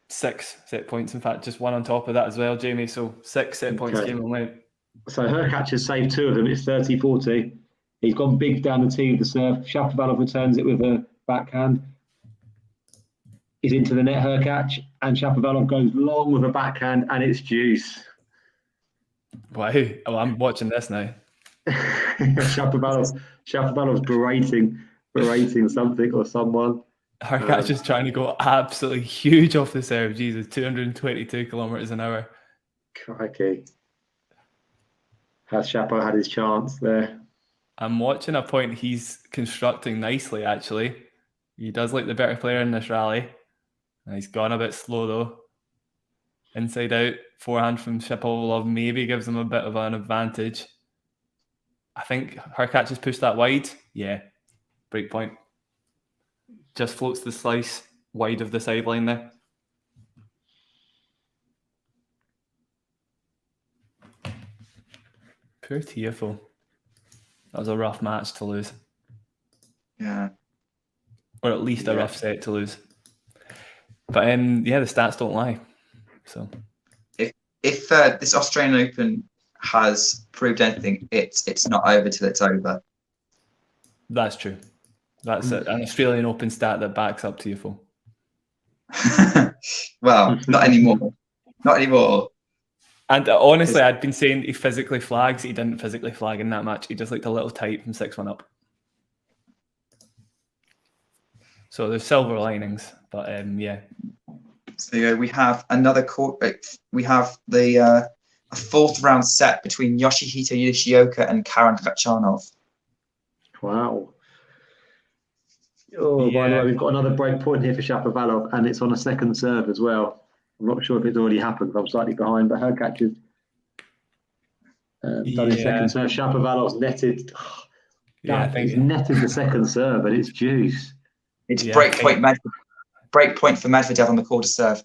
6 set points. In fact, just one on top of that as well, Jamie. So 6 set points came and went. So Hurkacz has saved 2 of them. It's 30-40. He's gone big down the tee with the serve. Shapovalov returns it with a backhand. He's into the net, Hurkacz, and Shapovalov goes long with a backhand, and it's deuce. Wow. Oh, I'm watching this now. Shapovalov's berating something or someone. Hurkacz is trying to go absolutely huge off the serve. Jesus, 222 kilometers an hour. Crikey. Has Shapo had his chance there? I'm watching a point he's constructing nicely, actually. He does look the better player in this rally. And he's gone a bit slow, though. Inside out, forehand from Shapovalov maybe gives him a bit of an advantage. I think Hurkacz has pushed that wide. Yeah, break point. Just floats the slice wide of the sideline there. Poor Tiafoe. That was a rough match to lose. Yeah. Or at least a rough set to lose. But the stats don't lie. So if this Australian Open has proved anything, it's not over till it's over. That's true. That's an Australian Open stat that backs up Tiafoe. Well, not anymore. Not anymore. And honestly, I'd been saying he physically flags. He didn't physically flag in that match. He just looked a little tight from 6-1 up. So there's silver linings, but yeah. So we have another court. We have a 4th round set between Yoshihito Yoshioka and Karan Khachanov. Wow. Oh, by the way, we've got another break point here for Shapovalov, and it's on a second serve as well. I'm not sure if it's already happened. I'm slightly behind, but Hurkacz has done his second serve. Shapovalov's netted. Yeah, I think he's netted the second serve, and it's juice. It's break point for Medvedev on the Korda serve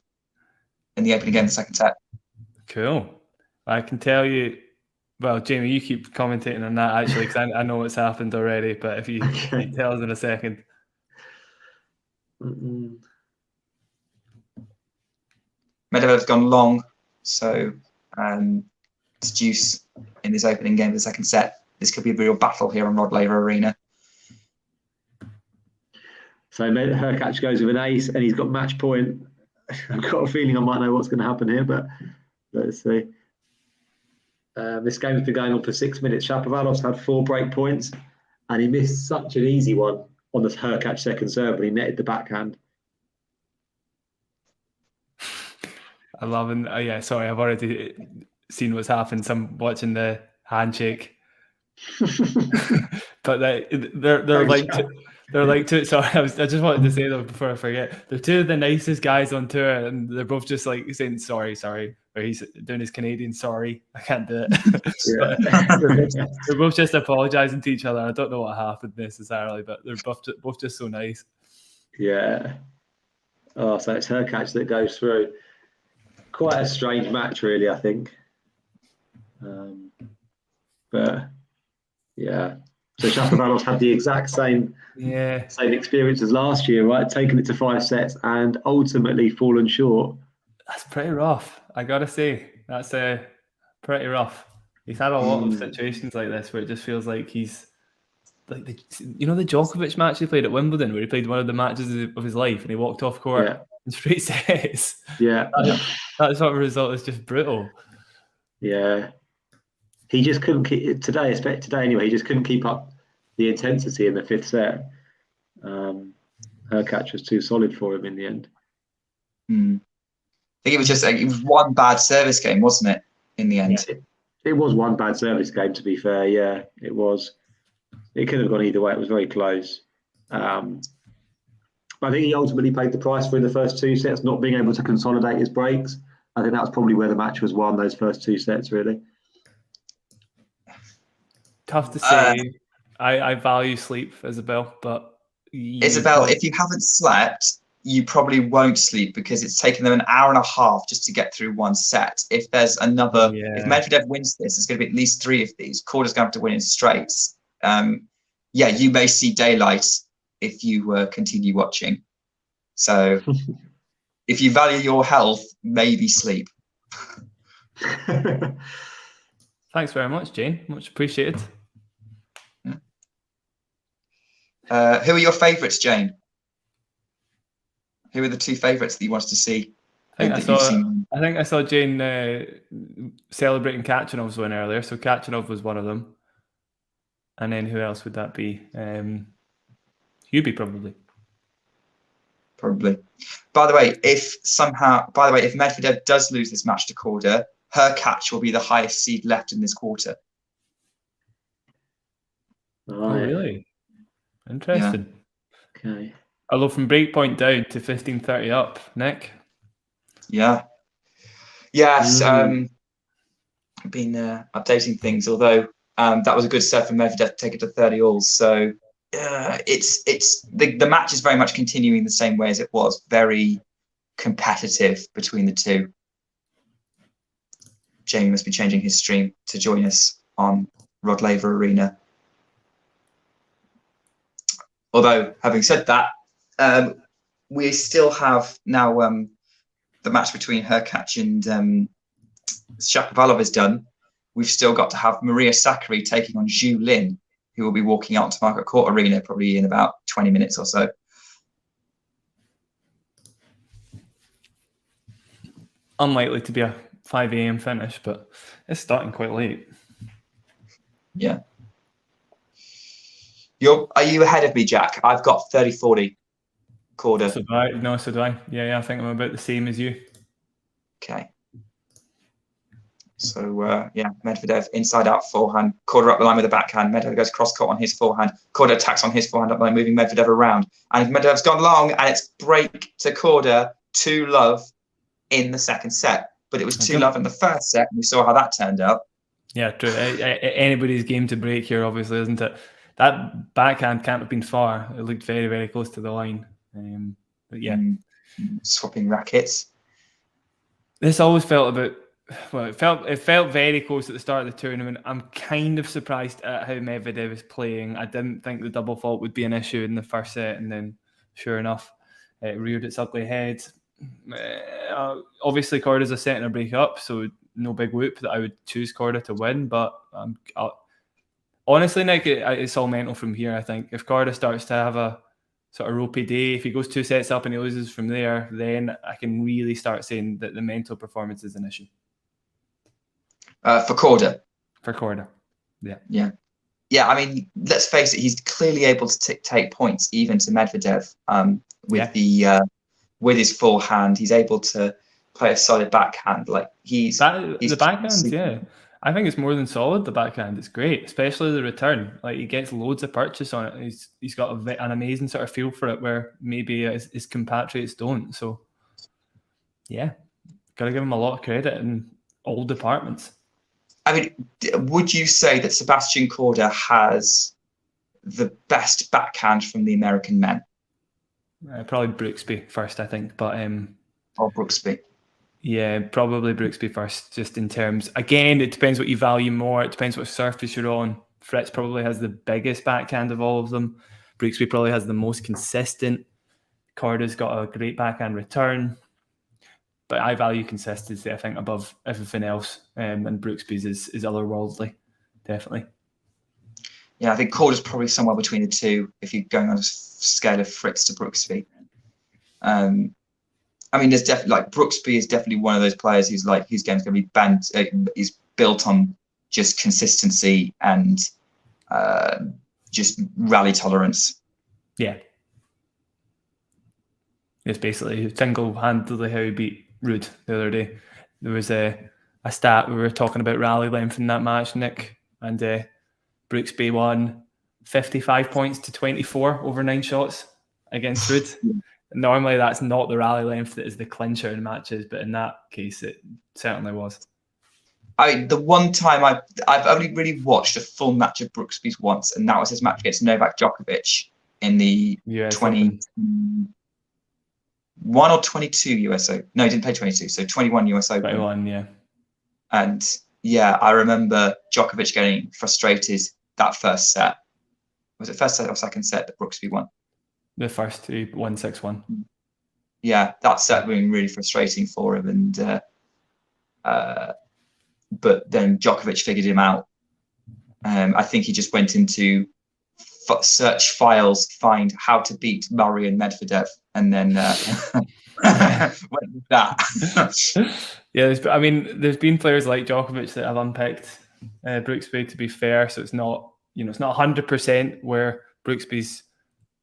in the opening game of the second set. Cool. I can tell you. Well, Jamie, you keep commentating on that actually, because I know what's happened already. But if you tell us in a second. Medvedev's gone long, so it's deuce in this opening game of the second set. This could be a real battle here on Rod Laver Arena. So Hurkacz goes with an ace, and he's got match point. I've got a feeling I might know what's going to happen here, but let's see. This game's been going on for 6 minutes. Shapovalov's had 4 break points, and he missed such an easy one on the Hurkacz second serve, but he netted the backhand. I love it. Oh, yeah, sorry, I've already seen what's happened. So I'm watching the handshake. But they're like two. Sorry, I just wanted to say that before I forget. They're two of the nicest guys on tour, and they're both just like saying sorry, or he's doing his Canadian sorry. I can't do it. They're both just apologising to each other. I don't know what happened necessarily, but they're both just so nice. Yeah. Oh, so it's Hurkacz that goes through. Quite a strange match, really, I think. But yeah. So Shapovalov's had the exact same experience as last year, right? Taken it to 5 sets and ultimately fallen short. That's pretty rough, I gotta say. That's pretty rough. He's had a lot of situations like this where it just feels like he's like the Djokovic match he played at Wimbledon, where he played one of the matches of his life and he walked off court in straight sets. Yeah, that sort of result is just brutal. Yeah. He just couldn't keep today anyway. He just couldn't keep up the intensity in the 5th set. Hurkacz was too solid for him in the end. I think it was one bad service game, wasn't it? In the end, it was one bad service game. To be fair, yeah, it was. It could have gone either way. It was very close. I think he ultimately paid the price for in the first 2 sets, not being able to consolidate his breaks. I think that was probably where the match was won. Those first 2 sets, really. Tough to say. I value sleep, Isabel, but Isabel, if you haven't slept, you probably won't sleep because it's taken them an hour and a half just to get through 1 set. If there's another, if Medvedev wins this, it's going to be at least 3 of these. Korda's going to have to win in straights. You may see daylight if you continue watching. So if you value your health, maybe sleep. Thanks very much, Jane. Much appreciated. Who are your favourites, Jane? Who are the 2 favourites that you wanted to see? I think I saw Jane celebrating Khachanov's win earlier. So Khachanov was one of them. And then who else would that be? Hubie, probably. Probably. By the way, if Medvedev does lose this match to Korda, Hurkacz will be the highest seed left in this quarter. Oh, really? Interesting. Yeah. Okay. Although from breakpoint down to 15:30 up, Nick. Yeah. Yes. Been updating things. Although that was a good set for Medvedev to take it to 30 all. So it's the match is very much continuing the same way as it was. Very competitive between the 2. Jamie must be changing his stream to join us on Rod Laver Arena. Although, having said that, we still have now the match between Hurkacz and Shapovalov is done. We've still got to have Maria Sakkari taking on Zhu Lin, who will be walking out to Margaret Court Arena probably in about 20 minutes or so. Unlikely to be a 5 a.m. finish, but it's starting quite late. Yeah. Are you ahead of me, Jack? I've got 30-40 Korda. So do I. Yeah, I think I'm about the same as you. Okay. So, Medvedev inside out forehand. Korda up the line with the backhand. Medvedev goes cross court on his forehand. Korda attacks on his forehand up the line, moving Medvedev around. And Medvedev's gone long, and it's break to Korda, 2-love in the second set. But it was 2-love in the first set, and we saw how that turned out. Yeah, true. Anybody's game to break here, obviously, isn't it? that backhand can't have been far. It looked very, very close to the line. But yeah, swapping rackets. This always felt a bit. Well, it felt very close at the start of the tournament. I'm kind of surprised at how Medvedev is playing. I didn't think the double fault would be an issue in the first set, and then sure enough, it reared its ugly head. Obviously, Korda's a set and a break up, so no big whoop that I would choose Korda to win. But honestly, Nick, it's all mental from here. I think if Korda starts to have a sort of ropey day, if he goes 2 sets up and he loses from there, then I can really start saying that the mental performance is an issue. For Korda. For Korda, yeah. Yeah, I mean, let's face it, he's clearly able to take points even to Medvedev with his full hand. He's able to play a solid backhand. Like he's the backhand, yeah. I think it's more than solid, the backhand. It's great, especially the return. Like he gets loads of purchase on it. He's got an amazing sort of feel for it where maybe his compatriots don't. So, yeah, got to give him a lot of credit in all departments. I mean, would you say that Sebastian Korda has the best backhand from the American men? Probably Brooksby first, I think. But or Brooksby. Yeah, probably Brooksby first, just in terms... Again, it depends what you value more. It depends what surface you're on. Fritz probably has the biggest backhand of all of them. Brooksby probably has the most consistent. Korda's got a great backhand return. But I value consistency, I think, above everything else. And Brooksby's is otherworldly, definitely. Yeah, I think Korda's probably somewhere between the two, if you're going on a scale of Fritz to Brooksby. I mean, there's definitely Brooksby is definitely one of those players who's like his game's going to be banned. He's built on just consistency and just rally tolerance. Yeah, it's basically single-handedly how he beat Ruud the other day. There was a stat we were talking about rally length in that match, Nick, and Brooksby won 55 points to 24 over 9 shots against Ruud. Normally, that's not the rally length that is the clincher in matches, but in that case, it certainly was. The one time I've only really watched a full match of Brooksby's once, and that was his match against Novak Djokovic in the US 21 or 22 US Open. No, he didn't play 22, so 21 US Open. 21, yeah. And yeah, I remember Djokovic getting frustrated that first set. Was it first set or second set that Brooksby won? The first, he won 6-1. Yeah, that set being really frustrating for him, and but then Djokovic figured him out. I think he just went into search files, find how to beat Murray and Medvedev, and then went with that. Yeah, there's been players like Djokovic that have unpicked Brooksby, to be fair. So it's not 100% where Brooksby's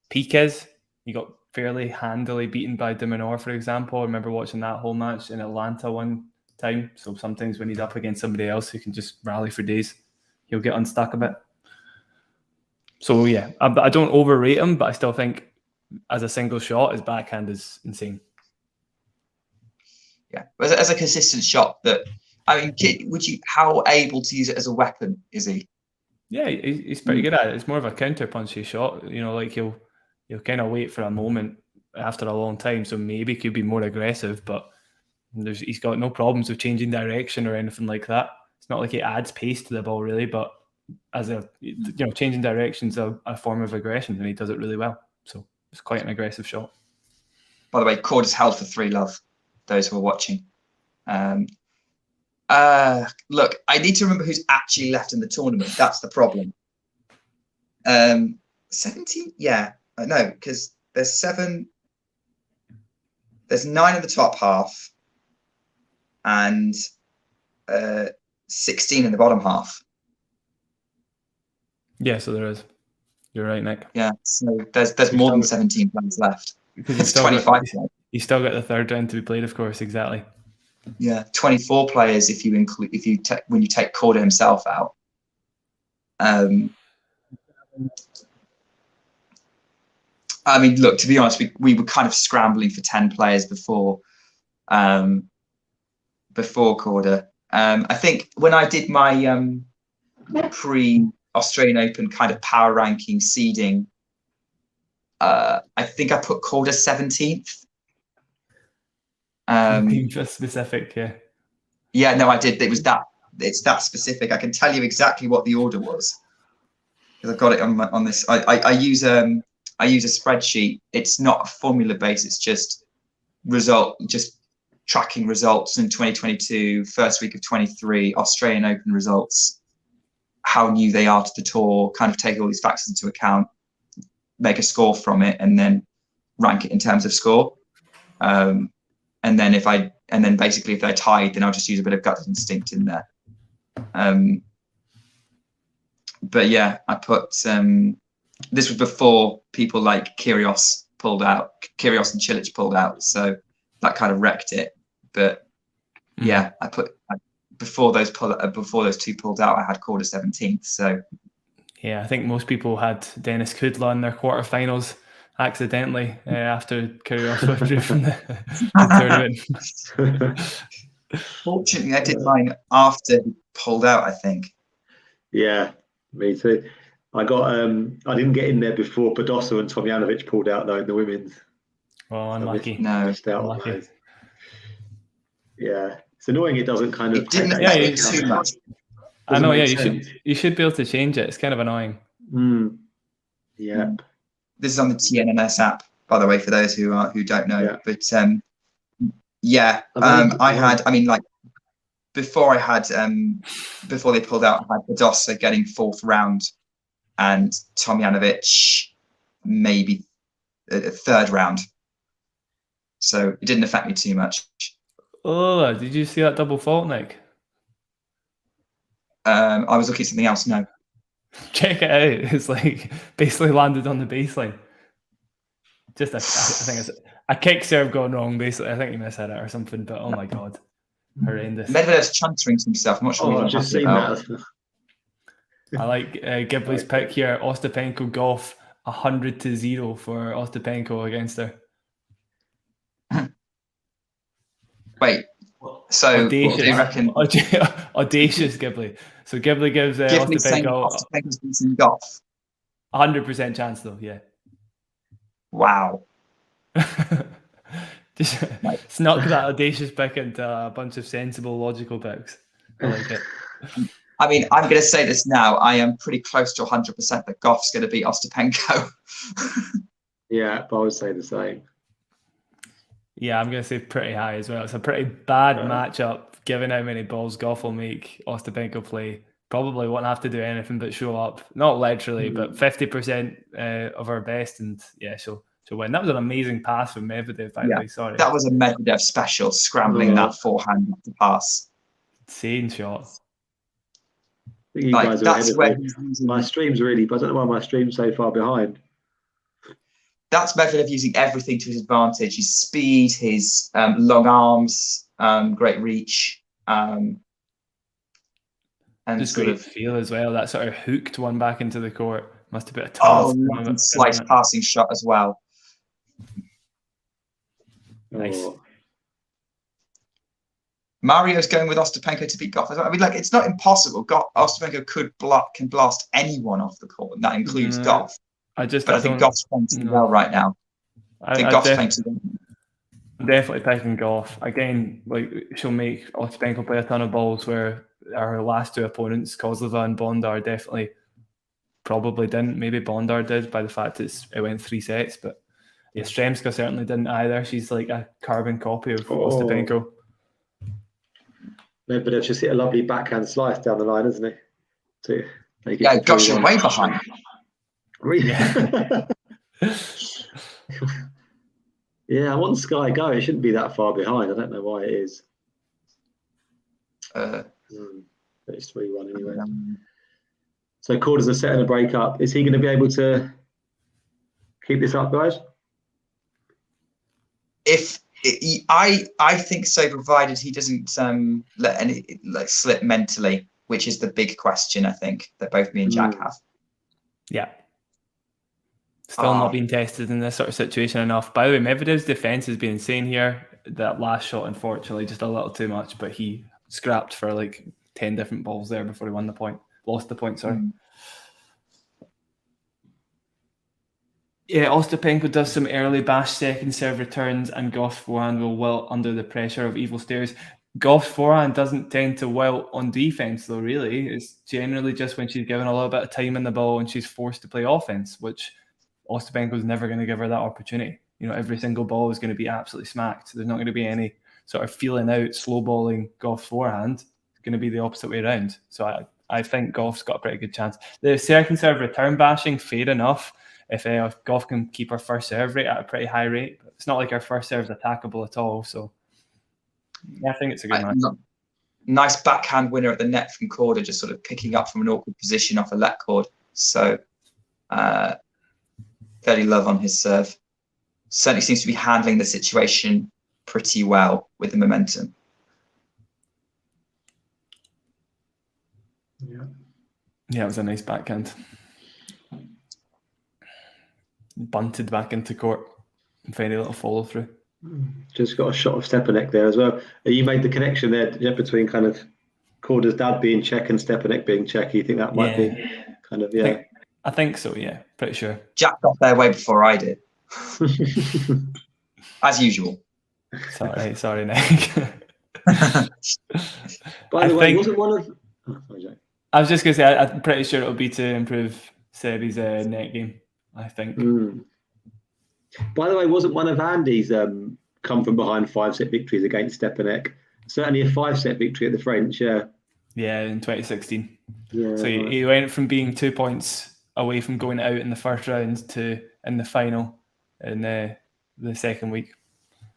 peak is. He got fairly handily beaten by de Minaur, for example. I remember watching that whole match in Atlanta one time. So sometimes when he's up against somebody else who can just rally for days, he'll get unstuck a bit. So yeah, I don't overrate him, but I still think as a single shot, his backhand is insane. Yeah, as a consistent shot, how able to use it as a weapon is he? Yeah, he's pretty good at it. It's more of a counter punchy shot. Like he'll kind of wait for a moment after a long time, so maybe could be more aggressive, but he's got no problems with changing direction or anything like that. It's not like he adds pace to the ball really, but as changing direction's a form of aggression, and he does it really well. So it's quite an aggressive shot. By the way, Korda's held for 3-love. Those who are watching. Look, I need to remember who's actually left in the tournament. That's the problem. 17? Yeah, I know, because there's 7. There's 9 in the top half, and 16 in the bottom half. Yeah, so there is. You're right, Nick. Yeah, so there's more than 17 players left. It's 25. You still got the third round to be played, of course. Exactly. Yeah, 24 players if you include when you take Korda himself out. I mean, look, to be honest, we were kind of scrambling for 10 players before Korda. I think when I did my Australian Open kind of power ranking seeding, I think I put Korda 17th. Just specific, yeah. Yeah, no, I did. It's that specific. I can tell you exactly what the order was because I've got it on this. I use a spreadsheet. It's not a formula based. It's just tracking results in 2022, first week of 23, Australian Open results, how new they are to the tour, kind of take all these factors into account, make a score from it, and then rank it in terms of score. And then basically if they're tied, then I'll just use a bit of gut instinct in there. But yeah, I put this was before people like Kyrgios and Cilic pulled out, so that kind of wrecked it. But yeah, I put before those two pulled out, I had Korda 17th. So yeah, I think most people had Dennis Kudla in their quarterfinals accidentally after Kyrgios withdrew from the tournament. Fortunately, I did mine after he pulled out, I think. Yeah, me too. I didn't get in there before Podoroska and Tomljanovic pulled out though in the women's. Well, unlucky. Missed out on those. Yeah, it's annoying. It doesn't kind of. It didn't affect me too much. I know. Yeah, you should be able to change it. It's kind of annoying. Yeah. This is on the TNMS app, by the way, for those who don't know. Yeah. But before they pulled out, I had Podoroska getting 4th round, and Tomljanovic maybe 3rd round. So it didn't affect me too much. Oh, did you see that double fault, Nick? I was looking at something else. No. Check it out. It's like basically landed on the baseline. Just I think it's a kick serve gone wrong. Basically, I think he mishit it or something. But oh my god, horrendous. Medvedev's chuntering to himself. I'm not sure. I've just seen that. I like Ghibli's pick here. Ostapenko Goff 100-0 for Ostapenko against her. Wait. So audacious. What do you reckon? Audacious Ghibli. So Ghibli gives Ostapenko's beating Goff. 100% chance though, yeah. Wow. Just snuck that audacious pick into a bunch of sensible, logical picks. I like it. I mean, I'm going to say this now. I am pretty close to 100% that Goff's going to beat Ostapenko. Yeah, but I would say the same. Yeah, I'm going to say pretty high as well. It's a pretty bad matchup, given how many balls Goff will make Ostapenko play. Probably won't have to do anything but show up. Not literally, but 50% of her best. And yeah, she'll win. That was an amazing pass from Medvedev, by the way. Sorry. That was a Medvedev special, scrambling that forehand to pass. Insane shot. You guys are ahead of me. My stream's really, but I don't know why my stream's so far behind. That's Medvedev using everything to his advantage. His speed, his long arms, great reach, and just great feel as well. That sort of hooked one back into the court must have been a ton. Slice passing shot as well. Nice. Mario's going with Ostapenko to beat Goff. I mean, like, it's not impossible. Ostapenko can blast anyone off the court, and that includes Goff. I think Goff's playing too well right now. I think Goff's playing too well. I'm definitely picking Goff. Again, like, she'll make Ostapenko play a ton of balls where our last two opponents, Kozlova and Bondar, definitely probably didn't. Maybe Bondar did by the fact it went 3 sets, but Yastremska certainly didn't either. She's like a carbon copy of Ostapenko. Medvedev's just hit a lovely backhand slice down the line, isn't he? Gosh, you're way behind. Yeah. Yeah, I want Sky go. It shouldn't be that far behind. I don't know why it is. But it's 3-1 anyway. So Korda's a set and a break up. Is he going to be able to keep this up, guys? I think so, provided he doesn't let any slip mentally, which is the big question I think that both me and Jack have. Yeah. Still not being tested in this sort of situation enough. By the way, Medvedev's defense has been insane here. That last shot, unfortunately, just a little too much, but he scrapped for like 10 different balls there before he won the point. Lost the point, sorry. Yeah, Ostapenko does some early bash second serve returns, and Goff's forehand will wilt under the pressure of evil stares. Goff's forehand doesn't tend to wilt on defense, though, really. It's generally just when she's given a little bit of time in the ball and she's forced to play offense, which Ostapenko's never going to give her that opportunity. Every single ball is going to be absolutely smacked. There's not going to be any sort of feeling out, slow balling Goff's forehand. It's going to be the opposite way around. So I think Goff's got a pretty good chance. The second serve return bashing, fair enough. If Goff can keep her first serve rate at a pretty high rate, it's not like her first serve is attackable at all. So yeah, I think it's a good match. Nice backhand winner at the net from Korda, just sort of picking up from an awkward position off a let cord. So fairly love on his serve. Certainly seems to be handling the situation pretty well with the momentum. Yeah, it was a nice backhand. Bunted back into court. Very little follow through. Just got a shot of Stepanek there as well. You made the connection there between kind of Korda's dad being Czech and Stepanek being Czech. You think that might be kind of, I think so, yeah. Pretty sure. Jacked off their way before I did. As usual. Sorry, Nick. By the way, wasn't one of... Oh, sorry, Jack. I was just going to say, I'm pretty sure it'll be to improve Sebi's net game, I think. By the way, wasn't one of Andy's come from behind 5-set victories against Stepanek? Certainly a 5-set victory at the French, yeah. Yeah, in 2016. Yeah, so he went from being 2 points away from going out in the first round to in the final in the second week.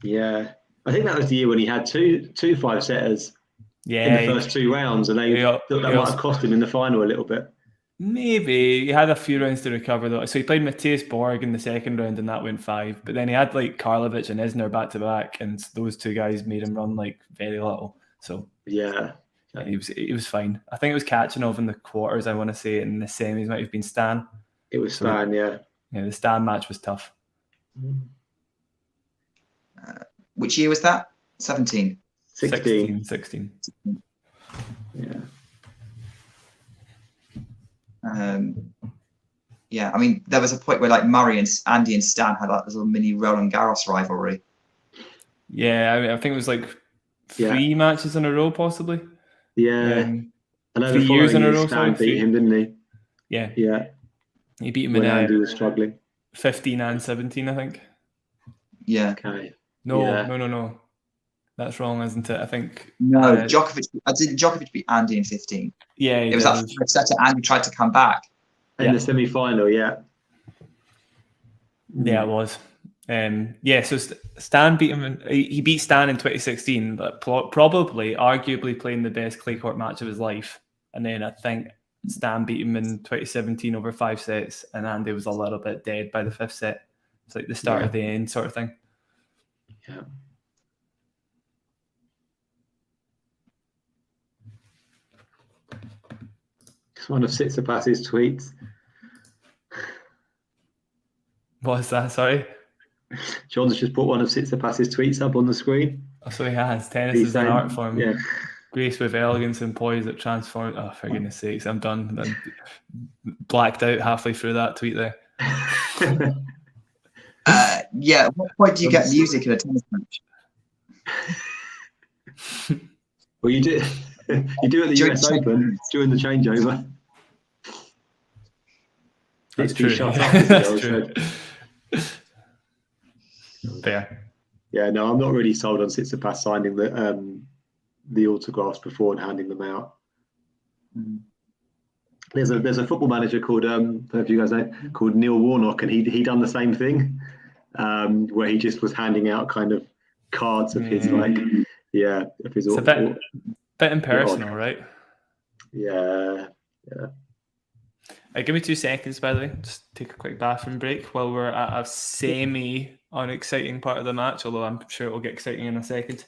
Yeah. I think that was the year when he had two 5-setters in the first 2 rounds, and they thought that might have cost him in the final a little bit. Maybe. He had a few rounds to recover, though. So he played Matthias Borg in the second round, and that went 5. But then he had like Karlovic and Isner back-to-back, and those 2 guys made him run like very little. So yeah, he was fine. I think it was Khachanov in the quarters, I want to say. In the semis might have been Stan. It was Stan, yeah. Yeah, the Stan match was tough. Which year was that? 17? 16. Yeah. Yeah, I mean, there was a point where like Murray and Andy and Stan had that little mini Roland Garros rivalry. Yeah, I think it was like 3 matches in a row, possibly. Yeah, I know 3 years in a row. Stan beat him, didn't he? Yeah, he beat him when in Andy was struggling. 15 and 17, I think. Yeah. Okay. No. That's wrong, isn't it? I think Djokovic beat Andy in 15. Yeah, it was that first set. Andy tried to come back in the semi-final. Yeah, it was. So Stan beat him. He beat Stan in 2016, but probably, arguably, playing the best clay court match of his life. And then I think Stan beat him in 2017 over 5 sets, and Andy was a little bit dead by the 5th set. It's like the start of the end sort of thing. Yeah. One of Tsitsipas's tweets. What's that? Sorry? John's just put one of Tsitsipas's tweets up on the screen. Oh, so he has. Tennis is an art form. Yeah. Grace with elegance and poise that transforms. Oh, for goodness sakes, I'm done. I'm blacked out halfway through that tweet there. At what point do you get music in a tennis match? Well, you do. You do at the US Open during the changeover. That's true. That's true. Fair. Yeah, no, I'm not really sold on Tsitsipas signing the autographs before and handing them out. There's a football manager called I don't know if you guys know, called Neil Warnock, and he done the same thing, where he just was handing out kind of cards of his of his. It's a bit impersonal, right? Yeah. Give me 2 seconds, by the way. Just take a quick bathroom break while we're at a semi-unexciting part of the match, although I'm sure it will get exciting in a second.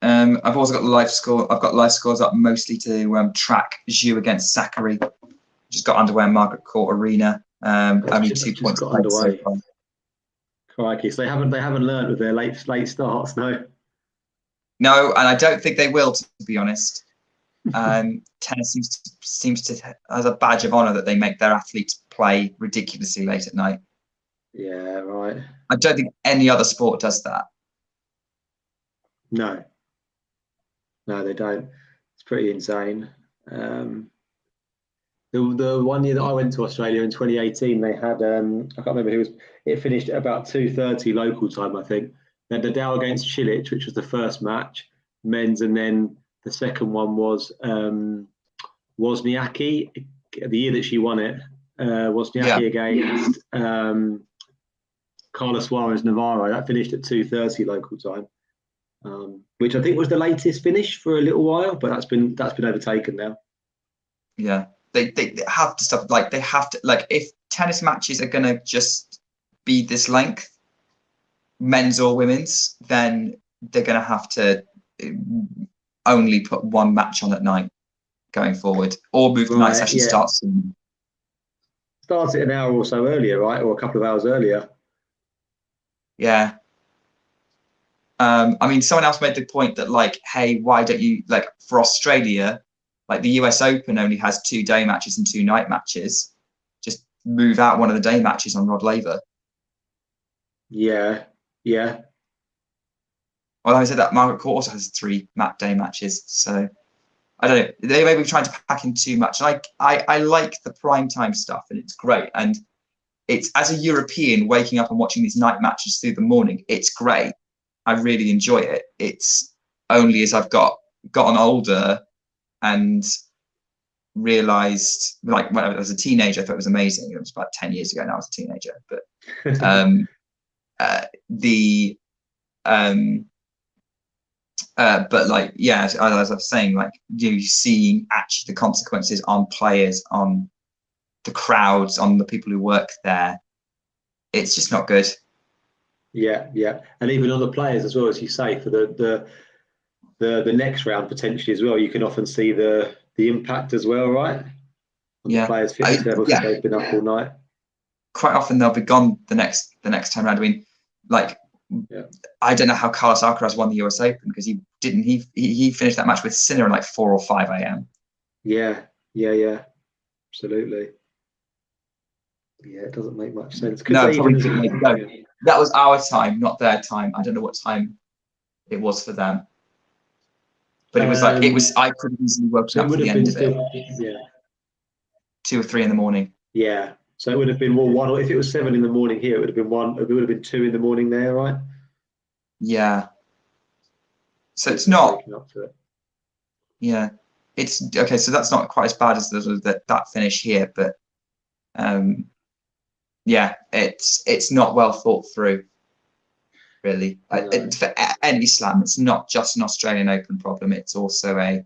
I've also got the live score. I've got live scores up mostly to track Zhu against Sakkari. Just got underway in Margaret Court Arena. Only 2 points got underway. Crikey, so they haven't learned with their late starts, no. No, and I don't think they will, to be honest. Tennis seems to has a badge of honour that they make their athletes play ridiculously late at night. Yeah, right. I don't think any other sport does that. No, they don't. It's pretty insane. The 1 year that I went to Australia in 2018, they had I can't remember who was. It finished at about 2:30 local time, I think. They had Nadal against Cilic, which was the first match, men's, and then the second one was Wozniacki. The year that she won it, Wozniacki against Carlos Suarez Navarro. That finished at 2:30 local time, which I think was the latest finish for a little while, but that's been overtaken now. Yeah. They have to stop. Like, they have to, like, if tennis matches are gonna just be this length, men's or women's, then they're gonna have to only put one match on at night going forward, or move the night session starts soon. Starts it an hour or so earlier, right, or a couple of hours earlier. Yeah. I mean, someone else made the point that, like, hey, why don't you, like, for Australia, like the US Open only has 2 day matches and 2 night matches. Just move out one of the day matches on Rod Laver. Yeah. Well, I said that Margaret Court also has 3 day matches. So I don't know. They may be trying to pack in too much. And I like the primetime stuff, and it's great. And it's, as a European, waking up and watching these night matches through the morning, it's great. I really enjoy it. It's only as I've gotten older and realized, like, when I was a teenager, I thought it was amazing. It was about 10 years ago now. I was a teenager, but but like, yeah, as I was saying, like, you seeing actually the consequences on players, on the crowds, on the people who work there. It's just not good. Yeah, and even on the players as well, as you say, for the next round potentially as well, you can often see the impact as well, right? On the players' fitness levels if they've been up all night. Quite often they'll be gone the next time around. I mean, like, I don't know how Carlos Alcaraz won the US Open, because he finished that match with Sinner at like 4 or 5 a.m. Yeah, absolutely. Yeah, it doesn't make much sense. No, that was our time, not their time. I don't know what time it was for them, but it was like, I could have easily woken up for the end of it. 2 or 3 in the morning. Yeah, so it would have been one, or if it was 7 in the morning here, it would have been 1. It would have been 2 in the morning there, right? Yeah. So it's not. Yeah, it's okay. So that's not quite as bad as that finish here, but yeah, it's not well thought through, really. No. For any slam, it's not just an Australian Open problem. It's also a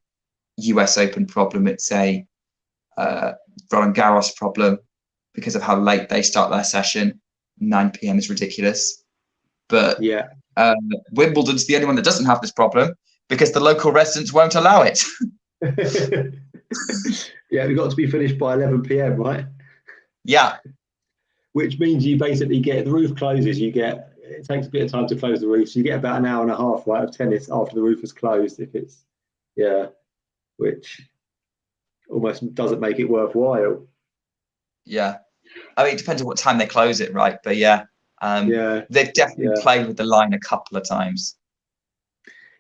US Open problem. It's a Roland Garros problem, because of how late they start their session. 9 p.m. is ridiculous. But Wimbledon's the only one that doesn't have this problem, because the local residents won't allow it. Yeah, we've got to be finished by 11 p.m, right? Yeah. Which means you basically get, the roof closes, it takes a bit of time to close the roof, so you get about an hour and a half, right, of tennis after the roof is closed, if it's, which almost doesn't make it worthwhile. Yeah. I mean, it depends on what time they close it, right? But they've definitely played with the line a couple of times.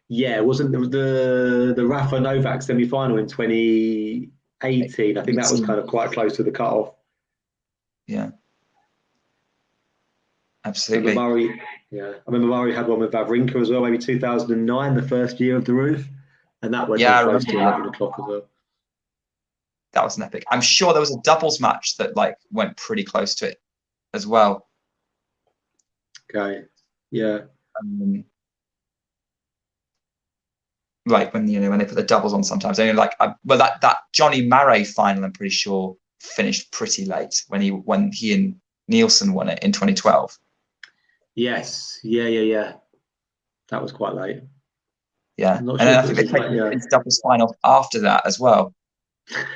Yeah, wasn't the Rafa Novak semi-final in 2018? I think that was kind of quite close to the cut-off. Yeah. Absolutely. I remember Murray had one with Wawrinka as well, maybe 2009, the first year of the roof, and that went close to 11 o'clock as well. That was an epic. I'm sure there was a doubles match that like went pretty close to it as well. Okay. Yeah. Like when they put the doubles on sometimes. I mean, like that Johnny Murray final, I'm pretty sure finished pretty late when he and Nielsen won it in 2012. Yes. Yeah. That was quite late. Yeah. And then I think they played the doubles final after that as well.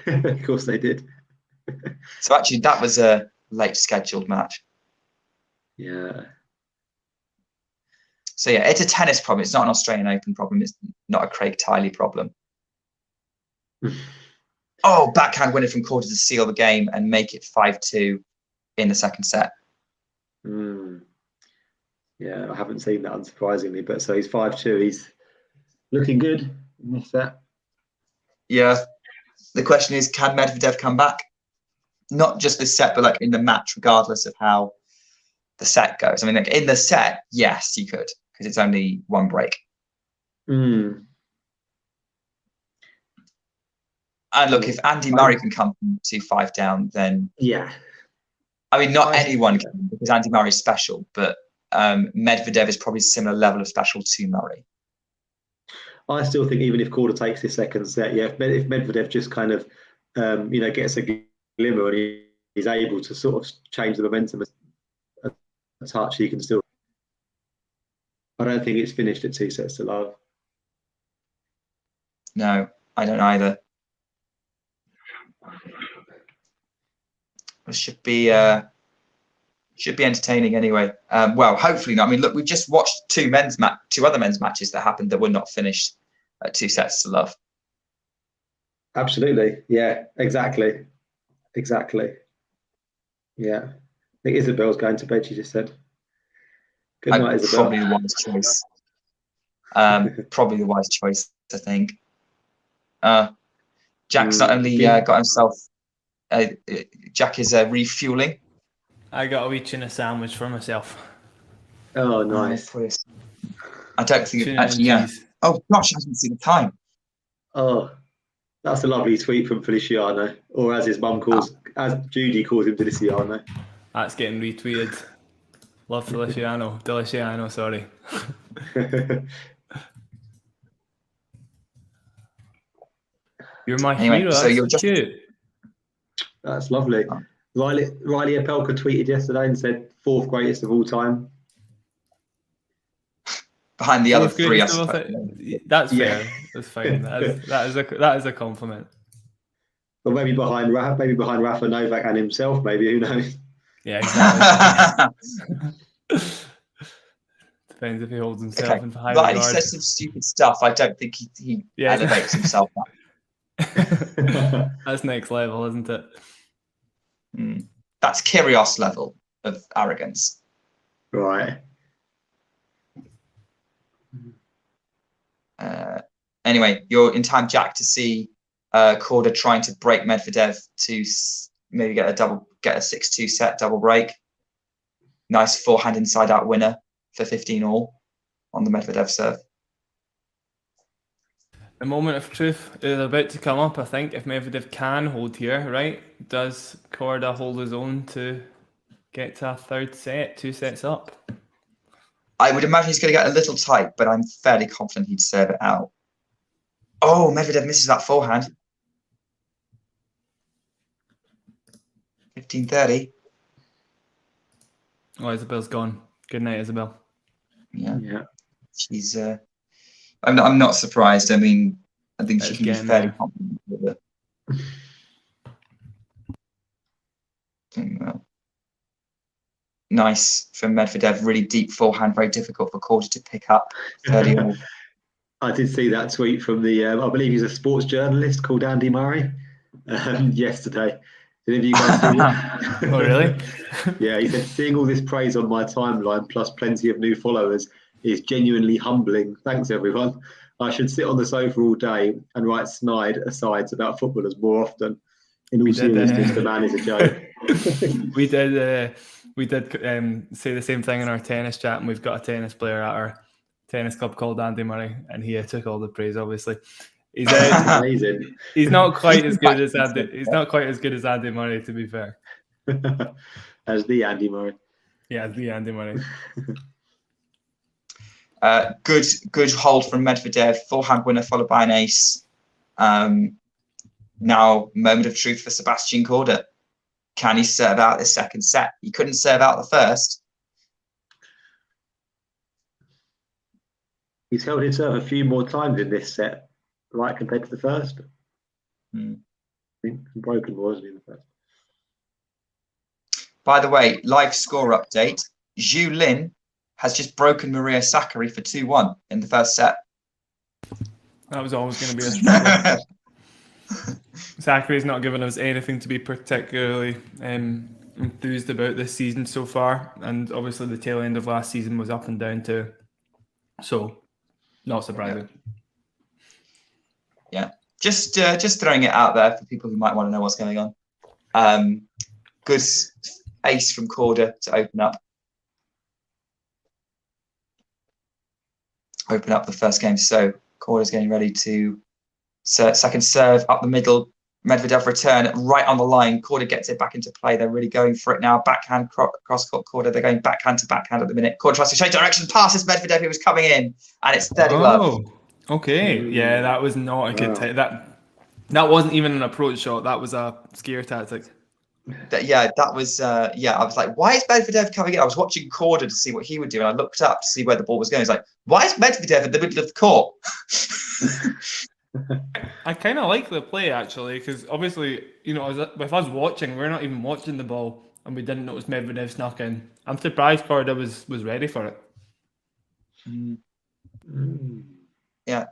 Of course they did. So actually that was a late scheduled match. Yeah. So yeah, it's a tennis problem. It's not an Australian Open problem. It's not a Craig Tiley problem. Oh, backhand winner from Korda to seal the game and make it 5-2 in the second set. Yeah, I haven't seen that, unsurprisingly. But so he's 5-2. He's looking good in this set. Yeah. The question is, can Medvedev come back? Not just this set, but like in the match, regardless of how the set goes. I mean, like in the set, yes, he could, because it's only one break. And look, if Andy Murray can come from 2-5 down, then yeah. I mean, not anyone can, because Andy Murray's special, but Medvedev is probably a similar level of special to Murray. I still think even if Korda takes his second set, if Medvedev just kind of, gets a glimmer and he's able to sort of change the momentum a touch, he can still. I don't think it's finished at 2-0. No, I don't either. It should be entertaining anyway. Well, hopefully not. I mean, look, we've just watched two other men's matches that happened that were not finished at 2-0. Absolutely. Yeah, exactly. Yeah. I think Isabel's going to bed, she just said. Good night, Isabel. Probably the wise choice. Probably the wise choice, I think. Jack's not only got himself... Jack is refueling. I got a wee tuna sandwich for myself. Oh, nice. I don't think actually, yeah. Oh gosh, I didn't see the time. Oh, that's a lovely tweet from Feliciano, or as his mum as Judy calls him, Feliciano. That's getting retweeted. Love Feliciano, sorry. You're my hero. So you're just cute. That's lovely. Riley Opelka tweeted yesterday and said 4th greatest of all time. Behind the other three, I suppose. That's fair. That's fine. That is a compliment. But maybe behind Rafa, Novak, and himself. Maybe, who knows? Yeah, exactly. Depends if he holds himself in high regard. He says some stupid stuff. I don't think he elevates himself up. That's next level, isn't it? That's Kyrgios level of arrogance. Right. Anyway, you're in time, Jack, to see Korda trying to break Medvedev to maybe get a 6-2 set double break. Nice forehand inside out winner for 15-all on the Medvedev serve. The moment of truth is about to come up, I think. If Medvedev can hold here, right? Does Korda hold his own to get to a third set, 2 sets up? I would imagine he's going to get a little tight, but I'm fairly confident he'd serve it out. Oh, Medvedev misses that forehand. 15-30. Oh, Isabel's gone. Good night, Isabel. Yeah. She's... I'm not surprised. I mean, I think she can be fairly confident with it. Nice from Medvedev. Really deep forehand, very difficult for Korda to pick up. 30-all. I did see that tweet from the, I believe he's a sports journalist called Andy Murray yesterday. Did any of you guys see that? Oh, really? Yeah, he said, seeing all this praise on my timeline plus plenty of new followers is genuinely humbling. Thanks, everyone. I should sit on the sofa all day and write snide asides about footballers more often. In all seriousness, the man is a joke. We did say the same thing in our tennis chat, and we've got a tennis player at our tennis club called Andy Murray, and he took all the praise. Obviously, he's amazing. He's not quite as good as Andy. He's not quite as good as Andy Murray, to be fair. As the Andy Murray. Yeah, the Andy Murray. Good hold from Medvedev. Forehand winner followed by an ace. Now, moment of truth for Sebastian Korda. Can he serve out the second set? He couldn't serve out the first. He's held his serve a few more times in this set, right, compared to the first. I think broken wasn't in the first. By the way, live score update. Zhu Lin has just broken Maria Sakkari for 2-1 in the first set. That was always going to be a struggle. Zakkari's not given us anything to be particularly enthused about this season so far, and obviously the tail end of last season was up and down too. So, not surprising. Yeah, just throwing it out there for people who might want to know what's going on. Good ace from Korda to open up the first game. So Korda's getting ready to second serve up the middle. Medvedev return right on the line. Korda gets it back into play. They're really going for it now. Backhand cross court Korda. They're going backhand to backhand at the minute. Korda tries to change direction, passes Medvedev who was coming in, and it's 30 love. Okay. Yeah, that was not a good time. That wasn't even an approach shot. That was a scare tactic. That was I was like, why is Medvedev coming in? I was watching Korda to see what he would do, and I looked up to see where the ball was going. It's like, why is Medvedev in the middle of the court? I kind of like the play actually, because obviously, with us watching, we're not even watching the ball, and we didn't notice Medvedev snuck in. I'm surprised Korda was ready for it. Yeah,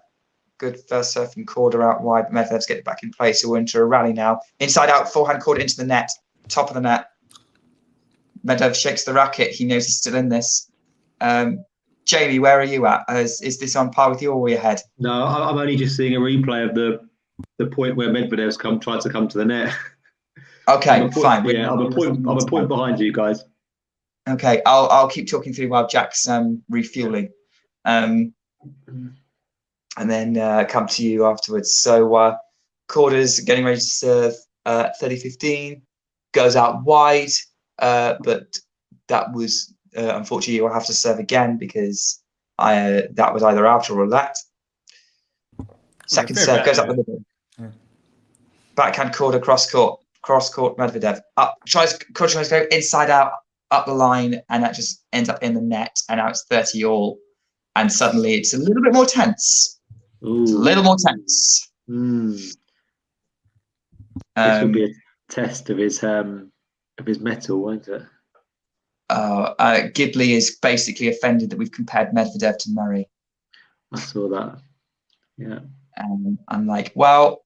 good first serve from Korda out wide. Medvedev's getting back in play, so we're into a rally now. Inside out, forehand Korda into the net, top of the net. Medvedev shakes the racket. He knows he's still in this. Jamie, where are you at? Is this on par with you, or are we ahead? No, I'm only just seeing a replay of the point where Medvedev's tried to come to the net. Okay, fine. Yeah, I'm a point behind you guys. Okay, I'll keep talking through while Jack's refueling, and then come to you afterwards. So Korda's getting ready to serve 30-15, goes out wide, but that was. Unfortunately, you'll have to serve again because that was either out or roulette. Second serve goes up the middle. Yeah. Backhand Korda, cross court Medvedev. Korda tries to go inside out, up the line, and that just ends up in the net. And now it's 30 all. And suddenly it's a little bit more tense. It's a little more tense. This will be a test of his mettle, won't it? Gidley is basically offended that we've compared Medvedev to Murray. I saw that. Yeah. I'm like, well.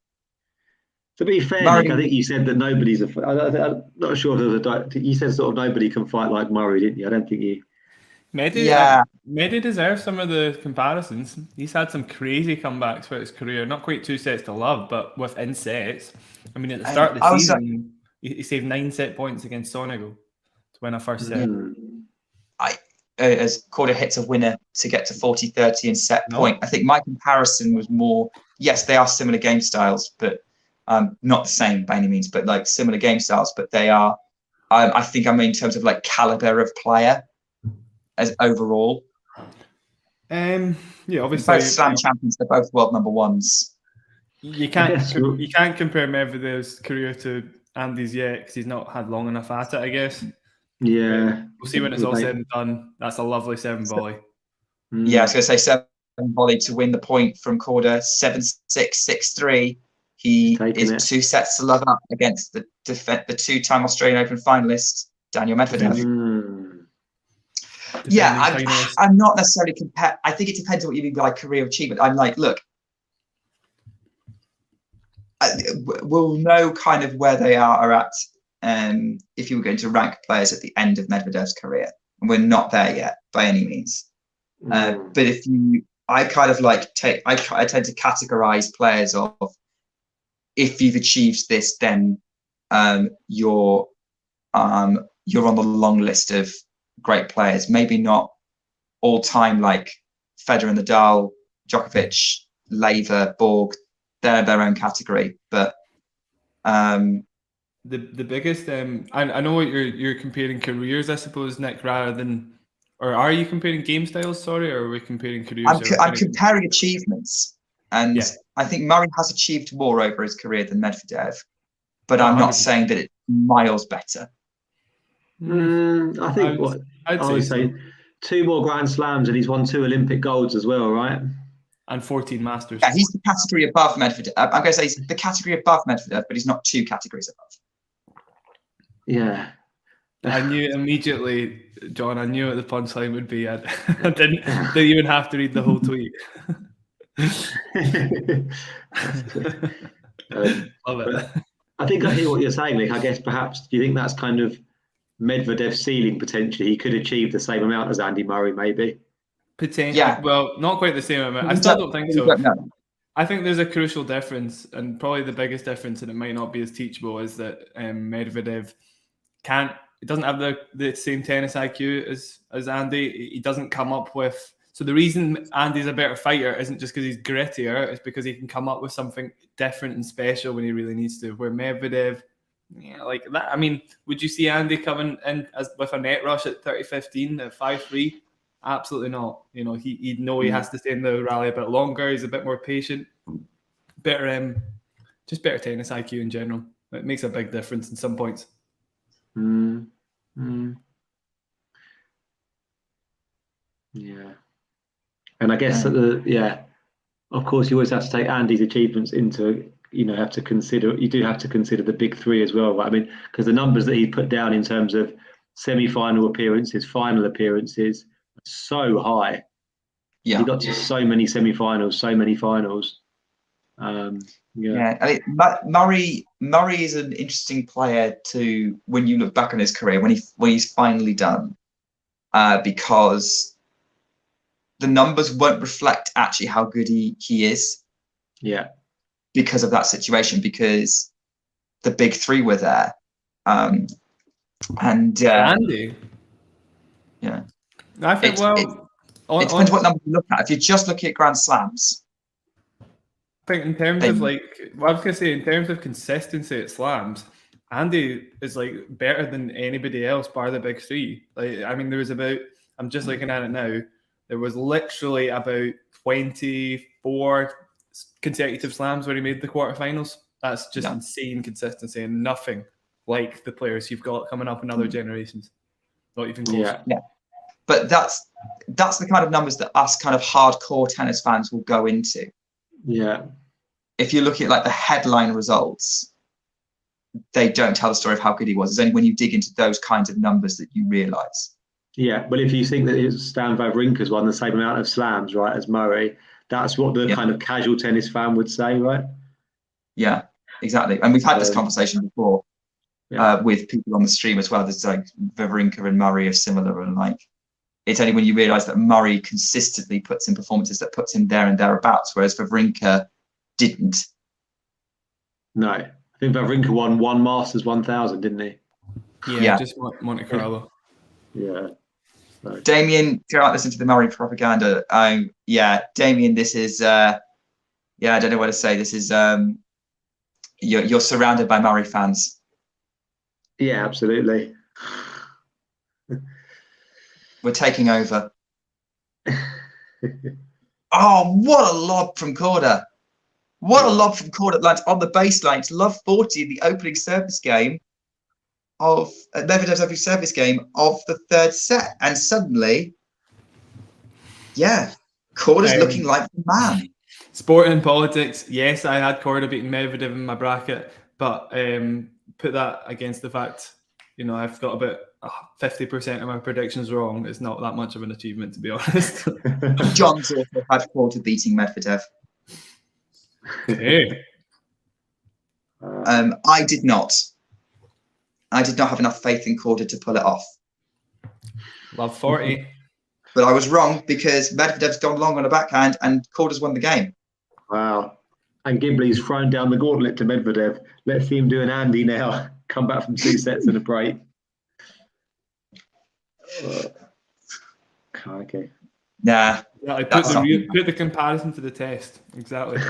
To be fair, Murray, Nick, I think you said that nobody's. I'm not sure if there's you said sort of nobody can fight like Murray, didn't you? I don't think you. Mehdi deserves some of the comparisons. He's had some crazy comebacks throughout his career. Not quite 2 sets to love, but within sets. I mean, at the start of the season, he saved 9 set points against Sonego. Win a first set. As Korda hits a winner to get to 40-30 in set point. I think my comparison was more, yes, they are similar game styles, but not the same by any means, but like similar game styles, but they are, I think I mean in terms of like caliber of player as overall. Yeah, obviously. Both slam champions, they're both world number ones. You can't compare Medvedev's career to Andy's yet because he's not had long enough at it, I guess. Yeah, we'll see when it's all said and done. That's a lovely 7 volley. Yeah, I was going to say 7 volley to win the point from Korda, 7-6, 6-3. He is 2 sets to love up against the 2-time Australian Open finalist Daniel Medvedev. Yeah, I'm not necessarily compare. I think it depends on what you mean by like career achievement. I'm like, look, we'll know kind of where they are at. If you were going to rank players at the end of Medvedev's career, and we're not there yet by any means. But I kind of like I tend to categorize players of if you've achieved this, then you're on the long list of great players. Maybe not all time like Federer, Nadal, Djokovic, Laver, Borg. They're their own category, but. The biggest I know what you're comparing careers, I suppose, Nick, rather than, or are you comparing game styles? Sorry, or are we comparing careers? I'm comparing achievements, and I think Murray has achieved more over his career than Medvedev, but I'm not saying that it's miles better. I think I would say 2 more Grand Slams, and he's won 2 Olympic golds as well, right? And 14 Masters. Yeah, he's the category above Medvedev. I'm going to say he's the category above Medvedev, but he's not 2 categories above. Yeah. I knew immediately, John, I knew what the punchline would be. I didn't even have to read the whole tweet. Love it. I think I hear what you're saying, Nick. I guess perhaps, do you think that's kind of Medvedev's ceiling potentially? He could achieve the same amount as Andy Murray, maybe. Potentially. Yeah. Well, not quite the same amount. I still don't think so. I think there's a crucial difference, and probably the biggest difference, and it might not be as teachable, is that Medvedev doesn't have the same tennis IQ as Andy. He doesn't come up with. So the reason Andy's a better fighter isn't just because he's grittier, it's because he can come up with something different and special when he really needs to. Where Medvedev, like that. I mean, would you see Andy coming in with a net rush at 30-15 at 5-3? Absolutely not. He'd know he has to stay in the rally a bit longer. He's a bit more patient. Better tennis IQ in general. It makes a big difference in some points. Yeah. And I guess of course, you always have to take Andy's achievements into, you do have to consider the big three as well. Right? I mean, because the numbers that he put down in terms of semi-final appearances, final appearances, are so high. Yeah. He got to so many semi-finals, so many finals. I mean, Murray is an interesting player to, when you look back on his career, when he's finally done, because the numbers won't reflect actually how good he is. Yeah. Because of that situation, because the big three were there. Andy. Yeah. I think, it depends what number you look at. If you're just looking at Grand Slams. I think in terms of I was going to say, in terms of consistency at slams, Andy is better than anybody else bar the big three. I mean, there was I'm just looking at it now, there was literally about 24 consecutive slams where he made the quarterfinals. That's just insane consistency, and nothing like the players you've got coming up in other generations. Not even close. Yeah. But that's the kind of numbers that us kind of hardcore tennis fans will go into. Yeah. If you look at the headline results, they don't tell the story of how good he was. It's only when you dig into those kinds of numbers that you realise. Yeah, but if you think that Stan Wawrinka's won the same amount of slams, right, as Murray, that's what the kind of casual tennis fan would say, right? Yeah, exactly. And we've had this conversation before with people on the stream as well. There's Wawrinka and Murray are similar, and it's only when you realise that Murray consistently puts in performances that puts him there and thereabouts, whereas Wawrinka didn't. No, I think Wawrinka won one Masters 1000, didn't he? Yeah. Just Monte Carlo. Yeah. So. Damien, if you're not listening to the Murray propaganda, Damien, this is, I don't know what to say. This is, you're surrounded by Murray fans. Yeah, absolutely. We're taking over. Oh, what a lob from Korda. What a lob from Korda on the baseline to love 40 in the opening service game of Medvedev's opening service game of the third set. And suddenly, Korda's looking like the man. Sport and politics, yes, I had Korda beating Medvedev in my bracket, but put that against the fact, I've got about 50% of my predictions wrong. It's not that much of an achievement, to be honest. John's also had Korda beating Medvedev. Hey. I did not. I did not have enough faith in Korda to pull it off. Love 40. But I was wrong, because Medvedev's gone long on a backhand and Korda's won the game. Wow. And Ghibli's thrown down the gauntlet to Medvedev. Let's see him do an Andy now. Come back from 2 sets and a break. Okay. Nah. Yeah, I put the comparison to the test. Exactly.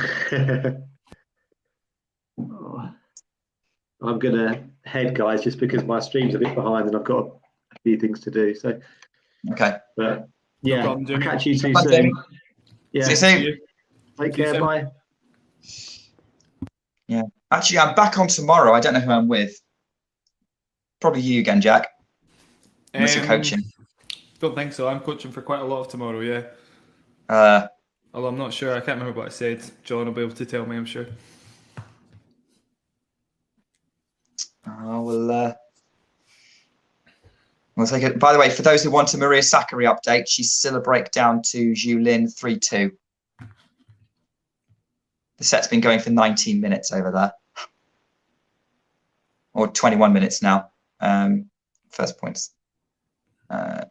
I'm going to head, guys, just because my stream's a bit behind and I've got a few things to do. So, okay. But yeah, no problem, I'll catch you too soon. Yeah. See you soon. Take care. Bye. Yeah. Actually, I'm back on tomorrow. I don't know who I'm with. Probably you again, Jack. Unless you're coaching. Don't think so. I'm coaching for quite a lot of tomorrow, yeah. Although I'm not sure. I can't remember what I said. John will be able to tell me, I'm sure. We'll take it. By the way, for those who want a Maria Sakkari update, she's still a breakdown to Zhu Lin 3-2. The set's been going for 19 minutes over there, or 21 minutes now. First points. I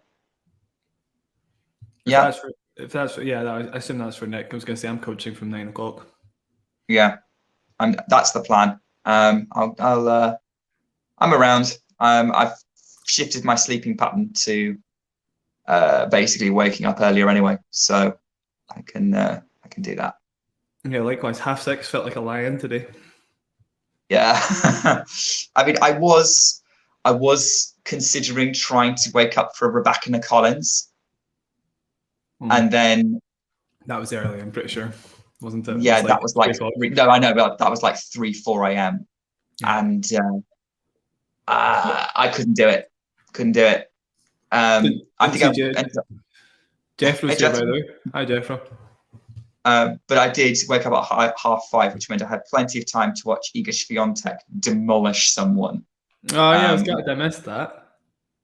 assume that's for Nick. I was going to say I'm coaching from 9 o'clock. Yeah, that's the plan. I'm around. I've shifted my sleeping pattern to basically waking up earlier anyway, so I can do that. Yeah, likewise. 6:30 felt like a lion today. Yeah, I mean, I was considering trying to wake up for Rebecca Collins, and then that was early. I'm pretty sure, wasn't it? Yeah, that was like no, I know, but that was like 3-4 a.m. Yeah. And I couldn't do it. I think Jeff was here, by the way. Hi, Jeffro. But I did wake up at 5:30, which meant I had plenty of time to watch Iga Świątek demolish someone. Oh yeah, I was glad I missed that.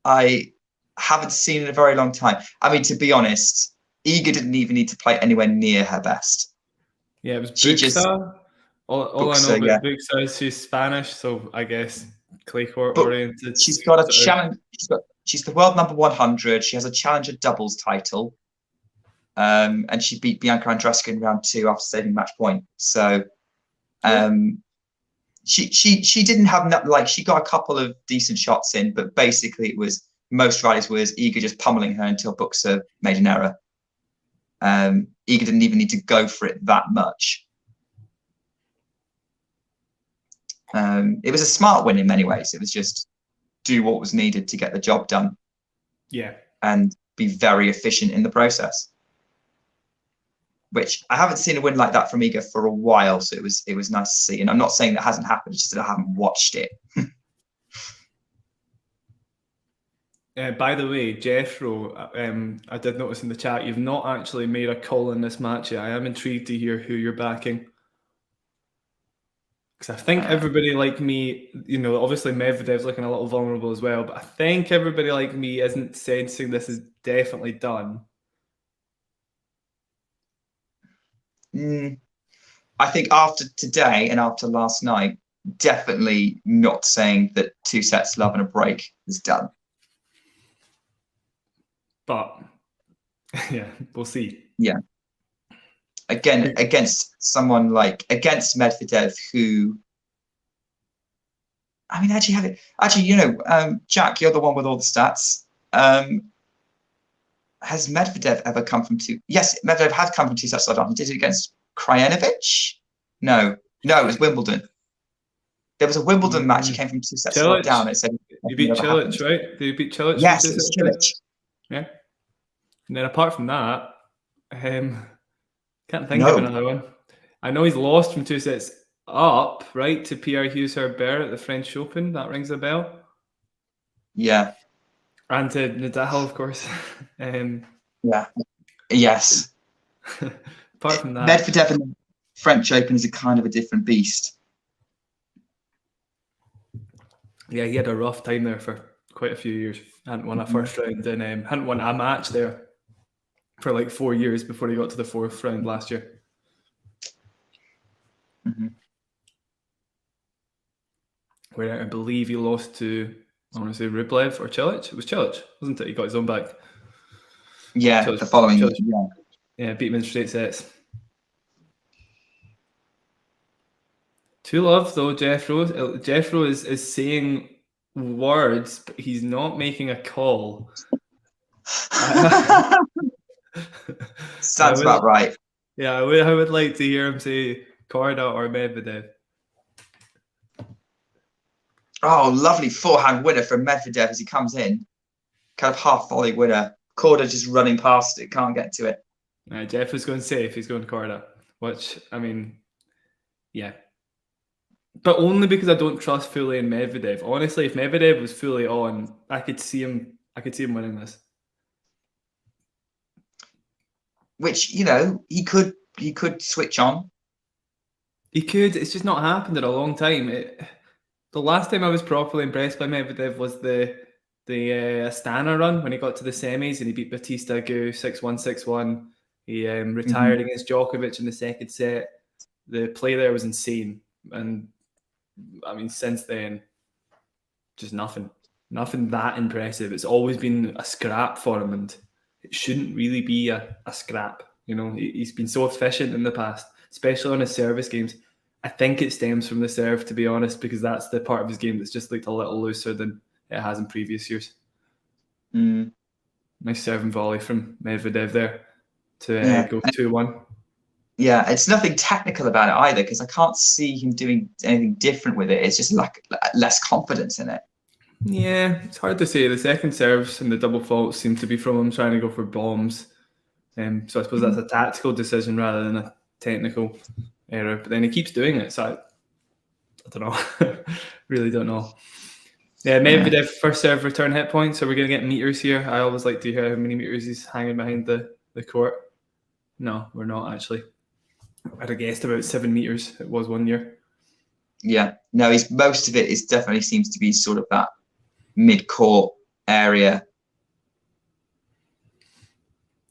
I haven't seen it in a very long time. I mean, to be honest, Iga didn't even need to play anywhere near her best. Yeah, it was Buxa. All I know about Buxa is she's Spanish, so I guess clay court oriented. She's got a challenge. She's the world number 100. She has a challenger doubles title. And she beat Bianca Andreescu in round 2 after saving match point. So she didn't have she got a couple of decent shots in, but basically it was most rallies was Iga just pummeling her until Buxa made an error. Iga didn't even need to go for it that much. It was a smart win in many ways. It was just do what was needed to get the job done. Yeah. And be very efficient in the process. Which I haven't seen a win like that from Iga for a while, so it was nice to see. And I'm not saying that hasn't happened; it's just that I haven't watched it. By the way, Jeffro, I did notice in the chat you've not actually made a call in this match yet. I am intrigued to hear who you're backing, because I think everybody like me, obviously Medvedev's looking a little vulnerable as well, but I think everybody like me isn't sensing this is definitely done. I think after today and after last night, definitely not saying that 2 sets love and a break is done. But yeah, we'll see. Yeah. Again, against Medvedev, who I mean, Jack, you're the one with all the stats. Has Medvedev ever come from 2? Yes, Medvedev has come from 2 sets down. He did it against Krajinovic? No, it was Wimbledon. There was a Wimbledon match. He came from 2 sets down. It said you beat Cilic, right? Did you beat Cilic? Yes, it's Cilic. Yeah. And then apart from that, can't think of another one. I know he's lost from 2 sets up, right, to Pierre Hughes-Herbert at the French Open. That rings a bell. Yeah. And to Nadal, of course. Yeah. Yes. Apart from that, Medvedev in the French Open is a kind of a different beast. Yeah, he had a rough time there for quite a few years. Hadn't won a first round and hadn't won a match there for like 4 years before he got to the 4th round last year. Mm-hmm. Where I believe he lost to, I want to say Rublev or Cilic. It was Cilic, wasn't it? He got his own back. Yeah, Cilic, the following year. Yeah, beat him in straight sets. 2 love though, Jeffro. Jeffro is saying words, but he's not making a call. Sounds about right. Yeah, I would like to hear him say Korda or Medvedev. Oh, lovely forehand winner from Medvedev as he comes in. Kind of half volley winner. Korda just running past it, can't get to it. Jeff was going safe. He's going Korda, which, I mean, yeah. But only because I don't trust fully in Medvedev. Honestly, if Medvedev was fully on, I could see him winning this. Which, he could switch on. He could. It's just not happened in a long time. The last time I was properly impressed by Medvedev was the Astana run when he got to the semis and he beat Batista Agut 6-1, 6-1. He retired against Djokovic in the second set. The play there was insane. And I mean, since then, just nothing that impressive. It's always been a scrap for him, and it shouldn't really be a scrap. You know, he's been so efficient in the past, especially on his service games. I think it stems from the serve, to be honest, because that's the part of his game that's just looked a little looser than it has in previous years. Nice serve and volley from Medvedev there to go 2-1. Yeah, it's nothing technical about it either, because I can't see him doing anything different with it. It's just like less confidence in it. Yeah, it's hard to say. The second serves and the double faults seem to be from him trying to go for bombs. So I suppose that's a tactical decision rather than a technical error. But then he keeps doing it, so I don't know. Really don't know. Yeah, Medvedev first serve return hit points. So we're going to get meters here. I always like to hear how many meters he's hanging behind the court. No, we're not actually. I'd have guessed about 7 meters. It was 1 year. Yeah, no, most of it is definitely seems to be sort of that mid-court area.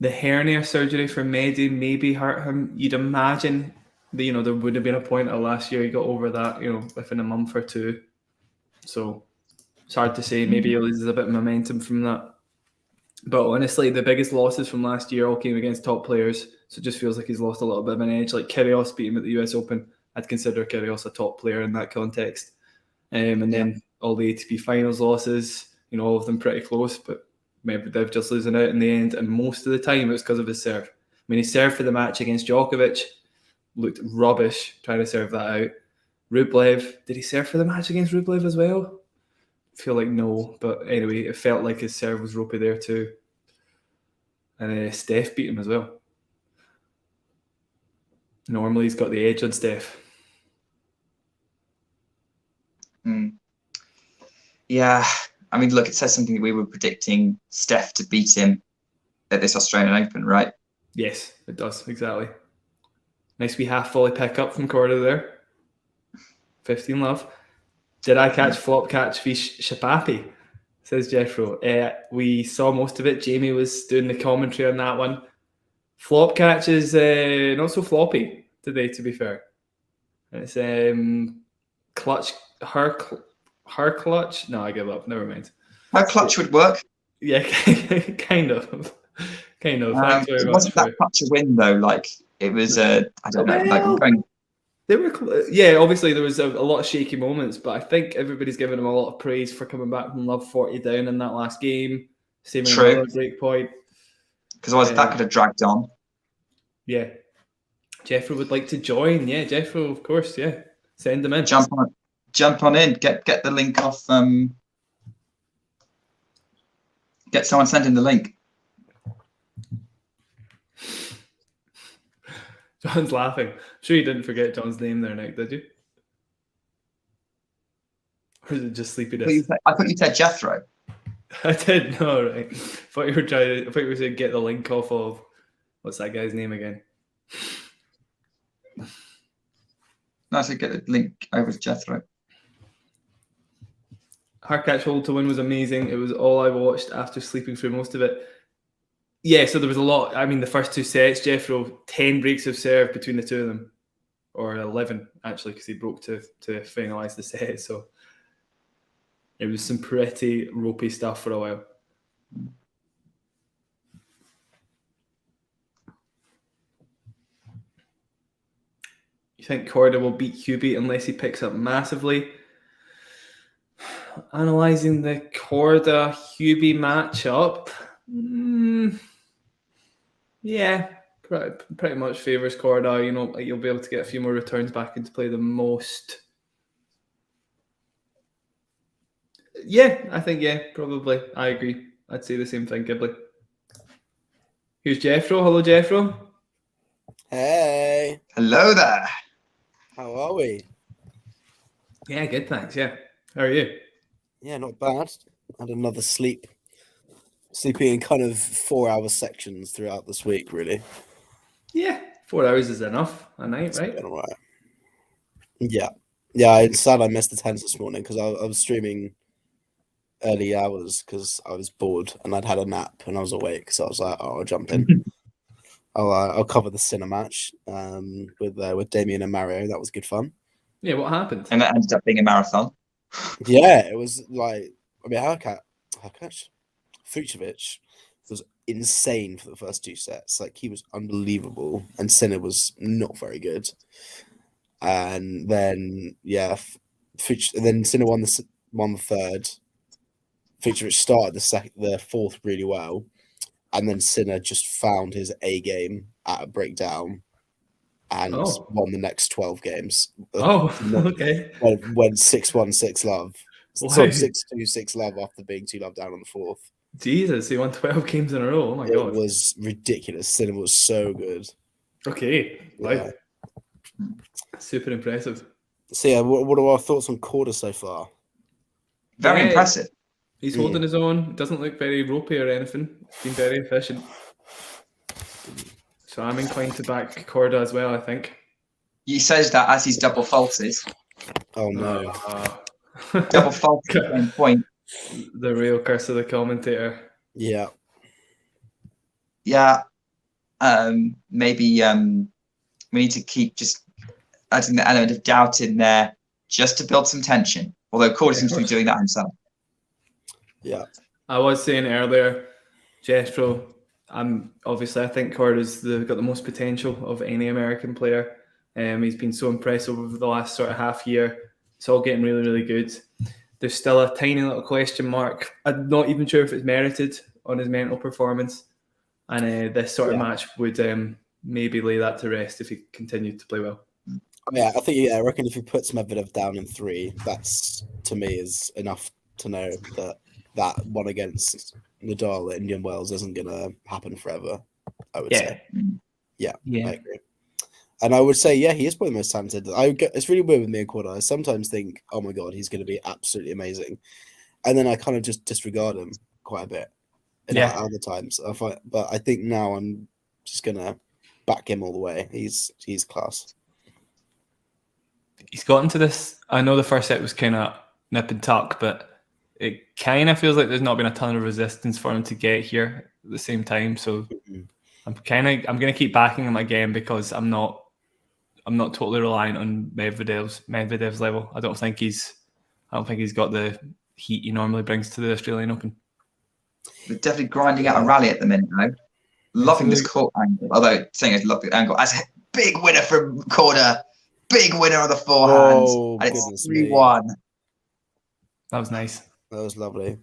The hernia surgery for Mehdi maybe hurt him. You'd imagine that, you know, there would have been a point of last year he got over that, you know, within a month or two. So it's hard to say. Maybe he loses a bit of momentum from that. But honestly, the biggest losses from last year all came against top players. So it just feels like he's lost a little bit of an edge. Like Kyrgios beat him at the US Open. I'd consider Kyrgios a top player in that context. And then all the ATP finals losses, you know, all of them pretty close, but Medvedev just losing out in the end. And most of the time it was because of his serve. I mean, he served for the match against Djokovic, looked rubbish trying to serve that out. Rublev, did he serve for the match against Rublev as well? I feel like no, but anyway, it felt like his serve was ropey there too. And Steph beat him as well. Normally he's got the edge on Steph. Yeah, I mean, look, it says something that we were predicting Steph to beat him at this Australian Open, right? Yes, it does, exactly. Nice wee half volley pick up from Korda there. 15 love. Did I catch flop catch v Shapapi? Says Jeffro. We saw most of it. Jamie was doing the commentary on that one. Flop catch is not so floppy today, to be fair. It's clutch, her clutch. No, I give up. Never mind. Her clutch would work. Yeah, kind of. Thanks very it much. Wasn't that clutch a win though? Like it was. I don't know. Like I'm going. They were, yeah. Obviously, there was a lot of shaky moments, but I think everybody's giving him a lot of praise for coming back from love 40 down in that last game, saving another break point. Because otherwise, that could have dragged on. Yeah, Jeffro would like to join. Yeah, Jeffro, of course. Yeah, send them in. Jump on in. Get the link off. Get someone sending the link. John's laughing. I'm sure you didn't forget John's name there, Nick, did you? Or is it just sleepiness? I thought you said Jethro. I did, no, right. I thought you were saying get the link off of what's that guy's name again? No, I said get the link over to Jethro. Hurkacz hold to win was amazing. It was all I watched after sleeping through most of it. Yeah, so there was a lot. I mean, the first 2 sets, Jeffro, 10 breaks of serve between the two of them. Or 11, actually, because he broke to finalise the set. So it was some pretty ropey stuff for a while. You think Korda will beat Hubie unless he picks up massively? Analysing the Korda-Hubie matchup, yeah, pretty much favours Korda. You know, you'll be able to get a few more returns back into play the most. Yeah, I think, probably. I agree. I'd say the same thing, Ghibli. Here's Jeffro. Hello, Jeffro. Hey. Hello there. How are we? Yeah, good, thanks. Yeah. How are you? Yeah, not bad. Had another sleeping in kind of 4-hour sections throughout this week, really. Yeah, 4 hours is enough a night, right? All right. Yeah. I'm sad I missed the tennis this morning because I was streaming early hours because I was bored and I'd had a nap and I was awake. So I was like, oh, I'll jump in. I'll cover the Sinner match with Damien and Mario. That was good fun. Yeah, what happened? And that ended up being a marathon. Yeah, it was like, I mean, Hurkacz, Fucsovics was insane for the first 2 sets. Like, he was unbelievable, and Sinner was not very good. And then, yeah, then Sinner won the third. Fucsovics started the fourth really well, and then Sinner just found his A game at a breakdown and won the next 12 games. Okay. Went 6-1, 6-love. Wow. Sorry, 6-2, 6-love after being 2-love down on the fourth. Jesus, he won 12 games in a row. Oh my God. It was ridiculous. Sinner was so good. Okay. Wow. Yeah. Super impressive. So yeah, what are our thoughts on Korda so far? Very impressive. He's holding his own. Doesn't look very ropey or anything. Been very efficient. So I'm inclined to back Korda as well, I think. He says that as he's double faulted. Oh no. Double faulted at one point. The real curse of the commentator. Yeah. Yeah. Maybe we need to keep just adding the element of doubt in there just to build some tension. Although Korda seems to be doing that himself. Yeah. I was saying earlier, Jestro, I think Korda's got the most potential of any American player. He's been so impressive over the last sort of half year. It's all getting really, really good. There's still a tiny little question mark. I'm not even sure if it's merited on his mental performance. And this sort of match would maybe lay that to rest if he continued to play well. Yeah, I reckon if he puts Medvedev down in 3, that's, to me, is enough to know that one against Nadal at Indian Wells isn't going to happen forever, I would say. Yeah, I agree. And I would say, he is probably the most talented. It's really weird with me and Korda. I sometimes think, oh my God, he's going to be absolutely amazing. And then I kind of just disregard him quite a bit. Other times. But I think now I'm just going to back him all the way. He's class. He's gotten to this. I know the first set was kind of nip and tuck, but it kind of feels like there's not been a ton of resistance for him to get here at the same time. So I'm going to keep backing him again because I'm not totally reliant on Medvedev's level. I don't think he's got the heat he normally brings to the Australian Open. We're definitely grinding out a rally at the minute now. Loving this court angle. Although saying I love the angle. As a big winner from Korda. Big winner on the forehand. And it's 3-1. That was nice. That was lovely.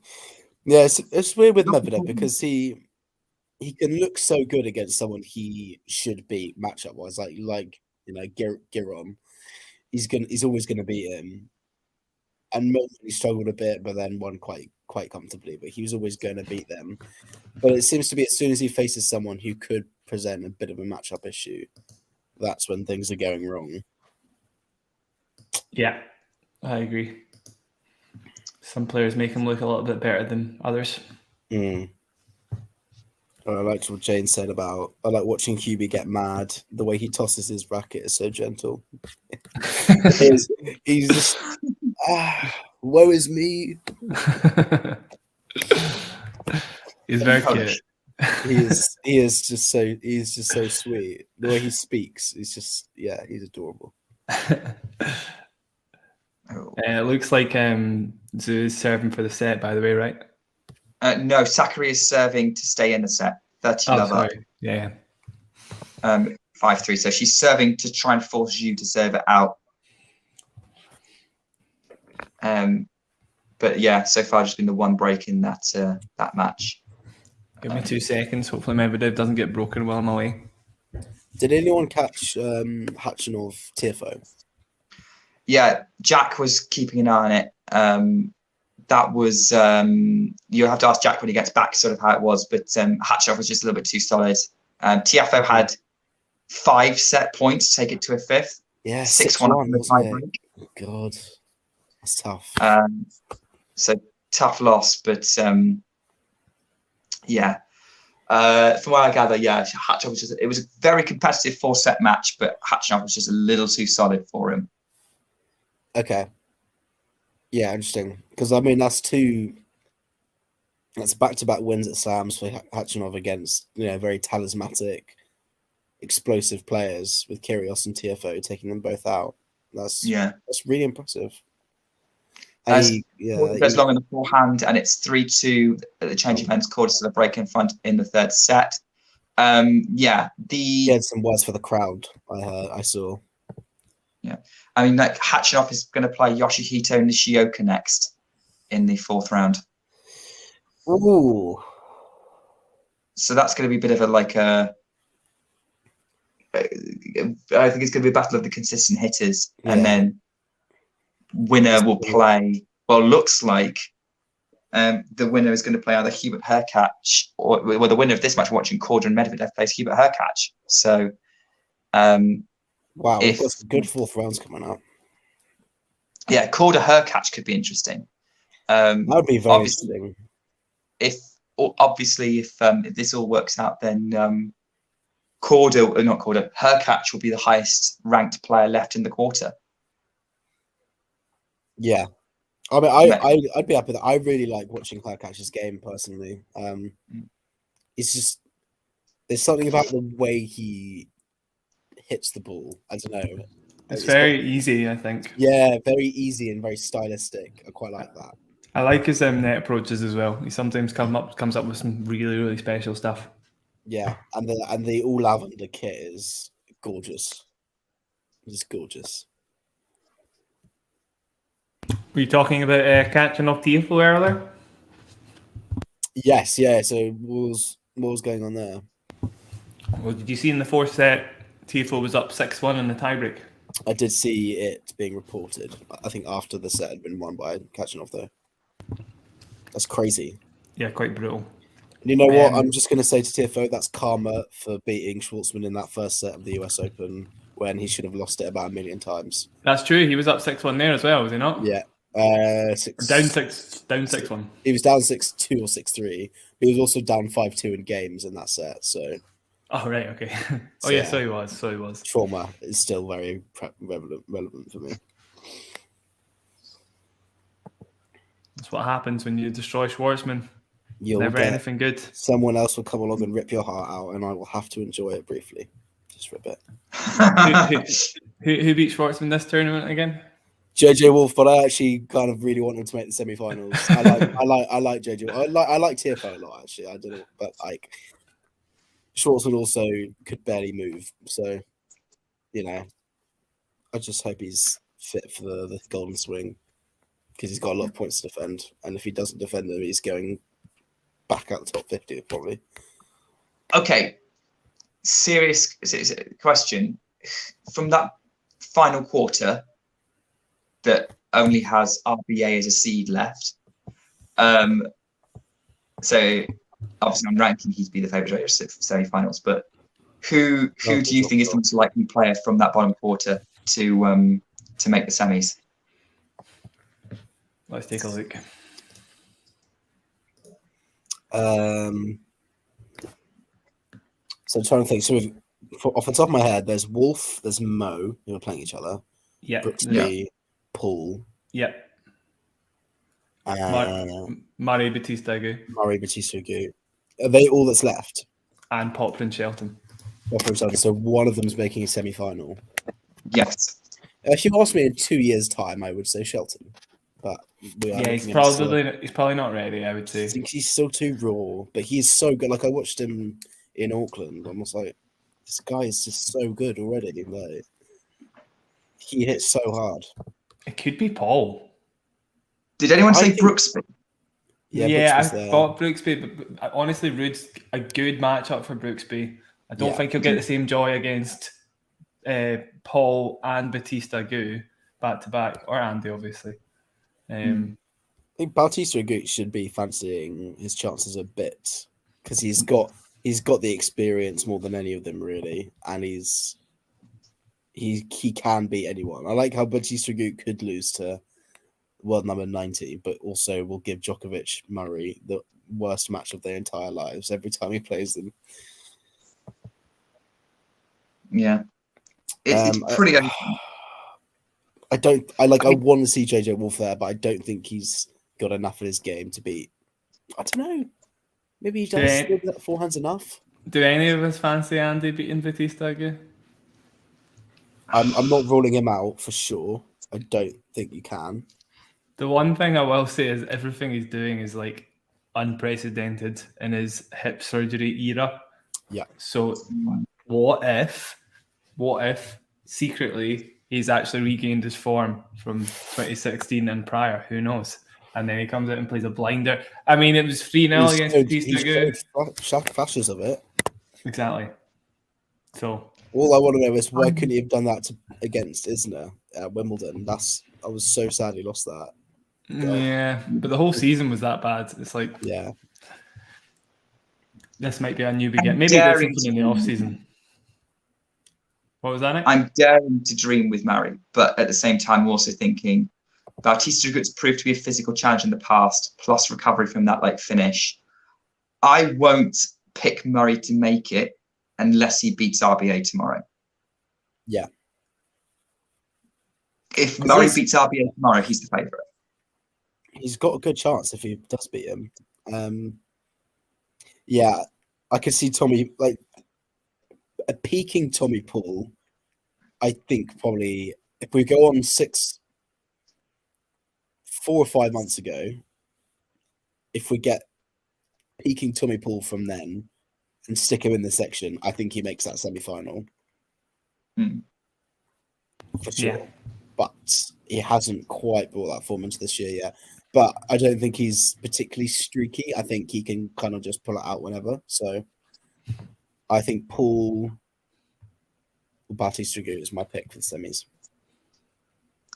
Yeah, it's weird with Medvedev because he can look so good against someone he should beat matchup wise, like Giron. He's always gonna beat him. And he struggled a bit, but then won quite comfortably. But he was always going to beat them. But it seems to be as soon as he faces someone who could present a bit of a matchup issue, that's when things are going wrong. Yeah, I agree. Some players make him look a little bit better than others. I liked what Jane said about I like watching QB get mad. The way he tosses his racket is so gentle. He's just woe is me. He's very cute. He's just so sweet. The way he speaks, he's adorable. It looks like Zhu's serving for the set, by the way, right? No, Sakkari is serving to stay in the set. 30-love up. Yeah. 5-3. So she's serving to try and force Zhu to serve it out. But yeah, so far just been the one break in that match. Give me 2 seconds. Hopefully Medvedev doesn't get broken while I'm away. Did anyone catch Khachanov Tiafoe? Yeah, Jack was keeping an eye on it. That was you have to ask Jack when he gets back sort of how it was, but Khachanov was just a little bit too solid. Tiafoe had 5 set points to take it to a 5th. Yeah, 6-1 on the tie break. God, that's tough. So tough loss, but yeah. From what I gather, Khachanov was it was a very competitive 4-set match, but Khachanov was just a little too solid for him. Okay. Yeah, interesting. Because I mean, that's back-to-back wins at Slams for Khachanov against very talismanic explosive players with Kyrgios and Tiafoe taking them both out. That's really impressive. Goes long in the forehand, and it's 3-2 at the change of ends. Korda still a break in front in the third set. He had some words for the crowd. I saw. Yeah, I mean, like Khachanov is going to play Yoshihito Nishioka next in the fourth round. Ooh. So that's going to be a bit of I think it's going to be a battle of the consistent hitters, and then winner will play. Well, looks like the winner is going to play either Hubert Hurkacz or the winner of this match watching Korda and Medvedev plays Hubert Hurkacz. So, wow, we've got some good fourth rounds coming up. Yeah, Korda Hurkacz could be interesting. That would be very interesting. If this all works out, then Hurkacz will be the highest ranked player left in the quarter. Yeah. I mean, I'd be happy with that. I really like watching Hurkacz's game personally. It's just there's something about the way he hits the ball. I don't know. It's very easy, I think. Yeah, very easy and very stylistic. I quite like that. I like his net approaches as well. He sometimes comes up with some really, really special stuff. Yeah, and the all lavender kit is gorgeous. It's gorgeous. Were you talking about Khachanov Tiafoe earlier? Yes, yeah. So what was going on there? Well, did you see in the fourth set, Tiafoe was up 6-1 in the tiebreak? I did see it being reported. I think after the set had been won by Khachanov, though. That's crazy. Yeah, quite brutal. And you know what? I'm just going to say to Tiafoe, that's karma for beating Schwartzman in that first set of the US Open when he should have lost it about 1 million times. That's true. He was up 6-1 there as well, was he not? Yeah. Down 6-1. He was down 6-2 or 6-3. He was also down 5-2 in games in that set. So. Oh right, okay. So he was. Trauma is still very relevant for me. That's what happens when you destroy Schwartzman. Never anything good. Someone else will come along and rip your heart out, and I will have to enjoy it briefly, just for a bit. Who beat Schwartzman this tournament again? JJ Wolf, but I actually kind of really want him to make the semi-finals. I like JJ. I like Tiafoe a lot actually. I don't know, but like Schwartzman also could barely move, so I just hope he's fit for the Golden Swing because he's got a lot of points to defend, and if he doesn't defend them, he's going back out the top 50 probably. Okay, serious question from that final quarter that only has RBA as a seed left. So obviously, I'm ranking he'd be the favourite for semi-finals. But who do you think is the most likely player from that bottom quarter to make the semis? Let's take a look. So I'm trying to think. So off the top of my head, there's Wolf, there's Mo, who are playing each other. Yeah. Brooksby, Paul. Yeah. Murray Batista Agut. Are they all that's left? And Popper and Shelton. So one of them is making a semi-final. Yes. If you asked me in 2 years' time, I would say Shelton. But he's probably not ready, I would say. I think he's still too raw, but he's so good. Like I watched him in Auckland. I was like, this guy is just so good already. Like, he hits so hard. It could be Paul. Did anyone say Brooksby? Yeah, I thought Brooksby, but honestly, Rude's a good matchup for Brooksby. I don't think he'll get the same joy against Paul and Batista Agut back to back, or Andy, obviously. I think Bautista Agut should be fancying his chances a bit because he's got the experience more than any of them really, and he can beat anyone. I like how Bautista Agut could lose to world number 90, but also will give Djokovic Murray the worst match of their entire lives every time he plays them. Yeah, it's pretty. I want to see JJ Wolf there, but I don't think he's got enough in his game to beat. I don't know. Maybe he does. Maybe that forehand's enough. Do any of us fancy Andy beating Batista again? I'm not ruling him out for sure. I don't think you can. The one thing I will say is everything he's doing is like unprecedented in his hip surgery era. Yeah. So what if secretly he's actually regained his form from 2016 and prior? Who knows? And then he comes out and plays a blinder. I mean, it was 3-0 against Batista. Showed flashes of it. Exactly. So all I want to know is why couldn't he have done that against Isner at Wimbledon? I was so sad he lost that. God. Yeah, but the whole season was that bad. It's like, yeah, this might be a new beginning. Maybe there's something in the off season. What was that, Nick? I'm daring to dream with Murray, but at the same time, I'm also thinking Bautista Agut's proved to be a physical challenge in the past, plus recovery from that late finish. I won't pick Murray to make it unless he beats RBA tomorrow. Yeah. If Murray beats RBA tomorrow, he's the favourite. He's got a good chance if he does beat him. Yeah, I can see Tommy, like, a peaking Tommy Paul. I think probably if we go on 4 or 5 months ago, if we get peaking Tommy Paul from then and stick him in the section, I think he makes that semi-final. For sure. Yeah. But he hasn't quite brought that form into this year yet. But I don't think he's particularly streaky. I think he can kind of just pull it out whenever. So I think Paul Bautista Agut is my pick for the semis.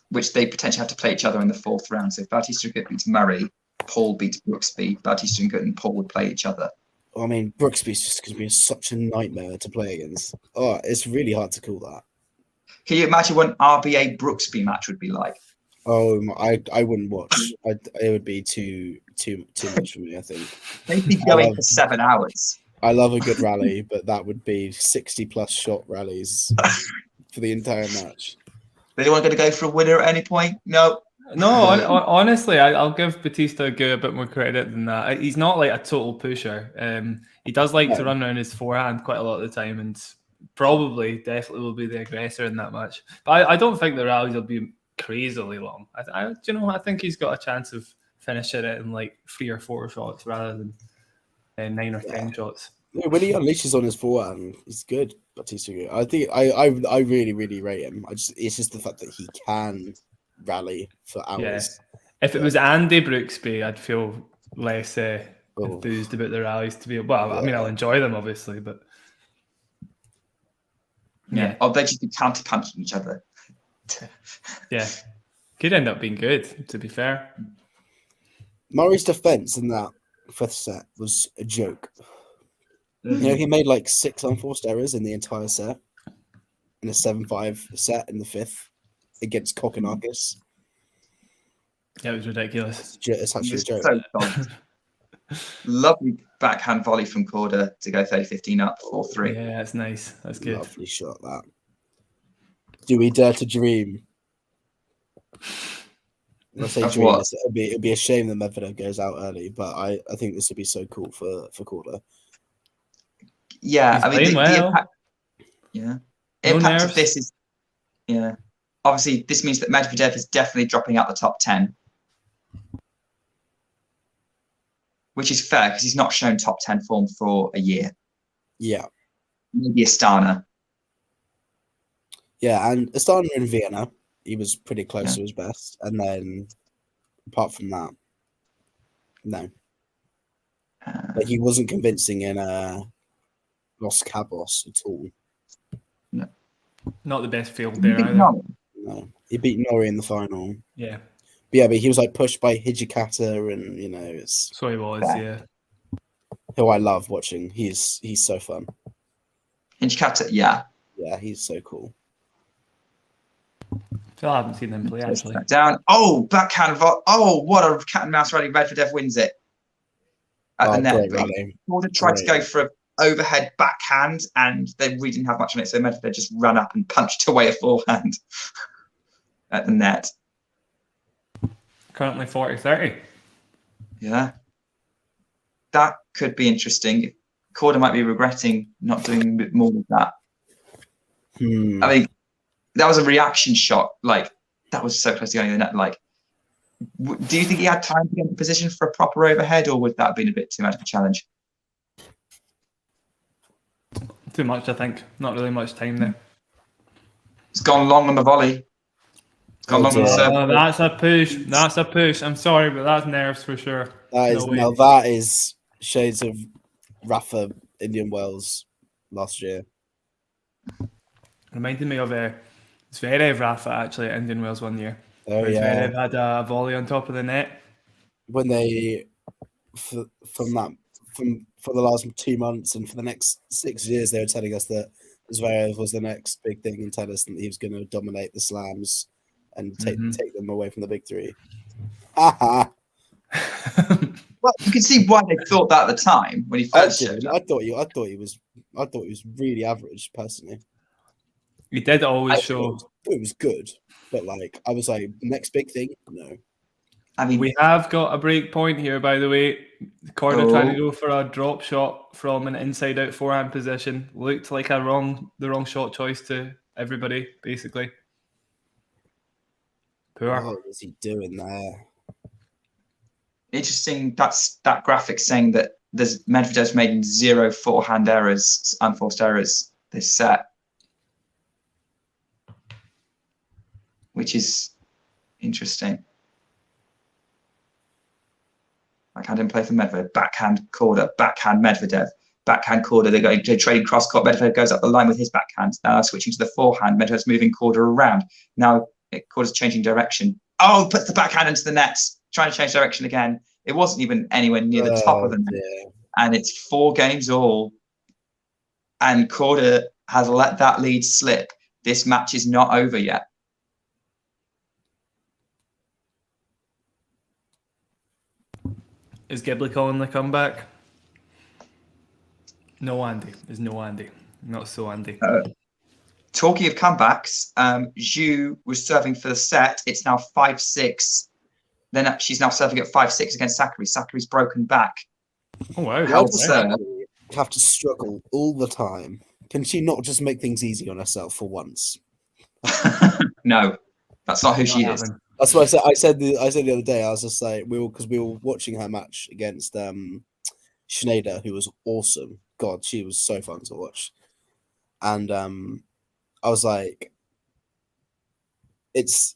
Which they potentially have to play each other in the 4th round. So if Bautista Agut beats Murray, Paul beats Brooksby, Bautista Agut and Paul would play each other. I mean, Brooksby's just going to be such a nightmare to play against. Oh, it's really hard to call that. Can you imagine what an RBA Brooksby match would be like? Oh, I wouldn't watch. It would be too much for me, I think. They'd be going for 7 hours. I love a good rally, but that would be 60+ shot rallies for the entire match. They weren't going to go for a winner at any point? No. No, honestly, I'll give Bautista Agut a bit more credit than that. He's not like a total pusher. He does like to run around his forehand quite a lot of the time, and definitely will be the aggressor in that match. But I don't think the rallies will be crazily long. I think he's got a chance of finishing it in like 3 or 4 shots rather than 9 or 10 shots. Yeah, when he unleashes on his forehand, he's good. Bautista Agut. I think I really, really rate him. It's just the fact that he can rally for hours. Yeah. If it was Andy Brooksby, I'd feel less enthused about the rallies. I mean, I'll enjoy them obviously, but yeah. Or they'd just be counter punching each other. Yeah, could end up being good. To be fair, Murray's defense in that 5th set was a joke. Mm-hmm. You know, he made like 6 unforced errors in the entire set, in a 7-5 set in the 5th against Kokkinakis. Yeah, it was ridiculous. It's actually a joke. So lovely backhand volley from Korda to go 30-15 up 4-3. Yeah, that's nice. That's good. Lovely shot, that. Do we dare to dream? When I say dream, it'd be a shame that Medvedev goes out early, but I think this would be so cool for Korda. Yeah, he's I mean, the impact. Yeah, no impact nerves. of this is, yeah. Obviously, this means that Medvedev is definitely dropping out the top 10, which is fair because he's not shown top 10 form for a year. Yeah, maybe Astana. Yeah, and Astana in Vienna, he was pretty close to his best, and then apart from that, no. But he wasn't convincing in Los Cabos at all. No. Not the best field there either. No, he beat Norrie in the final. Yeah. But he was like pushed by Hijikata, and it's. So he was, yeah. Who I love watching. He's so fun. Hijikata, yeah. Yeah, he's so cool. I haven't seen them play actually. Down. Oh, backhand. What a cat and mouse rally. Medvedev wins it at the net. Korda tried to go for an overhead backhand, and they really didn't have much on it. So Medvedev just ran up and punched away a forehand at the net. Currently 40-30. Yeah. That could be interesting. Korda might be regretting not doing a bit more with that. I mean, that was a reaction shot. Like, that was so close to going in the net. Like, do you think he had time to get in position for a proper overhead, or would that have been a bit too much of a challenge? Too much, I think. Not really much time there. It's gone long on the volley. It's gone long on the serve. Oh, that's a push. That's a push. I'm sorry, but that's nerves for sure. That is shades of Rafa Indian Wells last year. Reminded me of Zverev Rafa actually at Indian Wells one year. Oh yeah, Zverev had a volley on top of the net. When they for the last 2 months and for the next 6 years, they were telling us that Zverev was the next big thing in tennis and he was going to dominate the slams and take them away from the big three. Well, you can see why they thought that at the time when he first showed up. I thought he was really average personally. He did always show. It was good, but like I was like, next big thing, no. I mean, we have got a break point here, by the way. Korda trying to go for a drop shot from an inside-out forehand position. Looked like the wrong shot choice to everybody, basically. Poor. What was he doing there? Interesting. That graphic saying that Medvedev's made 0 forehand errors, unforced errors this set, which is interesting. Backhand in play for Medvedev. Backhand Korda. Backhand Medvedev. Backhand Korda. They're trading cross court. Medvedev goes up the line with his backhand. Now switching to the forehand. Medvedev's moving Korda around. Now Korda's changing direction. Oh, puts the backhand into the nets. Trying to change direction again. It wasn't even anywhere near the top of the net. Yeah. And it's 4 games all. And Korda has let that lead slip. This match is not over yet. Is Ghibli calling the comeback? No, Andy. There's no Andy. Not so Andy. Talking of comebacks, Zhu was serving for the set. It's now 5-6. Then she's now serving at 5-6 against Sakkari. Sakkari's broken back. Oh, wow. How does Sakkari have to struggle all the time? Can she not just make things easy on herself for once? No, that's not who she is. That's what I said the other day. I was just like, we were watching her match against Schneider, who was awesome. God, she was so fun to watch. And I was like, it's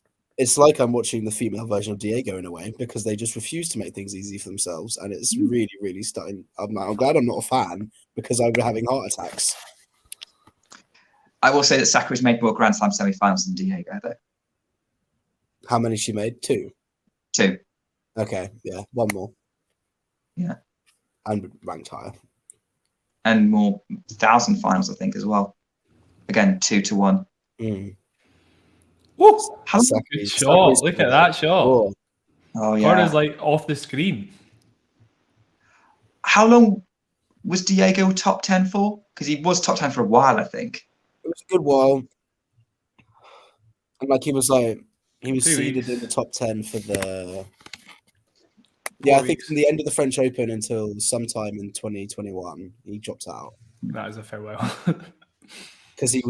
like I'm watching the female version of Diego in a way, because they just refuse to make things easy for themselves, and it's really, really starting. I'm glad I'm not a fan, because I'm having heart attacks. I will say that Sakkari's made more Grand Slam semi-finals than Diego, though. How many she made? 2. 2. Okay, yeah, 1 more. Yeah. And ranked higher. And more 1,000 finals, I think, as well. Again, 2-1. Whoa! Good shot. Look at that shot. Oh, yeah. Korda's like off the screen. How long was Diego top 10 for? Because he was top 10 for a while, I think. It was a good while. And like he was seeded in the top 10 for the... Yeah, I think from the end of the French Open until sometime in 2021, he dropped out. That is a farewell. Because he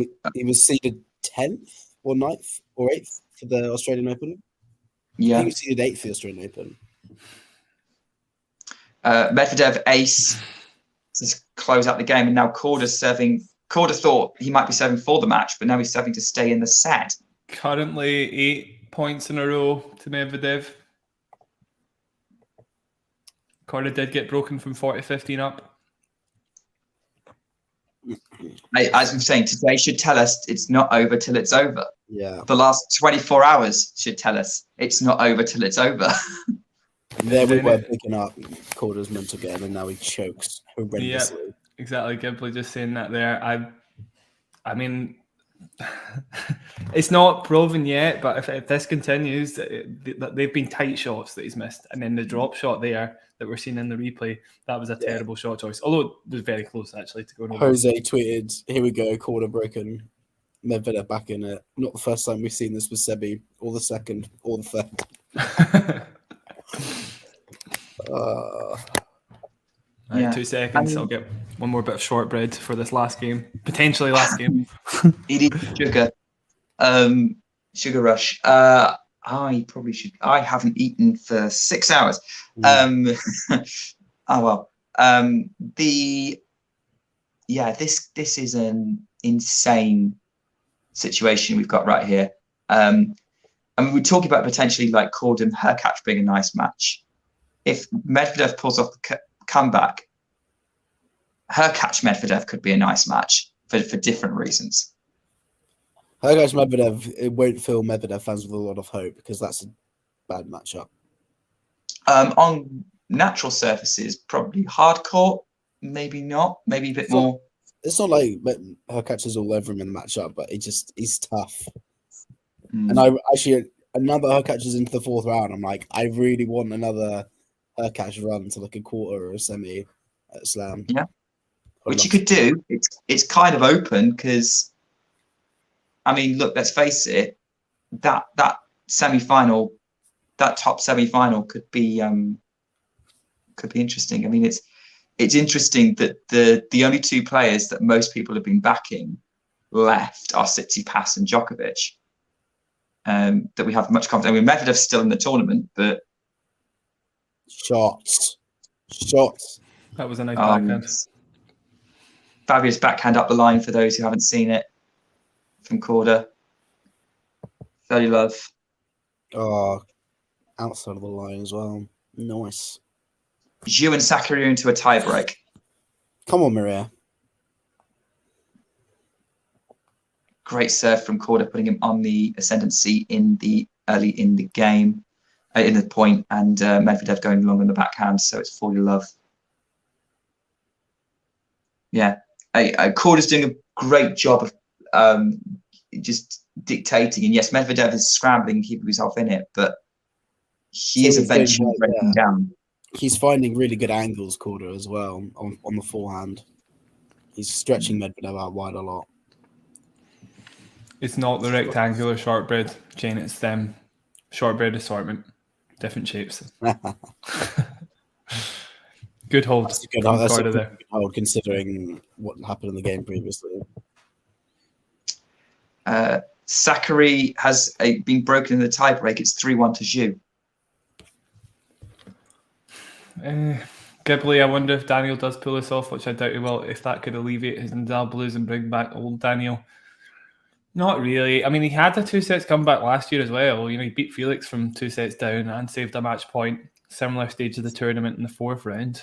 was seeded 10th or 9th or 8th for the Australian Open. Yeah. I think he was seeded 8th for the Australian Open. Medvedev ace to close out the game, and now Korda's serving. Korda thought he might be serving for the match, but now he's serving to stay in the set. Currently 8 points in a row to Medvedev. Korda did get broken from 40-15 up. As I'm saying, today should tell us it's not over till it's over. Yeah. The last 24 hours should tell us it's not over till it's over. And there we were picking up Korda's mint again, and now he chokes horrendously. Yeah, exactly. Ghibli just saying that there. I mean, it's not proven yet, but if this continues, they've been tight shots that he's missed. And then the drop shot there that we're seeing in the replay, that was a terrible shot choice. Although it was very close, actually, to going over. Jose tweeted, "Here we go, Korda broken. Medvedev back in it. Not the first time we've seen this with Sebi, or the second, or the third." Right, 2 seconds. I'll get one more bit of shortbread for this last game, potentially last game. Eating sugar. Sugar rush. I probably should. I haven't eaten for 6 hours. Oh well. This is an insane situation we've got right here. I mean, we're talking about potentially like Korda and Hurkacz being a nice match. If Medvedev pulls off the comeback, Hurkacz-Medvedev could be a nice match for different reasons. Hurkacz-Medvedev, it won't fill Medvedev fans with a lot of hope because that's a bad matchup. On natural surfaces, probably hard court, maybe not, maybe a bit more. It's not like Hurkacz is all over him in the matchup, but he's tough. And I actually, now that Hurkacz is into the fourth round, I'm like, I really want another Hurkacz run to like a quarter or a semi at Slam. Yeah, which you could do. It's kind of open because, I mean, look, let's face it, that semi-final, that top semi-final could be interesting. I mean, it's interesting that the only two players that most people have been backing left are Tsitsipas and Djokovic. That we have much confidence. I mean, Medvedev's still in the tournament, but shots. That was a nice backhand. Fabulous backhand up the line for those who haven't seen it from Korda. Very love. Oh, outside of the line as well. Nice. Zhu and Sakkari into a tiebreak. Come on, Maria. Great serve from Korda, putting him on the ascendancy early in the game, in the point, and Medvedev going long on the backhand, so it's 4 love. Yeah, Korda's doing a great job of just dictating, and yes, Medvedev is scrambling, keeping himself in it, but he is eventually breaking down. He's finding really good angles, Korda, as well, on the forehand. He's stretching Medvedev out wide a lot. It's not the rectangular shortbread, Jane. It's them shortbread assortment, different shapes. Good hold. That's a good hold considering what happened in the game previously. Sakkari has been broken in the tiebreak. It's 3-1 to Zhu. Ghibli, I wonder if Daniel does pull this off, which I doubt he will, if that could alleviate his Nadal blues and bring back old Daniel. Not really. I mean, he had a 2-sets comeback last year as well. You know, he beat Felix from 2 sets down and saved a match point. Similar stage of the tournament in the 4th round.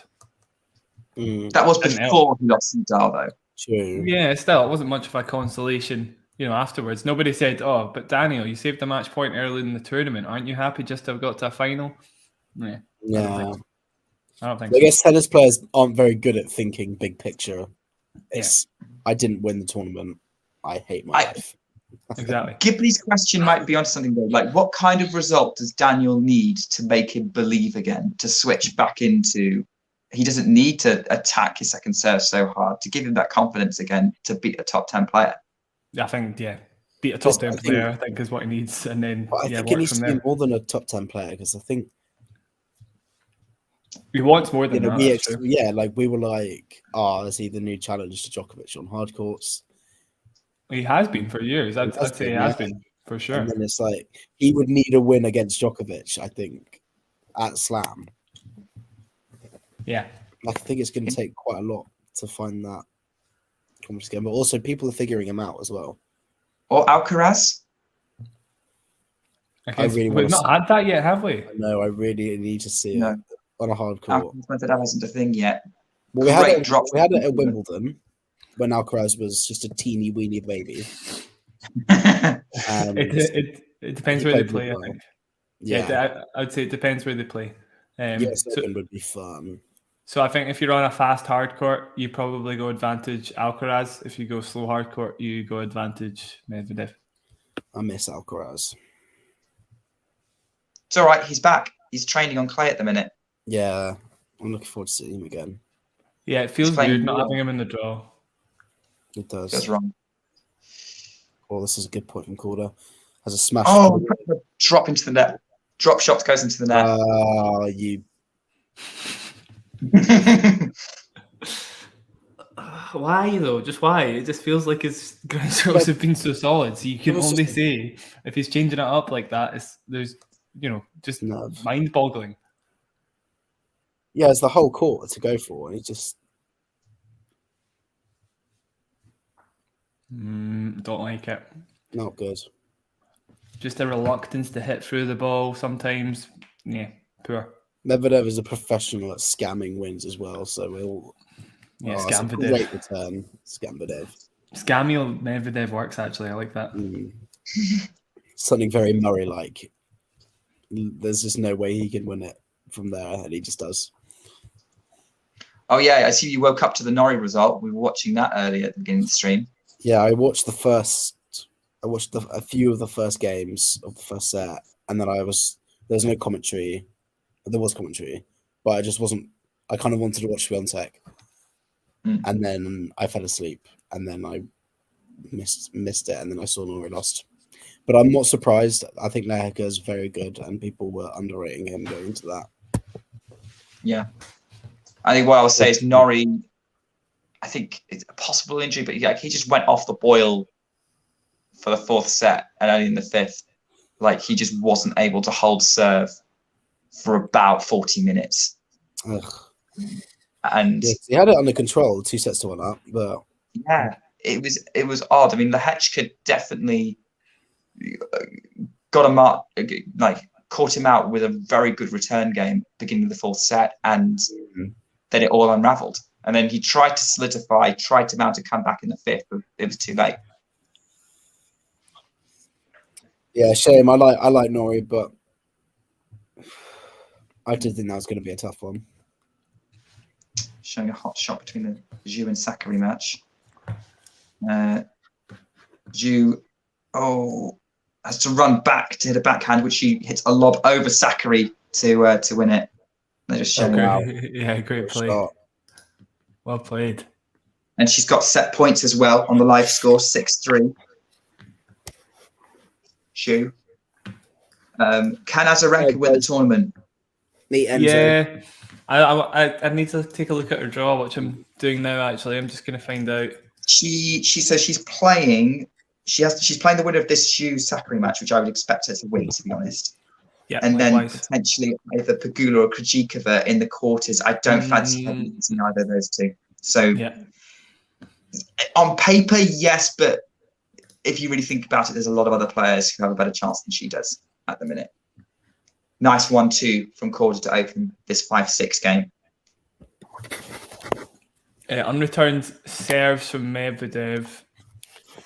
That was before he lost Nadal, though. True. Yeah, still, it wasn't much of a consolation, you know, afterwards. Nobody said, oh, but Daniel, you saved a match point early in the tournament. Aren't you happy just to have got to a final? Yeah. I don't think so. I guess tennis players aren't very good at thinking big picture. I didn't win the tournament. I hate my life. Exactly. Ghibli's question might be onto something though. Like, what kind of result does Daniel need to make him believe again? To switch back into, he doesn't need to attack his second serve so hard to give him that confidence again to beat a top 10 player. I think, beat a top 10 player. I think is what he needs, and then I think he needs to be more than a top 10 player because I think he wants more than that. Like we were like, is he the new challenge to Djokovic on hard courts? He has been for years. I'd say he has been for sure. And then it's like he would need a win against Djokovic, I think, at Slam. Yeah, I think it's going to take quite a lot to find that confidence game, but also people are figuring him out as well. Or Alcaraz. We've not had that yet, have we? No, I really need to see it on a hard court. That wasn't a thing yet. Well, we had it at Wimbledon when Alcaraz was just a teeny weeny baby. It depends where they play, I think. Yeah, I'd say it depends where they play. Open would be fun. So I think if you're on a fast hard court, you probably go advantage Alcaraz. If you go slow hard court, you go advantage Medvedev. I miss Alcaraz. It's all right. He's back. He's training on clay at the minute. Yeah, I'm looking forward to seeing him again. Yeah, it feels weird not having him in the draw. It does. That's wrong. Oh, this is a good point from Korda. Has a smash. Oh, drop into the net. Drop shot goes into the net. You. Why though? Just why? It just feels like his ground strokes have been so solid. So you can only say if he's changing it up like that, there's just mind-boggling. Yeah, it's the whole court to go for, and he just don't like it. not good. Just a reluctance to hit through the ball sometimes. Yeah, poor. Medvedev is a professional at scamming wins as well, so we'll. Scamvadev. Great return, Scamvadev. Scammy Medvedev works actually. I like that. Something very Murray-like. There's just no way he can win it from there, and he just does. Oh yeah, I see you woke up to the Norrie result. We were watching that earlier at the beginning of the stream. Yeah, I watched a few of the first games of the first set, and then there was no commentary. There was commentary, but I just wasn't. I kind of wanted to watch Swiatek, and then I fell asleep, and then I missed it, and then I saw Norrie lost. But I'm not surprised. I think Lehecka is very good, and people were underrating him going into that. Yeah, I think what I would say is Norrie. I think it's a possible injury, but he just went off the boil for the fourth set, and only in the fifth, he just wasn't able to hold serve for about 40 minutes. Ugh. And he had it under control, 2-1 up, but yeah, it was odd. I mean, Lehecka definitely got him up, caught him out with a very good return game beginning of the fourth set, and then it all unraveled. And then he tried to solidify, tried to mount a comeback in the fifth, but it was too late. Yeah, shame. I like Norrie, but I did think that was going to be a tough one. Showing a hot shot between the Zhu and Sakkari match. Zhu, has to run back to hit a backhand, which he hits a lob over Sakkari to win it. They're just showing out. Yeah, great play. Shot. Well played. And she's got set points as well on the live score, 6-3. Zhu. Can Azarenka win the tournament? Yeah. I need to take a look at her draw, which I'm doing now. Actually, I'm just going to find out. She says she's playing. She's playing the winner of this Zhu-Sakkari match, which I would expect her to win, to be honest. Yeah, and likewise. Then potentially either Pegula or Krejcikova in the quarters. I don't fancy her beating either of those two. So on paper, yes, but if you really think about it, there's a lot of other players who have a better chance than she does at the minute. Nice 1-2 from Korda to open this 5-6 game. Unreturned serves from Medvedev.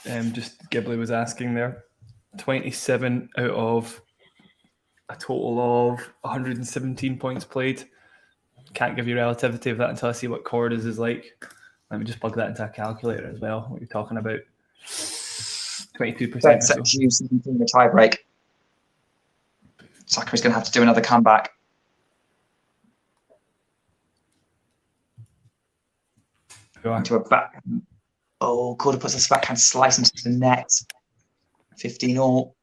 Just Ghibli was asking there. 27 out of a total of 117 points played. Can't give you relativity of that until I see what Korda's is like. Let me just plug that into a calculator as well. What you're talking about. 22%. Set Zhu 17 the tie break. Sakkari's going to have to do another comeback. Into a back. Korda puts a backhand slice into the net. 15-all.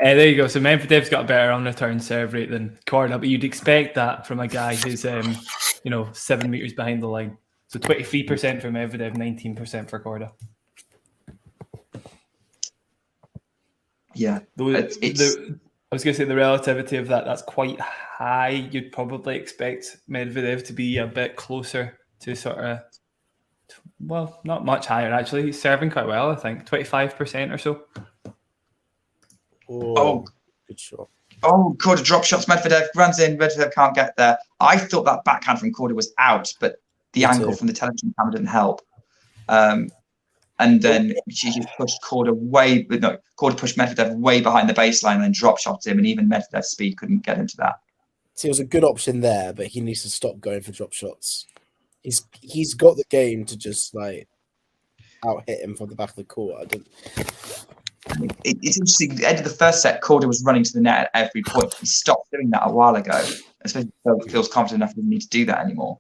There you go. So Medvedev's got a better on-return serve rate than Korda, but you'd expect that from a guy who's 7 meters behind the line. So 23% for Medvedev, 19% for Korda. Yeah, I was going to say the relativity of that's quite high. You'd probably expect Medvedev to be a bit closer to sort of, well, not much higher actually. He's serving quite well, I think, 25% or so. Good shot. Korda drop shots. Medvedev runs in. Medvedev can't get there. I thought that backhand from Korda was out, but the angle from the television camera didn't help. And then she just pushed Korda pushed Medvedev way behind the baseline and then drop shot him, and even Medvedev's speed couldn't get into that. See, it was a good option there, but he needs to stop going for drop shots. He's got the game to just out hit him from the back of the court. It's interesting. At the end of the first set, Korda was running to the net at every point. He stopped doing that a while ago, especially if he feels confident enough he doesn't need to do that anymore.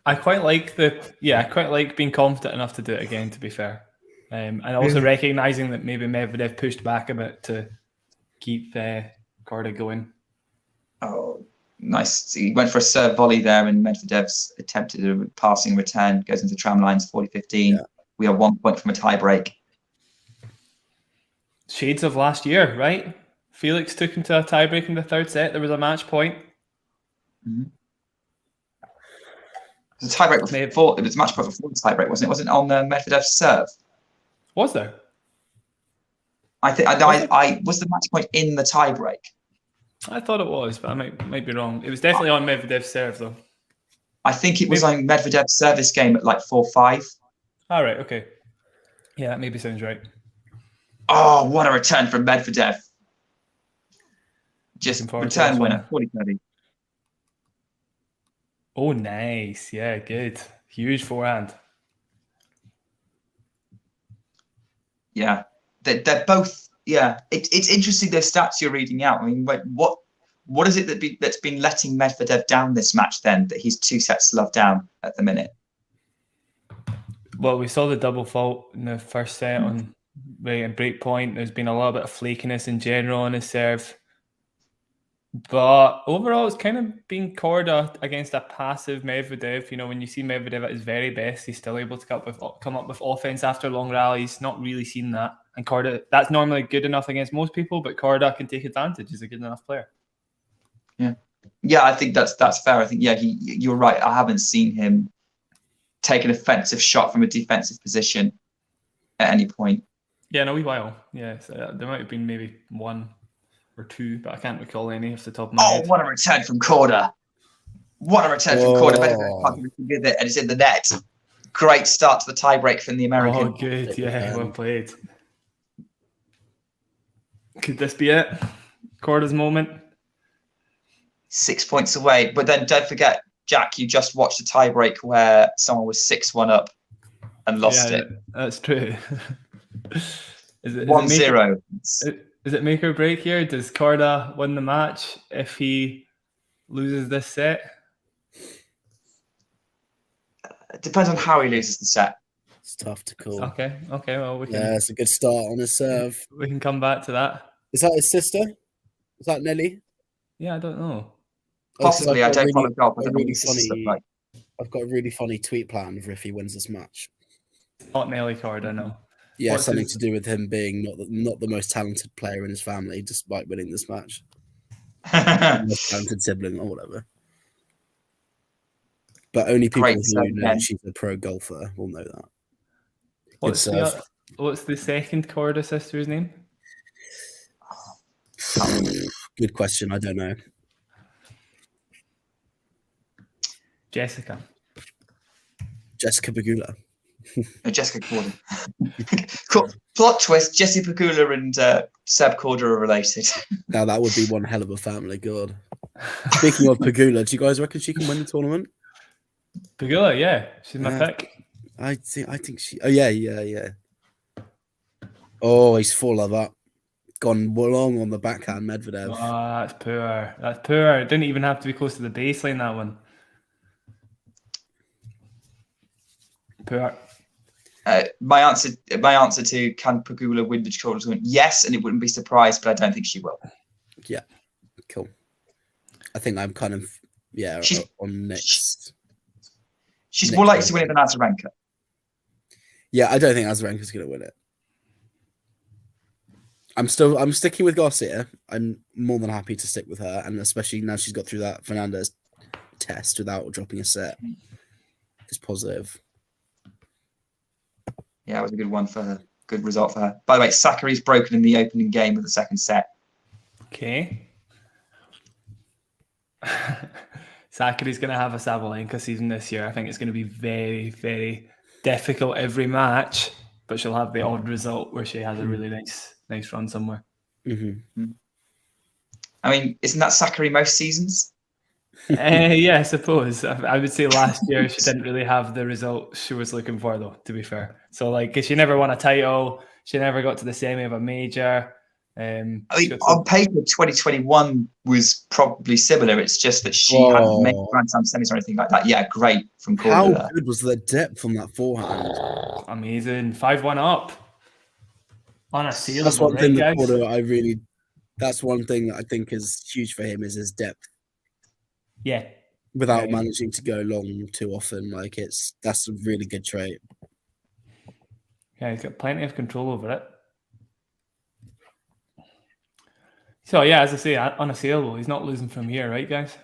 I quite like being confident enough to do it again, to be fair. And also recognising that maybe Medvedev pushed back a bit to keep Korda going. Nice. So he went for a serve volley there, and Medvedev's attempted a passing return, goes into tram lines 40-15. Yeah. We are 1 point from a tie break. Shades of last year, right? Felix took him to a tie break in the third set. There was a match point. Mm-hmm. It was a tie break before. It was a match point before the tie break, wasn't it? Wasn't it on Medvedev's serve? Was there? I think I was the match point in the tie break. I thought it was, but I might be wrong. It was definitely on Medvedev's serve, though. I think it was on Medvedev's service game at like 4-5. All right, okay. Yeah, that maybe sounds right. Oh, what a return from Medvedev. Just return winner, 40-30. Oh, nice. Yeah, good. Huge forehand. Yeah, they're both. Yeah, it's interesting those stats you're reading out. I mean, what is it that's been letting Medvedev down this match then, that he's 2 sets to love down at the minute? Well, we saw the double fault in the first set on break point. There's been a little bit of flakiness in general on his serve. But overall, it's kind of been Korda against a passive Medvedev. You know, when you see Medvedev at his very best, he's still able to come up with offense after long rallies. Not really seen that. And Korda, that's normally good enough against most people, but Korda can take advantage. He's a good enough player. Yeah, I think that's fair. I think, you're right. I haven't seen him take an offensive shot from a defensive position at any point. Yeah, in a wee while. Yeah, so there might have been maybe 1 or 2, but I can't recall any off the top of my head. Oh, what a return from Korda. What a return from Korda. And it's in the net. Great start to the tiebreak from the American. Oh, good. Yeah, well played. Could this be it? Korda's moment? 6 points away. But then don't forget, Jack, you just watched a tiebreak where someone was 6-1 up and lost it. That's true. Is it 1-0? Is it make or break here? Does Korda win the match if he loses this set? It depends on how he loses the set. It's tough to call. Okay. Well, we can. Yeah, it's a good start on his serve. We can come back to that. Is that his sister? Is that Nelly? Yeah, I don't know. Possibly. I don't follow golf. I've got a really funny tweet plan for if he wins this match. Not Nelly Korda, no. Yeah, something to do with him being not the most talented player in his family, despite winning this match. Most talented sibling or whatever. But only people who know she's a pro golfer will know that. What's the second Korda sister's name? Good question. I don't know. Jessica Pegula. Jessica Korda. Cool. Plot twist: Jesse Pegula and Seb Korda are related. Now that would be one hell of a family. God. Speaking of Pegula, do you guys reckon she can win the tournament? Pegula, yeah, she's my pick. I think she. Oh yeah. Oh, he's full of that. Gone long on the backhand, Medvedev. Oh, that's poor. It didn't even have to be close to the baseline, that one. Poor. My answer to can Pegula win the tournament? Yes, and it wouldn't be surprised, but I don't think she will. Yeah, cool. I think I'm kind of on next. She's more likely to win it than Azarenka. Yeah, I don't think Azarenka's going to win it. I'm sticking with Garcia. I'm more than happy to stick with her, and especially now she's got through that Fernandez test without dropping a set. It's positive. Yeah, it was a good one for her. Good result for her. By the way, Sakkari's broken in the opening game of the second set. Okay. Sakkari's going to have a Sabalenka season this year. I think it's going to be very, very difficult every match, but she'll have the odd result where she has a really nice run somewhere. Mm-hmm. I mean, isn't that Sakkari most seasons? Yeah, I suppose. I would say last year she didn't really have the result she was looking for, though, to be fair. So, because she never won a title, she never got to the semi of a major. I mean, on paper, 2021 was probably similar. It's just that she hadn't made Grand Slam semis or anything like that. Yeah, great from Korda. How good was the depth on that forehand? Amazing. 5-1 up. Unassailable. That's one thing that Korda that's one thing that I think is huge for him is his depth. Yeah. without managing to go long too often. Like that's a really good trait. Yeah, he's got plenty of control over it. So yeah, as I say, unassailable. He's not losing from here, right, guys?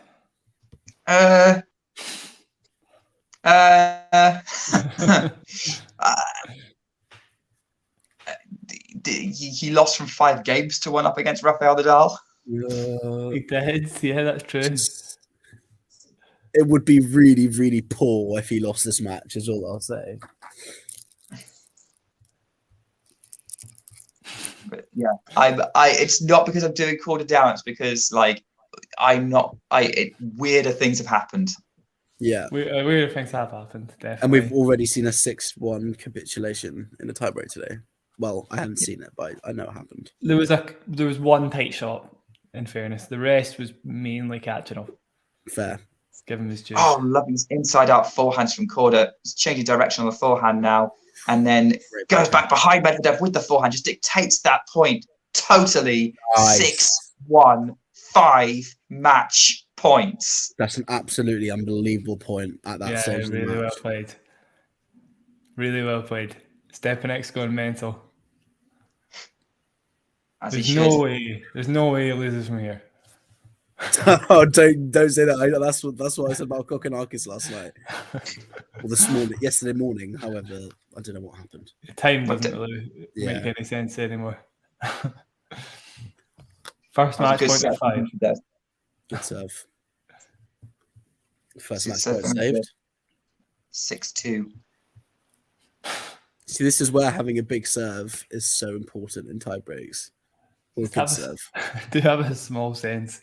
He lost from 5 games to 1 up against Rafael Nadal. He did. Yeah, that's true. It would be really, really poor if he lost this match, is all I'll say. But yeah, it's not because I'm doing Korda down. It's because like weirder things have happened. Yeah, weirder things have happened, definitely. And we've already seen a 6-1 capitulation in the tiebreak today. Well, I haven't seen it, but I know it happened. There was one tight shot. In fairness, the rest was mainly Khachanov. Fair. Give him his due. Oh, lovely inside-out forehands from Korda. He's changing direction on the forehand now, and then goes back behind Medvedev with the forehand. Just dictates that point totally. Nice. 6-1, 5 match points. That's an absolutely unbelievable point at that stage. Yeah, really well played. Really well played. Stepanek's going mental. There's no way he loses from here. Oh, don't say that. That's what I said about Kokkinakis last night. Or yesterday morning. However, I don't know what happened. Time doesn't really make any sense anymore. First match point at 5. Good serve. First match point saved. 6-2. See, this is where having a big serve is so important in tie breaks. Or a good serve. Do have a small sense.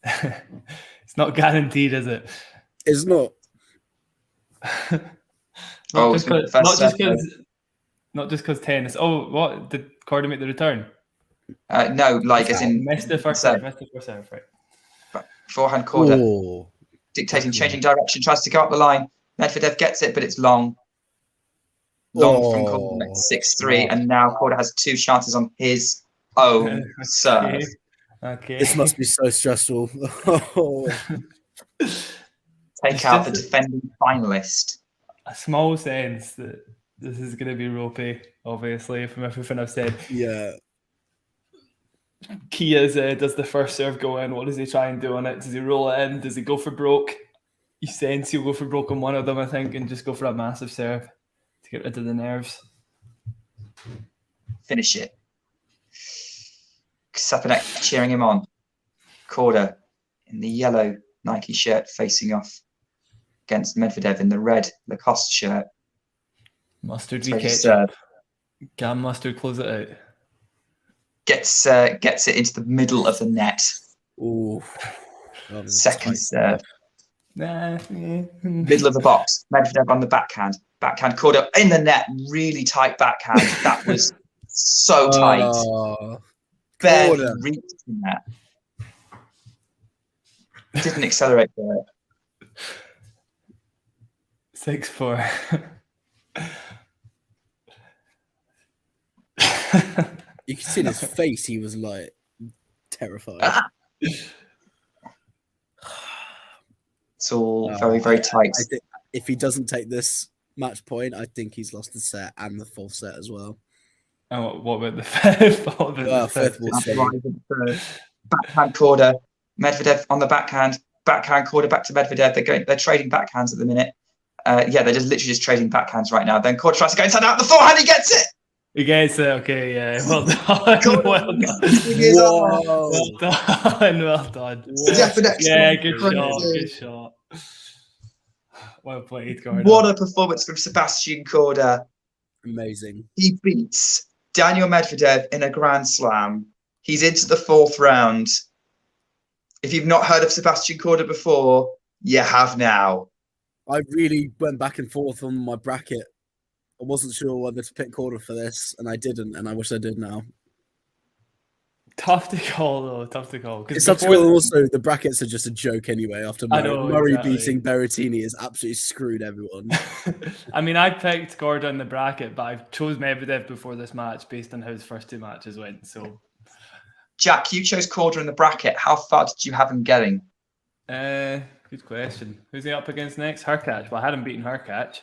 It's not guaranteed, is it? It's not. Not just because tennis. Oh, what? Did Korda make the return? No, like as in missed the first serve, right? Forehand Korda. Dictating, changing direction, tries to go up the line. Medvedev gets it, but it's long. Long from Korda, 6-3, and now Korda has 2 chances on his own serve. Okay. This must be so stressful. Take out the defending finalist. A small sense that this is going to be ropey, obviously, from everything I've said. Yeah. Keys does the first serve go in. What does he try and do on it? Does he roll it in? Does he go for broke? You sense he'll go for broke on one of them, I think, and just go for a massive serve to get rid of the nerves. Finish it. Stepanek cheering him on. Korda in the yellow Nike shirt facing off against Medvedev in the red Lacoste shirt. Mustard v ketchup. Can Mustard close it out? Gets it into the middle of the net. Ooh. Second serve. Middle of the box. Medvedev on the backhand. Backhand Korda in the net. Really tight backhand. That was so tight. Barely reached in that. Didn't accelerate for it. 6-4. You can see in his face he was like terrified. It's all very, very tight. I think if he doesn't take this match point, I think he's lost the set and the 4th set as well. Oh, what about the 5th? Fifth will see. Backhand Korda, Medvedev on the backhand. Backhand Korda back to Medvedev. They're trading backhands at the minute. They're just literally just trading backhands right now. Then Korda tries to go inside out the forehand. He gets it. He gets it. Okay, yeah. Well done. Well done. Yeah, good shot. Well played, Korda. What a performance from Sebastian Korda. Amazing. He beats Daniel Medvedev in a Grand Slam. He's into the 4th round. If you've not heard of Sebastian Korda before, you have now. I really went back and forth on my bracket. I wasn't sure whether to pick Korda for this, and I didn't, and I wish I did now. Tough to call, though. Tough to call. It's tough to call. Also, the brackets are just a joke anyway. After Murray exactly. beating Berrettini has absolutely screwed everyone. I mean, I picked Korda in the bracket, but I chose Medvedev before this match based on how his first 2 matches went. So, Jack, you chose Korda in the bracket. How far did you have him getting? Good question. Who's he up against next? Hurkacz. Well, I had him beating Hurkacz.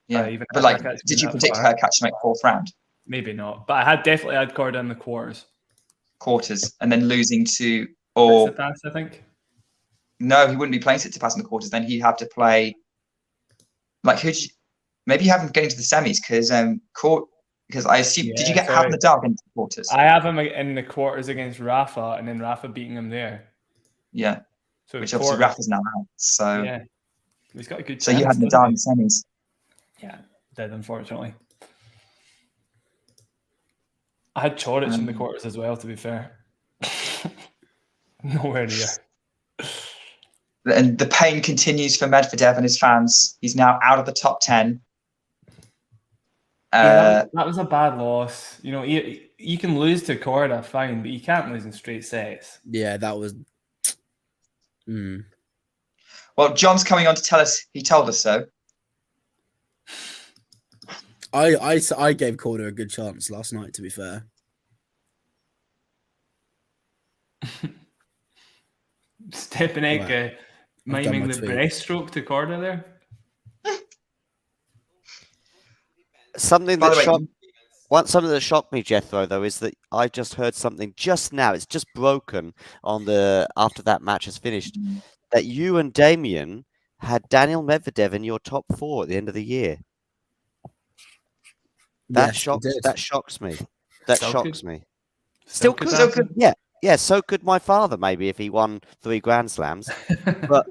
Yeah, Even but like, Hurkacz did you being that predict far. Hurkacz to make fourth round? Maybe not, but I had definitely had Korda in the quarters. And then losing to, or Tsitsipas, I think. no, he wouldn't be playing Tsitsipas in the quarters. Then he'd have to play like maybe you have him getting to the semis because I assume did you get have Nadal into the quarters? I have him in the quarters against Rafa, and then Rafa beating him there. Yeah, so which obviously Rafa's now out. So yeah, he's got a good. So you had Nadal in the semis. Yeah, did unfortunately. I had Chorich in the quarters as well, to be fair. Nowhere near. And the pain continues for Medvedev and his fans. He's now out of the top 10. That was a bad loss. You know, you can lose to Korda, fine, but you can't lose in straight sets. Yeah, that was. Well, John's coming on to tell us. He told us so. I gave Korda a good chance last night, to be fair. Stepanek miming the breaststroke to Korda there. Something that shocked me, Jethro, though, is that I just heard something just now. It's just broken after that match has finished. That you and Damien had Daniel Medvedev in your top 4 at the end of the year. That shocks me. That shocks me. Still could. Yeah. So could my father, maybe, if he won 3 Grand Slams. But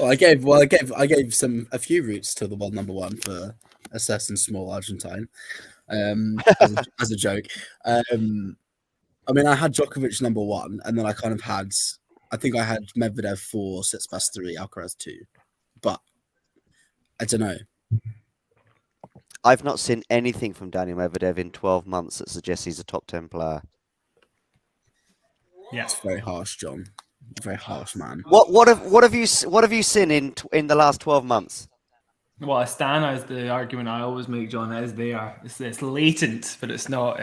I gave a few routes to the world number 1 for a certain small Argentine, as a joke. I mean, I had Djokovic number 1, and then I kind of had, I think I had Medvedev 4, Tsitsipas 3, Alcaraz 2, but I don't know. I've not seen anything from Daniel Medvedev in 12 months that suggests he's a top 10 player. Yeah, it's very harsh, John. Very harsh, man. What have you seen in the last 12 months? Well, Astana is the argument I always make, John. It's latent, but it's not.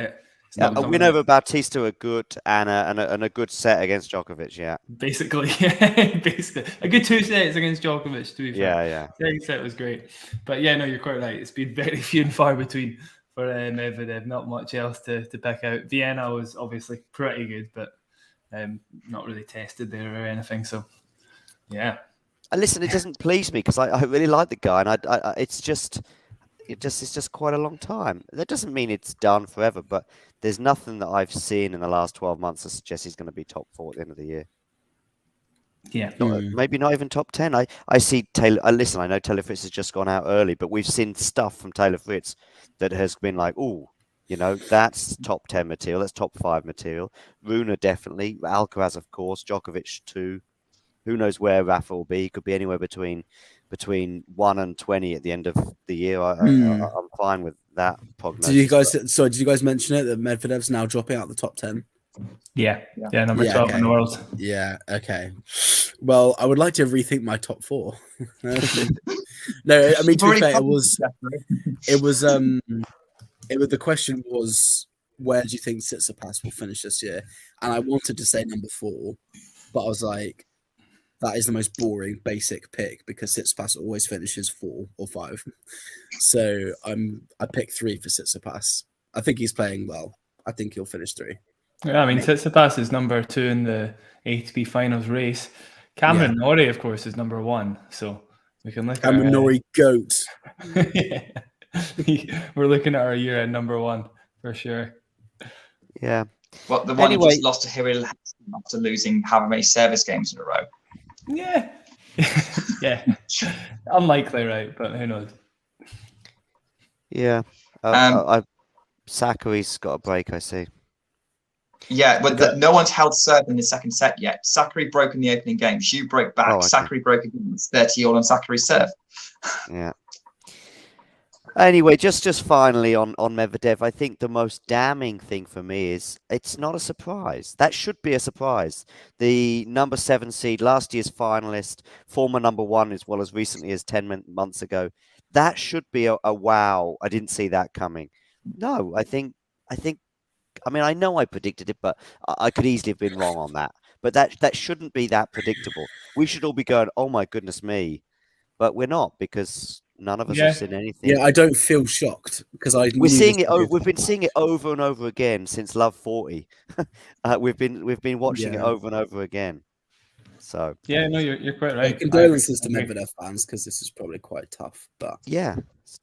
A win over Bautista, a good Anna, and a good set against Djokovic. Yeah, basically a good 2 sets against Djokovic. To be fair, yeah. The second set was great, but yeah, no, you're quite right. It's been very few and far between for Medvedev. Not much else to pick out. Vienna was obviously pretty good, but not really tested there or anything. So, yeah. And listen, it doesn't please me because I really like the guy, and it's just quite a long time. That doesn't mean it's done forever, but there's nothing that I've seen in the last 12 months that suggests he's going to be top 4 at the end of the year. Yeah, maybe not even top 10. I see Taylor. Listen, I know Taylor Fritz has just gone out early, but we've seen stuff from Taylor Fritz that has been like, oh, you know, that's top 10 material, that's top 5 material. Rune definitely, Alcaraz of course, Djokovic too. Who knows where Rafa will be? He could be anywhere between 1 and 20 at the end of the year. I'm fine with that prognosis. Did you guys mention it that Medvedev's now dropping out the top 10? Yeah, number 12 in the world. Yeah, okay. Well, I would like to rethink my top 4. No, I mean, to be fair, the question was, where do you think Tsitsipas will finish this year? And I wanted to say number 4, but I was like, that is the most boring, basic pick because Tsitsipas always finishes 4 or 5. So I picked 3 for Tsitsipas. I think he's playing well. I think he'll finish 3. Yeah, I mean, Tsitsipas is number 2 in the ATP finals race. Cameron Norrie, of course, is number 1. So we can look Cameron Norrie, GOAT. We're looking at our year at number 1 for sure. Yeah. Well, the one who just lost to Hyril after losing however many service games in a row. Yeah. Yeah. Unlikely, right? But who knows? Yeah. Sakkari's got a break, I see. Yeah, but no one's held serve in the second set yet. Sakkari broke in the opening game. Xu broke back. Sakkari broke again. It's 30-all on Sakkari's serve. Yeah. Anyway, just finally on Medvedev, I think the most damning thing for me is it's not a surprise. That should be a surprise. The number 7 seed, last year's finalist, former number 1 as well as recently as 10 months ago. That should be a wow. I didn't see that coming. No, I mean, I know I predicted it, but I could easily have been wrong on that. But that shouldn't be that predictable. We should all be going, oh my goodness me. But we're not, because none of us have seen anything. Yeah, I don't feel shocked because we're seeing it. We've been seeing it over and over again since Love 40. We've been watching it over and over again. So yeah, no, you're quite right. Condolences to Medvedev fans, because this is probably quite tough. But yeah,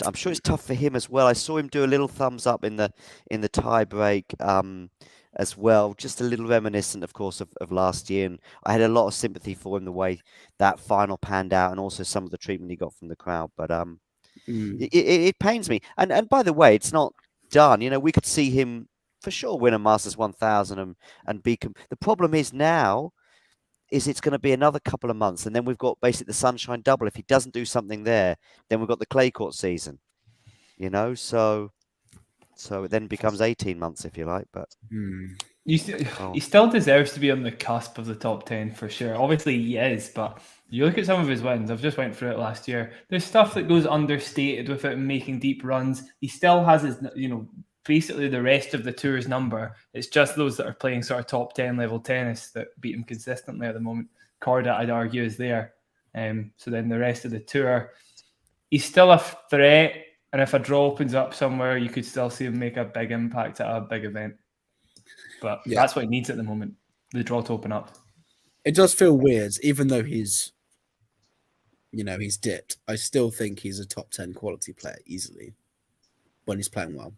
I'm sure it's tough for him as well. I saw him do a little thumbs up in the tie break as well, just a little reminiscent, of course, of last year. And I had a lot of sympathy for him, the way that final panned out, and also some of the treatment he got from the crowd. But it pains me. And by the way, it's not done. You know, we could see him for sure win a Masters 1000 and be. The problem is now is it's going to be another couple of months, and then we've got basically the Sunshine Double. If he doesn't do something there, then we've got the clay court season. You know, so it then becomes 18 months, if you like. But he still deserves to be on the cusp of the top 10 for sure. Obviously, he is, but you look at some of his wins. I've just went through it last year. There's stuff that goes understated without him making deep runs. He still has his, basically the rest of the tour's number. It's just those that are playing sort of top 10 level tennis that beat him consistently at the moment. Korda, I'd argue, is there. So then the rest of the tour, he's still a threat. And if a draw opens up somewhere, you could still see him make a big impact at a big event. But that's what he needs at the moment, the draw to open up. It does feel weird, even though he's dipped. I still think he's a top 10 quality player easily when he's playing well.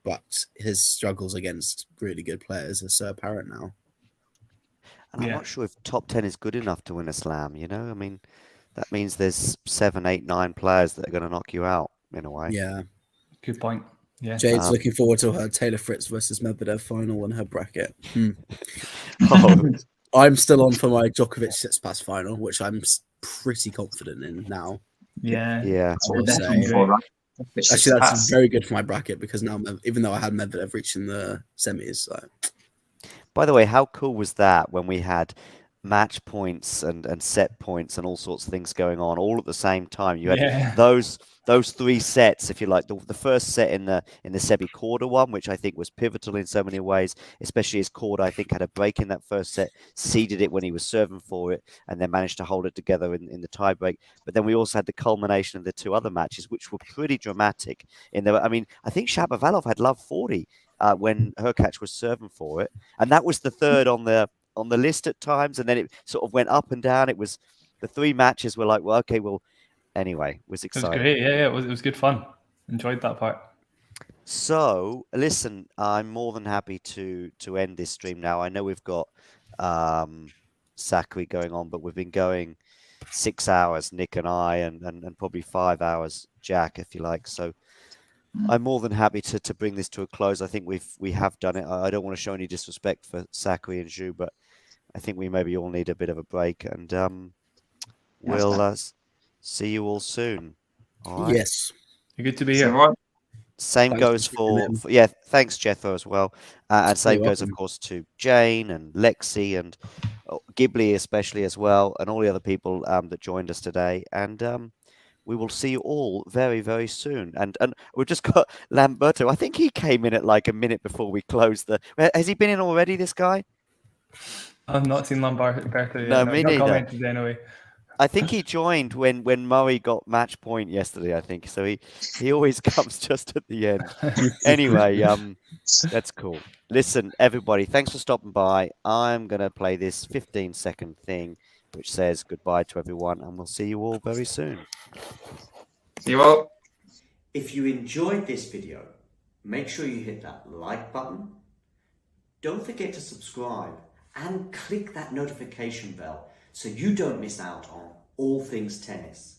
But his struggles against really good players are so apparent now. And I'm not sure if top 10 is good enough to win a slam, I mean, that means there's 7, 8, 9 players that are going to knock you out in a way. Yeah. Good point. Yeah. Jade's looking forward to her Taylor Fritz versus Medvedev final in her bracket. I'm still on for my Djokovic Tsitsipas final, which I'm pretty confident in now. Yeah. Actually, that's very good for my bracket, because now, even though I had Medvedev reaching the semis. So. By the way, how cool was that when we had match points and set points and all sorts of things going on all at the same time? You had those 3 sets, if you like. The first set in the Sebi Korda one, which I think was pivotal in so many ways, especially as Korda, I think, had a break in that first set, seeded it when he was serving for it, and then managed to hold it together in the tie break. But then we also had the culmination of the 2 other matches, which were pretty dramatic. I mean, I think Shapovalov had love 40 when Hurkacz was serving for it, and that was the third on the list at times, and then it sort of went up and down. It was the 3 matches were like, well, okay, well, anyway, it was exciting. It was great. Yeah, it was good fun. Enjoyed that part. So, listen, I'm more than happy to end this stream now. I know we've got Sakkari going on, but we've been going 6 hours, Nick and I, and probably 5 hours, Jack, if you like. So I'm more than happy to bring this to a close. I think we have done it. I don't want to show any disrespect for Sakkari and Zhu, but I think we maybe all need a bit of a break, and we'll see you all soon. All right? Yes. Good to be here. Same goes for thanks, Jethro, as well. And same goes, of course, to Jane and Lexi and Ghibli especially as well, and all the other people that joined us today. And we will see you all very, very soon. And we've just got Lamberto. I think he came in at like a minute before we closed the... Has he been in already, this guy? I've not seen Lamberto yet. No, me neither. Commented anyway. I think he joined when Murray got match point yesterday, I think. So he always comes just at the end. Anyway, that's cool. Listen, everybody, thanks for stopping by. I'm going to play this 15-second thing, which says goodbye to everyone, and we'll see you all very soon. See you all. If you enjoyed this video, make sure you hit that like button. Don't forget to subscribe and click that notification bell so you don't miss out on all things tennis.